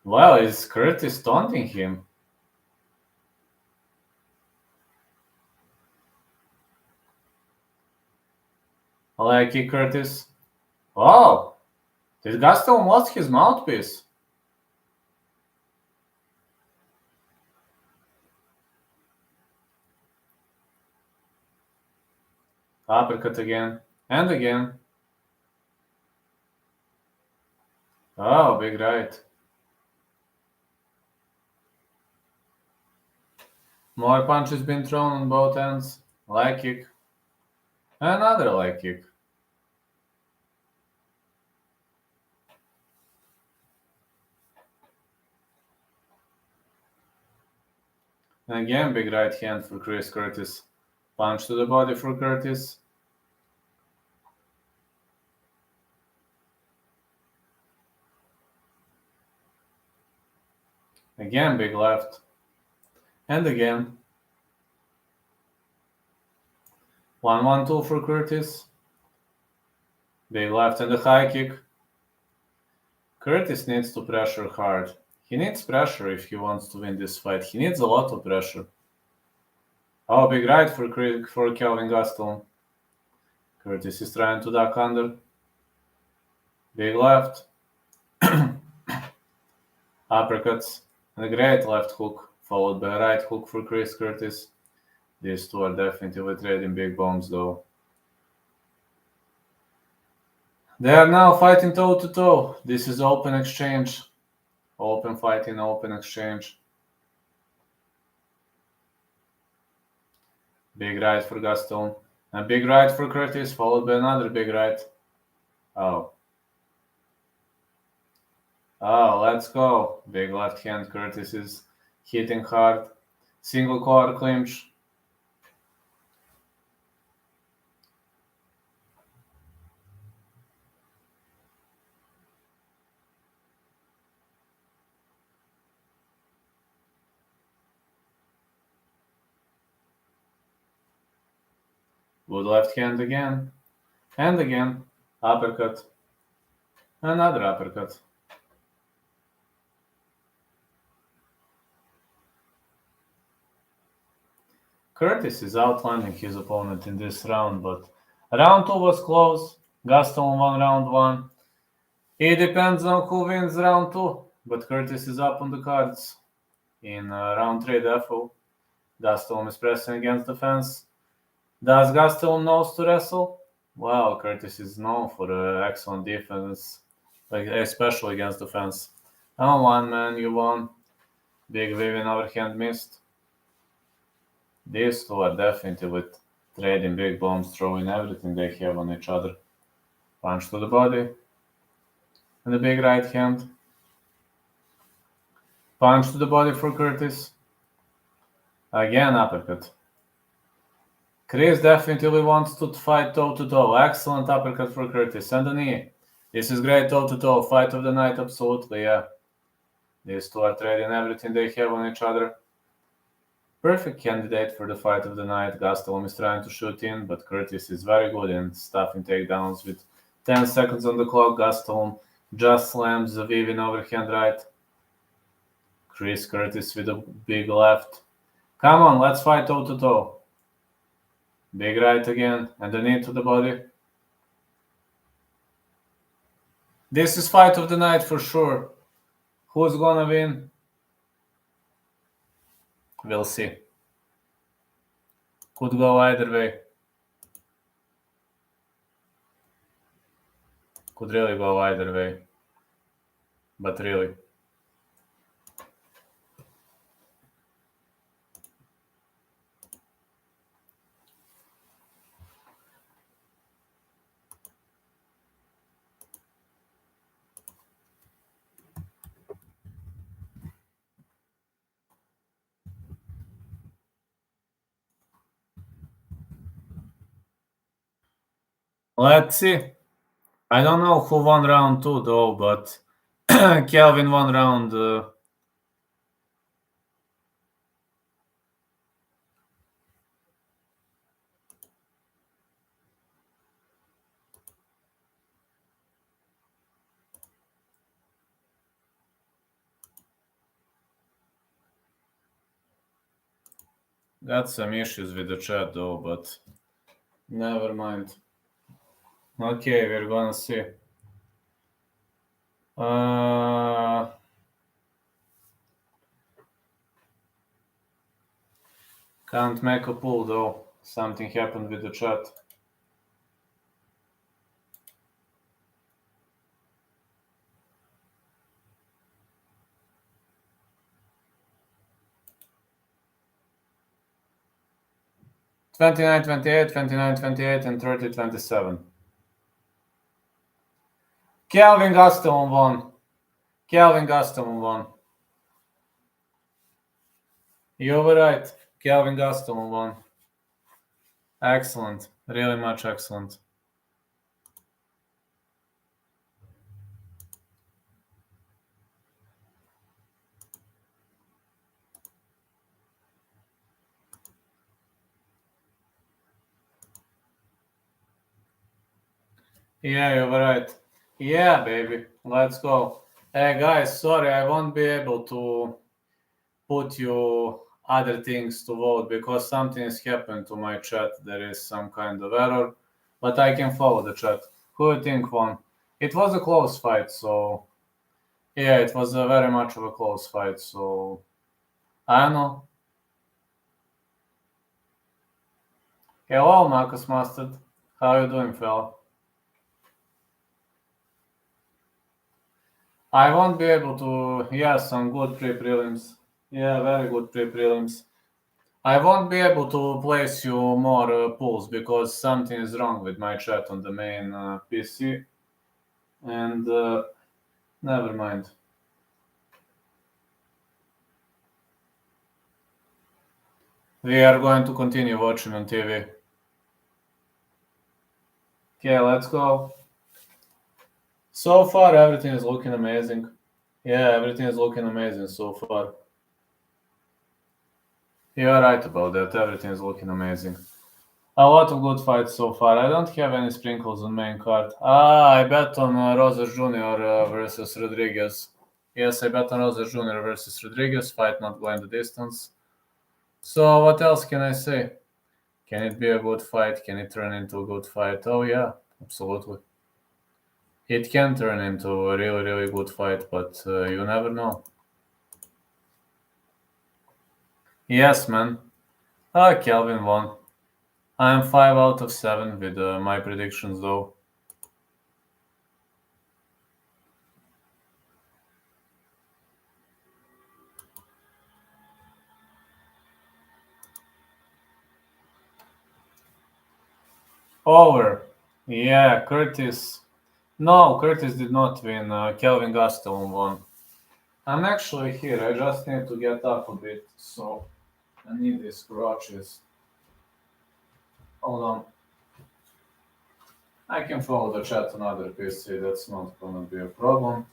S1: Wow, is Curtis taunting him? Leg kick, Curtis. Oh! Did Gastelum lost his mouthpiece? Uppercut again. And again. Oh, big right. More punches been thrown on both ends. Leg kick. Another leg kick. And again, big right hand for Chris Curtis. Punch to the body for Curtis. Again, big left. And again. 1-1-2 for Curtis. Big left and a high kick. Curtis needs to pressure hard. He needs pressure if he wants to win this fight. He needs a lot of pressure. Oh, big right for Kelvin Gastelum. Curtis is trying to duck under. Big left. Uppercuts. And a great left hook, followed by a right hook for Chris Curtis. These two are definitely trading big bombs, though. They are now fighting toe-to-toe. This is open exchange. Open fighting, open exchange. Big right for Gastelum. A big right for Curtis, followed by another big right. Oh. Oh, let's go. Big left hand. Curtis is hitting hard. Single collar clinch. Good left hand again. And again. Uppercut. Another uppercut. Curtis is outlining his opponent in this round, but round 2 was close. Gastelum won round 1. It depends on who wins round 2, but Curtis is up on the cards. In round 3, therefore, Gastelum is pressing against the fence. Does Gastelum knows to wrestle? Well, Curtis is known for excellent defense, especially against the fence. On one man, you won. Big Vivian overhand missed. These two are definitely with trading big bombs, throwing everything they have on each other. Punch to the body. And a big right hand. Punch to the body for Curtis. Again, uppercut. Chris definitely wants to fight toe-to-toe. Excellent uppercut for Curtis. And a knee. This is great toe-to-toe. Fight of the night, absolutely, yeah. These two are trading everything they have on each other. Perfect candidate for the fight of the night. Gastelum is trying to shoot in, but Curtis is very good in stuffing takedowns with 10 seconds on the clock. Gastelum just slams the Vivian overhand right. Chris Curtis with a big left. Come on, let's fight toe-to-toe. Big right again, and a knee to the body. This is fight of the night for sure. Who's gonna win? We'll see. Could go either way. Could really go either way. But really. Let's see. I don't know who won round 2 though, but Kelvin won round... Got some issues with the chat though, but never mind. Okay, we're gonna see. Can't make a pull though. Something happened with the chat. $29.28, $29.28, and $30.27. Kelvin Gastelum won. Kelvin Gastelum won. You were right. Kelvin Gastelum won. Excellent. Really much excellent. Yeah, you were right. Yeah, baby. Let's go. Hey, guys, sorry, I won't be able to put you other things to vote because something has happened to my chat. There is some kind of error, but I can follow the chat. Who do you think won? It was a close fight, so... Yeah, it was a very much of a close fight, so... I don't know. Hello, Marcus Mustard. How you doing, fella? I won't be able to... Yeah, some good pre-prelims. Yeah, very good pre-prelims. I won't be able to place you more pulls because something is wrong with my chat on the main PC. And never mind. We are going to continue watching on TV. Okay, let's go. So far, everything is looking amazing. Yeah, everything is looking amazing so far. You're right about that. Everything is looking amazing. A lot of good fights so far. I don't have any sprinkles on main card. I bet on Rosas Jr. Versus Rodriguez. Yes, I bet on Rosas Jr. versus Rodriguez. Fight not going the distance. So what else can I say? Can it be a good fight? Can it turn into a good fight? Oh yeah, absolutely. It can turn into a really, really good fight, but you never know. Yes, man. Kelvin won. I'm 5 out of 7 with my predictions, though. Over. Yeah, Curtis. No, Curtis did not win. Kelvin Gastelum won. I'm actually here. I just need to get up a bit, so I need these crutches. Hold on. I can follow the chat on other PC. That's not gonna be a problem.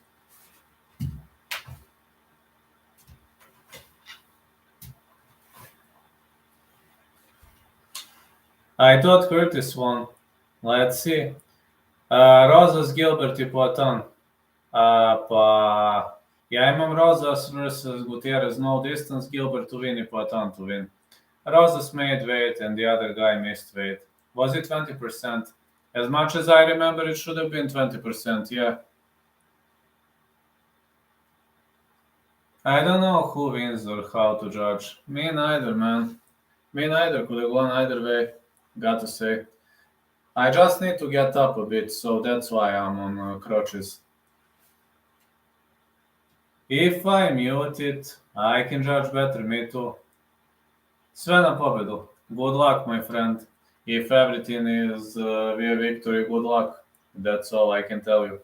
S1: I thought Curtis won. Let's see. Rosas, Gilbert и Платан. Pa ja imam Rosas versus Gutierrez no distance, Gilbert to win и Platan to win. Rosas made weight and the other guy missed weight. Was it 20%? As much as I remember, it should have been 20%, yeah. I don't know who wins or how to judge. Me neither, man. Me neither. Could have gone either way. Got to say. I just need to get up a bit, so that's why I'm on crutches. If I mute it, I can judge better, me too. Sve na pobedu. Good luck, my friend. If everything is via victory, good luck. That's all I can tell you.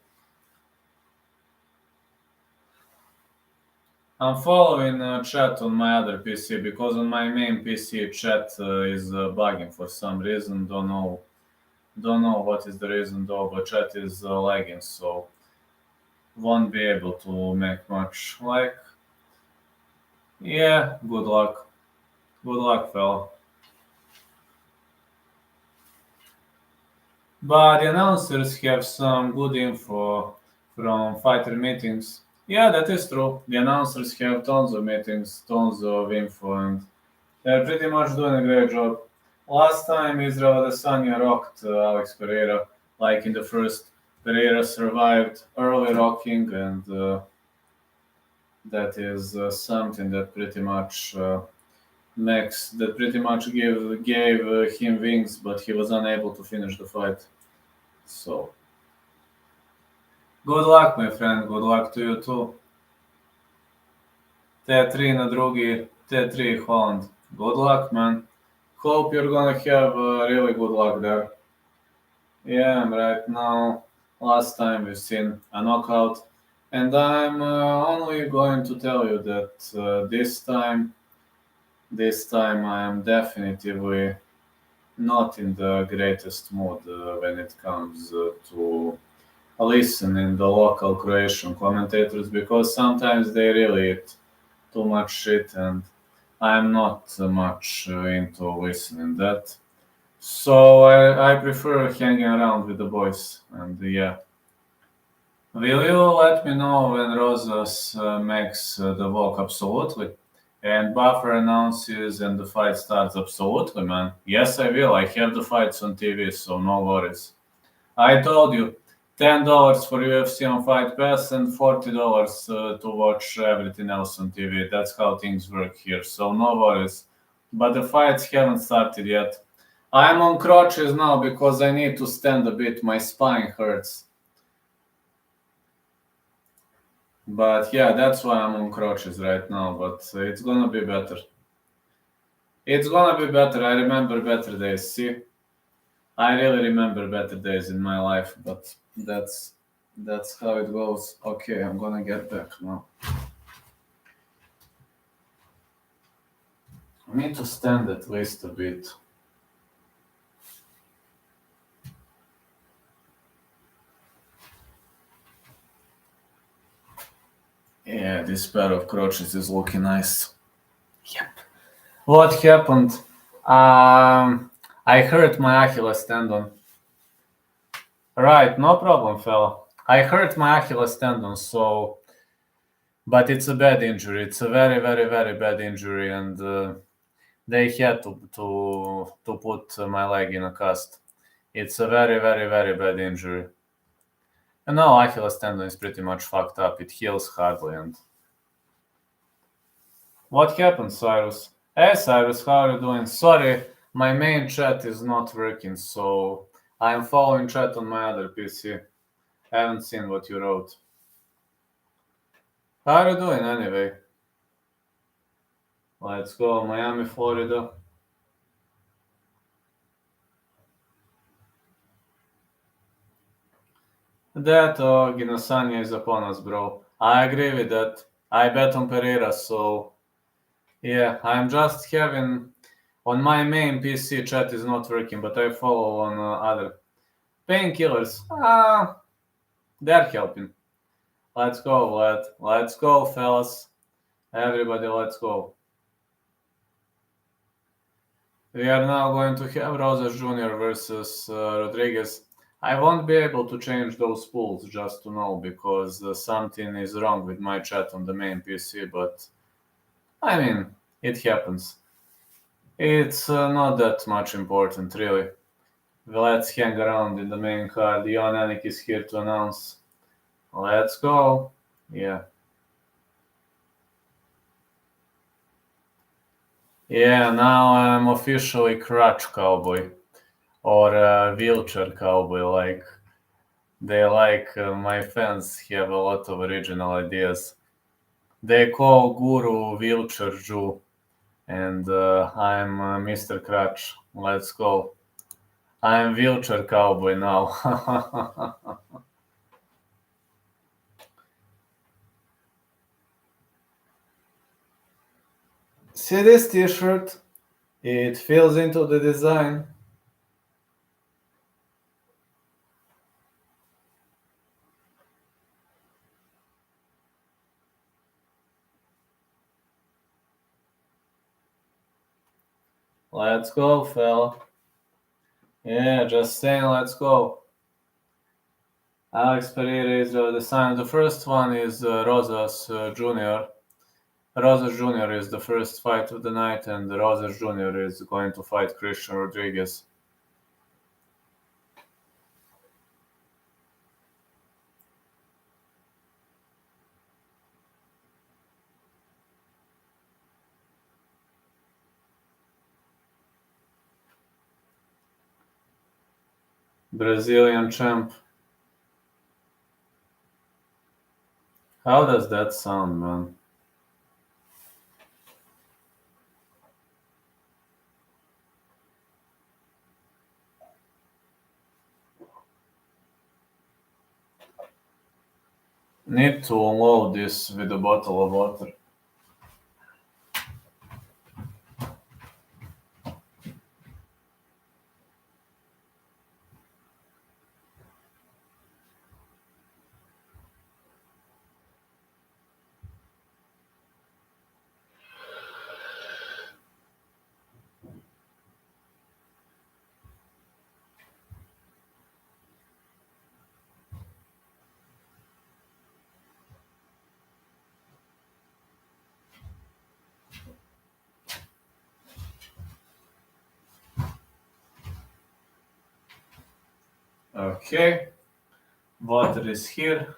S1: I'm following chat on my other PC because on my main PC chat is bugging for some reason. Don't know Don't know what is the reason though, but chat is lagging, so won't be able to make much. Like, yeah, good luck. Good luck, fella. But the announcers have some good info from fighter meetings. Yeah, that is true. The announcers have tons of meetings, tons of info, and they're pretty much doing a great job. Last time Israel Adesanya rocked Alex Pereira, like in the first. Pereira survived early rocking, and that is something that pretty much gave him wings, but he was unable to finish the fight. So good luck, my friend. Good luck to you too. T3 na drugi, T3 Holland. Good luck, man. Hope you're gonna have really good luck there. Yeah, right now, last time we've seen a knockout, and I'm only going to tell you that this time I am definitively not in the greatest mood when it comes to listening the local Croatian commentators because sometimes they really eat too much shit, and I'm not much into listening that. So I prefer hanging around with the boys, and yeah. Will you let me know when Rosas makes the walk? Absolutely. And Buffer announces and the fight starts? Absolutely, man. Yes, I will. I have the fights on TV, so no worries. I told you, $10 for UFC on Fight Pass and $40 to watch everything else on TV. That's how things work here, so no worries. But the fights haven't started yet. I'm on crutches now because I need to stand a bit. My spine hurts. But yeah, that's why I'm on crutches right now. But it's gonna be better. It's gonna be better. I remember better days. See, I really remember better days in my life. But that's how it goes. Okay, I'm gonna get back now. I need to stand at least a bit. Yeah, this pair of crutches is looking nice. Yep. What happened? I hurt my Achilles tendon. Right, no problem, fella. I hurt my Achilles tendon, so, but it's a bad injury. It's a very, very, very bad injury, and they had to put my leg in a cast. It's a very, very, very bad injury. And now Achilles tendon is pretty much fucked up. It heals hardly. And what happened, Cyrus? Hey, Cyrus, how are you doing? Sorry, my main chat is not working, so I'm following chat on my other PC. I haven't seen what you wrote. How are you doing anyway? Let's go, Miami, Florida. That Adesanya is upon us, bro. I agree with that. I bet on Pereira, so yeah, I'm just having on my main PC chat is not working, but I follow on other painkillers. They're helping. Let's go, lad. Let's go, fellas. Everybody, let's go. We are now going to have Rosas Jr. versus Rodriguez. I won't be able to change those pools, just to know, because something is wrong with my chat on the main PC, but I mean, it happens. It's not that much important, really. Let's hang around in the main card. Yanez is here to announce. Let's go. Yeah. Yeah, now I'm officially crutch cowboy. Or wheelchair cowboy, like my fans have a lot of original ideas. They call Guru Wheelchair Jew, and I'm Mr. Crutch. Let's go. I'm Wheelchair Cowboy now. See this t-shirt? It fills into the design. Let's go, fella. Yeah, just saying, let's go. Alex Pereira is the sign. The first one is Rosas Jr. Rosas Jr. is the first fight of the night, and Rosas Jr. is going to fight Christian Rodriguez. Brazilian champ. How does that sound, man? Need to unload this with a bottle of water. Okay, water is here.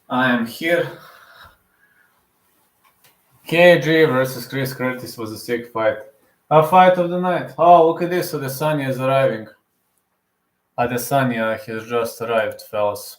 S1: I am here. KG versus Chris Curtis was a sick fight. A fight of the night. Oh, look at this. Adesanya is arriving. Adesanya has just arrived, fellas.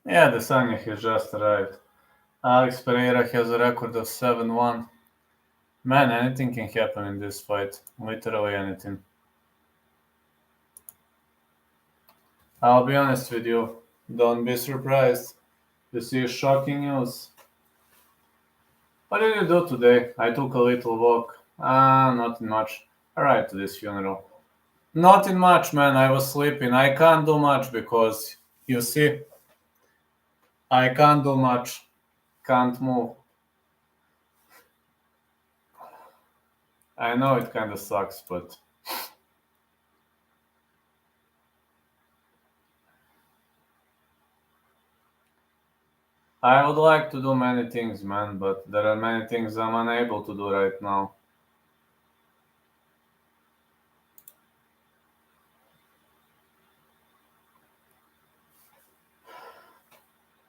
S1: Yeah, Adesanya has just arrived. Alex Pereira has a record of 7-1. Man, anything can happen in this fight. Literally anything. I'll be honest with you. Don't be surprised to see shocking news. What did you do today? I took a little walk. Nothing much. Alright to this funeral. Nothing much, man. I was sleeping. I can't do much because, you see, I can't do much. Can't move. I know it kind of sucks, but I would like to do many things, man, but there are many things I'm unable to do right now.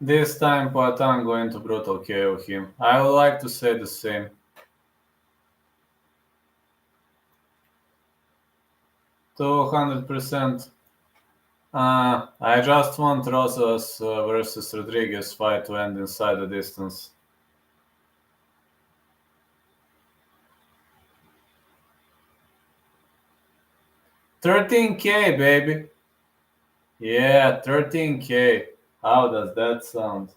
S1: This time, Poatan going to brutal KO him. I would like to say the same. 200%. I just want Rosas versus Rodriguez fight to end inside the distance. $13K, baby. Yeah, $13K. How does that sound?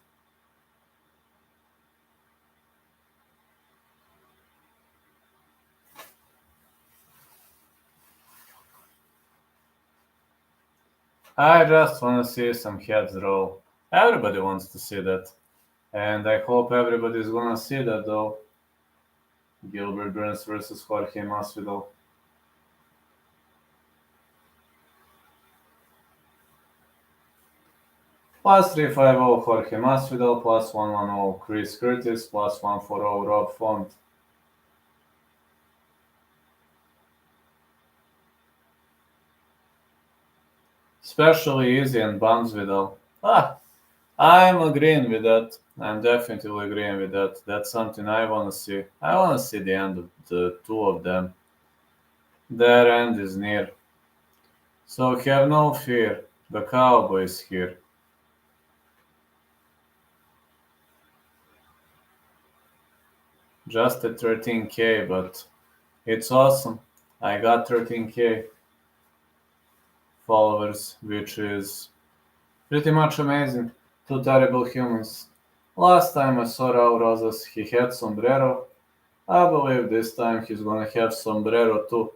S1: I just want to see some heads roll. Everybody wants to see that. And I hope everybody's gonna see that though. Gilbert Burns versus Jorge Masvidal. Plus 350 Jorge Masvidal, plus 110 Chris Curtis, plus 140 Rob Font. Especially easy and Masvidal. I'm agreeing with that. I'm definitely agreeing with that. That's something I want to see. I want to see the end of the two of them. Their end is near. So have no fear. The cowboy is here. Just at 13K, but it's awesome. I got 13K. followers, which is pretty much amazing. Two terrible humans. Last time I saw Raul Rosas, he had sombrero. I believe this time he's gonna have sombrero too.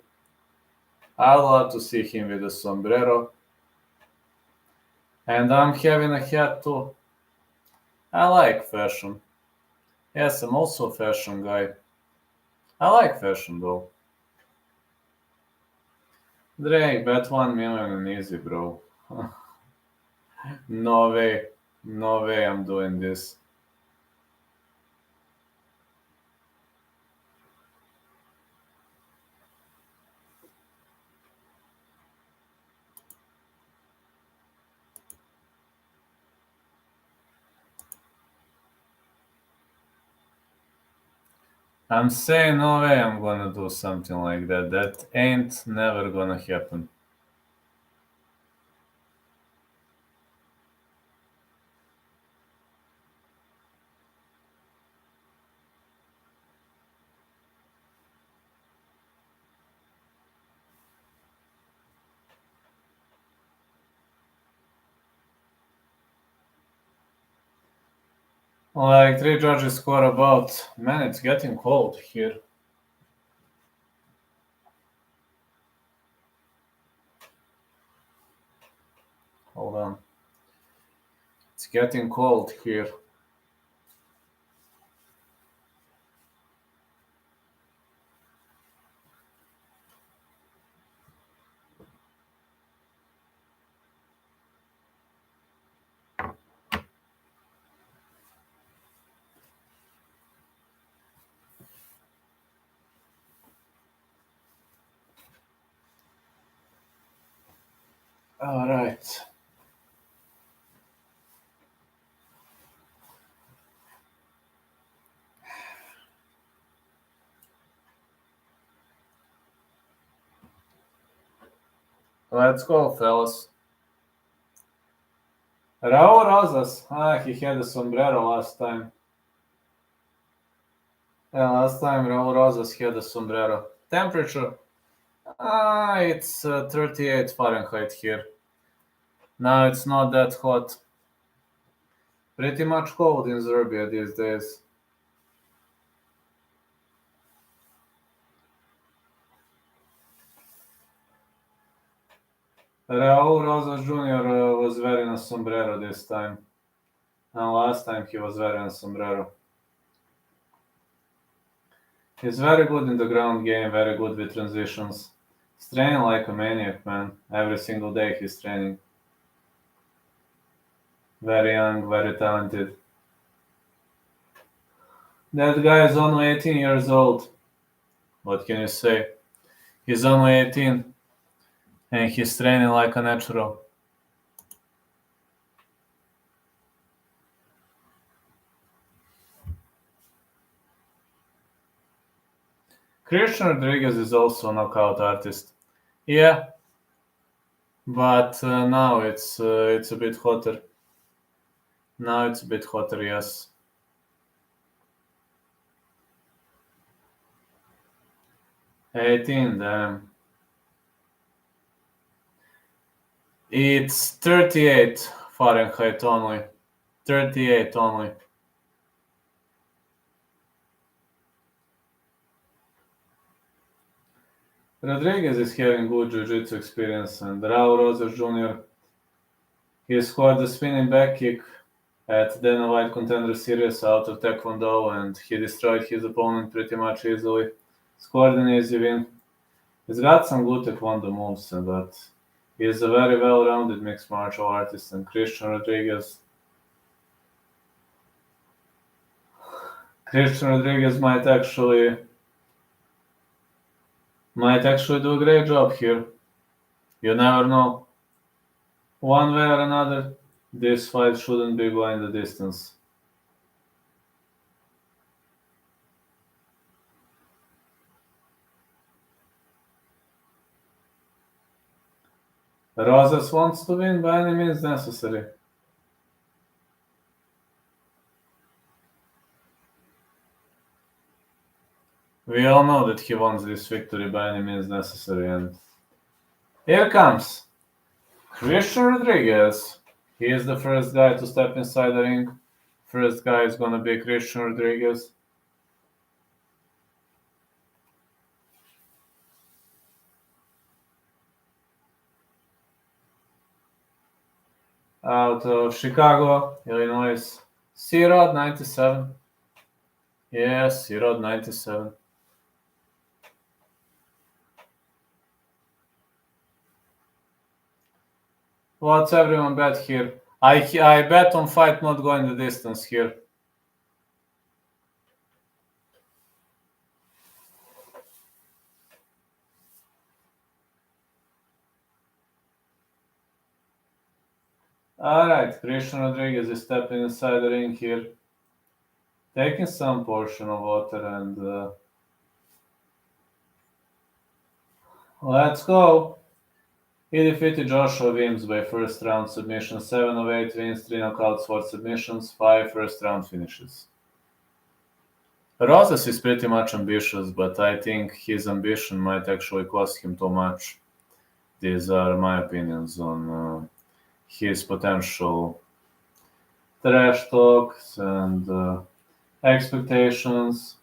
S1: I'd love to see him with a sombrero. And I'm having a hat too. I like fashion. Yes, I'm also a fashion guy. I like fashion though. Drake, bet 1 million and easy, bro. No way. No way I'm doing this. I'm saying no way I'm gonna do something like that. That ain't never gonna happen. Like 3 judges score about. Man, it's getting cold here. Hold on. It's getting cold here. All right. Let's go, fellas. Raul Rosas. He had a sombrero last time. Yeah, last time Raul Rosas had a sombrero. Temperature. It's 38 Fahrenheit here. Now it's not that hot. Pretty much cold in Serbia these days. Raul Rosas Jr. Was wearing a sombrero this time. And last time he was wearing a sombrero. He's very good in the ground game, very good with transitions. He's training like a maniac, man. Every single day he's training. Very young, very talented. That guy is only 18 years old. What can you say? He's only 18. And he's training like a natural. Christian Rodriguez is also a knockout artist. Yeah. But now it's a bit hotter. Now it's a bit hotter, yes. '18, damn. It's 38 Fahrenheit only. 38 only. Rodriguez is having good jiu-jitsu experience, and Raul Rosas Jr. He scored a spinning back kick at Dana White Contender Series out of Taekwondo, and he destroyed his opponent pretty much easily. Scored an easy win. He's got some good Taekwondo moves, but he is a very well-rounded mixed martial artist, and Christian Rodriguez might actually do a great job here. You never know. One way or another, this fight shouldn't be going the distance. Rosas wants to win by any means necessary. We all know that he wants this victory by any means necessary, and here comes Christian Rodriguez. He is the first guy to step inside the ring. First guy is gonna be Christian Rodriguez. Out of Chicago, Illinois. C-Rod 97. Yes, C-Rod 97. What's everyone bet here? I bet on fight not going the distance here. Alright, Christian Rodriguez is stepping inside the ring here. Taking some portion of water and let's go. He defeated Joshua Wims by first round submission, 7 of 8 wins, 3 knockouts, 4 submissions, 5 first round finishes. Rosas is pretty much ambitious, but I think his ambition might actually cost him too much. These are my opinions on his potential trash talks and expectations.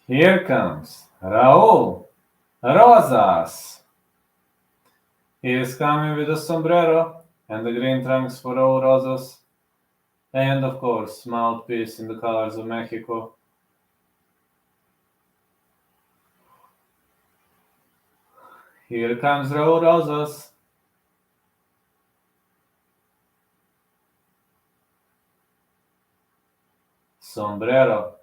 S1: Here comes Raul Rosas. He is coming with a sombrero and the green trunks for Raul Rosas. And of course, mouthpiece in the colors of Mexico. Here comes Raul Rosas. Sombrero.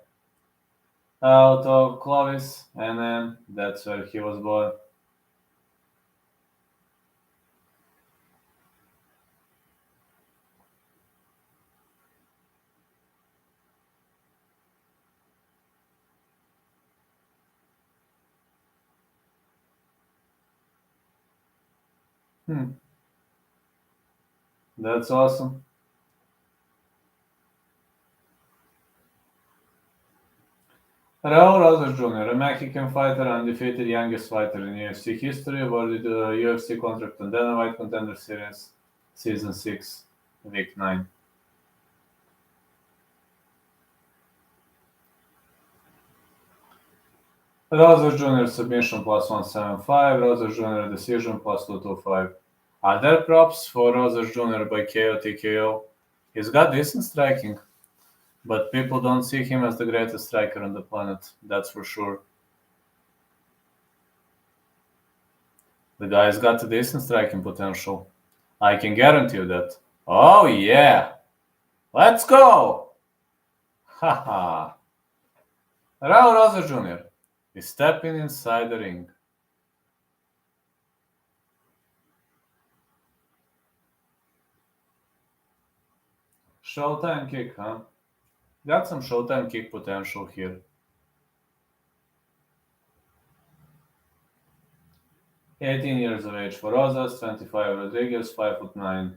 S1: Out of Clovis, and then that's where he was born. That's awesome. Raul Rosas Jr., a Mexican fighter, undefeated youngest fighter in UFC history, awarded the UFC contract on Dana White Contender Series, Season 6, Week 9. Rosas Jr. submission plus 175, Rosas Jr. decision plus 225. Other props for Rosas Jr. by KO TKO. He's got decent striking, but people don't see him as the greatest striker on the planet, that's for sure. The guy's got a decent striking potential. I can guarantee you that. Oh yeah! Let's go! Haha! Raul Rosas Jr. is stepping inside the ring. Showtime kick, huh? Got some showtime kick potential here. 18 years of age for Rosas, 25 Rodriguez, 5'9".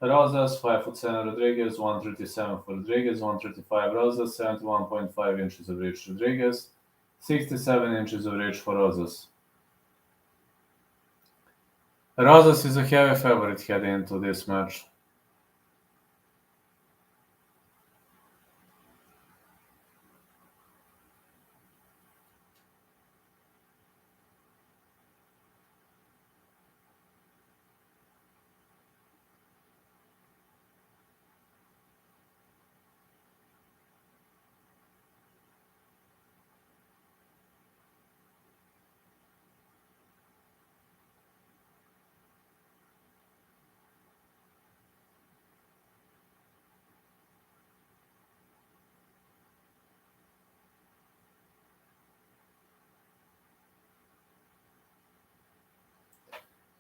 S1: Rosas, 5'7" Rodriguez, 137 for Rodriguez, 135 Rosas, 71.5 inches of reach Rodriguez, 67 inches of reach for Rosas. Rosas is a heavy favorite heading into this match.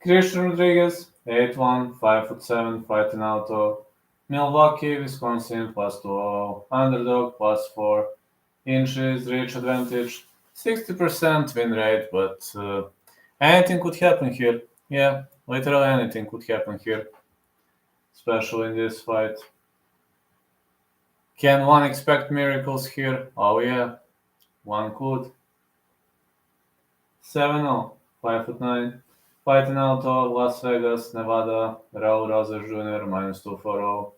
S1: Christian Rodriguez, 8'1", 5'7", fighting out of Milwaukee, Wisconsin, +200, underdog, +4 inches, reach advantage, 60% win rate, but anything could happen here. Yeah, literally anything could happen here, especially in this fight. Can one expect miracles here? Oh yeah, one could. 7-0, 5'9", fighting out of Las Vegas, Nevada, Raul Rosas Jr., -240.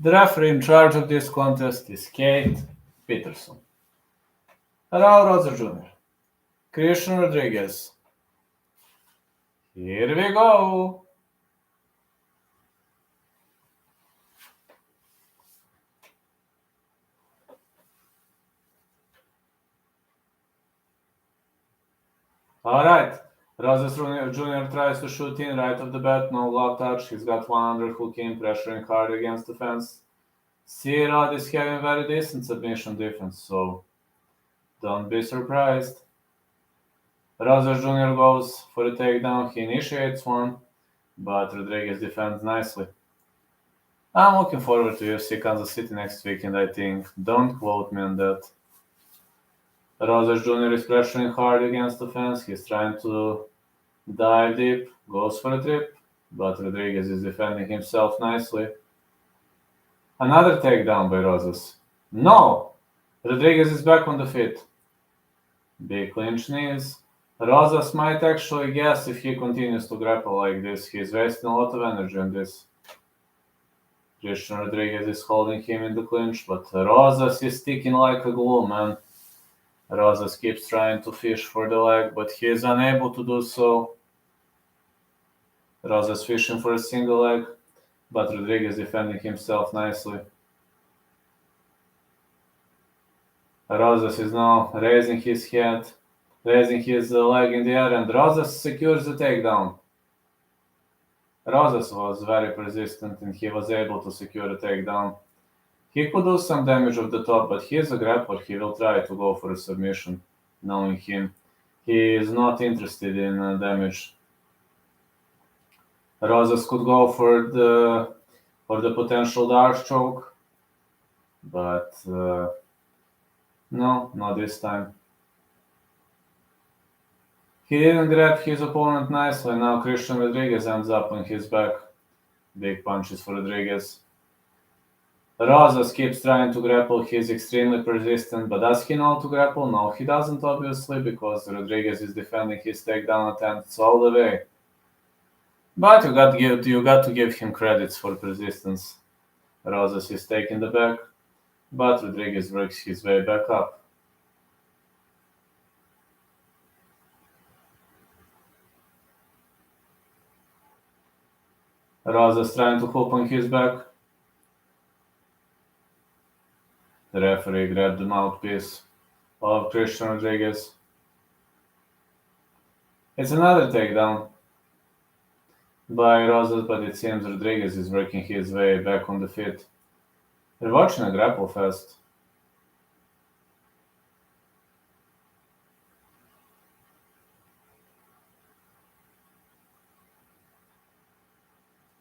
S1: The referee in charge of this contest is Kate Peterson. Raul Rosas Jr., Christian Rodriguez. Here we go. Alright, Rosas Jr. tries to shoot in right off the bat, no glove touch. He's got 100 hook in, pressuring hard against the fence. C-Rod is having very decent submission defense, so don't be surprised. Rosas Jr. goes for a takedown. He initiates one, but Rodriguez defends nicely. I'm looking forward to UFC Kansas City next weekend, I think. Don't quote me on that. Rosas Jr. is pressuring hard against the fence. He's trying to dive deep, goes for a trip, but Rodriguez is defending himself nicely. Another takedown by Rosas. No! Rodriguez is back on the feet. Big clinch knees. Rosas might actually guess if he continues to grapple like this. He's wasting a lot of energy on this. Christian Rodriguez is holding him in the clinch, but Rosas is sticking like a glue, man. Rosas keeps trying to fish for the leg, but he is unable to do so. Rosas fishing for a single leg, but Rodriguez defending himself nicely. Rosas is now raising his head, raising his leg in the air, and Rosas secures the takedown. Rosas was very persistent and he was able to secure a takedown. He could do some damage off the top, but he is a grappler. He will try to go for a submission, knowing him. He is not interested in damage. Rosas could go for the potential dark choke, but no, not this time. He didn't grab his opponent nicely. Now Christian Rodriguez ends up on his back. Big punches for Rodriguez. Rosas keeps trying to grapple. He's extremely persistent, but does he know to grapple? No, he doesn't, obviously, because Rodriguez is defending his takedown attempts all the way. But you got to give him credits for persistence. Rosas is taking the back, but Rodriguez works his way back up. Rosas trying to hook on his back. The referee grabbed the mouthpiece of Christian Rodriguez. It's another takedown by Rosas, but it seems Rodriguez is working his way back on the feet. They're watching a grapple fest.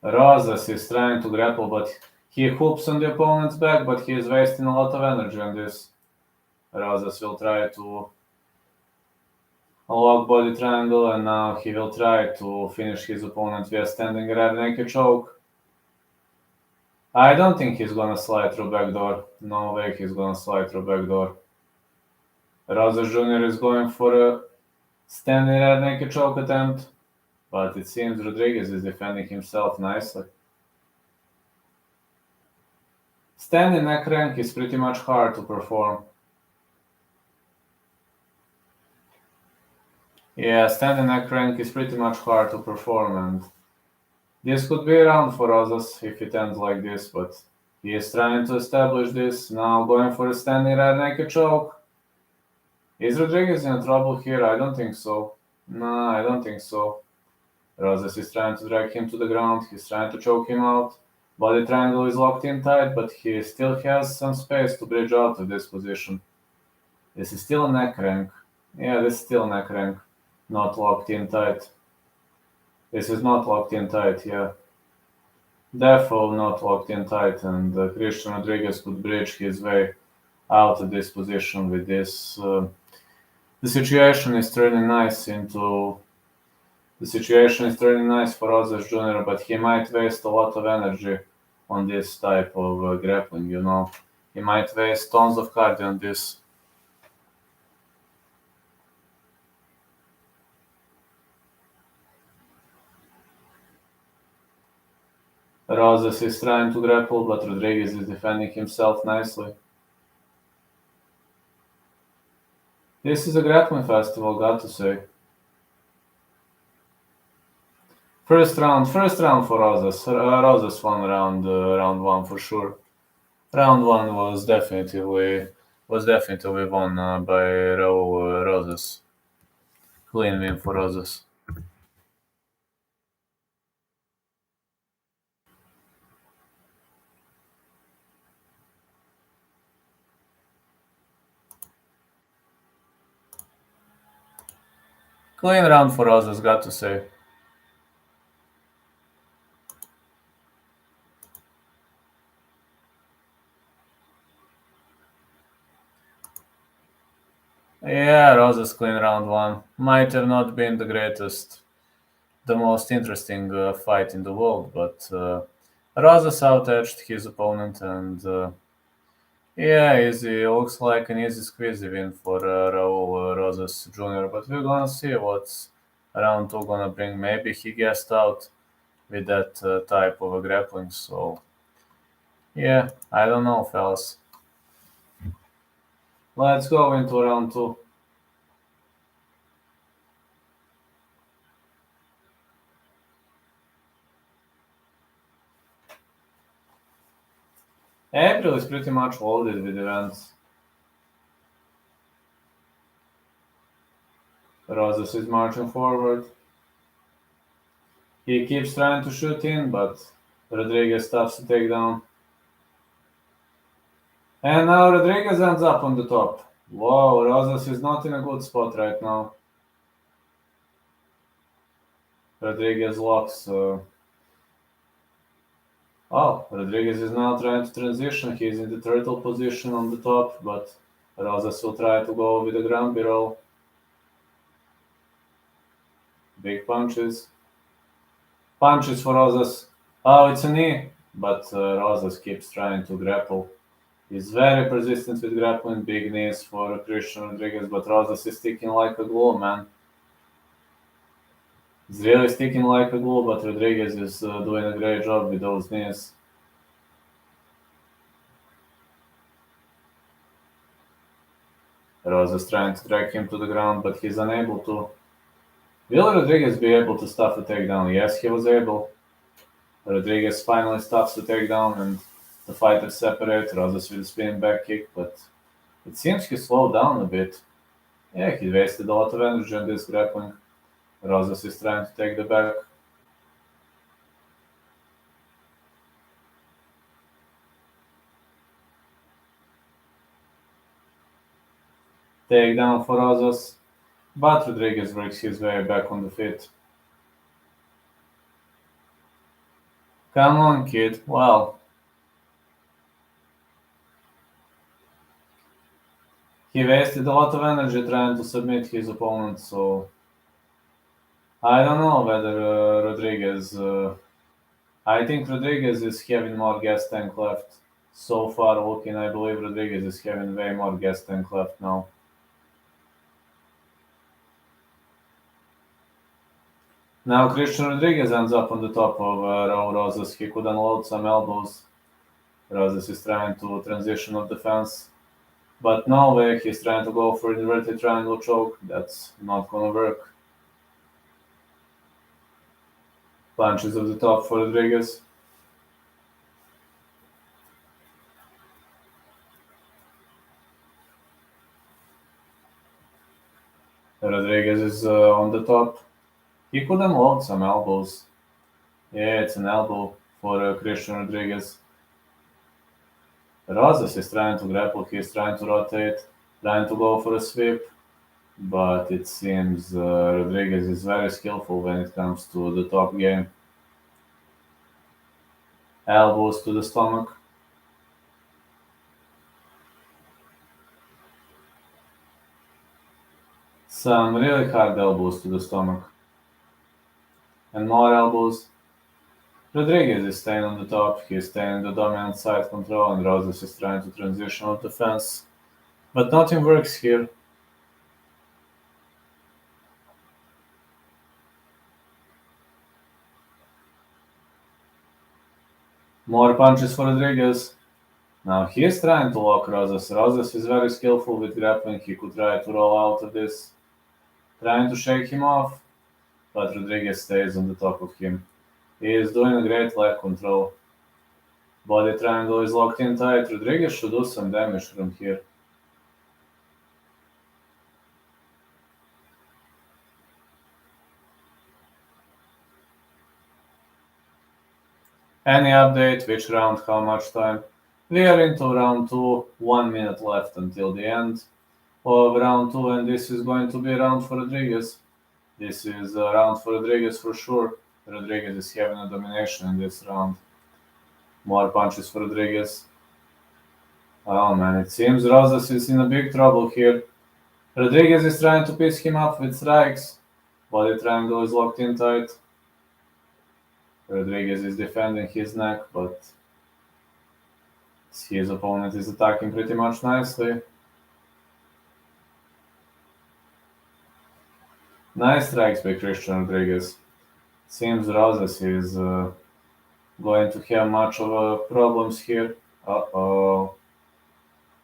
S1: Rosas is trying to grapple, but he hoops on the opponent's back, but he is wasting a lot of energy on this. Rosas will try to lock body triangle, and now he will try to finish his opponent via standing rear naked choke. I don't think he's gonna slide through backdoor. No way he's gonna slide through backdoor. Rosas Jr. is going for a standing rear naked choke attempt, but it seems Rodriguez is defending himself nicely. Standing neck crank is pretty much hard to perform. Yeah, standing neck crank is pretty much hard to perform, and this could be a round for Rosas if it ends like this, but he is trying to establish this, now going for a standing rear naked choke. Is Rodriguez in trouble here? I don't think so. No, I don't think so. Rosas is trying to drag him to the ground. He's trying to choke him out. Body triangle is locked in tight, but he still has some space to bridge out of this position. This is still a neck crank. Yeah, this is still a neck crank. Not locked in tight. This is not locked in tight, yeah. Defo not locked in tight, and Christian Rodriguez could bridge his way out of this position with this. The situation is turning nice for Rosas Jr., but he might waste a lot of energy on this type of grappling, you know. He might waste tons of cardio on this. Rosas is trying to grapple, but Rodriguez is defending himself nicely. This is a grappling festival, got to say. First round for Rosas. Rosas won round one for sure. Round one was definitely won by Raul Rosas. Clean win for Rosas. Clean round for Rosas, got to say. Yeah, Rosas clean round one. Might have not been the most interesting fight in the world, but Rosas out-edged his opponent, and yeah, easy. Looks like an easy squeezy win for Raul Rosas Jr., but we're gonna see what's round two gonna bring. Maybe he guessed out with that type of a grappling, so yeah, I don't know, fellas. Let's go into round two. April is pretty much loaded with events. Rosas is marching forward. He keeps trying to shoot in, but Rodriguez stops the takedown. And now Rodriguez ends up on the top. Whoa, Rosas is not in a good spot right now. Rodriguez locks. Rodriguez is now trying to transition. He's in the turtle position on the top, but Rosas will try to go with the ground roll. Big punches. Punches for Rosas. Oh, it's a knee. But Rosas keeps trying to grapple. He's very persistent with grappling. Big knees for Christian Rodriguez, but Rosas is sticking like a glue, man. He's really sticking like a glue, but Rodriguez is doing a great job with those knees. Rosas trying to drag him to the ground, but he's unable to. Will Rodriguez be able to stop the takedown? Yes, he was able. Rodriguez finally stops the takedown, and the fighters separate. Rosas with a spinning back kick, but it seems he slowed down a bit. Yeah, he wasted a lot of energy on this grappling. Rosas is trying to take the back. Takedown for Rosas, but Rodriguez works his way back on the feet. Come on, kid. Well, he wasted a lot of energy trying to submit his opponent, so I don't know whether Rodriguez. I think Rodriguez is having more gas tank left. So far, looking, I believe Rodriguez is having way more gas tank left now. Now Christian Rodriguez ends up on the top of Raul Rosas. He could unload some elbows. Rosas is trying to transition of defense. But no way, he's trying to go for inverted triangle choke. That's not gonna work. Punches of the top for Rodriguez. Rodriguez is on the top. He could unload some elbows. Yeah, it's an elbow for Christian Rodriguez. Rosas is trying to grapple, he's trying to rotate, trying to go for a sweep, but it seems Rodriguez is very skillful when it comes to the top game. Elbows to the stomach. Some really hard elbows to the stomach. And more elbows. Rodriguez is staying on the top, he's staying in the dominant side control, and Rosas is trying to transition off the fence. But nothing works here. More punches for Rodriguez. Now he is trying to lock Rosas. Rosas is very skillful with grappling, he could try to roll out of this. Trying to shake him off, but Rodriguez stays on the top of him. He is doing a great leg control. Body triangle is locked in tight. Rodriguez should do some damage from here. Any update? Which round? How much time? We are into round 2. 1 minute left until the end of round 2, and this is going to be a round for Rodriguez. This is a round for Rodriguez for sure. Rodriguez is having a domination in this round. More punches for Rodriguez. Oh man, it seems Rosas is in a big trouble here. Rodriguez is trying to piece him up with strikes. Body triangle is locked in tight. Rodriguez is defending his neck, but his opponent is attacking pretty much nicely. Nice strikes by Christian Rodriguez. Seems Rosas is going to have much of problems here. Uh-oh.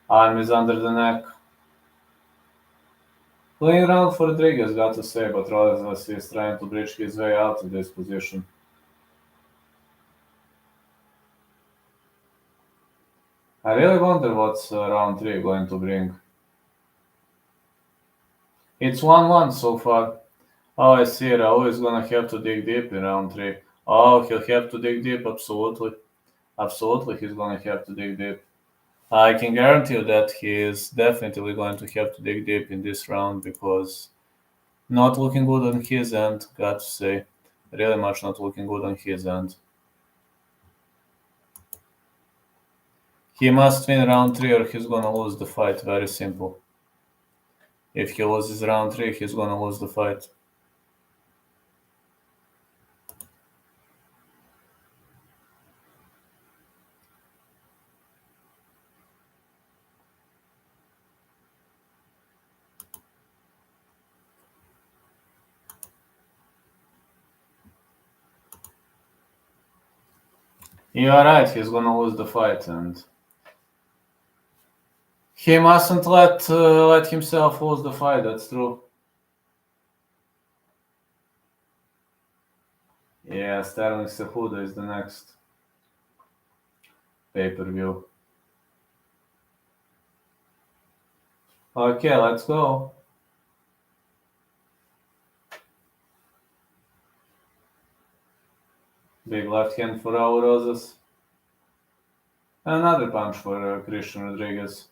S1: Arm is under the neck. Clean round for Rodriguez, got to say, but Rosas is trying to bridge his way out of this position. I really wonder what's round 3 going to bring. It's 1-1 so far. Oh, I see. Raul is gonna have to dig deep in round 3. Oh, he'll have to dig deep, absolutely. Absolutely, he's gonna have to dig deep. I can guarantee you that he is definitely going to have to dig deep in this round because not looking good on his end, got to say. Really much not looking good on his end. He must win round 3 or he's gonna lose the fight. Very simple. If he loses round 3, he's gonna lose the fight. You are right, he's gonna lose the fight, and he mustn't let himself lose the fight, that's true. Yeah, Sterling Cejudo is the next pay-per-view. Okay, let's go. Big left hand for Raul Rosas. Another punch for Christian Rodriguez.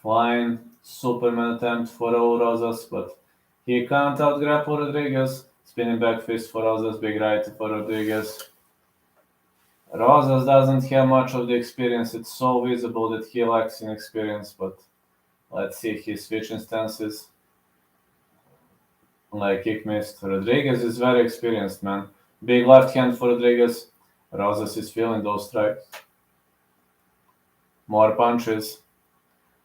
S1: Flying Superman attempt for Raul Rosas, but he can't out-grapple Rodriguez. Spinning back fist for Rosas, big right for Rodriguez. Rosas doesn't have much of the experience. It's so visible that he lacks in experience, but let's see his switching stances. Like kick missed. Rodriguez is very experienced, man. Big left hand for Rodriguez. Rosas is feeling those strikes. More punches.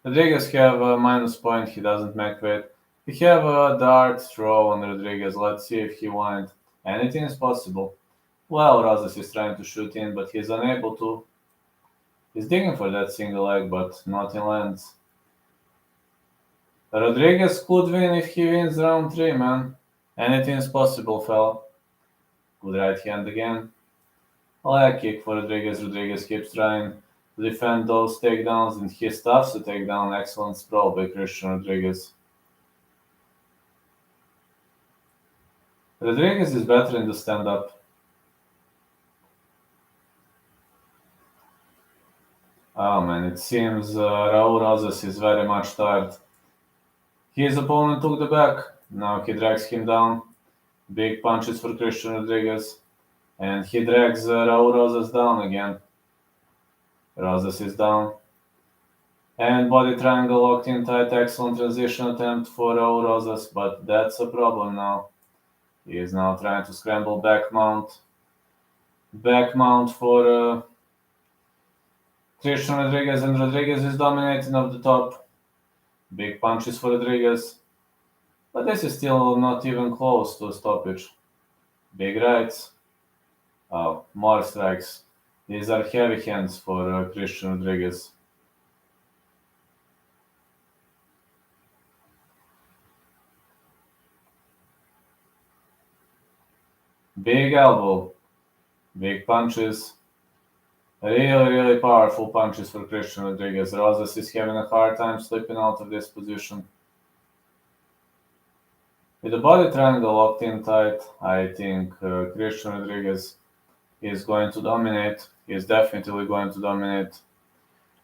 S1: Rodriguez have a minus point. He doesn't make weight. We have a dart throw on Rodriguez. Let's see if he won it. Anything is possible. Well, Rosas is trying to shoot in, but he's unable to. He's digging for that single leg, but nothing lands. Rodriguez could win if he wins round 3, man. Anything is possible, fella. Good right hand again. Leg kick for Rodriguez. Rodriguez keeps trying to defend those takedowns, and he stuffs the takedown. Excellent sprawl by Christian Rodriguez. Rodriguez is better in the stand-up. Oh man, it seems Raul Rosas is very much tired. His opponent took the back. Now he drags him down. Big punches for Christian Rodriguez. And he drags Raul Rosas down again. Rosas is down. And body triangle locked in tight. Excellent transition attempt for Raul Rosas, but that's a problem now. He is now trying to scramble back mount. Back mount for Christian Rodriguez, and Rodriguez is dominating up the top. Big punches for Rodriguez. But this is still not even close to a stoppage. Big rights. Oh, more strikes. These are heavy hands for Christian Rodriguez. Big elbow. Big punches. Really powerful punches for Christian Rodriguez. Rosas is having a hard time slipping out of this position. With the body triangle locked in tight, I think Christian Rodriguez is going to dominate. He is definitely going to dominate.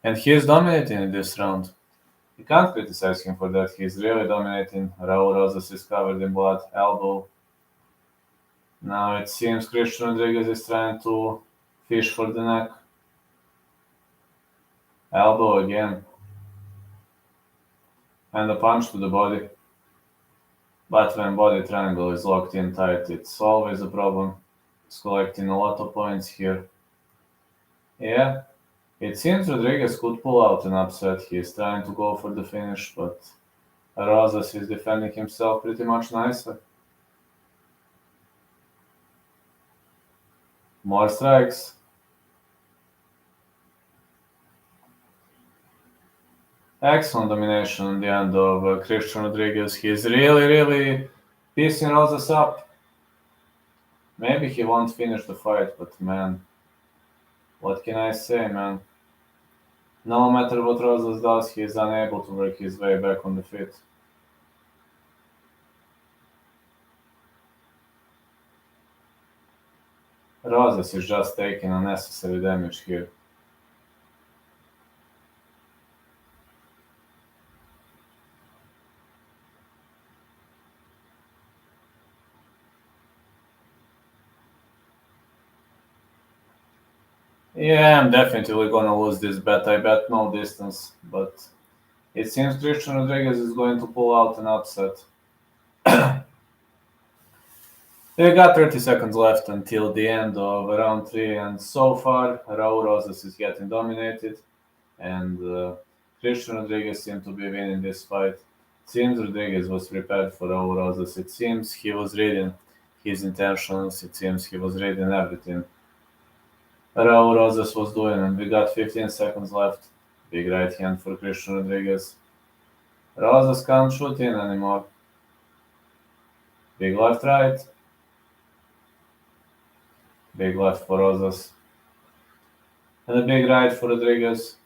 S1: And he is dominating in this round. You can't criticize him for that. He's really dominating. Raul Rosas is covered in blood. Elbow. Now it seems Christian Rodriguez is trying to fish for the neck. Elbow again. And a punch to the body. But when body triangle is locked in tight, it's always a problem. He's collecting a lot of points here. Yeah, it seems Rodriguez could pull out an upset. He is trying to go for the finish, but Rosas is defending himself pretty much nicely. More strikes. Excellent domination in the end of Christian Rodriguez. He's really piecing Rosas up. Maybe he won't finish the fight, but man, what can I say, man? No matter what Rosas does, he is unable to work his way back on the feet. Rosas is just taking unnecessary damage here. Yeah, I'm definitely gonna lose this bet. I bet no distance, but it seems Christian Rodriguez is going to pull out an upset. We got 30 seconds left until the end of round 3, and so far Raul Rosas is getting dominated, and Christian Rodriguez seemed to be winning this fight. It seems Rodriguez was prepared for Raul Rosas. It seems he was reading his intentions. It seems he was reading everything Raul Rosas was doing, and we got 15 seconds left. Big right hand for Christian Rodriguez. Rosas can't shoot in anymore. Big left right. Big left for Rosas. And a big right for Rodriguez.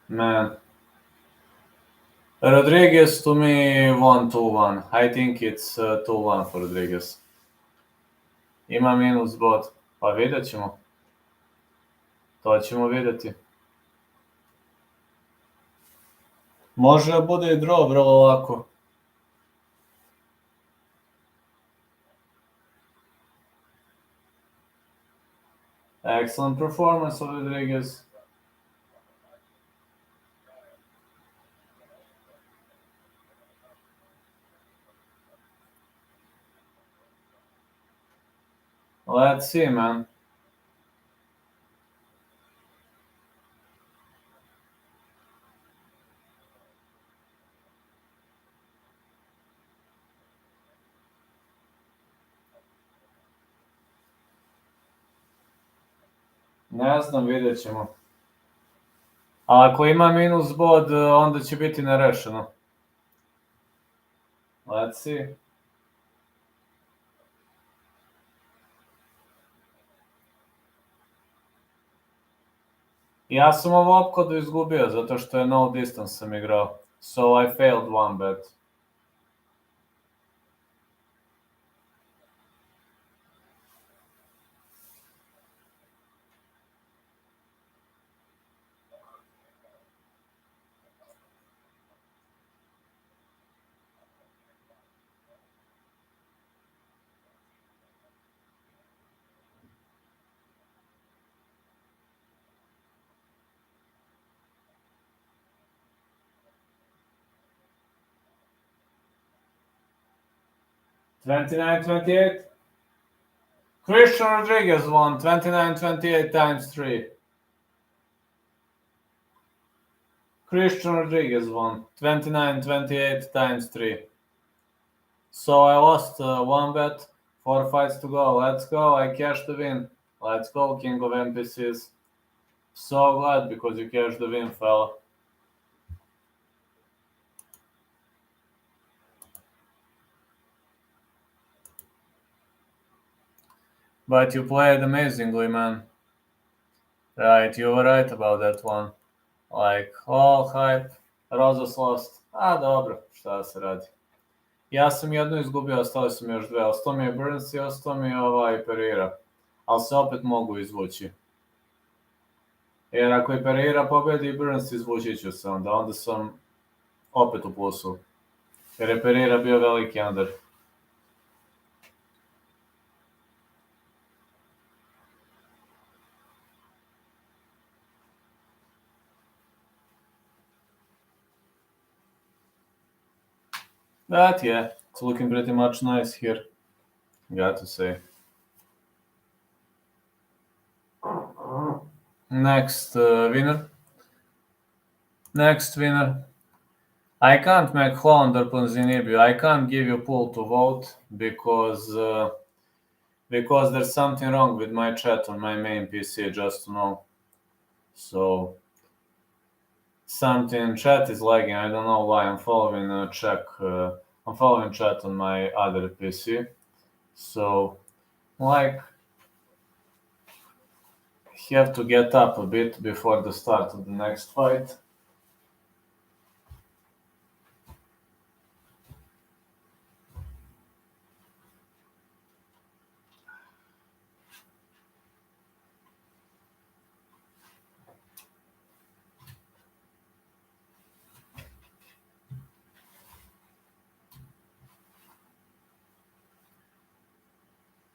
S1: Man. Rodriguez to me won 2-1. I think it's 2-1 for Rodriguez. Ima minus bod. Pa vidjet ćemo. To ćemo vidjeti. Može da bude i draw vrlo lako. Excellent performance of Rodriguez. Let's see, man. Ne znam, vidjet ćemo. A ako ima minus bod, onda će biti nerešeno. Let's see. Ja sam ovo opkladu izgubio, zato što je no distance sam igrao. So I failed one bet. 29-28. Christian Rodriguez won 29-28 times 3. Christian Rodriguez won 29-28 times 3. So I lost one bet, 4 fights to go. Let's go, I cashed the win. Let's go, King of NPCs. So glad because you cashed the win, fella. But you played amazingly, man. Right, you were right about that one. Like, all hype. Rosas lost. A, dobro, šta se radi. Ja sam jednu izgubio, ostali su mi još dve. Ostao mi je Burns i ostao mi je Pereira. Ali se opet mogu izvući. Jer ako i Pereira pobedi i Burns, izvući ću se onda sam opet u plusu. Jer je Pereira bio veliki under. But yeah, it's looking pretty much nice here. Got to say. Next winner. Next winner. I can't make Holland or Ponzinibbio. I can't give you poll to vote because there's something wrong with my chat on my main PC, just to know. So something chat is lagging. I don't know why. I'm following I'm following chat on my other PC. So like have to get up a bit before the start of the next fight.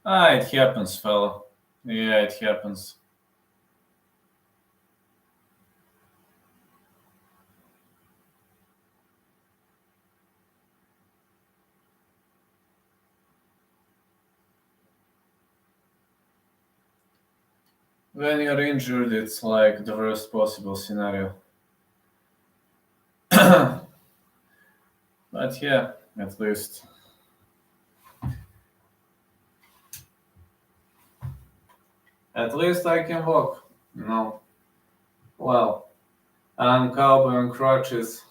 S1: It happens, fella. Yeah, it happens. When you're injured, it's like the worst possible scenario. But yeah, at least. At least I can walk, you know. Well, I'm cowboy on crutches.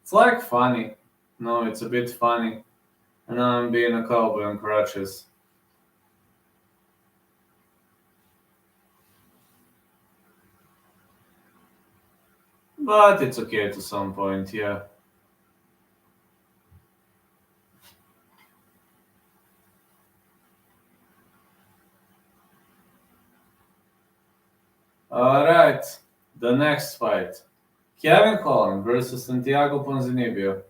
S1: It's like funny. No, it's a bit funny. And I'm being a cowboy on crutches. But it's okay to some point, yeah. Alright, the next fight. Holland versus Santiago Ponzinibbio.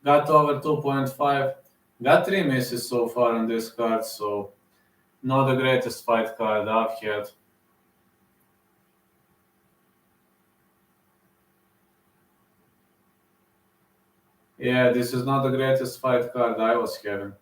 S1: Got over 2.5. Got 3 misses so far on this card, so not the greatest fight card I've had. Yeah, this is not the greatest fight card I was having.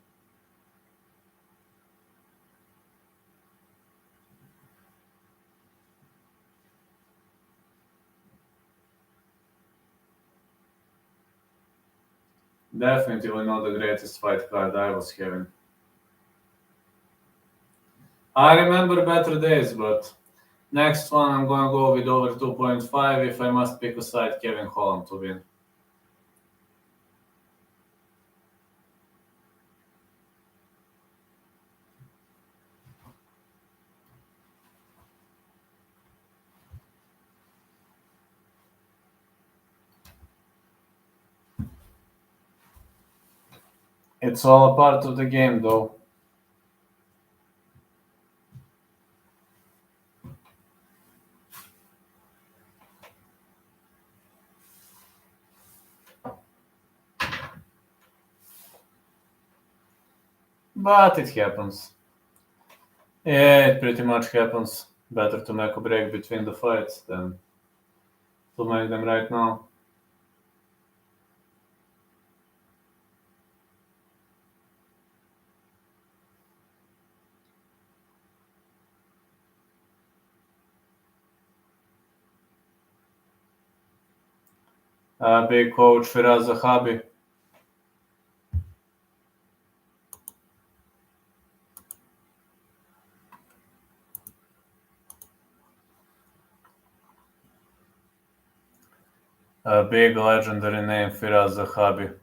S1: Definitely not the greatest fight card I was having. I remember better days, but next one I'm going to go with over 2.5 if I must pick a side, Holland to win. It's all a part of the game, though. But it happens. Yeah, it pretty much happens. Better to make a break between the fights than to make them right now. Big coach Firas Zahabi. A big legendary name Firas Zahabi.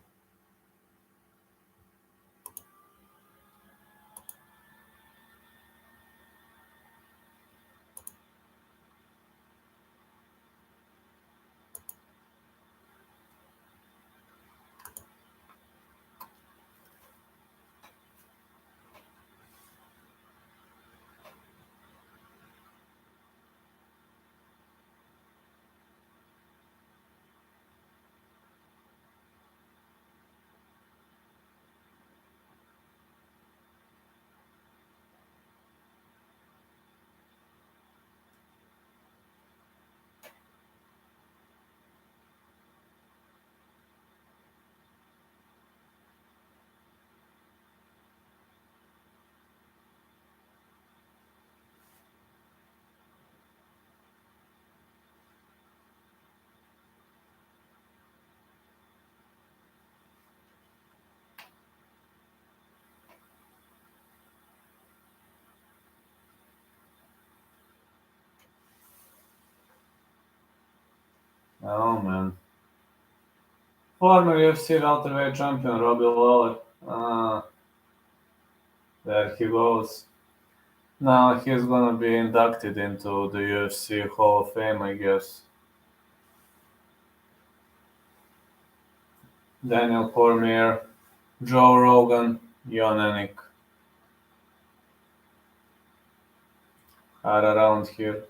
S1: Oh man. Former UFC welterweight champion Robbie Lawler. There he goes. Now he's gonna be inducted into the UFC Hall of Fame, I guess. Daniel Cormier, Joe Rogan, Jon are around here.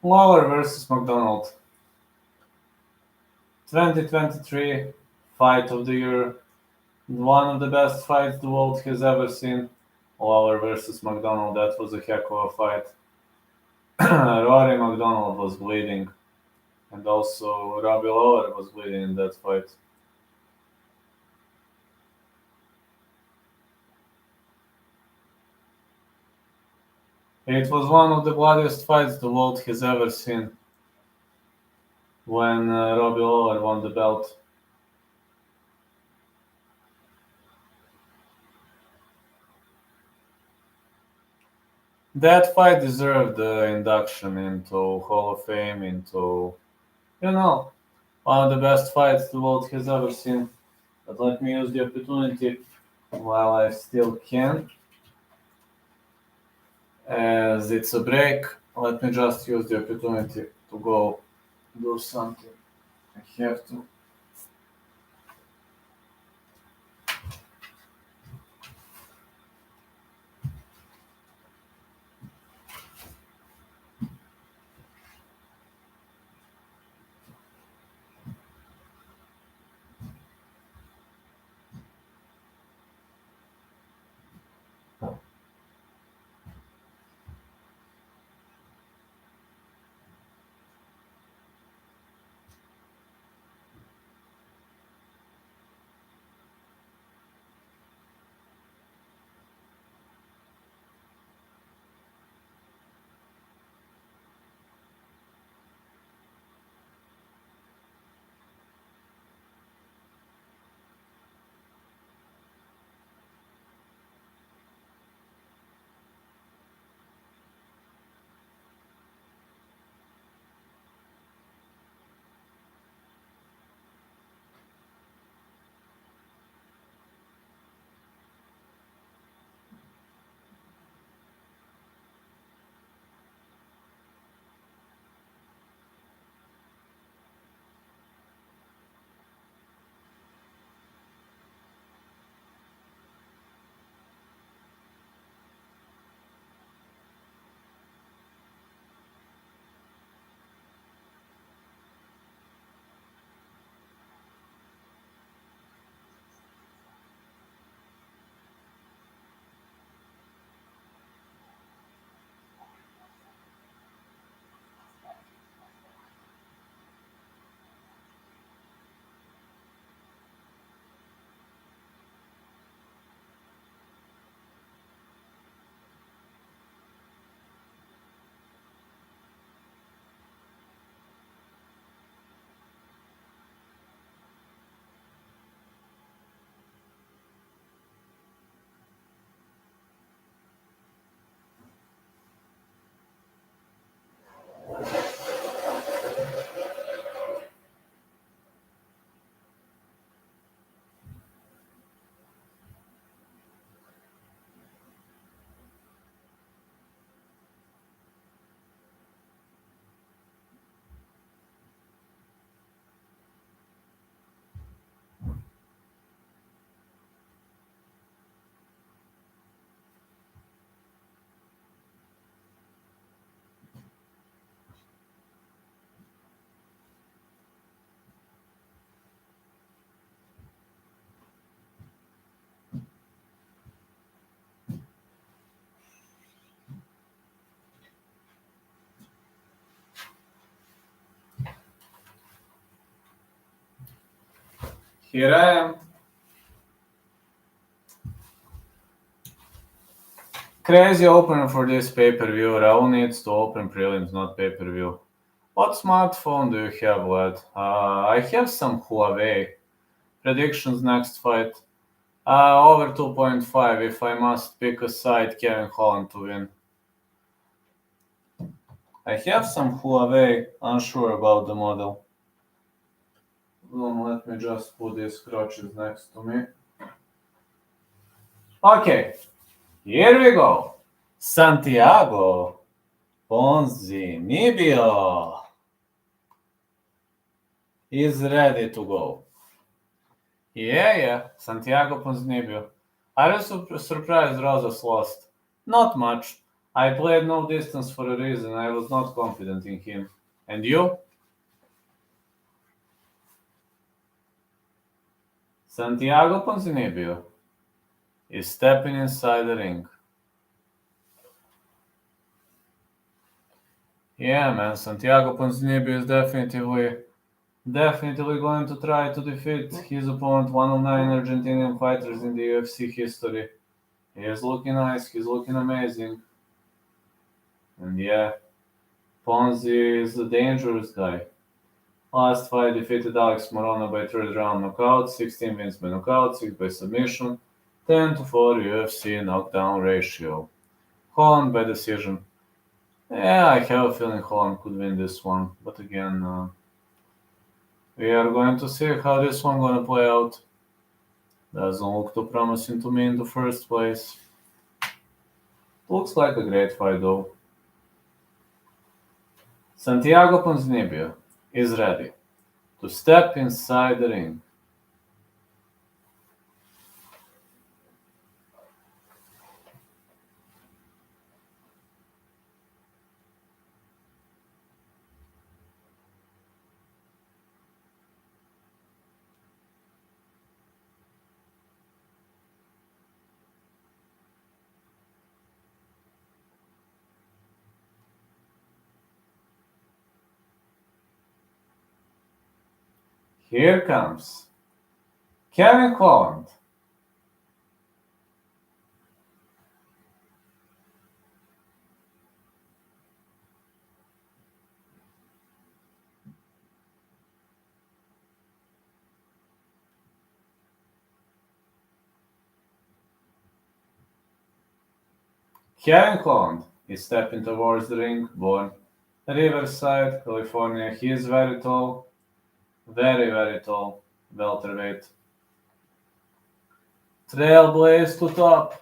S1: Lawler versus McDonald. 2023 fight of the year. One of the best fights the world has ever seen. Lawler versus McDonald. That was a heck of a fight. Rory McDonald was bleeding. And also Robbie Lawler was bleeding in that fight. It was one of the bloodiest fights the world has ever seen when Robbie Lawler won the belt. That fight deserved the induction into Hall of Fame, into, you know, one of the best fights the world has ever seen. But let me use the opportunity while I still can. As it's a break, let me just use the opportunity to go do something. I have to. Here I am. Crazy opener for this pay-per-view. Raul needs to open prelims, not pay-per-view. What smartphone do you have, lad? I have some Huawei. Predictions next fight. Over 2.5 if I must pick a side, Kevin Holland to win. I have some Huawei, unsure about the model. Let me just put these crotches next to me. Okay, here we go. Santiago Ponzinibbio is ready to go. Yeah, Santiago Ponzinibbio. Are you surprised Rosas lost? Not much. I played no distance for a reason. I was not confident in him. And you? Santiago Ponzinibbio is stepping inside the ring. Yeah, man, Santiago Ponzinibbio is definitely going to try to defeat his opponent, one of 9 Argentinian fighters in the UFC history. He is looking nice, he's looking amazing. And yeah, Ponzi is a dangerous guy. Last fight defeated Alex Morona by 3rd round knockout, 16 wins by knockout, 6 by submission, 10-4 UFC knockdown ratio. Holland by decision. Yeah, I have a feeling Holland could win this one, but again, we are going to see how this one gonna play out. Doesn't look too promising to me in the first place. Looks like a great fight though. Santiago Ponzinibbio is ready to step inside the ring. Here comes Kevin Holland. Kevin Holland is stepping towards the ring, born Riverside, California. He is very tall, very tall, welterweight. Trailblaze to top.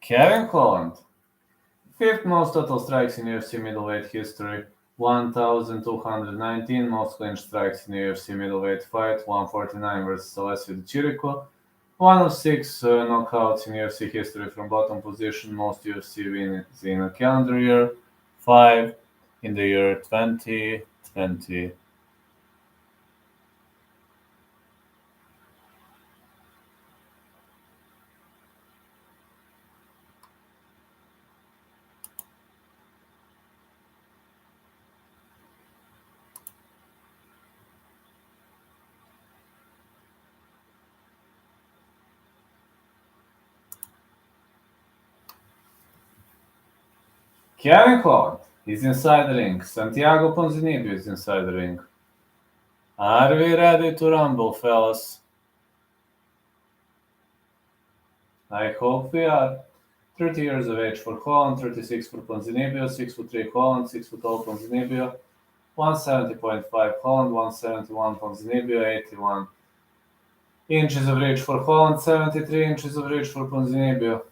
S1: Kevin Holland, 5th most total strikes in UFC middleweight history, 1,219 most clinch strikes in UFC middleweight fight, 149 versus Alessio Di Chirico, 1 of 6 knockouts in UFC history from bottom position, most UFC wins in a calendar year, 5 in the year 2020. Kevin Holland is inside the ring. Santiago Ponzinibbio is inside the ring. Are we ready to rumble, fellas? I hope we are. 30 years of age for Holland, 36 for Ponzinibbio, 6'3" Holland, 6'0" Ponzinibbio, 170.5 Holland, 171 Ponzinibbio, 81 inches of reach for Holland, 73 inches of reach for Ponzinibbio.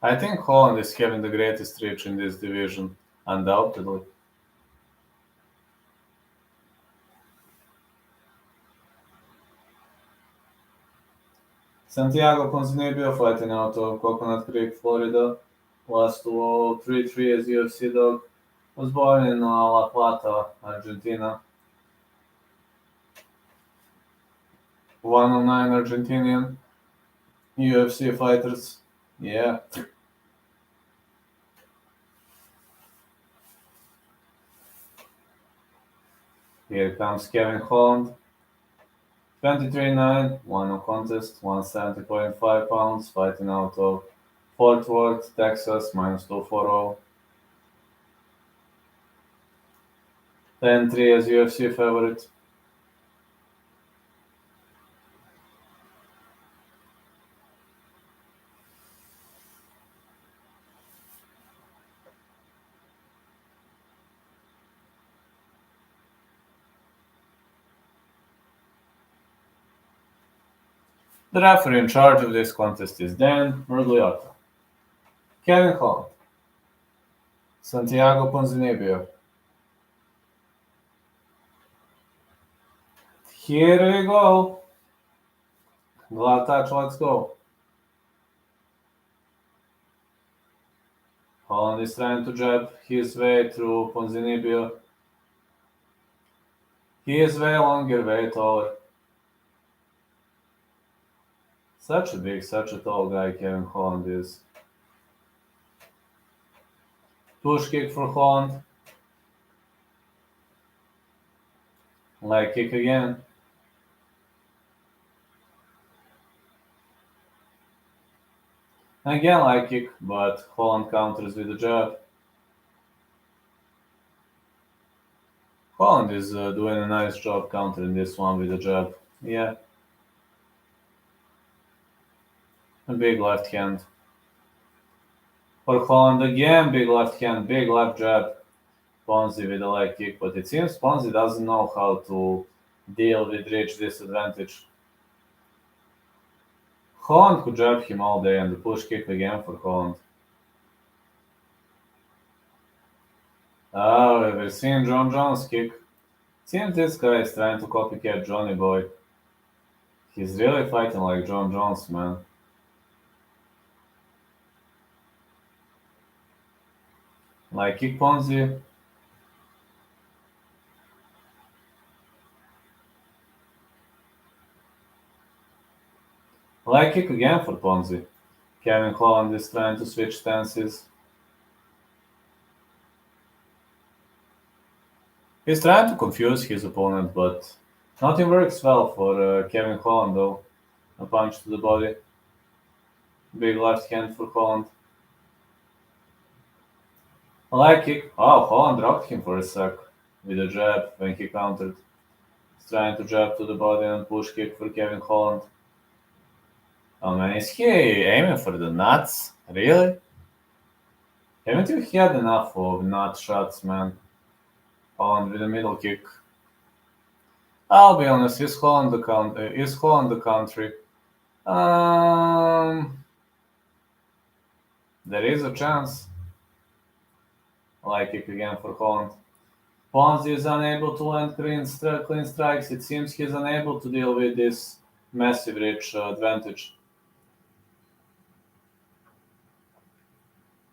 S1: I think Holland is having the greatest reach in this division, undoubtedly. Santiago Ponzinibbio fighting out of Coconut Creek, Florida. Last 3-3 as UFC dog. Was born in La Plata, Argentina. 109 Argentinian UFC fighters. Yeah. Here comes Kevin Holland. 23-9, won no contest, 170.5 pounds, fighting out of Fort Worth, Texas, minus 240. 10-3 as UFC favorite. The referee in charge of this contest is Dan Mergliotto. Kevin Holland. Santiago Ponzinibbio. Here we go. Glove touch, let's go. Holland is trying to jab his way through Ponzinibbio. He is way longer, way taller. Such a big, such a tall guy Kevin Holland is. Push kick for Holland. Leg kick again. Again leg kick, but Holland counters with a jab. Holland is doing a nice job countering this one with a jab. Yeah. A big left hand. For Holland again, big left hand, big left jab. Ponzi with a leg kick, but it seems Ponzi doesn't know how to deal with reach disadvantage. Holland could jab him all day, and the push kick again for Holland. Oh, we're seeing John Jones kick. Seems this guy is trying to copycat Johnny Boy. He's really fighting like John Jones, man. Like kick Ponzi. Leg kick again for Ponzi. Kevin Holland is trying to switch stances. He's trying to confuse his opponent, but nothing works well for Kevin Holland though. A punch to the body. Big left hand for Holland. A leg kick. Oh, Holland dropped him for a sec with a jab when he countered. He's trying to jab to the body and push kick for Kevin Holland. Oh man, is he aiming for the nuts? Really? Haven't you had enough of nut shots, man? Holland with a middle kick. I'll be honest, is Holland the country? There is a chance. Leg kick again for Holland. Ponzi is unable to land clean strikes. It seems he's unable to deal with this massive reach advantage.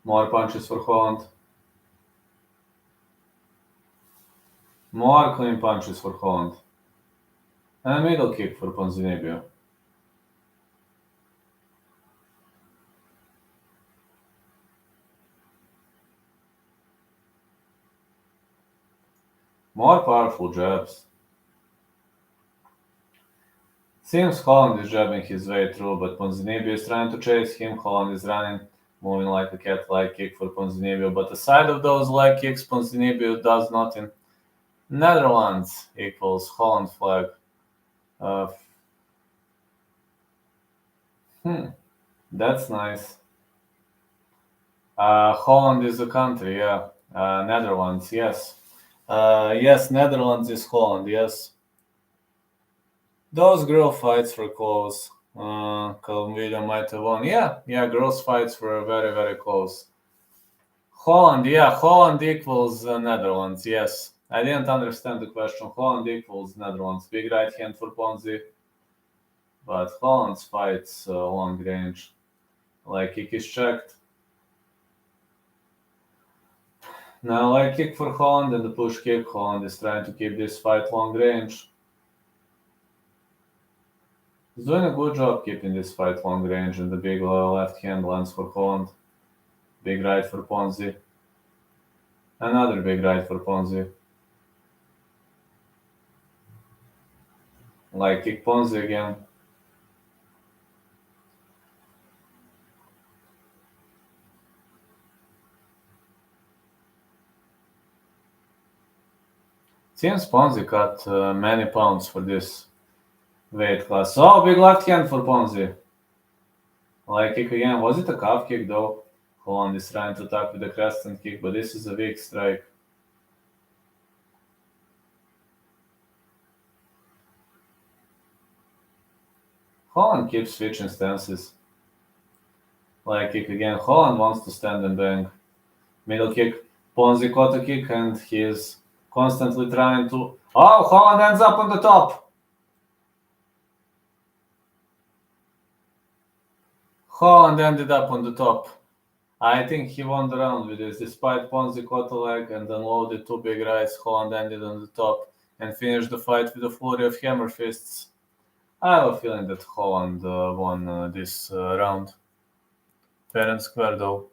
S1: More punches for Holland. More clean punches for Holland. And a middle kick for Ponzinibbio. More powerful jabs. Seems Holland is jabbing his way through, but Ponzinibbio is trying to chase him. Holland is running, moving like a cat. Leg kick for Ponzinibbio, but aside of those leg kicks, Ponzinibbio does nothing. Netherlands equals Holland flag. That's nice. Holland is a country, yeah. Netherlands, yes. Yes, Netherlands is Holland, yes. Those girl fights were close. Calvillo might have won. Yeah, girls fights were very, very close. Holland equals Netherlands, yes. I didn't understand the question. Holland equals Netherlands. Big right hand for Ponzi. but Holland's fights long range. Leg kick is checked. Now leg kick for Holland and the push kick. Holland is trying to keep this fight long range. He's doing a good job keeping this fight long range, and the big left hand lands for Holland. Big right for Ponzi. Another big right for Ponzi. Leg kick Ponzi again. Seems Ponzi cut many pounds for this weight class. Oh, big left hand for Ponzi. Leg kick again. Was it a calf kick though? Holland is trying to attack with a crescent kick, but this is a weak strike. Holland keeps switching stances. Leg kick again. Holland wants to stand and bang. Middle kick. Ponzi caught a kick and he is constantly trying to... Oh, Holland ends up on the top. Holland ended up on the top. I think he won the round with this. Despite Ponzi caught a leg and unloaded two big rights, Holland ended on the top and finished the fight with a flurry of hammer fists. I have a feeling that Holland won this round. Fair and square though.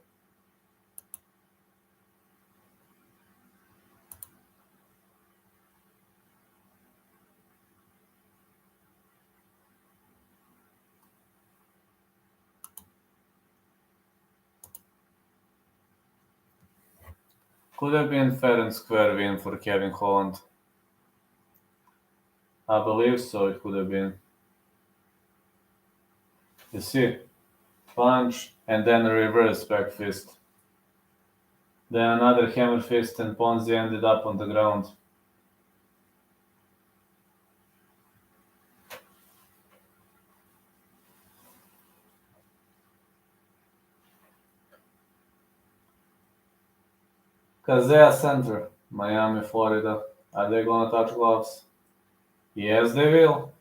S1: Could have been fair and square win for Kevin Holland. I believe so, it could have been. You see, punch and then a reverse back fist. Then another hammer fist and Ponzi ended up on the ground. Casella Center, Miami, Florida. Are they gonna touch gloves? Yes, they will.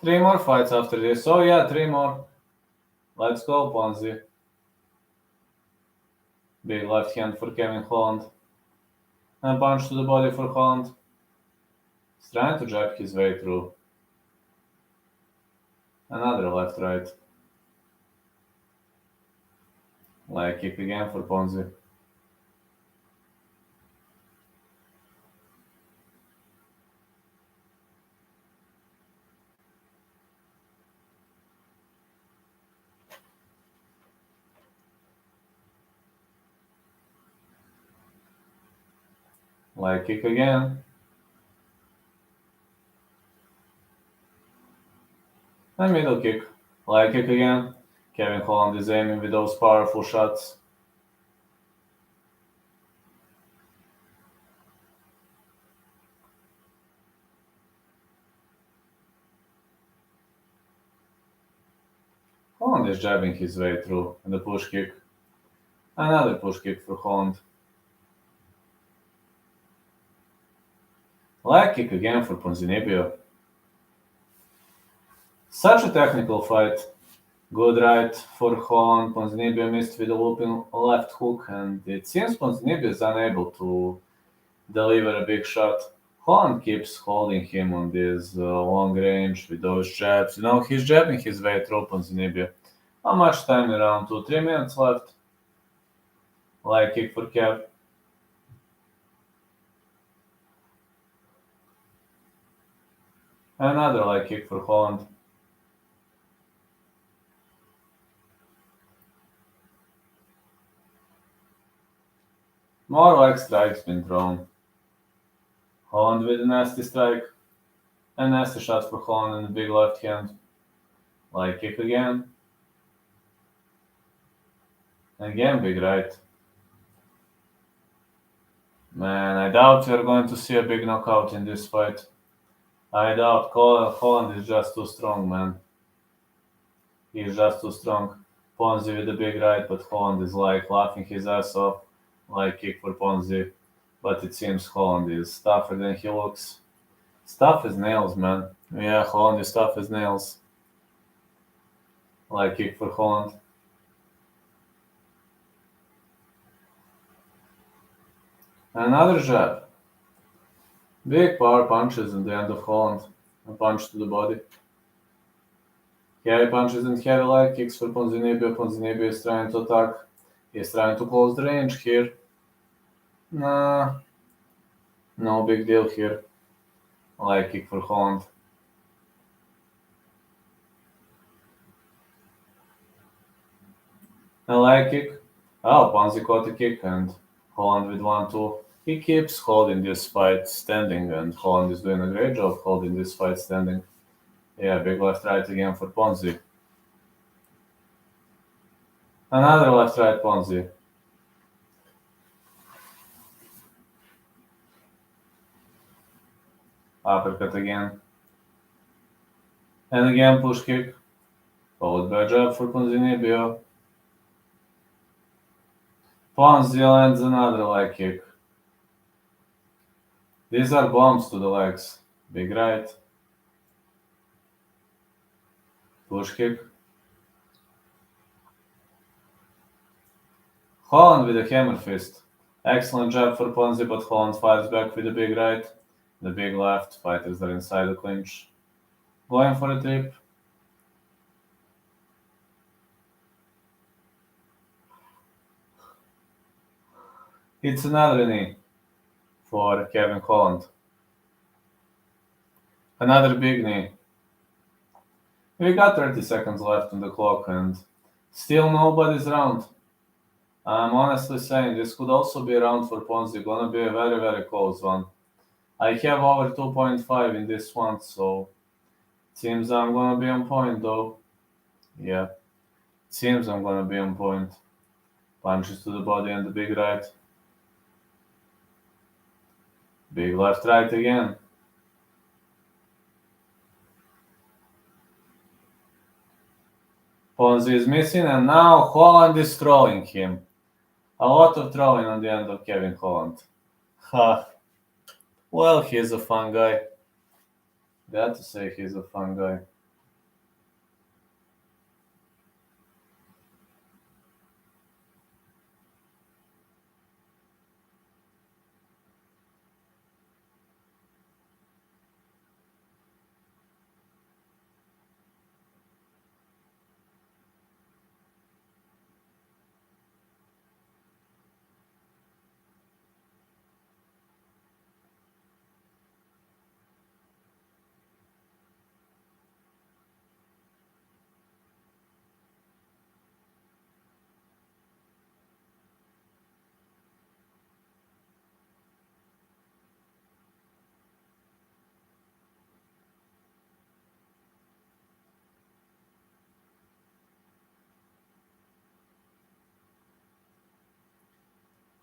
S1: Three more fights after this. Oh yeah, three more. Let's go, Ponzi. Big left hand for Kevin Holland. And punch to the body for Holland. He's trying to jab his way through. Another left right. Leg kick again for Ponzi. Leg kick again. And middle kick. Leg kick again. Kevin Holland is aiming with those powerful shots. Holland is jabbing his way through. And the push kick. Another push kick for Holland. Leg kick again for Ponzinibbio. Such a technical fight. Good right for Holland. Ponzinibbio missed with a looping left hook, and it seems Ponzinibbio is unable to deliver a big shot. Holland keeps holding him on this long range with those jabs. You know, he's jabbing his way through Ponzinibbio. How much time around? 2-3 minutes left. Leg kick for Kev. Another leg kick for Holland. More leg strikes been thrown. Holland with a nasty strike. A nasty shot for Holland in the big left hand. Leg kick again. Again, big right. Man, I doubt we're going to see a big knockout in this fight. I doubt. Holland is just too strong, man. He's just too strong. Ponzi with the big right, but Holland is like laughing his ass off. Leg kick for Ponzi. But it seems Holland is tougher than he looks. Tough as nails, man. Yeah, Holland is tough as nails. Like kick for Holland. Another jab. Big power punches in the end of Holland. A punch to the body. Heavy punches and heavy leg kicks for Ponzinibbio. Ponzinibbio is trying to attack. He is trying to close the range here. Nah, no big deal here. Leg kick for Holland. A leg kick. Oh, Ponzi caught a kick and Holland with 1-2. He keeps holding this fight standing and Holland is doing a great job holding this fight standing. Yeah, big left right again for Ponzi. Another left right Ponzi. Uppercut again. And again push kick. Followed by a jab for Ponzinibbio. Ponzi lands another leg kick. These are bombs to the legs. Big right. Push kick. Holland with a hammer fist. Excellent jab for Ponzi, but Holland fires back with a big right. The big left. Fighters are inside the clinch. Going for a trip. It's another knee for Kevin Holland. Another big knee. We got 30 seconds left on the clock and still nobody's round. I'm honestly saying this could also be a round for Ponzi. Gonna be a very, very close one. I have over 2.5 in this one, so seems I'm gonna be on point though. Yeah, seems I'm gonna be on point. Punches to the body and the big right. Big left right again. Ponzi is missing and now Holland is throwing him. A lot of throwing on the end of Kevin Holland. Ha. Well, he's a fun guy. Got to say he's a fun guy.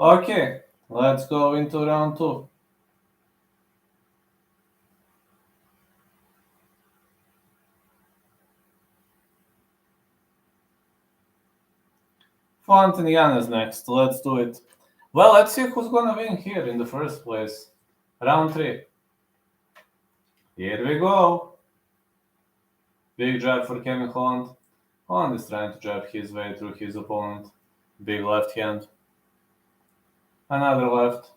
S1: Okay, let's go into round 2. Font and Yanez next. Let's do it. Well, let's see who's gonna win here in the first place. Round 3. Here we go. Big jab for Kevin Holland. Holland is trying to jab his way through his opponent. Big left hand. Another left.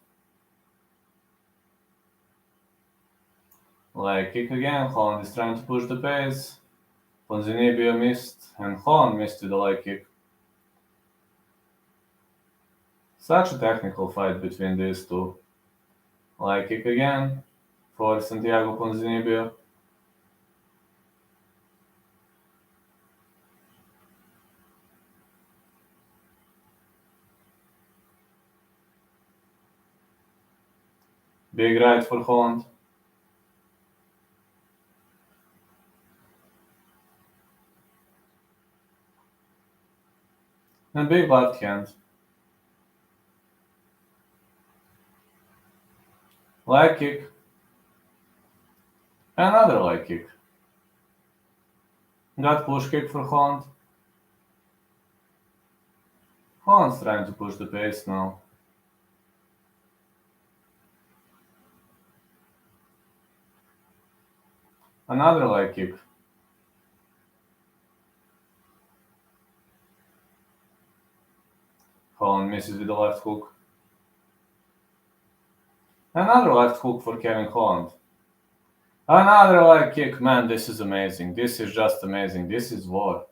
S1: Leg kick again. Holland is trying to push the pace. Ponzinibbio missed, and Holland missed with the leg kick. Such a technical fight between these two. Leg kick again for Santiago Ponzinibbio. Big right for Holland. And big left hand. Leg kick. Another leg kick. Got push kick for Holland. Holland's trying to push the pace now. Another leg kick. Holland misses with the left hook. Another left hook for Kevin Holland. Another leg kick. Man, this is amazing. This is just amazing. This is war.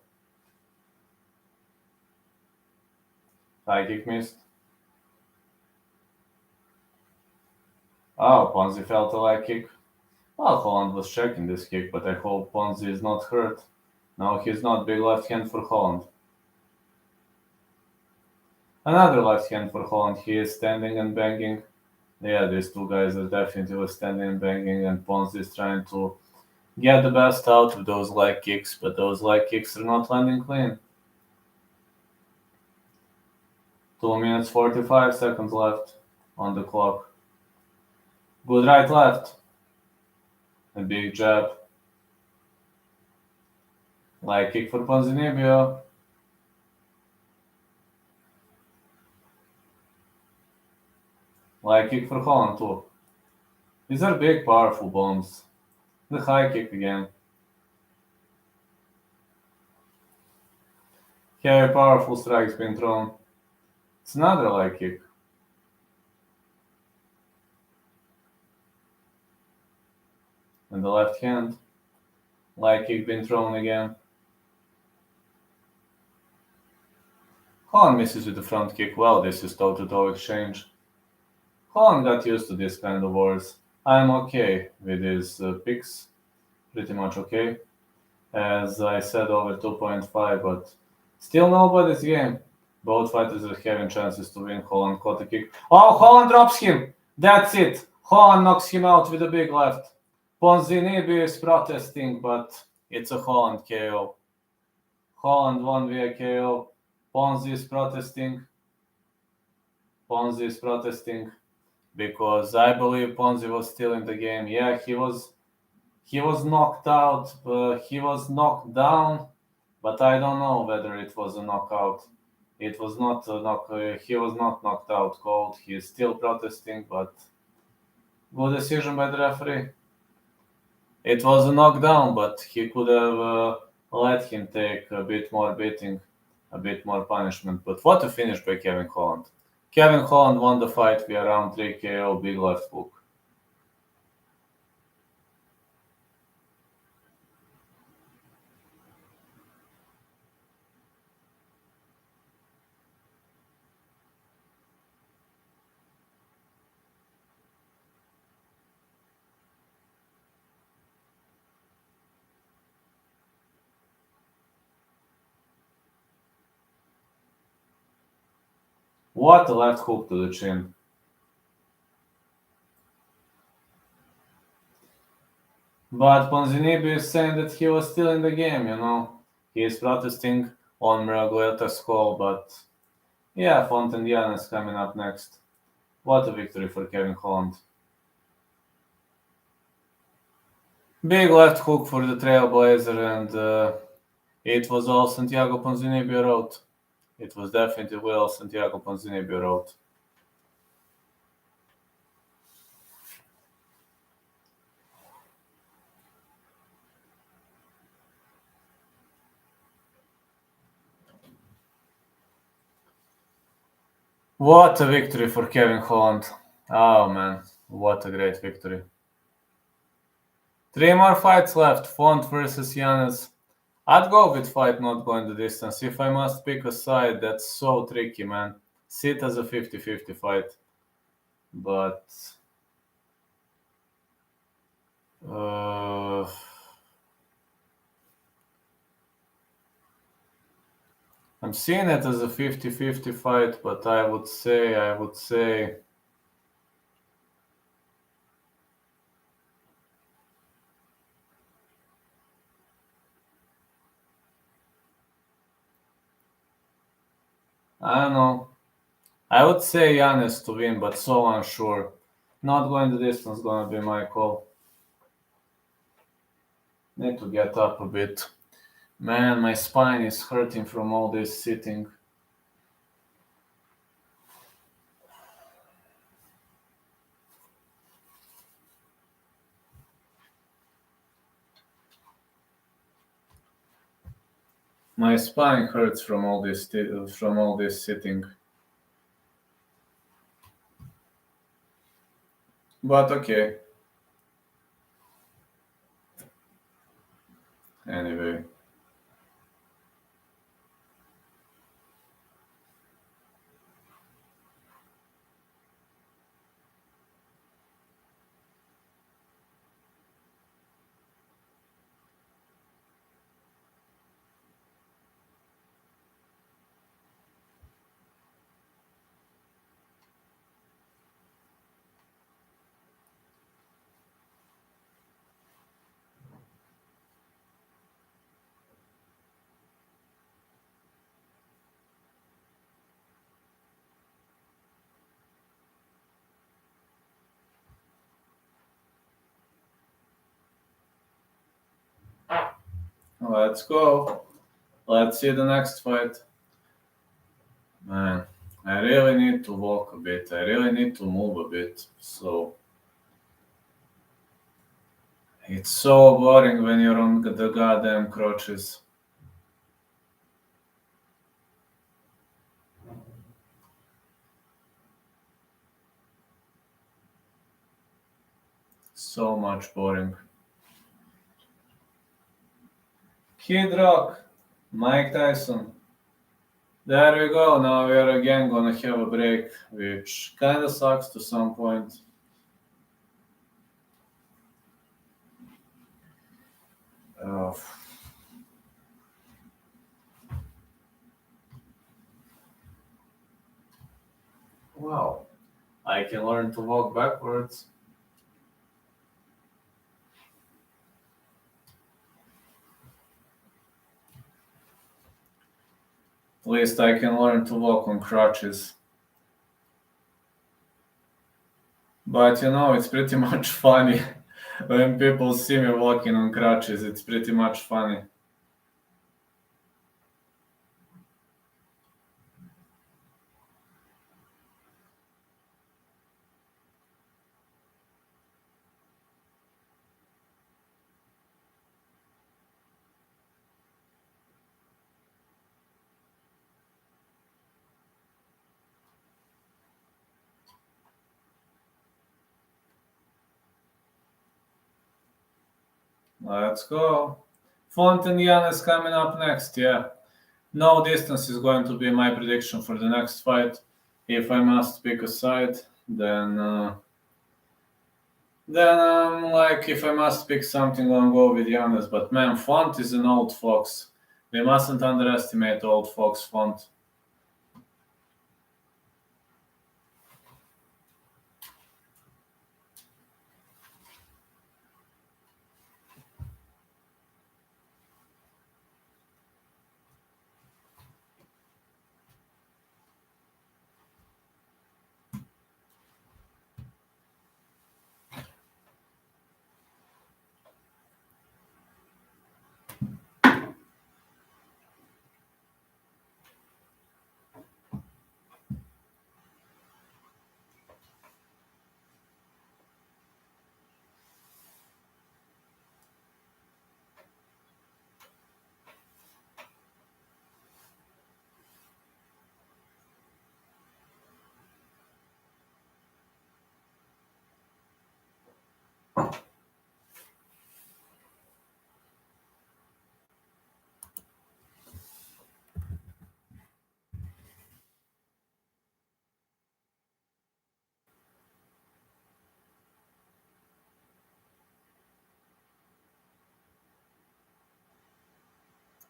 S1: High kick missed. Oh, Ponzi felt a leg kick. Well, Holland was checking this kick, but I hope Ponzi is not hurt. No, he's not. Big left hand for Holland. Another left hand for Holland. He is standing and banging. Yeah, these two guys are definitely standing and banging, and Ponzi is trying to get the best out of those leg kicks, but those leg kicks are not landing clean. 2 minutes 45 seconds left on the clock. Good right left. A big jab. Leg kick for Ponzinibbio. Leg kick for Holland too. These are big, powerful bombs. The high kick again. Heavy, powerful strikes being thrown. It's another leg kick. And the left hand. Leg kick being thrown again. Holland misses with the front kick. Well, this is toe-to-toe exchange. Holland got used to this kind of wars. I'm okay with his picks. Pretty much okay. As I said, over 2.5, but still nobody's game. Both fighters are having chances to win. Holland caught a kick. Oh, Holland drops him! That's it! Holland knocks him out with a big left. Ponzinibbio is protesting, but it's a Holland KO. Holland won via KO. Ponzi is protesting. Ponzi is protesting because I believe Ponzi was still in the game. Yeah, he was knocked out. He was knocked down, but I don't know whether it was a knockout. It was not a knock. He was not knocked out cold. He is still protesting, but good decision by the referee. It was a knockdown, but he could have let him take a bit more beating, a bit more punishment. But what a finish by Kevin Holland. Kevin Holland won the fight via round 3 KO, big left hook. What a left hook to the chin. But Ponzinibbio is saying that he was still in the game, you know. He is protesting on Meerschaert's call, but yeah, Fontaine Yanez coming up next. What a victory for Kevin Holland. Big left hook for the Trailblazer, and it was all Santiago Ponzinibbio wrote. It was definitely well Santiago Ponzinibbio wrote. What a victory for Kevin Holland. Oh man, what a great victory. 3 more fights left. Font versus Yanez. I'd go with fight not going the distance. If I must pick a side, that's so tricky, man. Sit as a 50-50 fight. But I'm seeing it as a 50-50 fight, but I would say I don't know. I would say Yanez to win, but so unsure. Not going the distance gonna be my call. Need to get up a bit. Man, my spine is hurting from all this sitting. My spine hurts from all this sitting. But okay. Anyway. Let's go. Let's see the next fight. Man, I really need to walk a bit. I really need to move a bit. So it's so boring when you're on the goddamn crutches. So much boring. Kid Rock, Mike Tyson. There we go. Now we are again gonna have a break, which kinda sucks to some point. Wow. I can learn to walk backwards. At least I can learn to walk on crutches. But it's pretty much funny when people see me walking on crutches. It's pretty much funny. Let's go. Font and Yanez coming up next, yeah. No distance is going to be my prediction for the next fight. If I must pick a side, then if I must pick something, I'll go with Yanez. But man, Font is an old fox. We mustn't underestimate old fox Font.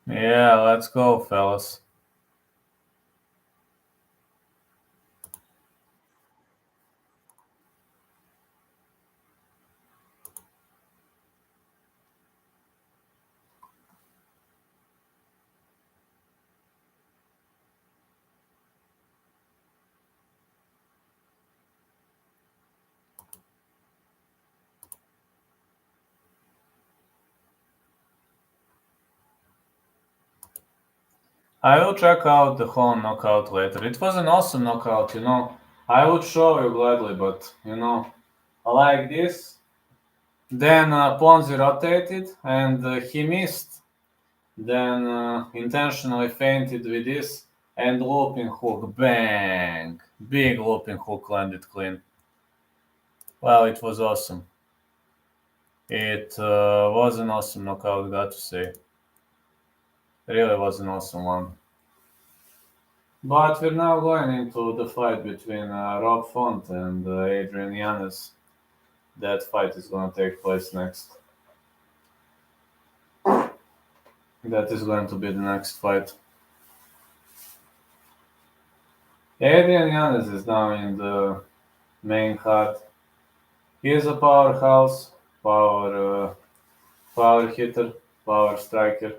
S1: Yeah, let's go, fellas. I will check out the Holland knockout later. It was an awesome knockout, I would show you gladly, but, like this. Then Ponzi rotated and he missed then intentionally fainted with this, and looping hook, bang! Big looping hook landed clean. Well, it was awesome. It was an awesome knockout, got to say. Really was an awesome one. But we're now going into the fight between Rob Font and Adrian Yanez. That fight is going to take place next. That is going to be the next fight. Adrian Yanez is now in the main card. He is a powerhouse, power hitter, power striker.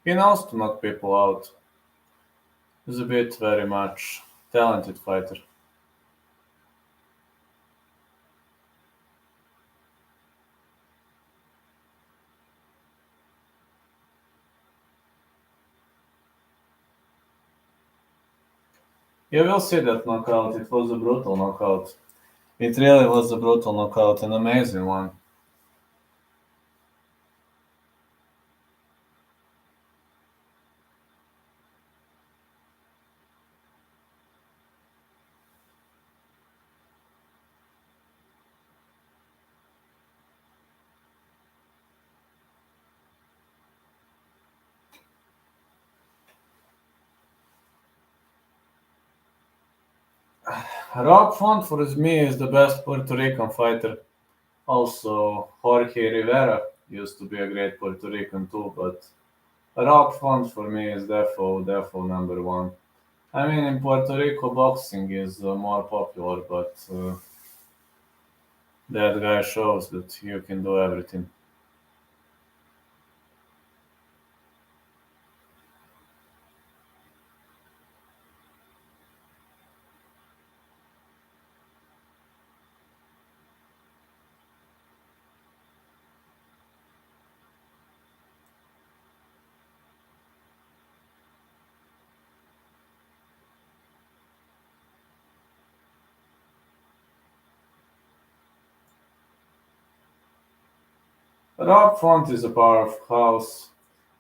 S1: He knows to knock people out. He's a bit very much talented fighter. You will see that knockout. It was a brutal knockout. It really was a brutal knockout, an amazing one. Rob Font for me is the best Puerto Rican fighter. Also, Jorge Rivera used to be a great Puerto Rican too, but Rob Font for me is defo number one. I mean, in Puerto Rico, boxing is more popular, but that guy shows that you can do everything. Rob Font is a powerhouse.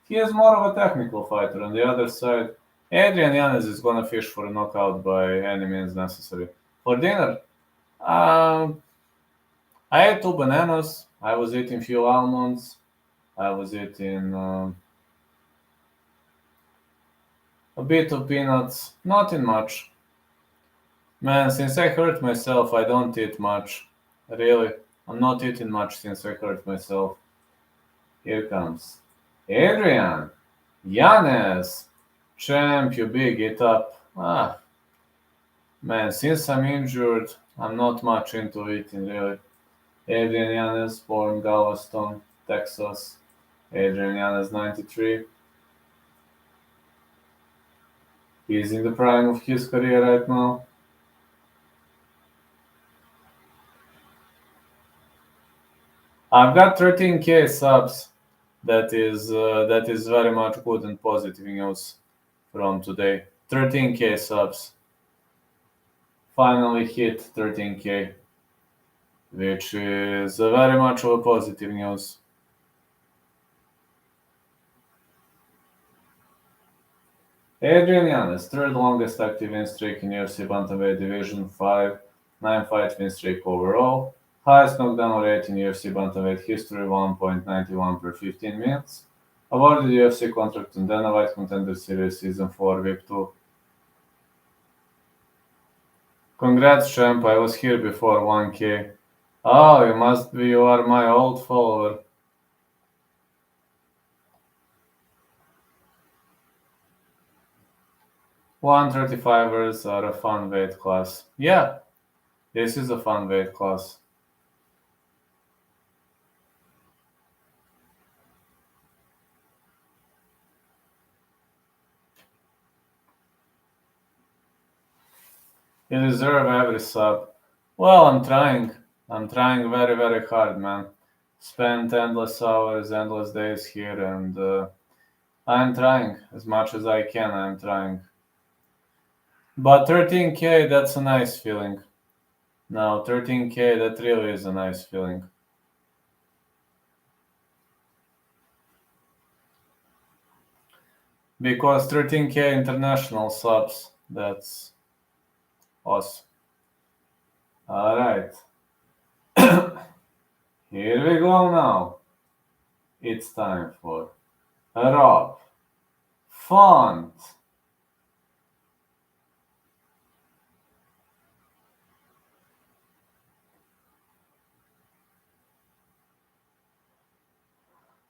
S1: He is more of a technical fighter. On the other side, Adrian Yanez is gonna fish for a knockout by any means necessary. For dinner, um, I ate 2 bananas. I was eating few almonds. I was eating a bit of peanuts. Nothing much. Man, since I hurt myself, I don't eat much. Really, I'm not eating much since I hurt myself. Here comes Adrian. Yanez. Champ, you big it up. Man, since I'm injured, I'm not much into eating really. Adrian Yanez, born Galveston, Texas. Adrian Yanez, 93. He's in the prime of his career right now. I've got 13k subs. That is very much good and positive news from today. 13k subs. Finally hit 13k, which is very much of a positive news. Adrian Yanez, third longest active win streak in UFC Bantamweight Division 5, 9-fight win streak overall. Highest knockdown rate in UFC Bantamweight history, 1.91 per 15 minutes. Awarded UFC contract in Dana White Contender Series Season 4 VIP 2. Congrats, champ. I was here before 1k. Oh, you are my old follower. 135ers are a fun weight class. Yeah, this is a fun weight class. You deserve every sub. Well, I'm trying. I'm trying very, very hard, man. Spent endless hours, endless days here, and I'm trying as much as I can. I'm trying. But 13k, that's a nice feeling. Now 13k, that really is a nice feeling. Because 13k international subs, that's awesome. Alright. Here we go now. It's time for Rob Font.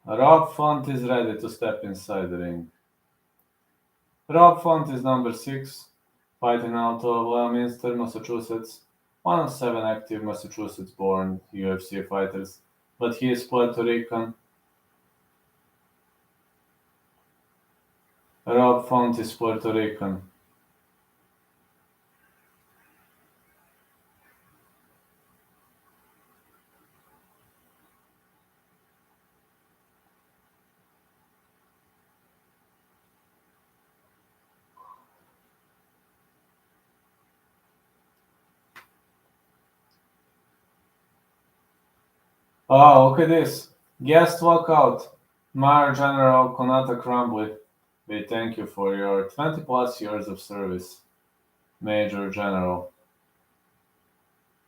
S1: Rob Font is ready to step inside the ring. Rob Font is number 6, fighting out of Leominster, Massachusetts. One of 7 active Massachusetts-born UFC fighters, but he is Puerto Rican. Rob Font is Puerto Rican. Oh, look at this. Guest walkout. Major General Konata Crumbly. We thank you for your 20 plus years of service, Major General.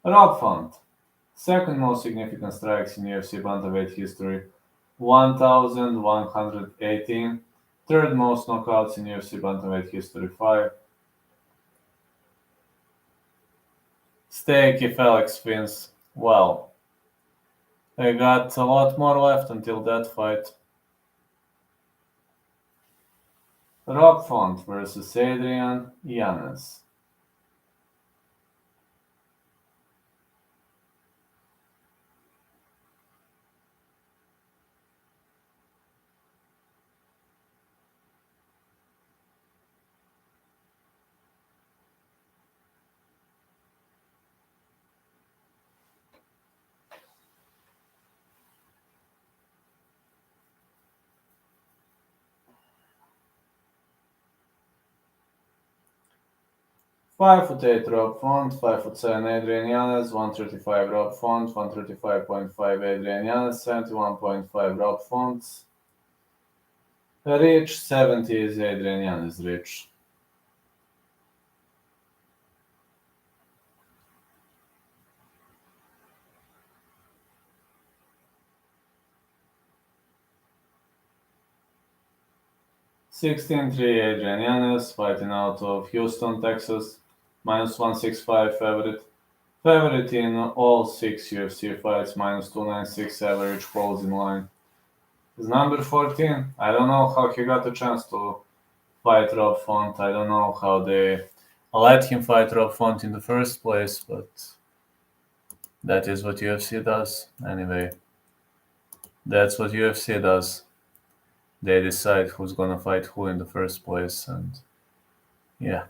S1: Rob Font. Second most significant strikes in UFC bantamweight history. 1,118. Third most knockouts in UFC bantamweight history. 5. Steak if Alex wins. Well, I got a lot more left until that fight. Rob Font versus Adrian Yanez. Five foot eight Rob Font, 5'7" Adrian Yanez, 135 Rob Font, 135.5 Adrian Yanez, 71.5 Rob Font. Reach 70 is Adrian Yanez reach. $16-3 Adrian Yanez, fighting out of Houston, Texas, minus 165 favorite. Favorite in all 6 UFC fights, minus 296 average closing line. Is number 14. I don't know how he got a chance to fight Rob Font. I don't know how they let him fight Rob Font in the first place, but that is what UFC does. Anyway, that's what UFC does. They decide who's gonna fight who in the first place, and yeah.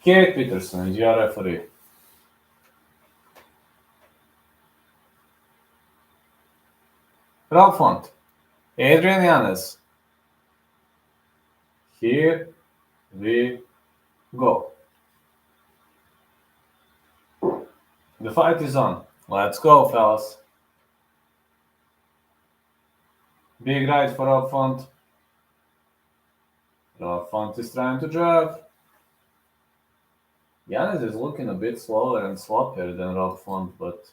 S1: Kate Peterson is your referee. Rob Font, Adrian Yanez. Here we go. The fight is on. Let's go, fellas. Big right for Rob Font. Rob Font is trying to jab. Yanez is looking a bit slower and sloppier than Rob Font, but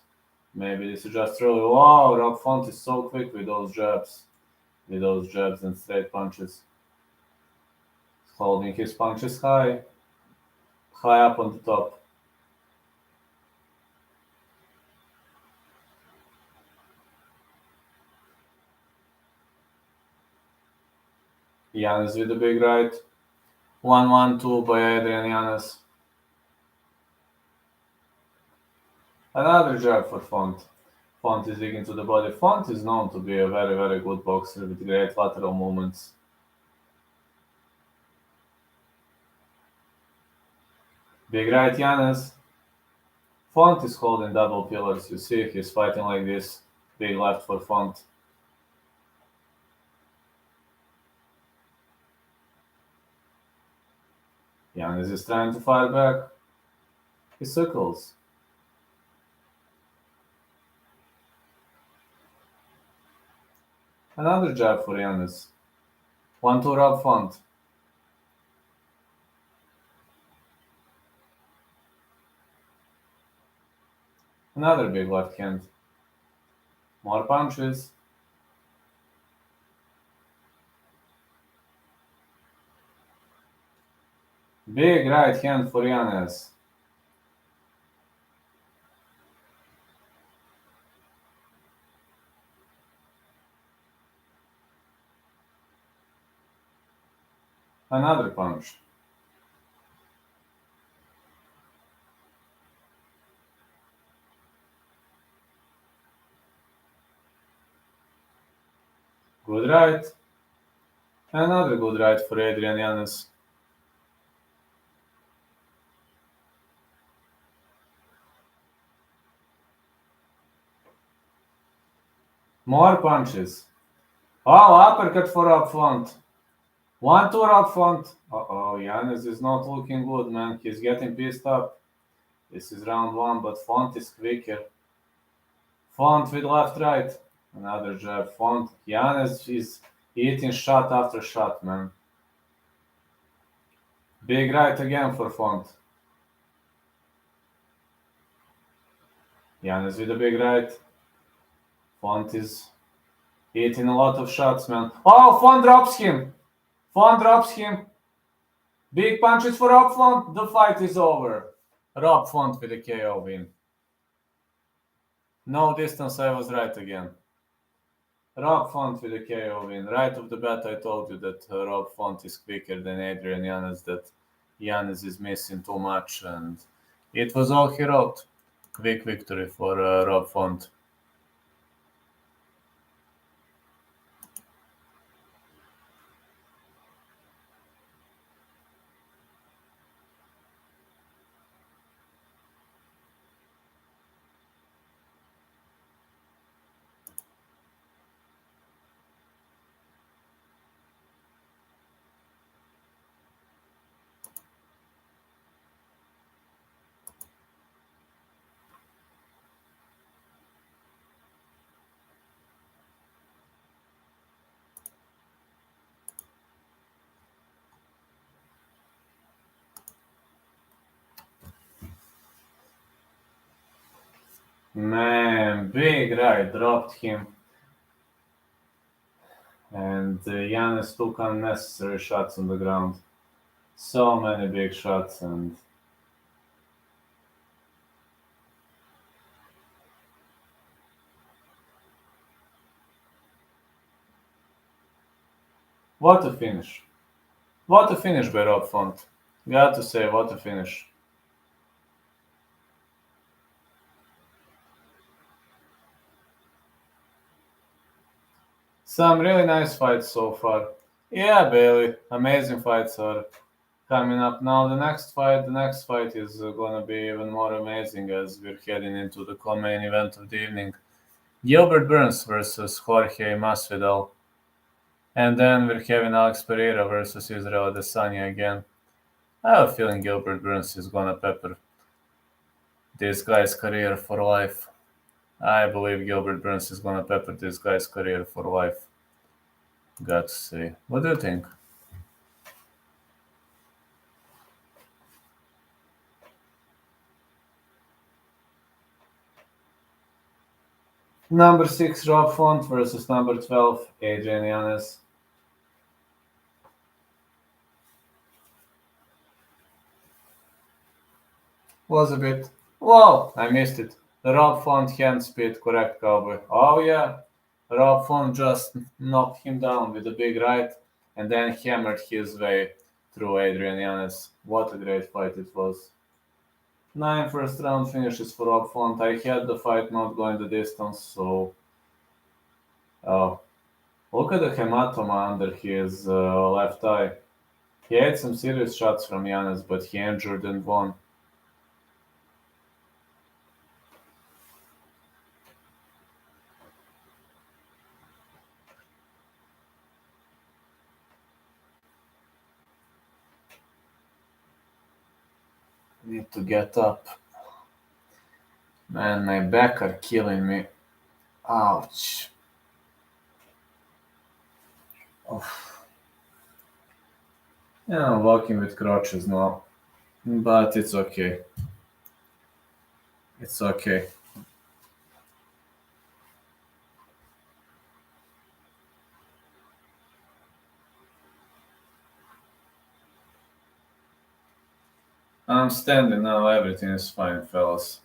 S1: maybe this is just really wow. Rob Font is so quick with those jabs and straight punches. He's holding his punches high up on the top. Yanez with the big right. 1-1-2 by Adrian Yanez. Another jab for Font. Font is digging to the body. Font is known to be a very, very good boxer with great lateral movements. Big right, Yanez. Font is holding double pillars. You see, he's fighting like this. Big left for Font. Yanez is trying to fire back. He circles. Another jab for Yanez. 1-2 up Font. Another big left hand. More punches. Big right hand for Yanez. Another punch. Good right. Another good right for Adrian Yanez. More punches. Oh, uppercut for up front. 1-2 up front. Uh-oh, Yanez is not looking good, man. He's getting pissed up. This is round 1, but Font is quicker. Font with left right. Another jab. Font. Yanez is eating shot after shot, man. Big right again for Font. Yanez with a big right. Font is eating a lot of shots, man. Oh, Font drops him. Font drops him. Big punches for Rob Font. The fight is over. Rob Font with a KO win. No distance, I was right again. Rob Font with a KO win. Right off the bat, I told you that Rob Font is quicker than Adrian Yanez, that Yanez is missing too much, and it was all he wrote. Quick victory for Rob Font. Man, big right, dropped him. And Yanez took unnecessary shots on the ground. So many big shots, and what a finish. What a finish by Rob Font. Got to say, what a finish. Some really nice fights so far. Yeah, Bailey, amazing fights are coming up now. The next fight is gonna be even more amazing as we're heading into the co-main event of the evening. Gilbert Burns versus Jorge Masvidal. And then we're having Alex Pereira versus Israel Adesanya again. I have a feeling Gilbert Burns is gonna pepper this guy's career for life. I believe Gilbert Burns is gonna pepper this guy's career for life. Got to say. What do you think? Number 6, Rob Font versus number 12, Adrian Yanez. Was a bit. Whoa, I missed it. The Rob Font hand speed, correct, Cowboy. Oh, yeah. Rob Font just knocked him down with a big right and then hammered his way through Adrian Yanez. What a great fight it was. 9 first round finishes for Rob Font. I had the fight not going the distance, so... Oh. Look at the hematoma under his left eye. He had some serious shots from Yanez, but he injured and won. Need to get up. Man, my back are killing me. Ouch. Oof. Yeah, I'm walking with crutches now. But it's okay. It's okay. I'm standing now. Everything is fine, fellas.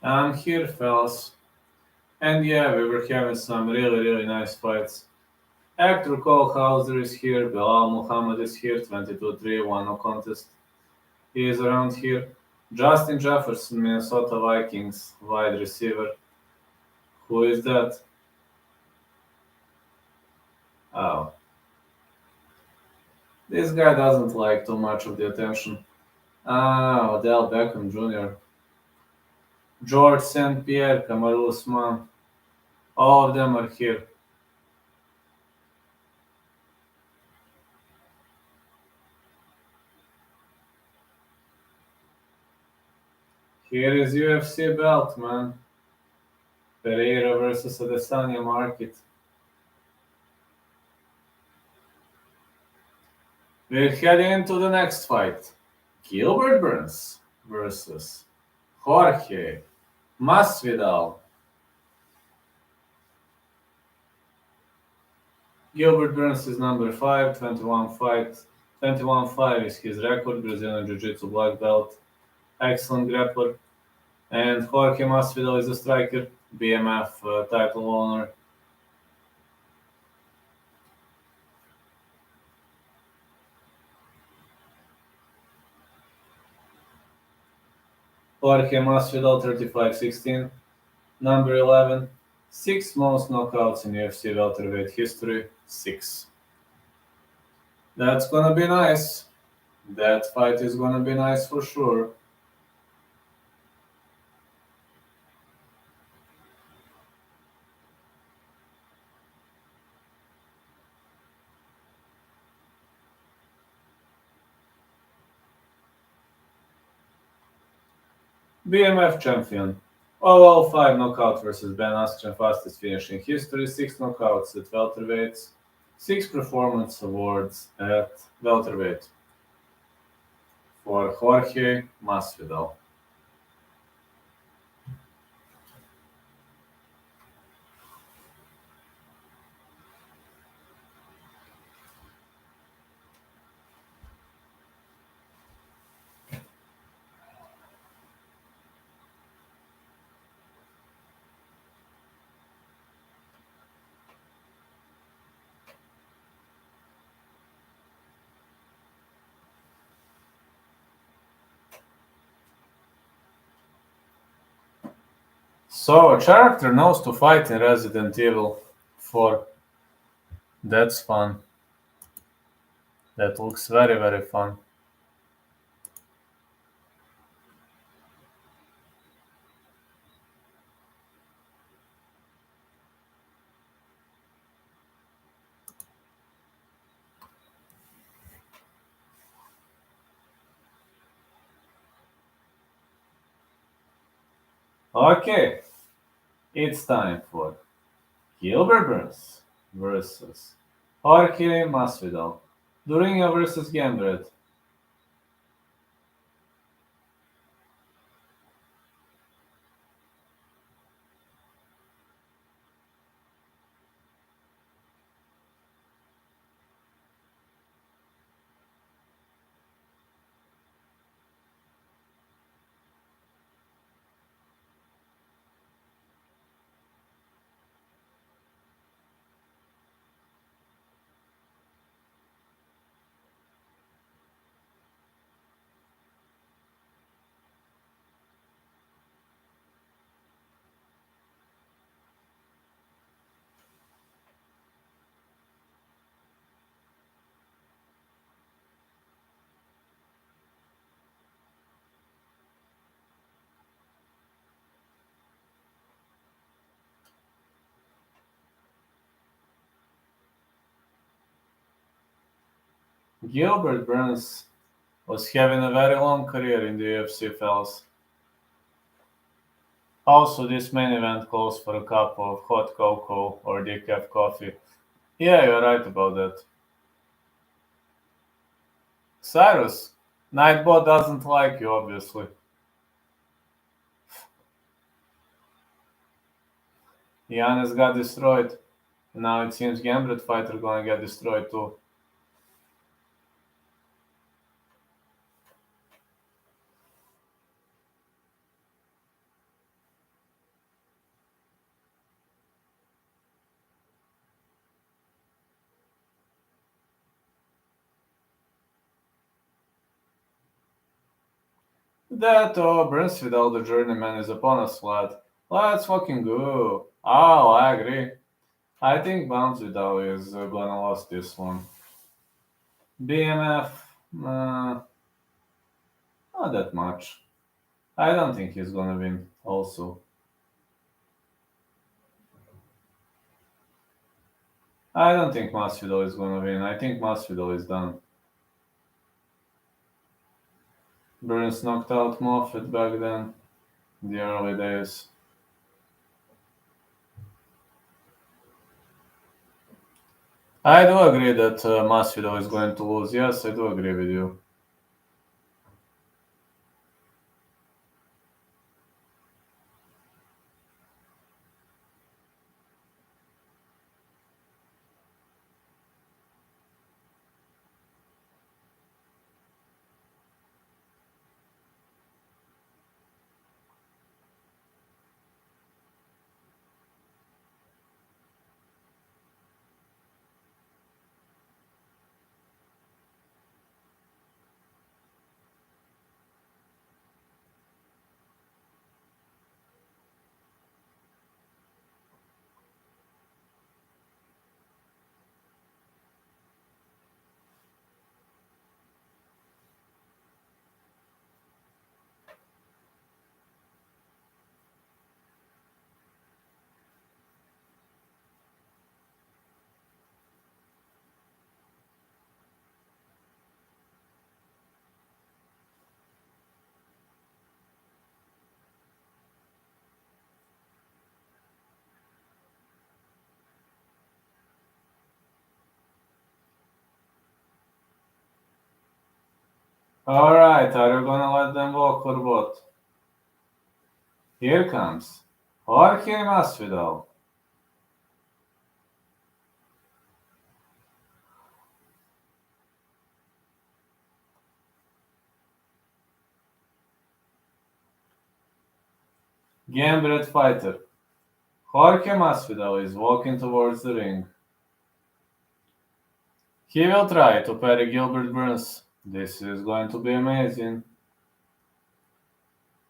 S1: I'm here, fellas. And yeah, we were having some really nice fights. Actor Cole Hauser is here, Bilal Muhammad is here, 22-3, 1 no contest. He is around here. Justin Jefferson, Minnesota Vikings, wide receiver. Who is that? Oh. This guy doesn't like too much of the attention. Ah, Odell Beckham Jr. George St. Pierre, Kamaru Usman. All of them are here. Here is UFC belt, man. Pereira versus Adesanya market. We're heading into the next fight. Gilbert Burns versus Jorge Masvidal. Gilbert Burns is number 5, 21 fights. 21-5 is his record, Brazilian Jiu-Jitsu black belt. Excellent grappler. And Jorge Masvidal is a striker, BMF title owner. Jorge Masvidal 35-16, number 11. 6 most knockouts in UFC welterweight history. 6. That's gonna be nice. That fight is gonna be nice for sure. BMF champion. OL 5 knockout versus Ben Askren, fastest finish in history. 6 knockouts at welterweights. 6 performance awards at welterweight for Jorge Masvidal. So, a character knows to fight in Resident Evil 4. That's fun. That looks very fun. Okay, it's time for Gilbert Burns versus Jorge Masvidal. Durinho versus Gambit. Gilbert Burns was having a very long career in the UFC, fellas. Also, this main event calls for a cup of hot cocoa or decaf coffee. Yeah, you're right about that. Cyrus, Nightbot doesn't like you, obviously. Yanez got destroyed. Now it seems Gambit fighter gonna get destroyed too. That Masvidal, the journeyman, is upon us, lad. Let's fucking go. Oh, I agree. I think Masvidal is gonna lose this one. BMF, not that much. I don't think he's gonna win. Also, I don't think Masvidal is gonna win. I think Masvidal is done. Burns knocked out Moffat back then, in the early days. I do agree that Masvidal is going to lose. Yes, I do agree with you. Alright, are you gonna let them walk or what? Here comes Jorge Masvidal. Gambit fighter. Jorge Masvidal is walking towards the ring. He will try to parry Gilbert Burns. This is going to be amazing.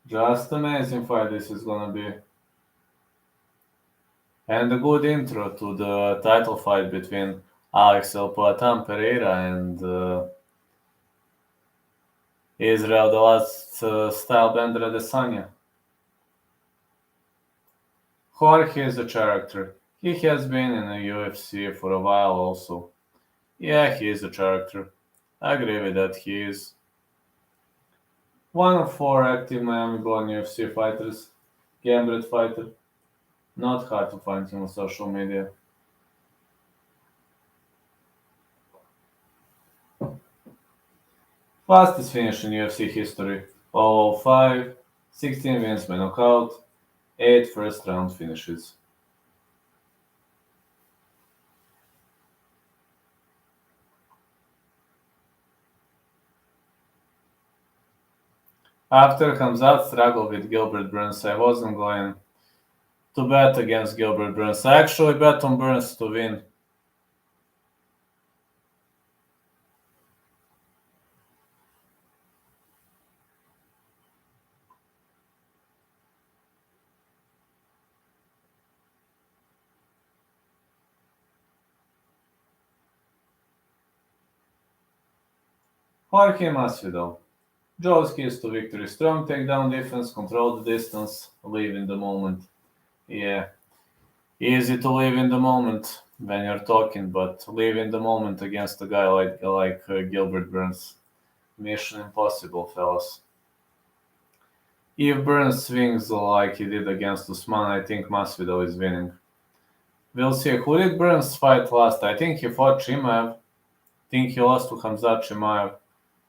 S1: Just amazing fight this is gonna be. And a good intro to the title fight between Alex El Poatan Pereira and Israel the Last Stylebender Adesanya. Jorge is a character. He has been in the UFC for a while also. Yeah, he is a character. I agree with that. He is one of four active Miami-born UFC fighters. Gambit fighter. Not hard to find him on social media. Fastest finish in UFC history. 005, 16 wins by knockout, 8 first round finishes. After Hamzat struggled with Gilbert Burns, I wasn't going to bet against Gilbert Burns. I actually bet on Burns to win. Jorge Masvidal. Joe's keys to victory: strong takedown defense, control the distance, live in the moment. Yeah, easy to live in the moment. when you're talking, but live in the moment against a guy like Gilbert Burns. Mission impossible, fellas. If Burns swings like he did against Usman, I think Masvidal is winning. We'll see. Who did Burns fight last? I think he fought Chimaev. I think he lost to Khamzat Chimaev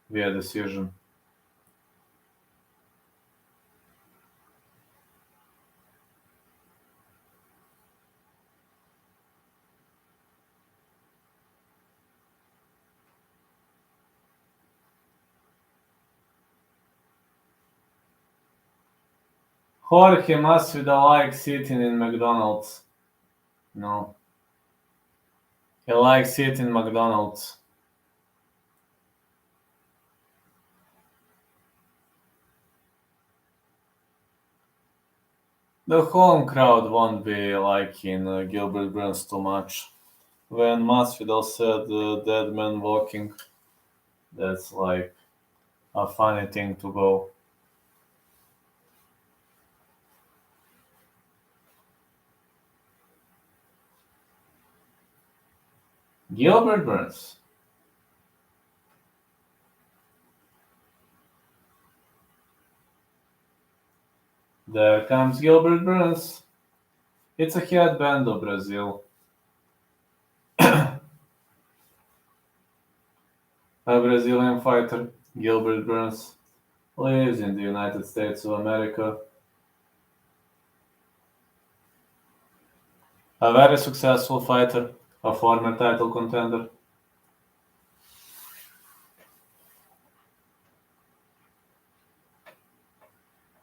S1: via decision. Jorge Masvidal likes sitting in McDonald's. No. He likes sitting McDonald's. The home crowd won't be liking Gilbert Burns too much. When Masvidal said dead man walking, that's like a funny thing to go. Gilbert Burns. There comes Gilbert Burns. It's a headband of Brazil. A Brazilian fighter, Gilbert Burns, lives in the United States of America. A very successful fighter, a former title contender.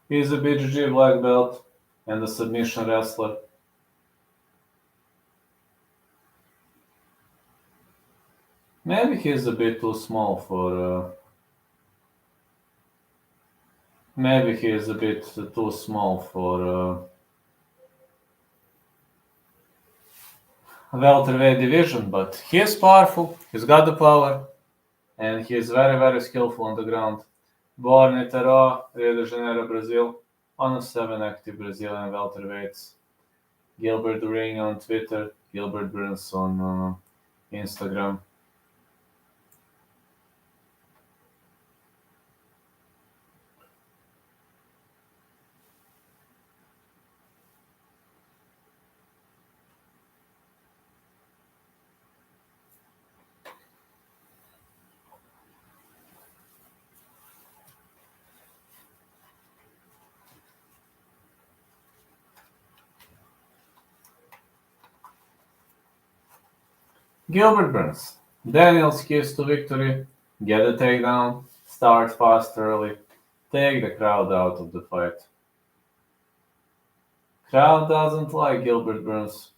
S1: He's a BJJ black belt and a submission wrestler. Maybe he's a bit too small for. Maybe he is a bit too small for welterweight division, but he is powerful. He's got the power, and he is very, very skillful on the ground. Born in Rio de Janeiro, Brazil, one of 7 active Brazilian welterweights. Gilbert Ring on Twitter, Gilbert Burns on Instagram. Gilbert Burns. Daniel's keys to victory: get a takedown, start fast early, take the crowd out of the fight. Crowd doesn't like Gilbert Burns.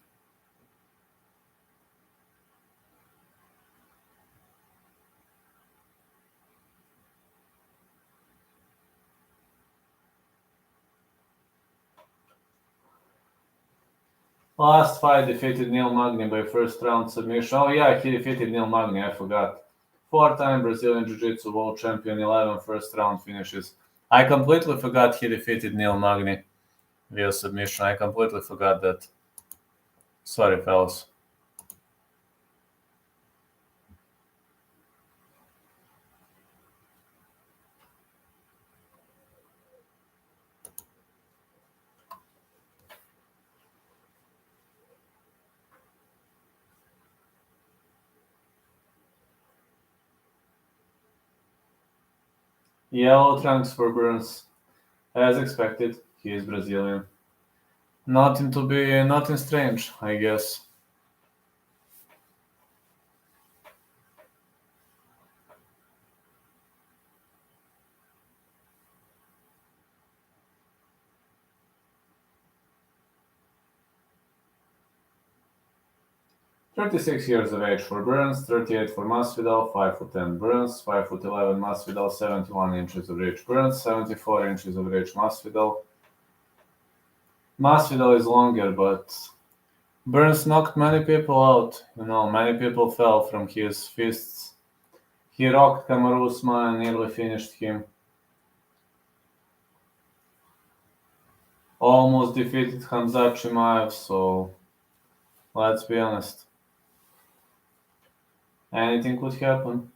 S1: Last fight defeated Neil Magny by first round submission. Oh yeah, he defeated Neil Magny, I forgot. 4-time Brazilian Jiu-Jitsu world champion, 11 first round finishes. I completely forgot he defeated Neil Magny via submission. I completely forgot that. Sorry, fellas. Yellow trunks for Burns. As expected, he is Brazilian. Nothing strange, I guess. "36 years of age for Burns, 38 for Masvidal, 5'10" Burns, 5'11" Masvidal, 71 inches of reach Burns, 74 inches of reach Masvidal. Masvidal is longer, but Burns knocked many people out. Many people fell from his fists. He rocked Kamaru Usman and nearly finished him. Almost defeated Khamzat Chimaev, so let's be honest. Anything could happen.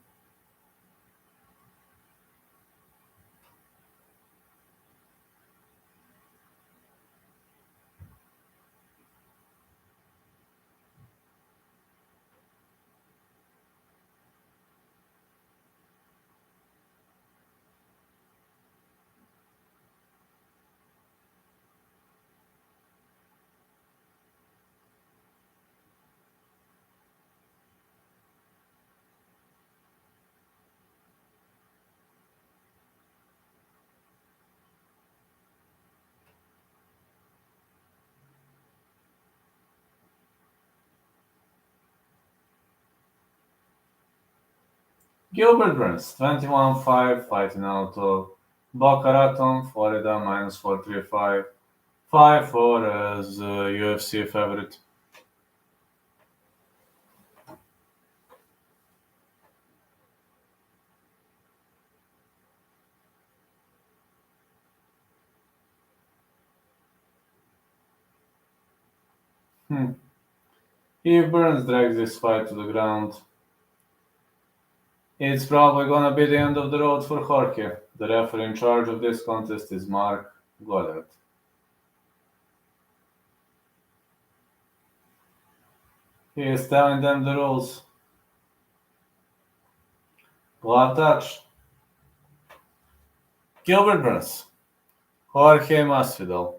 S1: Gilbert Burns, 21-5, fighting out of Boca Raton, Florida, minus 435. 5-4 as UFC favorite. If Burns drags this fight to the ground, it's probably gonna be the end of the road for Jorge. The referee in charge of this contest is Mark Goddard. He is telling them the rules. Glove touch. Gilbert Burns. Jorge Masvidal.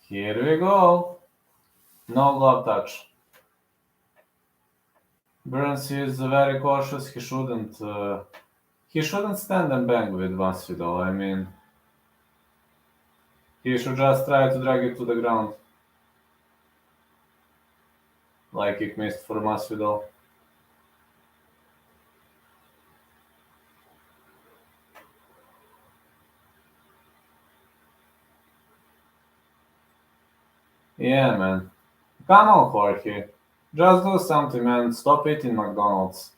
S1: Here we go. No glove touch. Burns is very cautious. He shouldn't stand and bang with Masvidal. I mean, he should just try to drag it to the ground. Like it missed for Masvidal. Yeah, man. Come on, Jorge. Just do something, man. Stop eating McDonald's.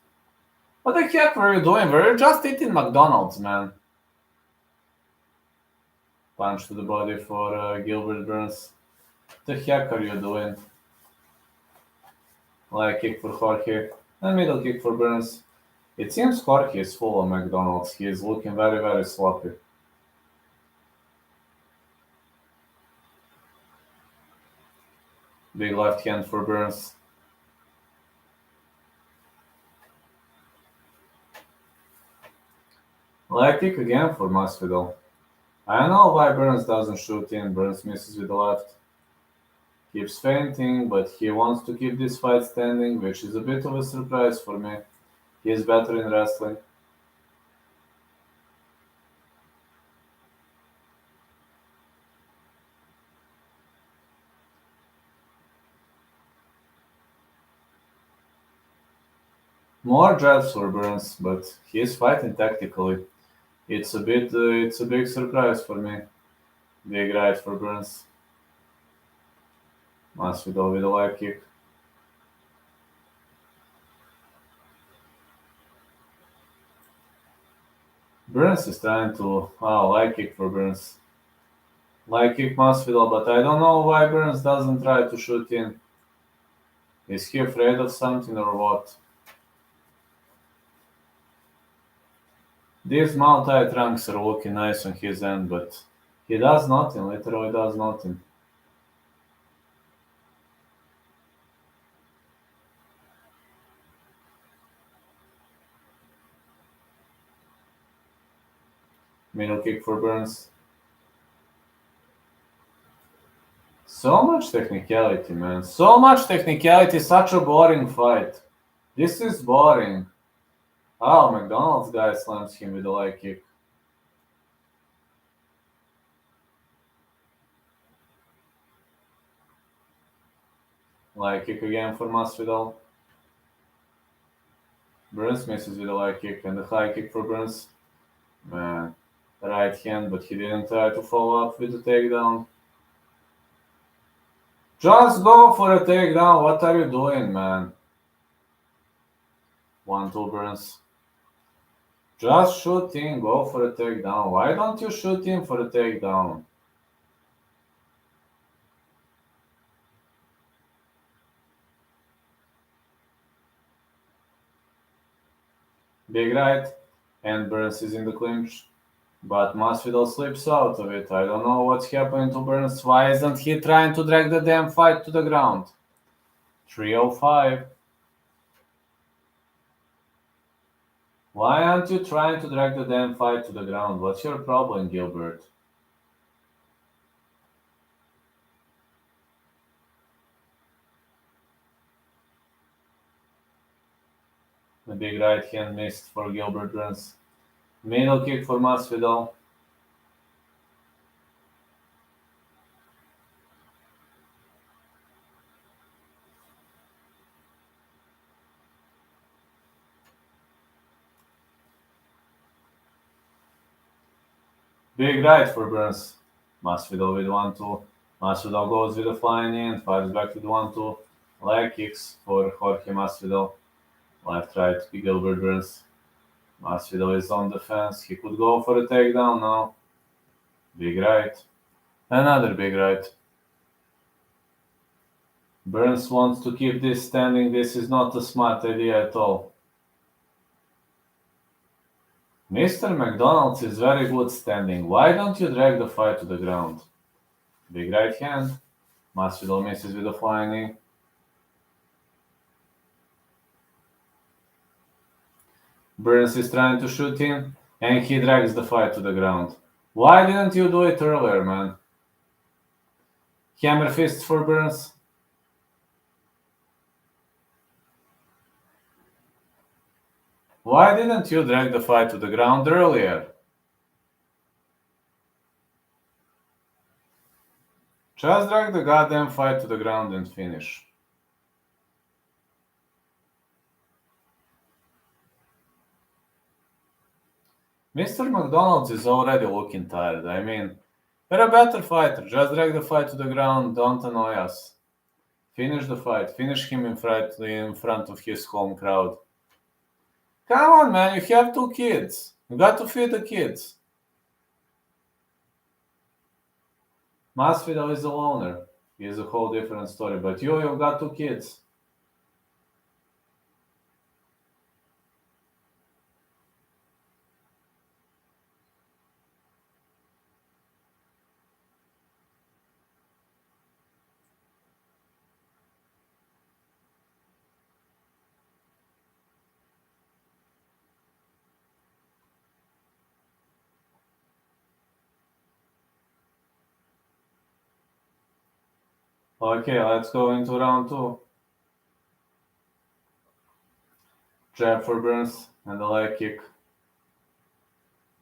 S1: What the heck were you doing? Were you just eating McDonald's, man? Punch to the body for Gilbert Burns. What the heck are you doing? Like kick for Jorge. And middle kick for Burns. It seems Jorge is full of McDonald's. He is looking very, very sloppy. Big left hand for Burns. Leg kick again for Masvidal. I don't know why Burns doesn't shoot in. Burns misses with the left. Keeps fainting, but he wants to keep this fight standing, which is a bit of a surprise for me. He is better in wrestling. More jabs for Burns, but he is fighting tactically. It's a big surprise for me. Big right for Burns. Masvidal with a leg kick. Burns is trying to leg kick for Burns. Leg kick Masvidal, but I don't know why Burns doesn't try to shoot in. Is he afraid of something or what? These multi trunks are looking nice on his end, but he does nothing, literally does nothing. Middle kick for Burns. So much technicality, man. So much technicality, such a boring fight. This is boring. Oh, McDonald's guy slams him with a leg kick. Leg kick again for Masvidal. Burns misses with a leg kick and a high kick for Burns. Man, right hand, but he didn't try to follow up with a takedown. Just go for a takedown. What are you doing, man? 1-2 Burns. Just shoot in, go for a takedown. Why don't you shoot in for a takedown? Big right, and Burns is in the clinch. But Masvidal slips out of it. I don't know what's happening to Burns. Why isn't he trying to drag the damn fight to the ground? 305. Why aren't you trying to drag the damn fight to the ground? What's your problem, Gilbert? The big right hand missed for Gilbert Burns. Middle kick for Masvidal. Big right for Burns. Masvidal with 1-2. Masvidal goes with a flying knee and fires back with 1-2. Leg kicks for Jorge Masvidal. Left right Gilbert Burns. Masvidal is on the fence. He could go for a takedown now. Big right. Another big right. Burns wants to keep this standing. This is not a smart idea at all. Mr. McDonald's is very good standing. Why don't you drag the fight to the ground? Big right hand. Masvidal misses with a flying knee. Burns is trying to shoot in, and he drags the fight to the ground. Why didn't you do it earlier, man? Hammer fists for Burns. Why didn't you drag the fight to the ground earlier? Just drag the goddamn fight to the ground and finish. Mr. McDonald's is already looking tired. I mean, you're a better fighter. Just drag the fight to the ground. Don't annoy us. Finish the fight. Finish him in front of his home crowd. Come on, man. You have 2 kids. You got to feed the kids. Masvidal is a loner. He is a whole different story. But you've got 2 kids. Okay, let's go into round 2. Jab for Burns and a leg kick.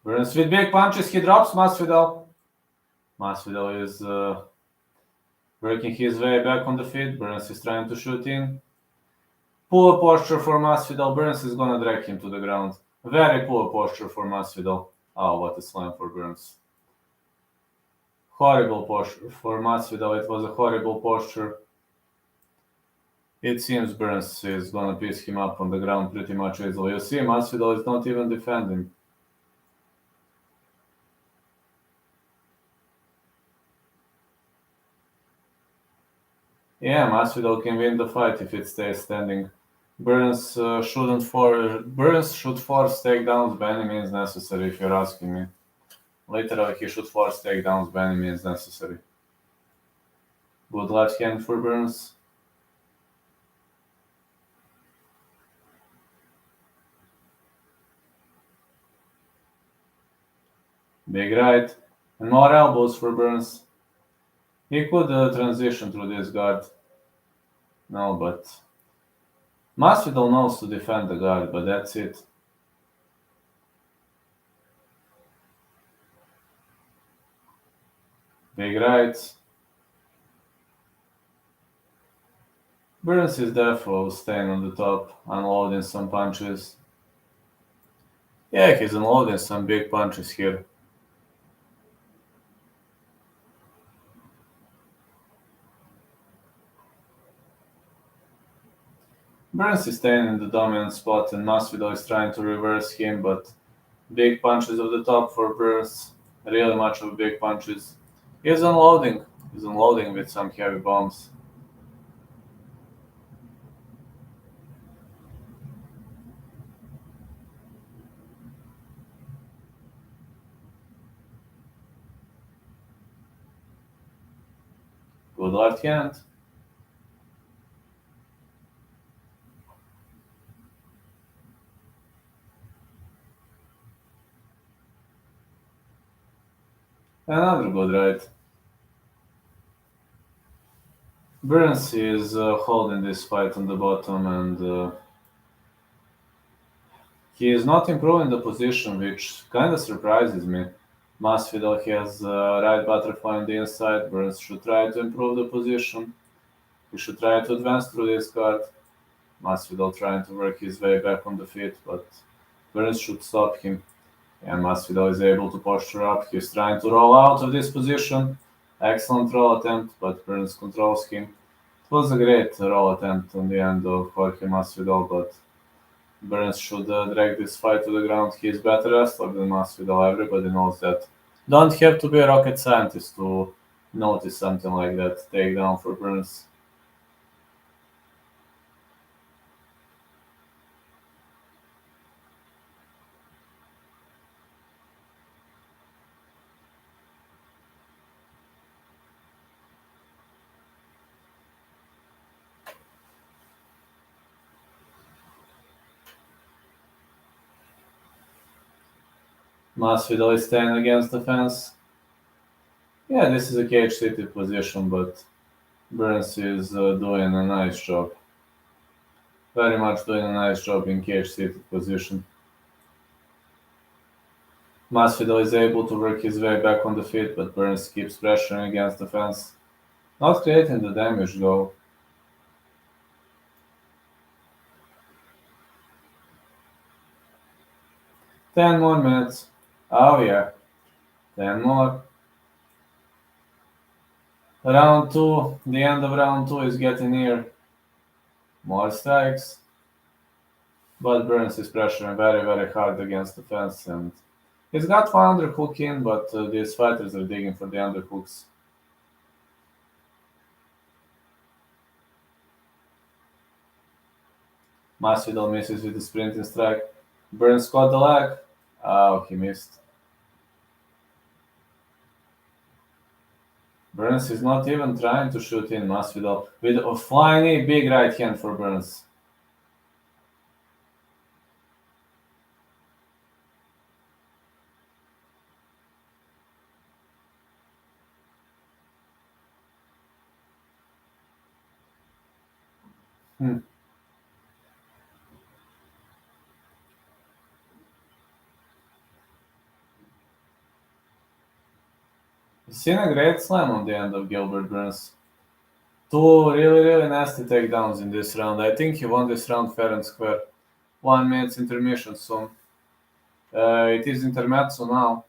S1: Burns with big punches. He drops Masvidal. Masvidal is working his way back on the feet. Burns is trying to shoot in. Poor posture for Masvidal. Burns is gonna drag him to the ground. Very poor posture for Masvidal. Oh, what a slam for Burns. Horrible posture for Masvidal. It was a horrible posture. It seems Burns is gonna piece him up on the ground pretty much easily. You see, Masvidal is not even defending. Yeah, Masvidal can win the fight if it stays standing. Burns should force takedowns by any means necessary, if you're asking me. Literally, he should force takedowns by any means necessary. Good left hand for Burns. Big right. And more elbows for Burns. He could transition through this guard. No, but Masvidal knows to defend the guard, but that's it. Big rights. Burns is therefore staying on the top, unloading some punches. Yeah, he's unloading some big punches here. Burns is staying in the dominant spot and Masvidal is trying to reverse him, but Big punches of the top for Burns. Really much of big punches. He's unloading. He's unloading with some heavy bombs. Good left hand. Another good right. Burns is holding this fight on the bottom, and he is not improving the position, which kind of surprises me. Masvidal has right butterfly on the inside. Burns should try to improve the position. He should try to advance through this card. Masvidal trying to work his way back on the feet, but Burns should stop him. And Masvidal is able to posture up. He's trying to roll out of this position. Excellent roll attempt, but Burns controls him. It was a great roll attempt on the end of Jorge Masvidal, but Burns should drag this fight to the ground. He's better wrestler than Masvidal. Everybody knows that. Don't have to be a rocket scientist to notice something like that. Takedown for Burns. Masvidal is staying against the fence. Yeah, this is a cage-seated position, but Burns is doing a nice job. Very much doing a nice job in cage-seated position. Masvidal is able to work his way back on the feet, but Burns keeps pressuring against the fence. Not creating the damage though. 10 more minutes. Oh yeah, 10 more. Round 2, the end of round 2 is getting near. More strikes. But Burns is pressuring very, very hard against the fence, and he's got one underhook in, but these fighters are digging for the underhooks. Masvidal misses with the sprinting strike. Burns caught the leg. Oh, he missed. Burns is not even trying to shoot in Masvidal with a flying big right hand for Burns. Hmm. Seen a great slam on the end of Gilbert Burns. Two really, really nasty takedowns in this round. I think he won this round fair and square. 1 minute intermission soon. It is intermezzo now.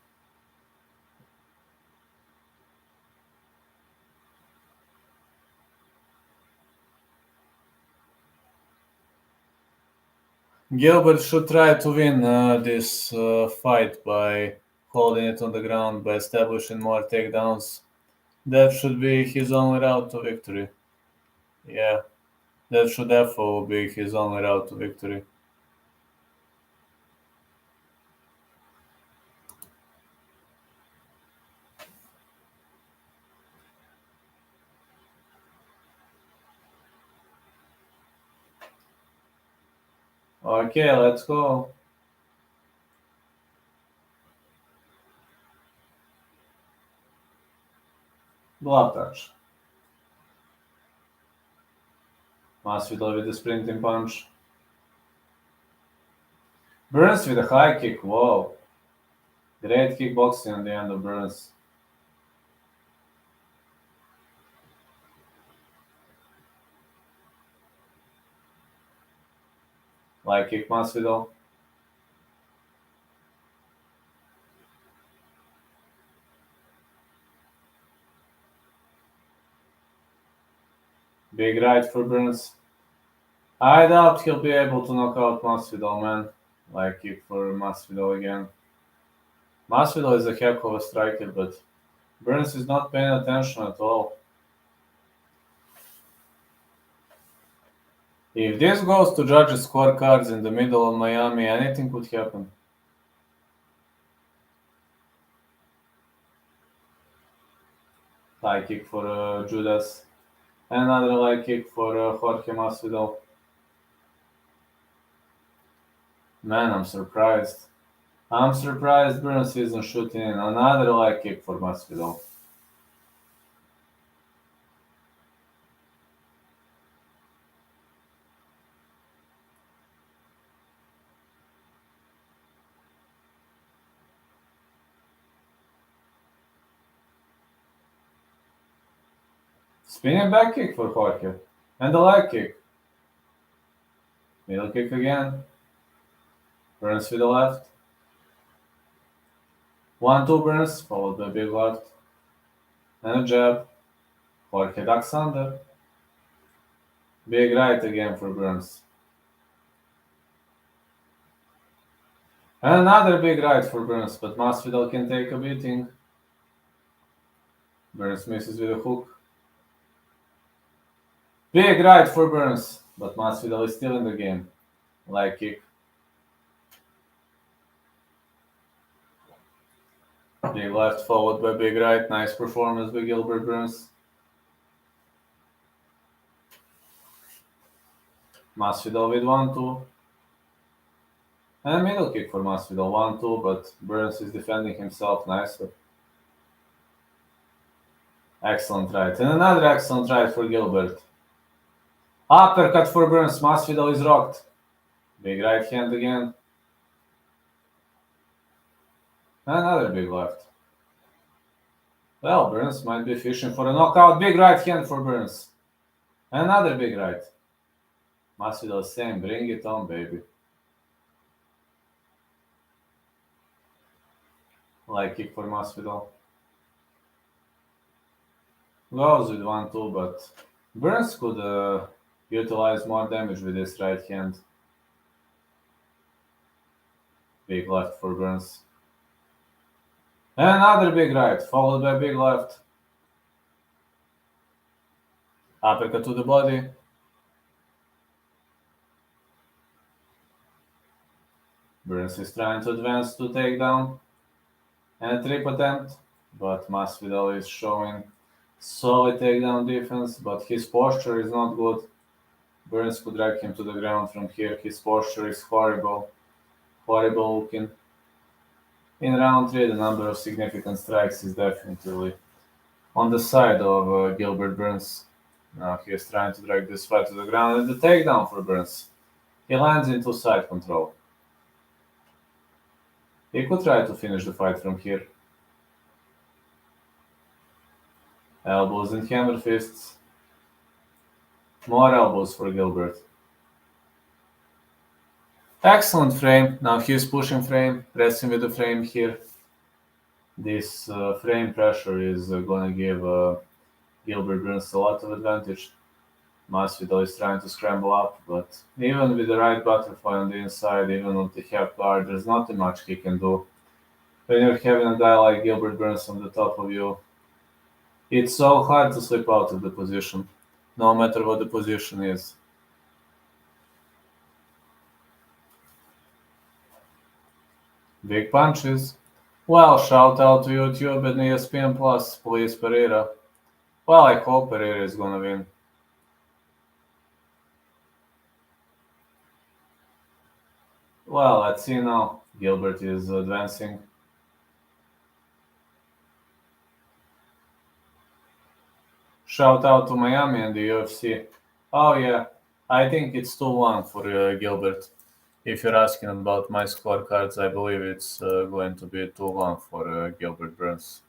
S1: Gilbert should try to win this fight by holding it on the ground, by establishing more takedowns. That should be his only route to victory. Yeah, that should therefore be his only route to victory. Okay, let's go. Glove touch. Masvidal with the sprinting punch. Burns with a high kick. Whoa. Great kickboxing on the end of Burns. Like kick Masvidal. Big right for Burns. I doubt he'll be able to knock out Masvidal, man. Like kick for Masvidal again. Masvidal is a heck of a striker, but Burns is not paying attention at all. If this goes to judges' scorecards in the middle of Miami, anything could happen. High kick for Judas. Another high kick for Jorge Masvidal. Man, I'm surprised. I'm surprised Burns isn't shooting in. Another high kick for Masvidal. Spinning back kick for Jorge. And the leg kick. Middle kick again. Burns with the left. 1-2 Burns, followed by big left. And a jab. Jorge ducks under. Big right again for Burns. And another big right for Burns, but Masvidal can take a beating. Burns misses with a hook. Big right for Burns, but Masvidal is still in the game. Leg kick. Big left followed by big right. Nice performance by Gilbert Burns. Masvidal with 1-2. And a middle kick for Masvidal. 1-2, but Burns is defending himself nicely. Excellent right. And another excellent right for Gilbert. Uppercut for Burns. Masvidal is rocked. Big right hand again. Another big left. Well, Burns might be fishing for a knockout. Big right hand for Burns. Another big right. Masvidal saying, bring it on, baby. Leg kick for Masvidal. Goes with 1-2, but Burns could utilize more damage with his right hand. Big left for Burns. Another big right, followed by big left. Uppercut to the body. Burns is trying to advance to takedown. And a trip attempt, but Masvidal is showing solid takedown defense, but his posture is not good. Burns could drag him to the ground from here. His posture is horrible. Horrible looking. In round 3, the number of significant strikes is definitely on the side of Gilbert Burns. Now he is trying to drag this fight to the ground, and the takedown for Burns. He lands into side control. He could try to finish the fight from here. Elbows and hammer fists. More elbows for Gilbert. Excellent frame. Now he's pushing frame, pressing with the frame here. This frame pressure is going to give Gilbert Burns a lot of advantage. Masvidal is trying to scramble up, but even with the right butterfly on the inside, even with the half guard, there's not much he can do. When you're having a guy like Gilbert Burns on the top of you, it's so hard to slip out of the position, no matter what the position is. Big punches. Well, shout out to YouTube and ESPN Plus, please Pereira. Well, I hope Pereira is gonna win. Well, let's see now. Gilbert is advancing. Shout out to Miami and the UFC. Oh yeah, I think it's 2-1 for Gilbert. If you're asking about my scorecards, I believe it's going to be 2-1 for Gilbert Burns.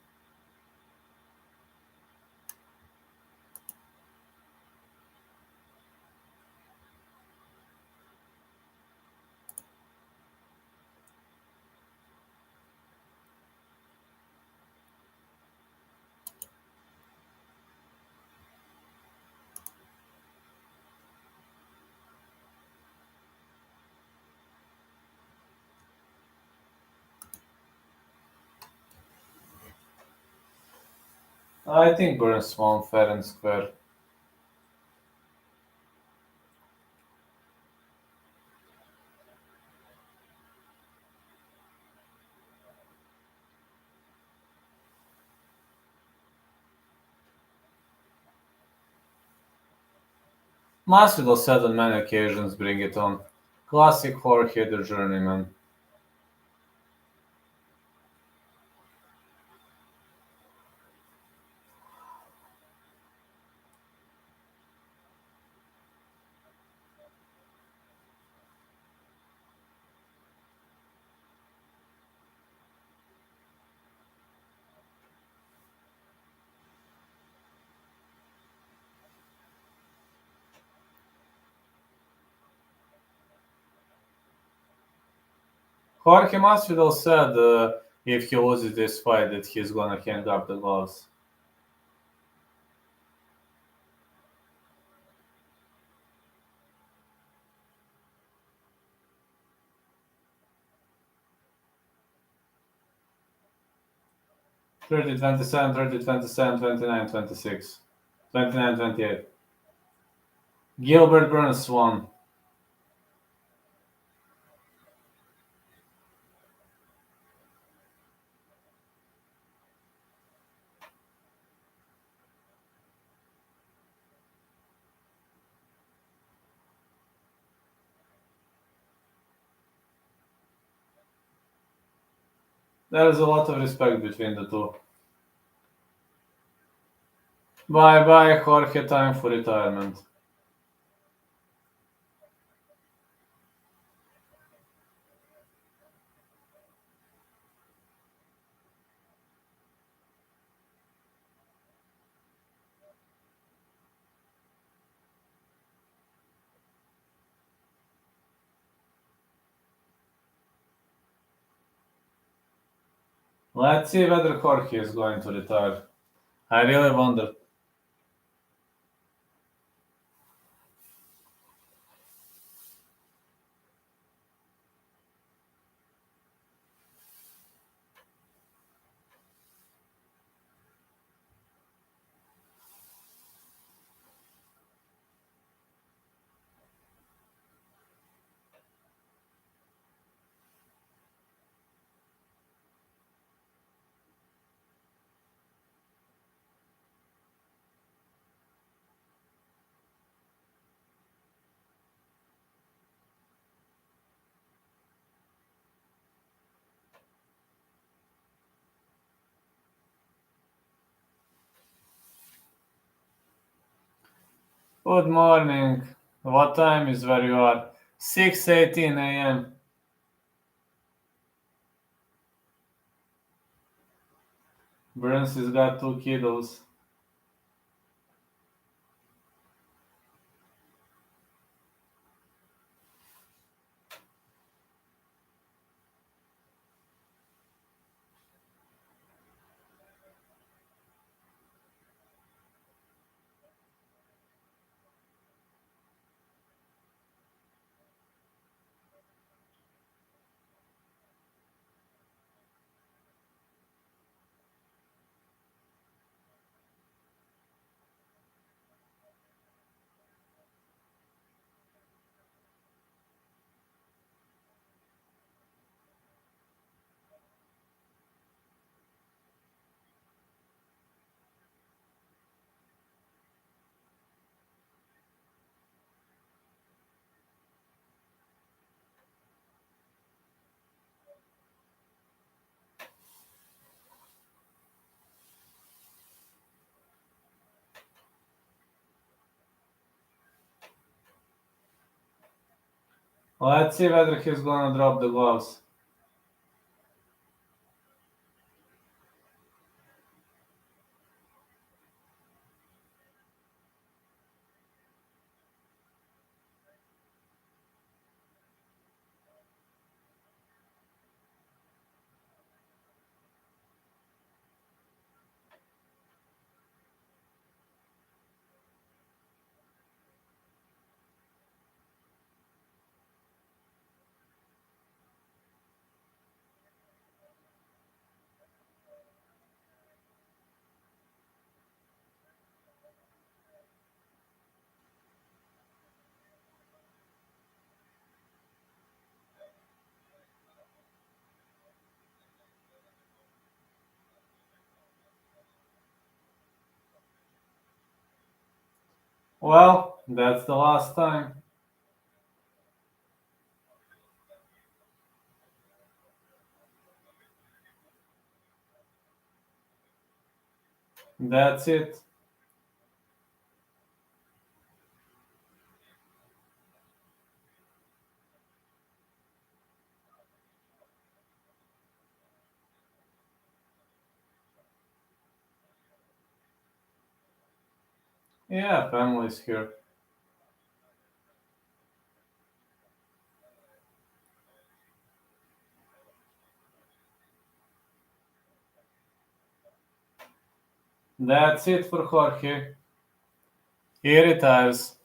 S1: I think Burns won fair and square. Masvidal said on many occasions, "Bring it on." Classic Jorge the journeyman. 'Jorge Masvidal said if he loses this fight that he's gonna hang up the gloves. 30-27, 30-27, 29-26, 29-28. Gilbert Burns won. There is a lot of respect between the two. Bye bye, Jorge, time for retirement. Let's see whether Jorge is going to retire. I really wonder. Good morning. What time is where you are? 6:18 a.m. Burns has got two kiddos. Let's see whether he's gonna drop the gloves. Well, that's the last time. That's it. Yeah, family's here. That's it for Jorge. He retires.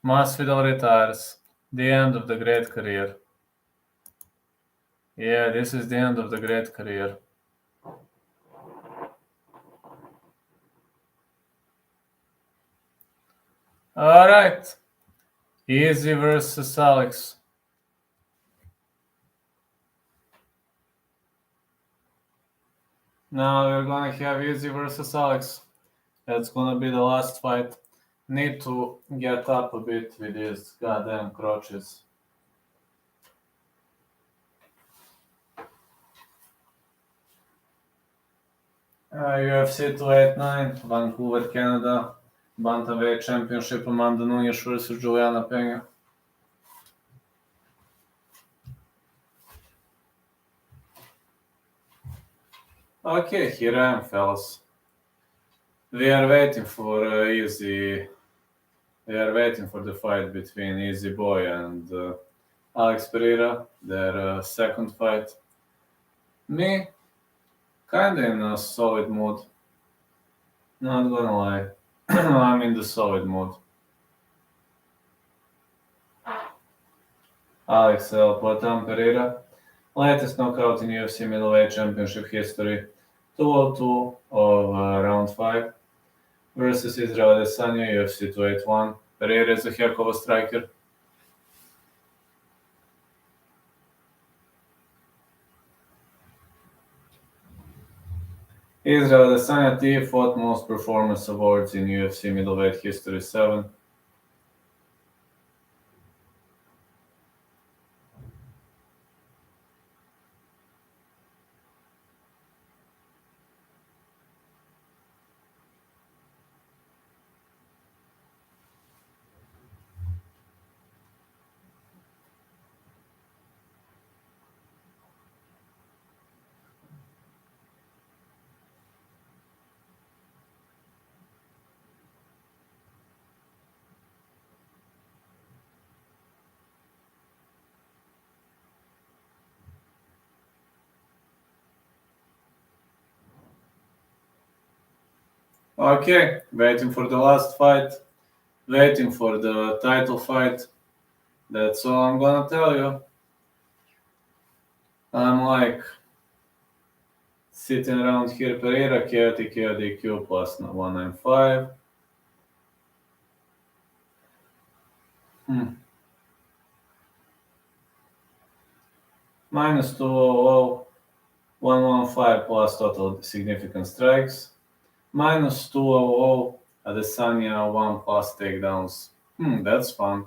S1: Masvidal retires. The end of the great career. Yeah, this is the end of the great career. Alright. Easy versus Alex. Now we're gonna have Easy versus Alex. That's gonna be the last fight. Need to get up a bit with these goddamn crotches. UFC 289, Vancouver, Canada. Bantamweight Championship, Amanda Nunes versus Juliana Pena. Okay, here I am, fellas. We are waiting for Easy. We are waiting for the fight between Easy Boy and Alex Pereira, their second fight. Me, kinda in a solid mood. Not gonna lie. I'm in the solid mood. Alex El Poatan Pereira, latest knockout in UFC middleweight championship history, 202 of round 5, versus Israel Adesanya, UFC 281. Pereira is a heck of a striker. Israel Adesanya the fourth most performance awards in UFC middleweight history, 7. Okay, waiting for the last fight, waiting for the title fight. That's all I'm gonna tell you. I'm like sitting around here, Pereira, KOTQ plus 195. Minus 200, 115 plus total significant strikes. Minus 200, Adesanya 1 plus takedowns. That's fun.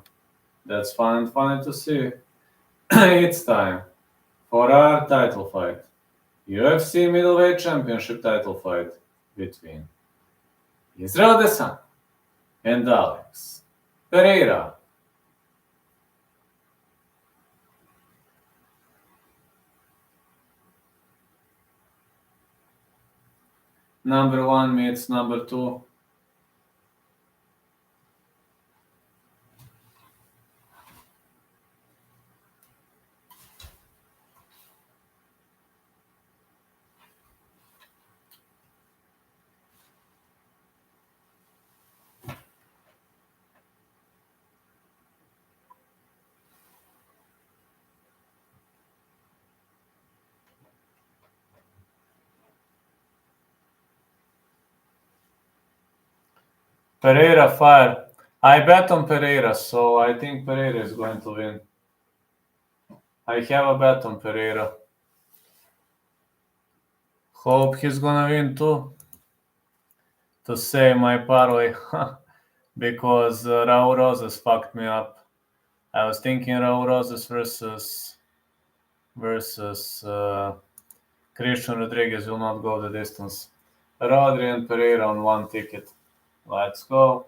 S1: That's fun and funny to see. It's time for our title fight. UFC middleweight championship title fight between Israel Adesanya and Alex Pereira. Number 1 meets number 2. Pereira fire. I bet on Pereira, so I think Pereira is going to win. I have a bet on Pereira. Hope he's gonna win too. to save my parlay because Raul Rosas fucked me up. I was thinking Raul Rosas versus Christian Rodriguez will not go the distance. Adrian Pereira on one ticket. Let's go.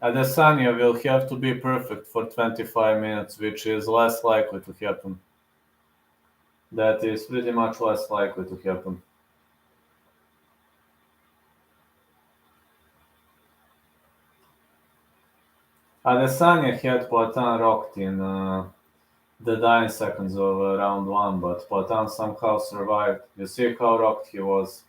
S1: Adesanya will have to be perfect for 25 minutes, which is less likely to happen. That is pretty much less likely to happen. Adesanya had Poatan rocked in the dying seconds of round 1, but Poatan somehow survived. You see how rocked he was.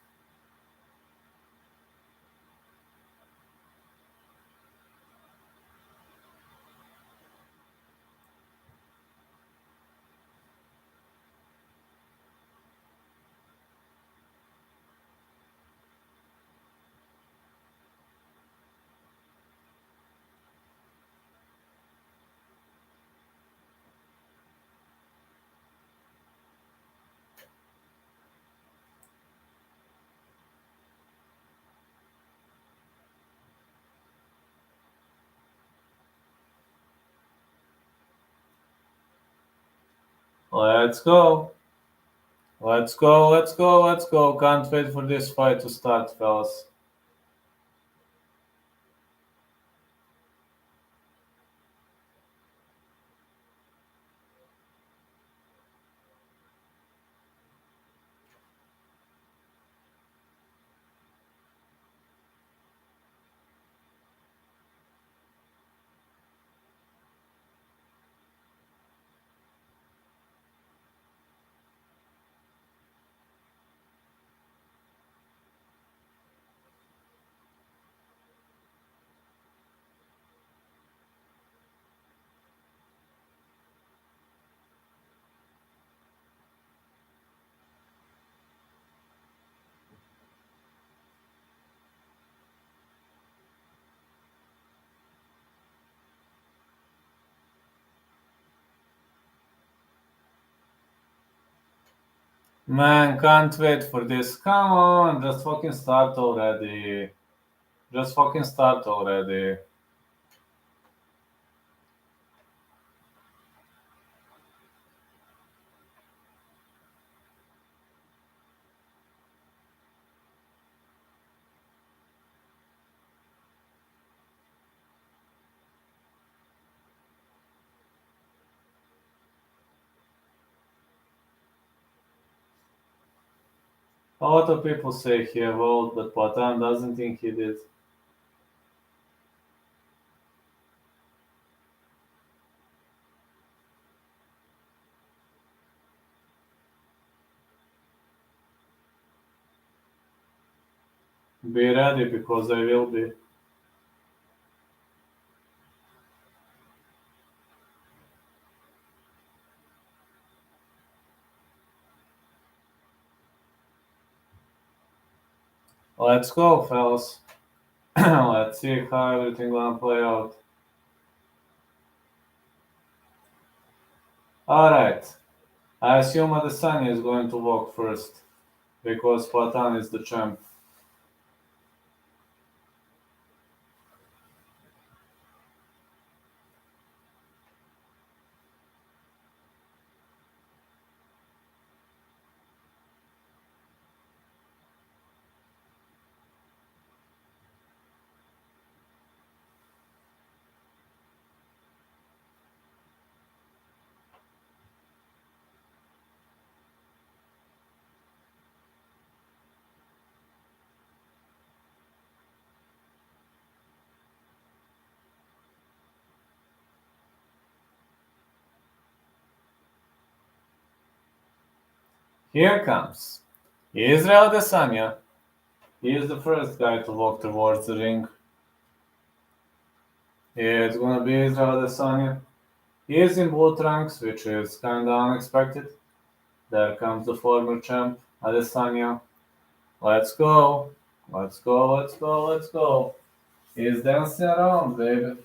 S1: Let's go. Let's go, let's go, let's go. Can't wait for this fight to start, fellas. Man, can't wait for this. Come on, just fucking start already. Just fucking start already. A lot of people say he evolved, but Poatan doesn't think he did. Be ready because I will be. Let's go, fellas. Let's see how everything gonna play out. Alright. I assume Adesanya is going to walk first because Poatan is the champ. Here comes Israel Adesanya. He is the first guy to walk towards the ring. Yeah, it's gonna be Israel Adesanya. He is in blue trunks, which is kinda unexpected. There comes the former champ. Adesanya. Let's go. Let's go, let's go, let's go. He's dancing around, baby.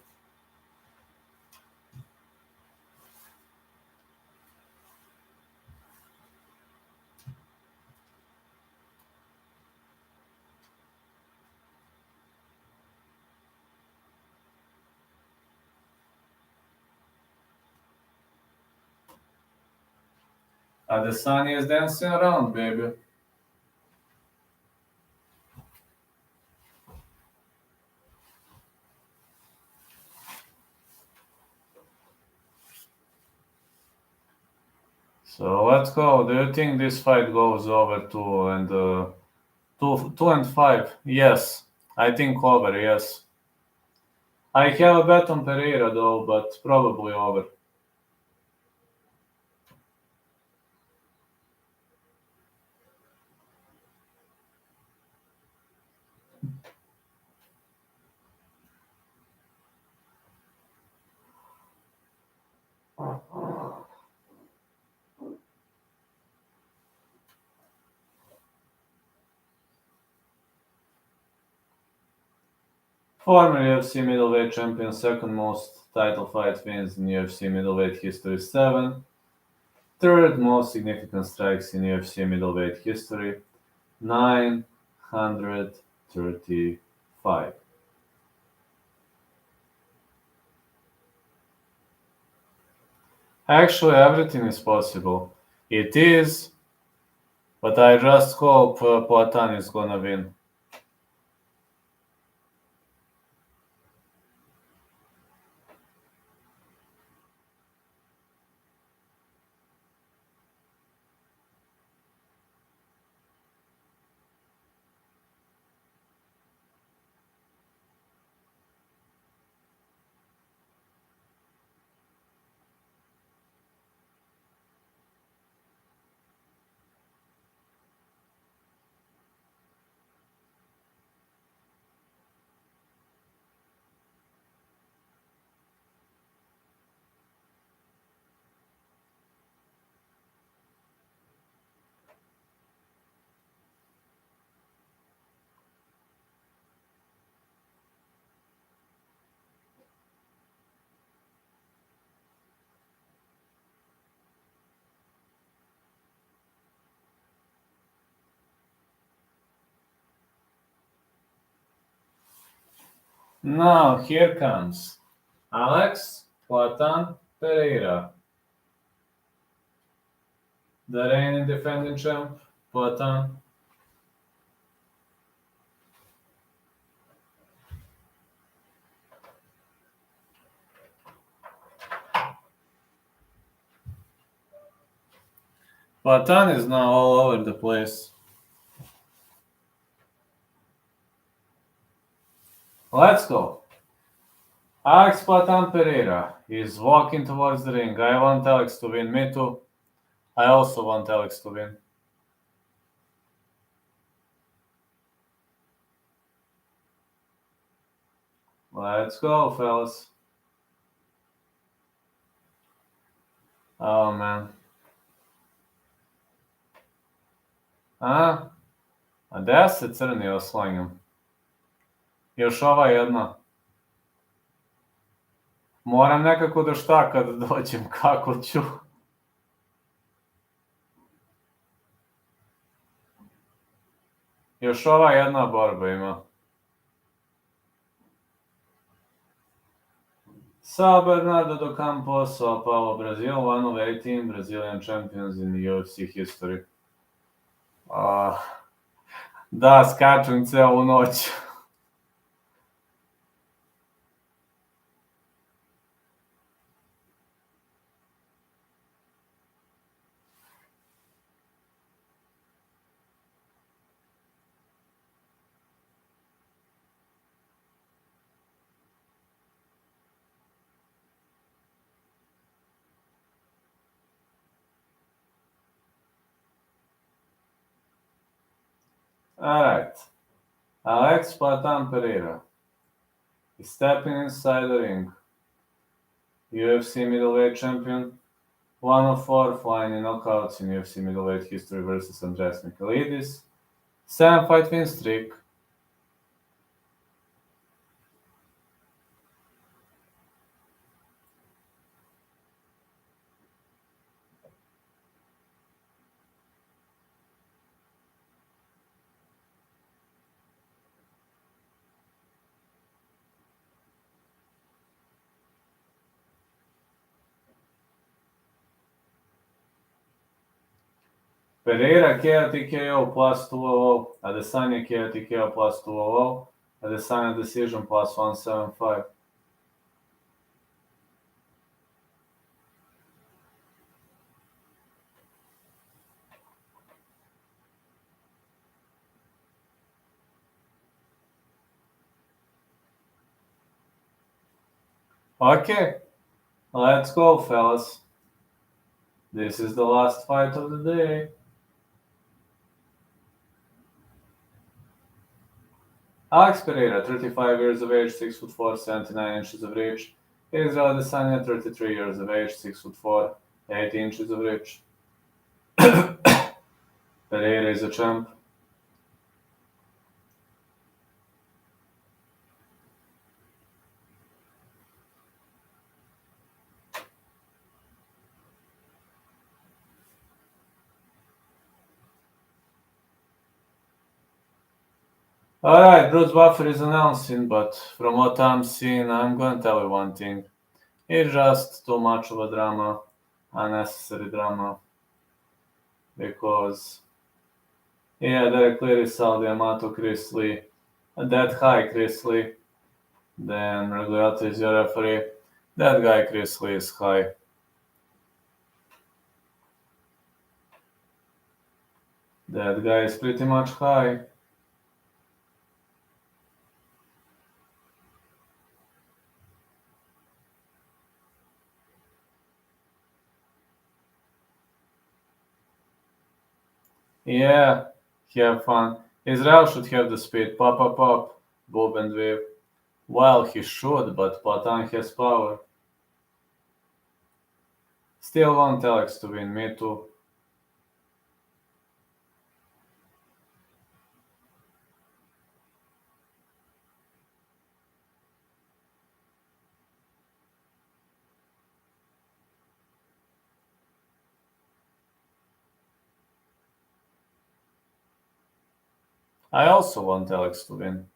S1: Adesanya is dancing around, baby. So let's go. Do you think this fight goes over 2-5? Yes, I think over. Yes, I have a bet on Pereira though, but probably over. Former UFC middleweight champion, second most title fight wins in UFC middleweight history 7. Third most significant strikes in UFC middleweight history 935. Actually, everything is possible. It is, but I just hope Poatan is gonna win. Now, here comes Alex Poatan Pereira, the reigning defending champ, Poatan. Poatan is now all over the place. Let's go. Alex Poatan Pereira is walking towards the ring. I want Alex to win. Me too. I also want Alex to win. Let's go, fellas. Oh, man. A? A gde se crni oslanjam? Još ova jedna. Moram nekako do štaka da dođem, kako ću. Još ova jedna borba ima. Sao Bernardo do Campo, Sao Paulo, Brazil, one of 18 Brazilian champions in the UFC history. Da, skačem celu noć. Alright. Alex Poatan Pereira is stepping inside the ring. UFC middleweight champion, 104 flying in knockouts in UFC middleweight history versus Andreas Michailidis. 7-fight win streak. Pereira KO TKO plus 200. Adesanya KO TKO plus 200. Adesanya decision plus 175. Okay, let's go, fellas. This is the last fight of the day. Alex Pereira, 35 years of age, 6'4", 79 inches of reach. Israel Adesanya, 33 years of age, 6'4", 80 inches of reach. Pereira is a champ. Alright, Bruce Buffer is announcing, but from what I'm seeing, I'm going to tell you one thing. It's just too much of a drama, unnecessary drama, because, yeah, they clearly saw the Amato Chris Lee, that high Chris Lee, then Regliato is your referee. That guy Chris Lee is high. That guy is pretty much high. Yeah, have fun. Israel should have the speed. Pop, pop, pop. Bob and weave. Well, he should, but Platan has power. Still want Alex to win, me too. I also want Alex to win.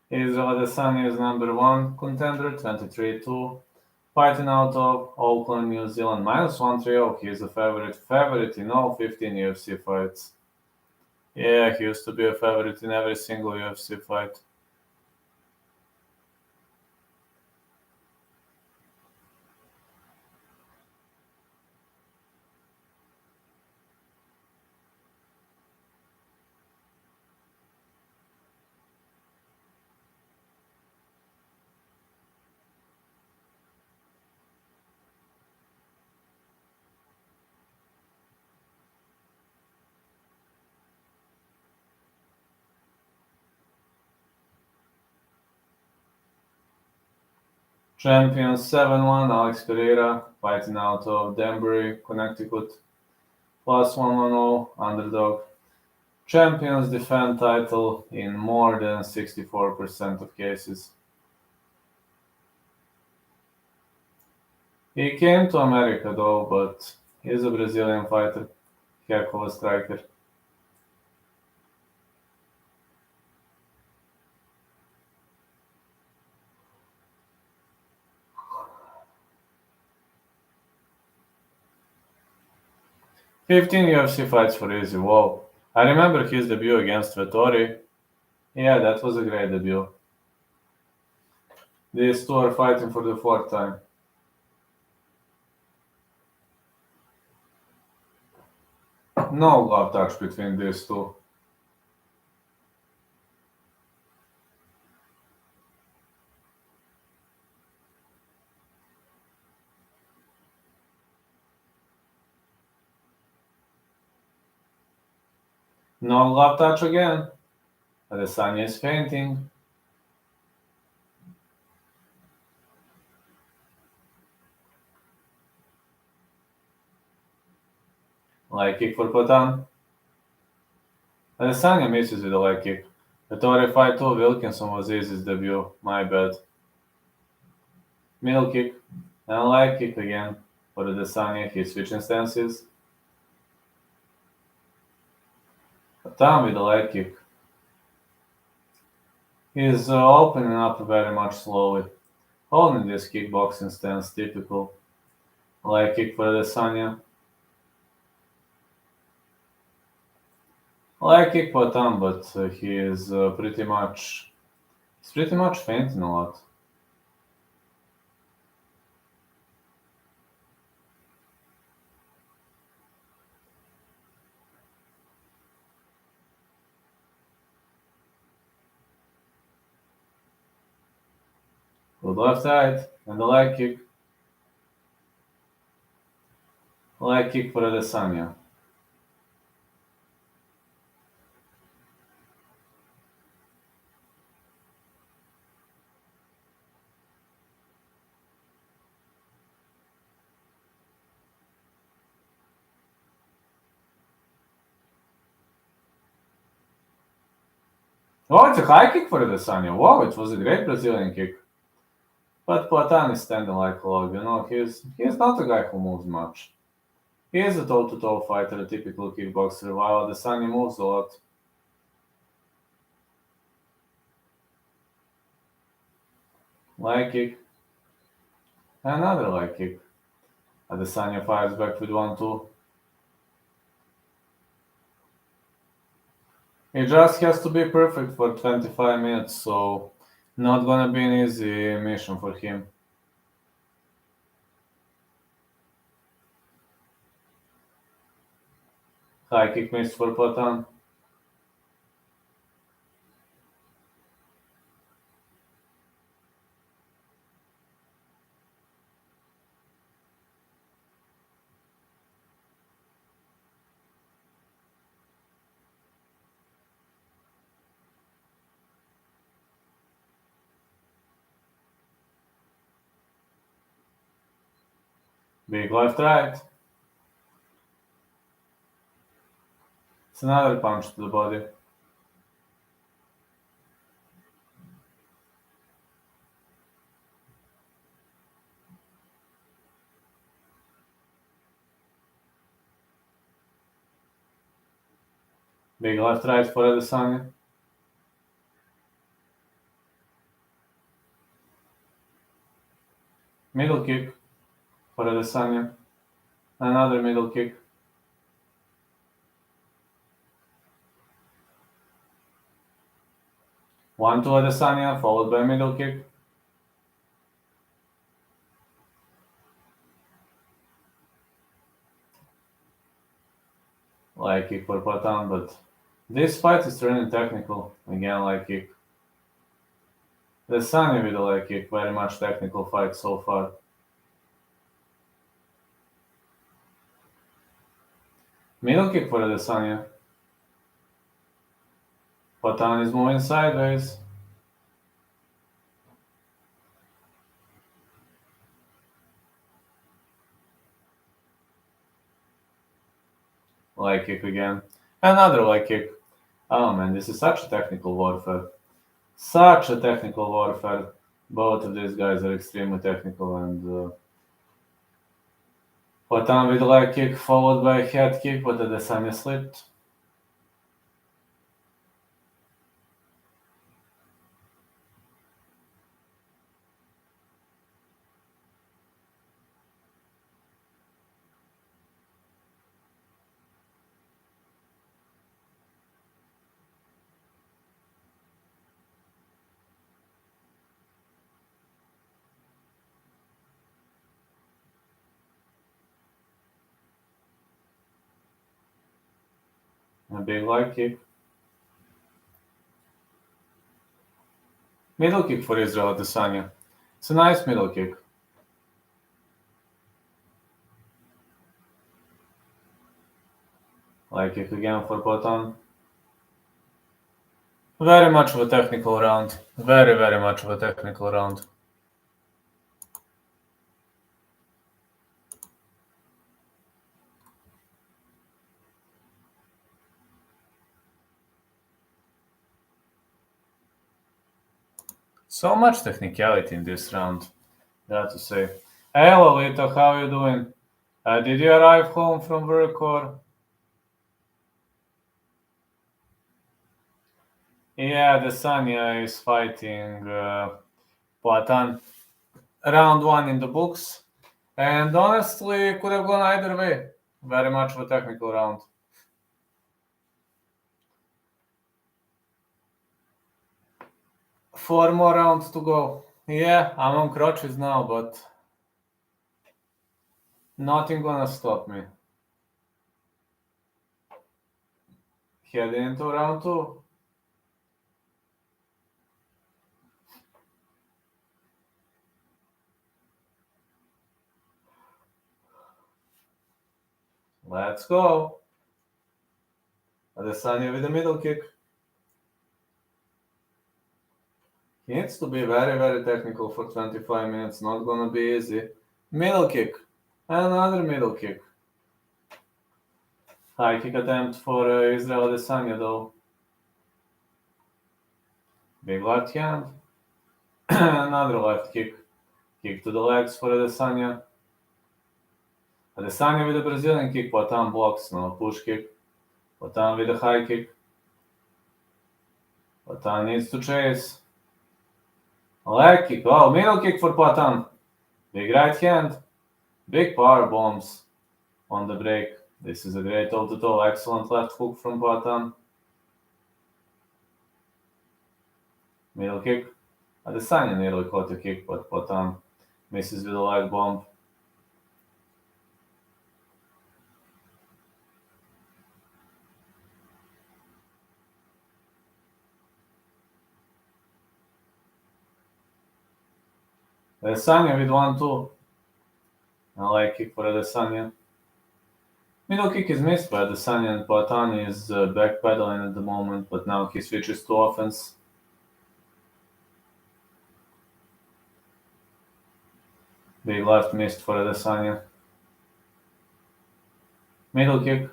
S1: Israel Adesanya is number one contender, 23-2. Fighting out of Auckland, New Zealand, -130. He is a favorite in all 15 UFC fights. Yeah, he used to be a favorite in every single UFC fight. Champion 7-1, Alex Pereira, fighting out of Danbury, Connecticut, +110, underdog. Champions defend title in more than 64% of cases. He came to America though, but he's a Brazilian fighter, heck of a striker. "15 UFC fights for Izzy, whoa. I remember his debut against Vettori. Yeah, that was a great debut. These two are fighting for the fourth time. no glove touch between these two. No glove touch again. Adesanya is fainting. Leg kick for Potan. Adesanya misses with a leg kick. The Torre fight too, Wilkinson was Izzy's debut. My bad. Middle kick. And a leg kick again for Adesanya. He's switching stances. Potan with a leg kick. He's opening up very much slowly. Holding this kickboxing stance, typical. Leg kick for Adesanya. Leg kick for Tam, but he is pretty much fainting a lot. Good left side and the leg kick. Leg kick for Adesanya. Oh, it's a high kick for Adesanya. Wow, it was a great Brazilian kick. But Poatan is standing like a log, he's not a guy who moves much. He is a toe-to-toe fighter, a typical kickboxer, while Adesanya moves a lot. Leg kick. Another leg kick. Adesanya fires back with 1-2. It just has to be perfect for 25 minutes, so not gonna be an easy mission for him. High kick missed for Poatan. Big left right. It's another punch to the body. Big left right for Adesanya. Middle kick for Adesanya. Another middle kick. 1-2 Adesanya, followed by middle kick. Leg kick for Poatan, but this fight is turning technical. Again, leg kick. Adesanya with a leg kick, very much technical fight so far. Middle kick for Adesanya. Poatan is moving sideways. Leg kick again. Another leg kick. Oh man, this is such a technical warfare. Such a technical warfare. Both of these guys are extremely technical, and Poatan with a leg kick followed by a head kick, but Adesanya slipped. A big leg kick. Middle kick for Israel Adesanya. It's a nice middle kick. Leg kick again for Potan. Very much of a technical round. Very much of a technical round. So much technicality in this round, got to say. Hey Lolita, how you doing? Did you arrive home from work or? Yeah, Adesanya is fighting Poatan. Round 1 in the books. And honestly, could have gone either way. Very much of a technical round. 4 more rounds to go. Yeah, I'm on crutches now, but nothing gonna stop me. Heading into round 2. Let's go. Adesanya with the middle kick. He needs to be very technical for 25 minutes. Not gonna be easy. Middle kick. Another middle kick. High kick attempt for Israel Adesanya though. Big left hand. Another left kick. Kick to the legs for Adesanya. Adesanya with a Brazilian kick. Poatan blocks. No push kick. Poatan with a high kick. Poatan needs to chase. Leg kick. Oh, middle kick for Poatan. Big right hand. Big power bombs on the break. This is a great toe-to-toe. Excellent left hook from Poatan. Middle kick. Adesanya nearly caught a kick, but Poatan misses with a leg bomb. Adesanya with 1-2. A leg kick for Adesanya. Middle kick is missed by Adesanya, and Poatan is backpedaling at the moment, but now he switches to offense. Big left missed for Adesanya. Middle kick.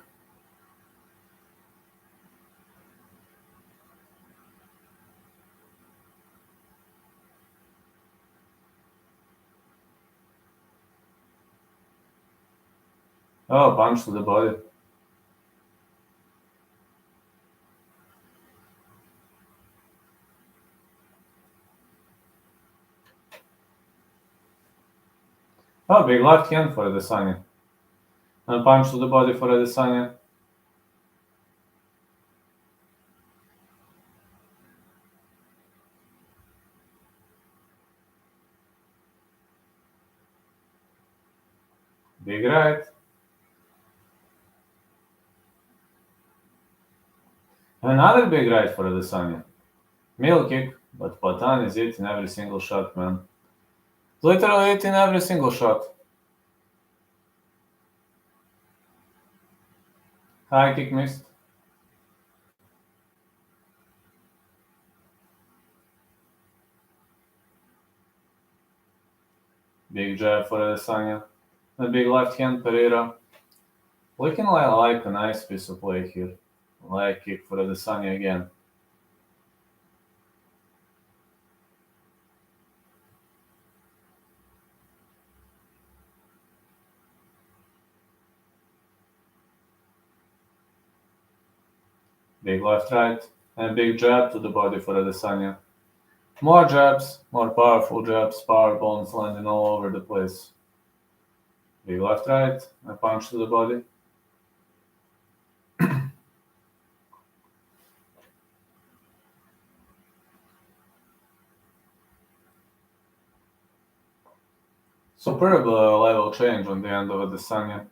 S1: Oh, punch to the body. Oh, big left hand for Adesanya. And punch to the body for Adesanya. Big right. Another big right for Adesanya. Middle kick, but Poatan is eating every single shot, man. Literally eating every single shot. High kick missed. Big jab for Adesanya. A big left hand, Pereira. Looking like a nice piece of play here. Leg kick for Adesanya again. Big left right. And big jab to the body for Adesanya. More jabs, more powerful jabs, power bombs landing all over the place. Big left right. A punch to the body. Superb level change on the end of Adesanya.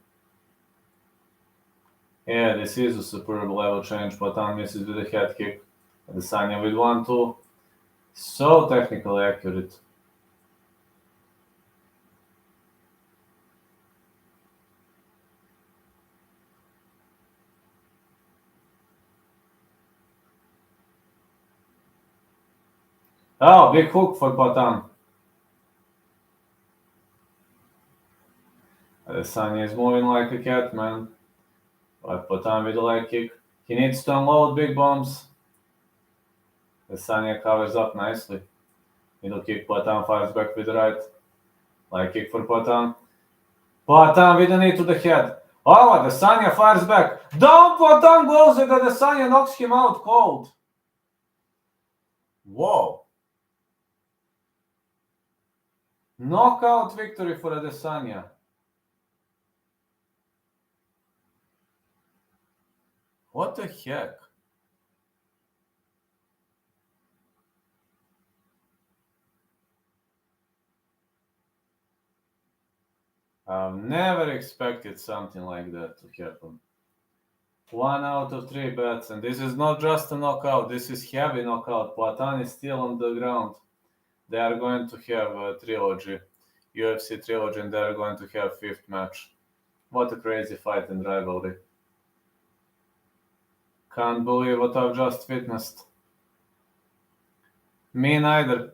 S1: Yeah, this is a superb level change. Poatan misses with a head kick. Adesanya with 1-2. So technically accurate. Oh, big hook for Poatan. Adesanya is moving like a cat, man. But Poatan with a leg kick. He needs to unload big bombs. Adesanya covers up nicely. Middle kick, Poatan fires back with the right. Leg kick for Poatan. Poatan with a knee to the head. Oh, Adesanya fires back. Down Poatan goes and Adesanya knocks him out cold. Whoa. Knockout victory for Adesanya. What the heck? I've never expected something like that to happen. 1 out of 3 bets, and this is not just a knockout, this is heavy knockout. Poatan is still on the ground. They are going to have a trilogy, UFC trilogy, and they are going to have 5th match. What a crazy fight and rivalry. Can't believe what I've just witnessed. Me neither.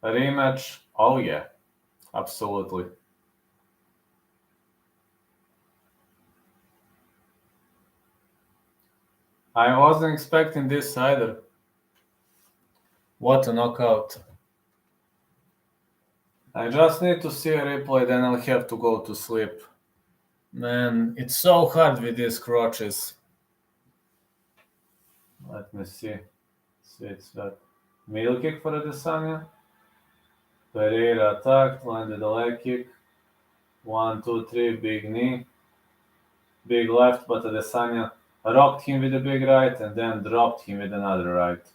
S1: A rematch? Oh yeah, absolutely. I wasn't expecting this either. What a knockout. I just need to see a replay, then I'll have to go to sleep. Man, it's so hard with these crotches. Let me see. Sweet sweat. Middle kick for Adesanya. Pereira attacked, landed a leg kick. 1, 2, 3, big knee. Big left, but Adesanya rocked him with a big right and then dropped him with another right.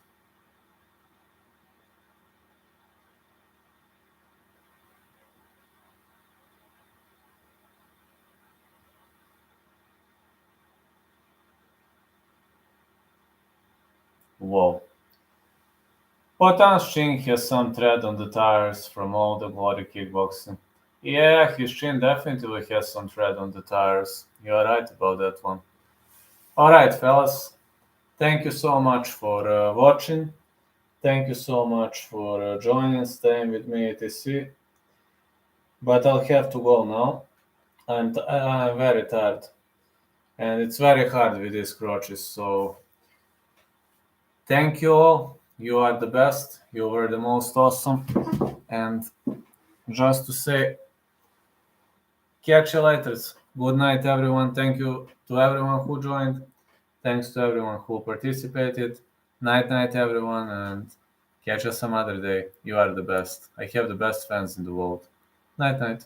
S1: Whoa. Potan's chin has some tread on the tires from all the bloody kickboxing. Yeah, his chin definitely has some tread on the tires. You are right about that one. Alright, fellas. Thank you so much for watching. Thank you so much for joining, staying with me, etc. But I'll have to go now. I'm very tired. And it's very hard with these crutches. So thank you all. You are the best. You were the most awesome. And just to say, catch you later. Good night, everyone. Thank you to everyone who joined. Thanks to everyone who participated. Night, night, everyone. And catch us some other day. You are the best. I have the best fans in the world. Night, night.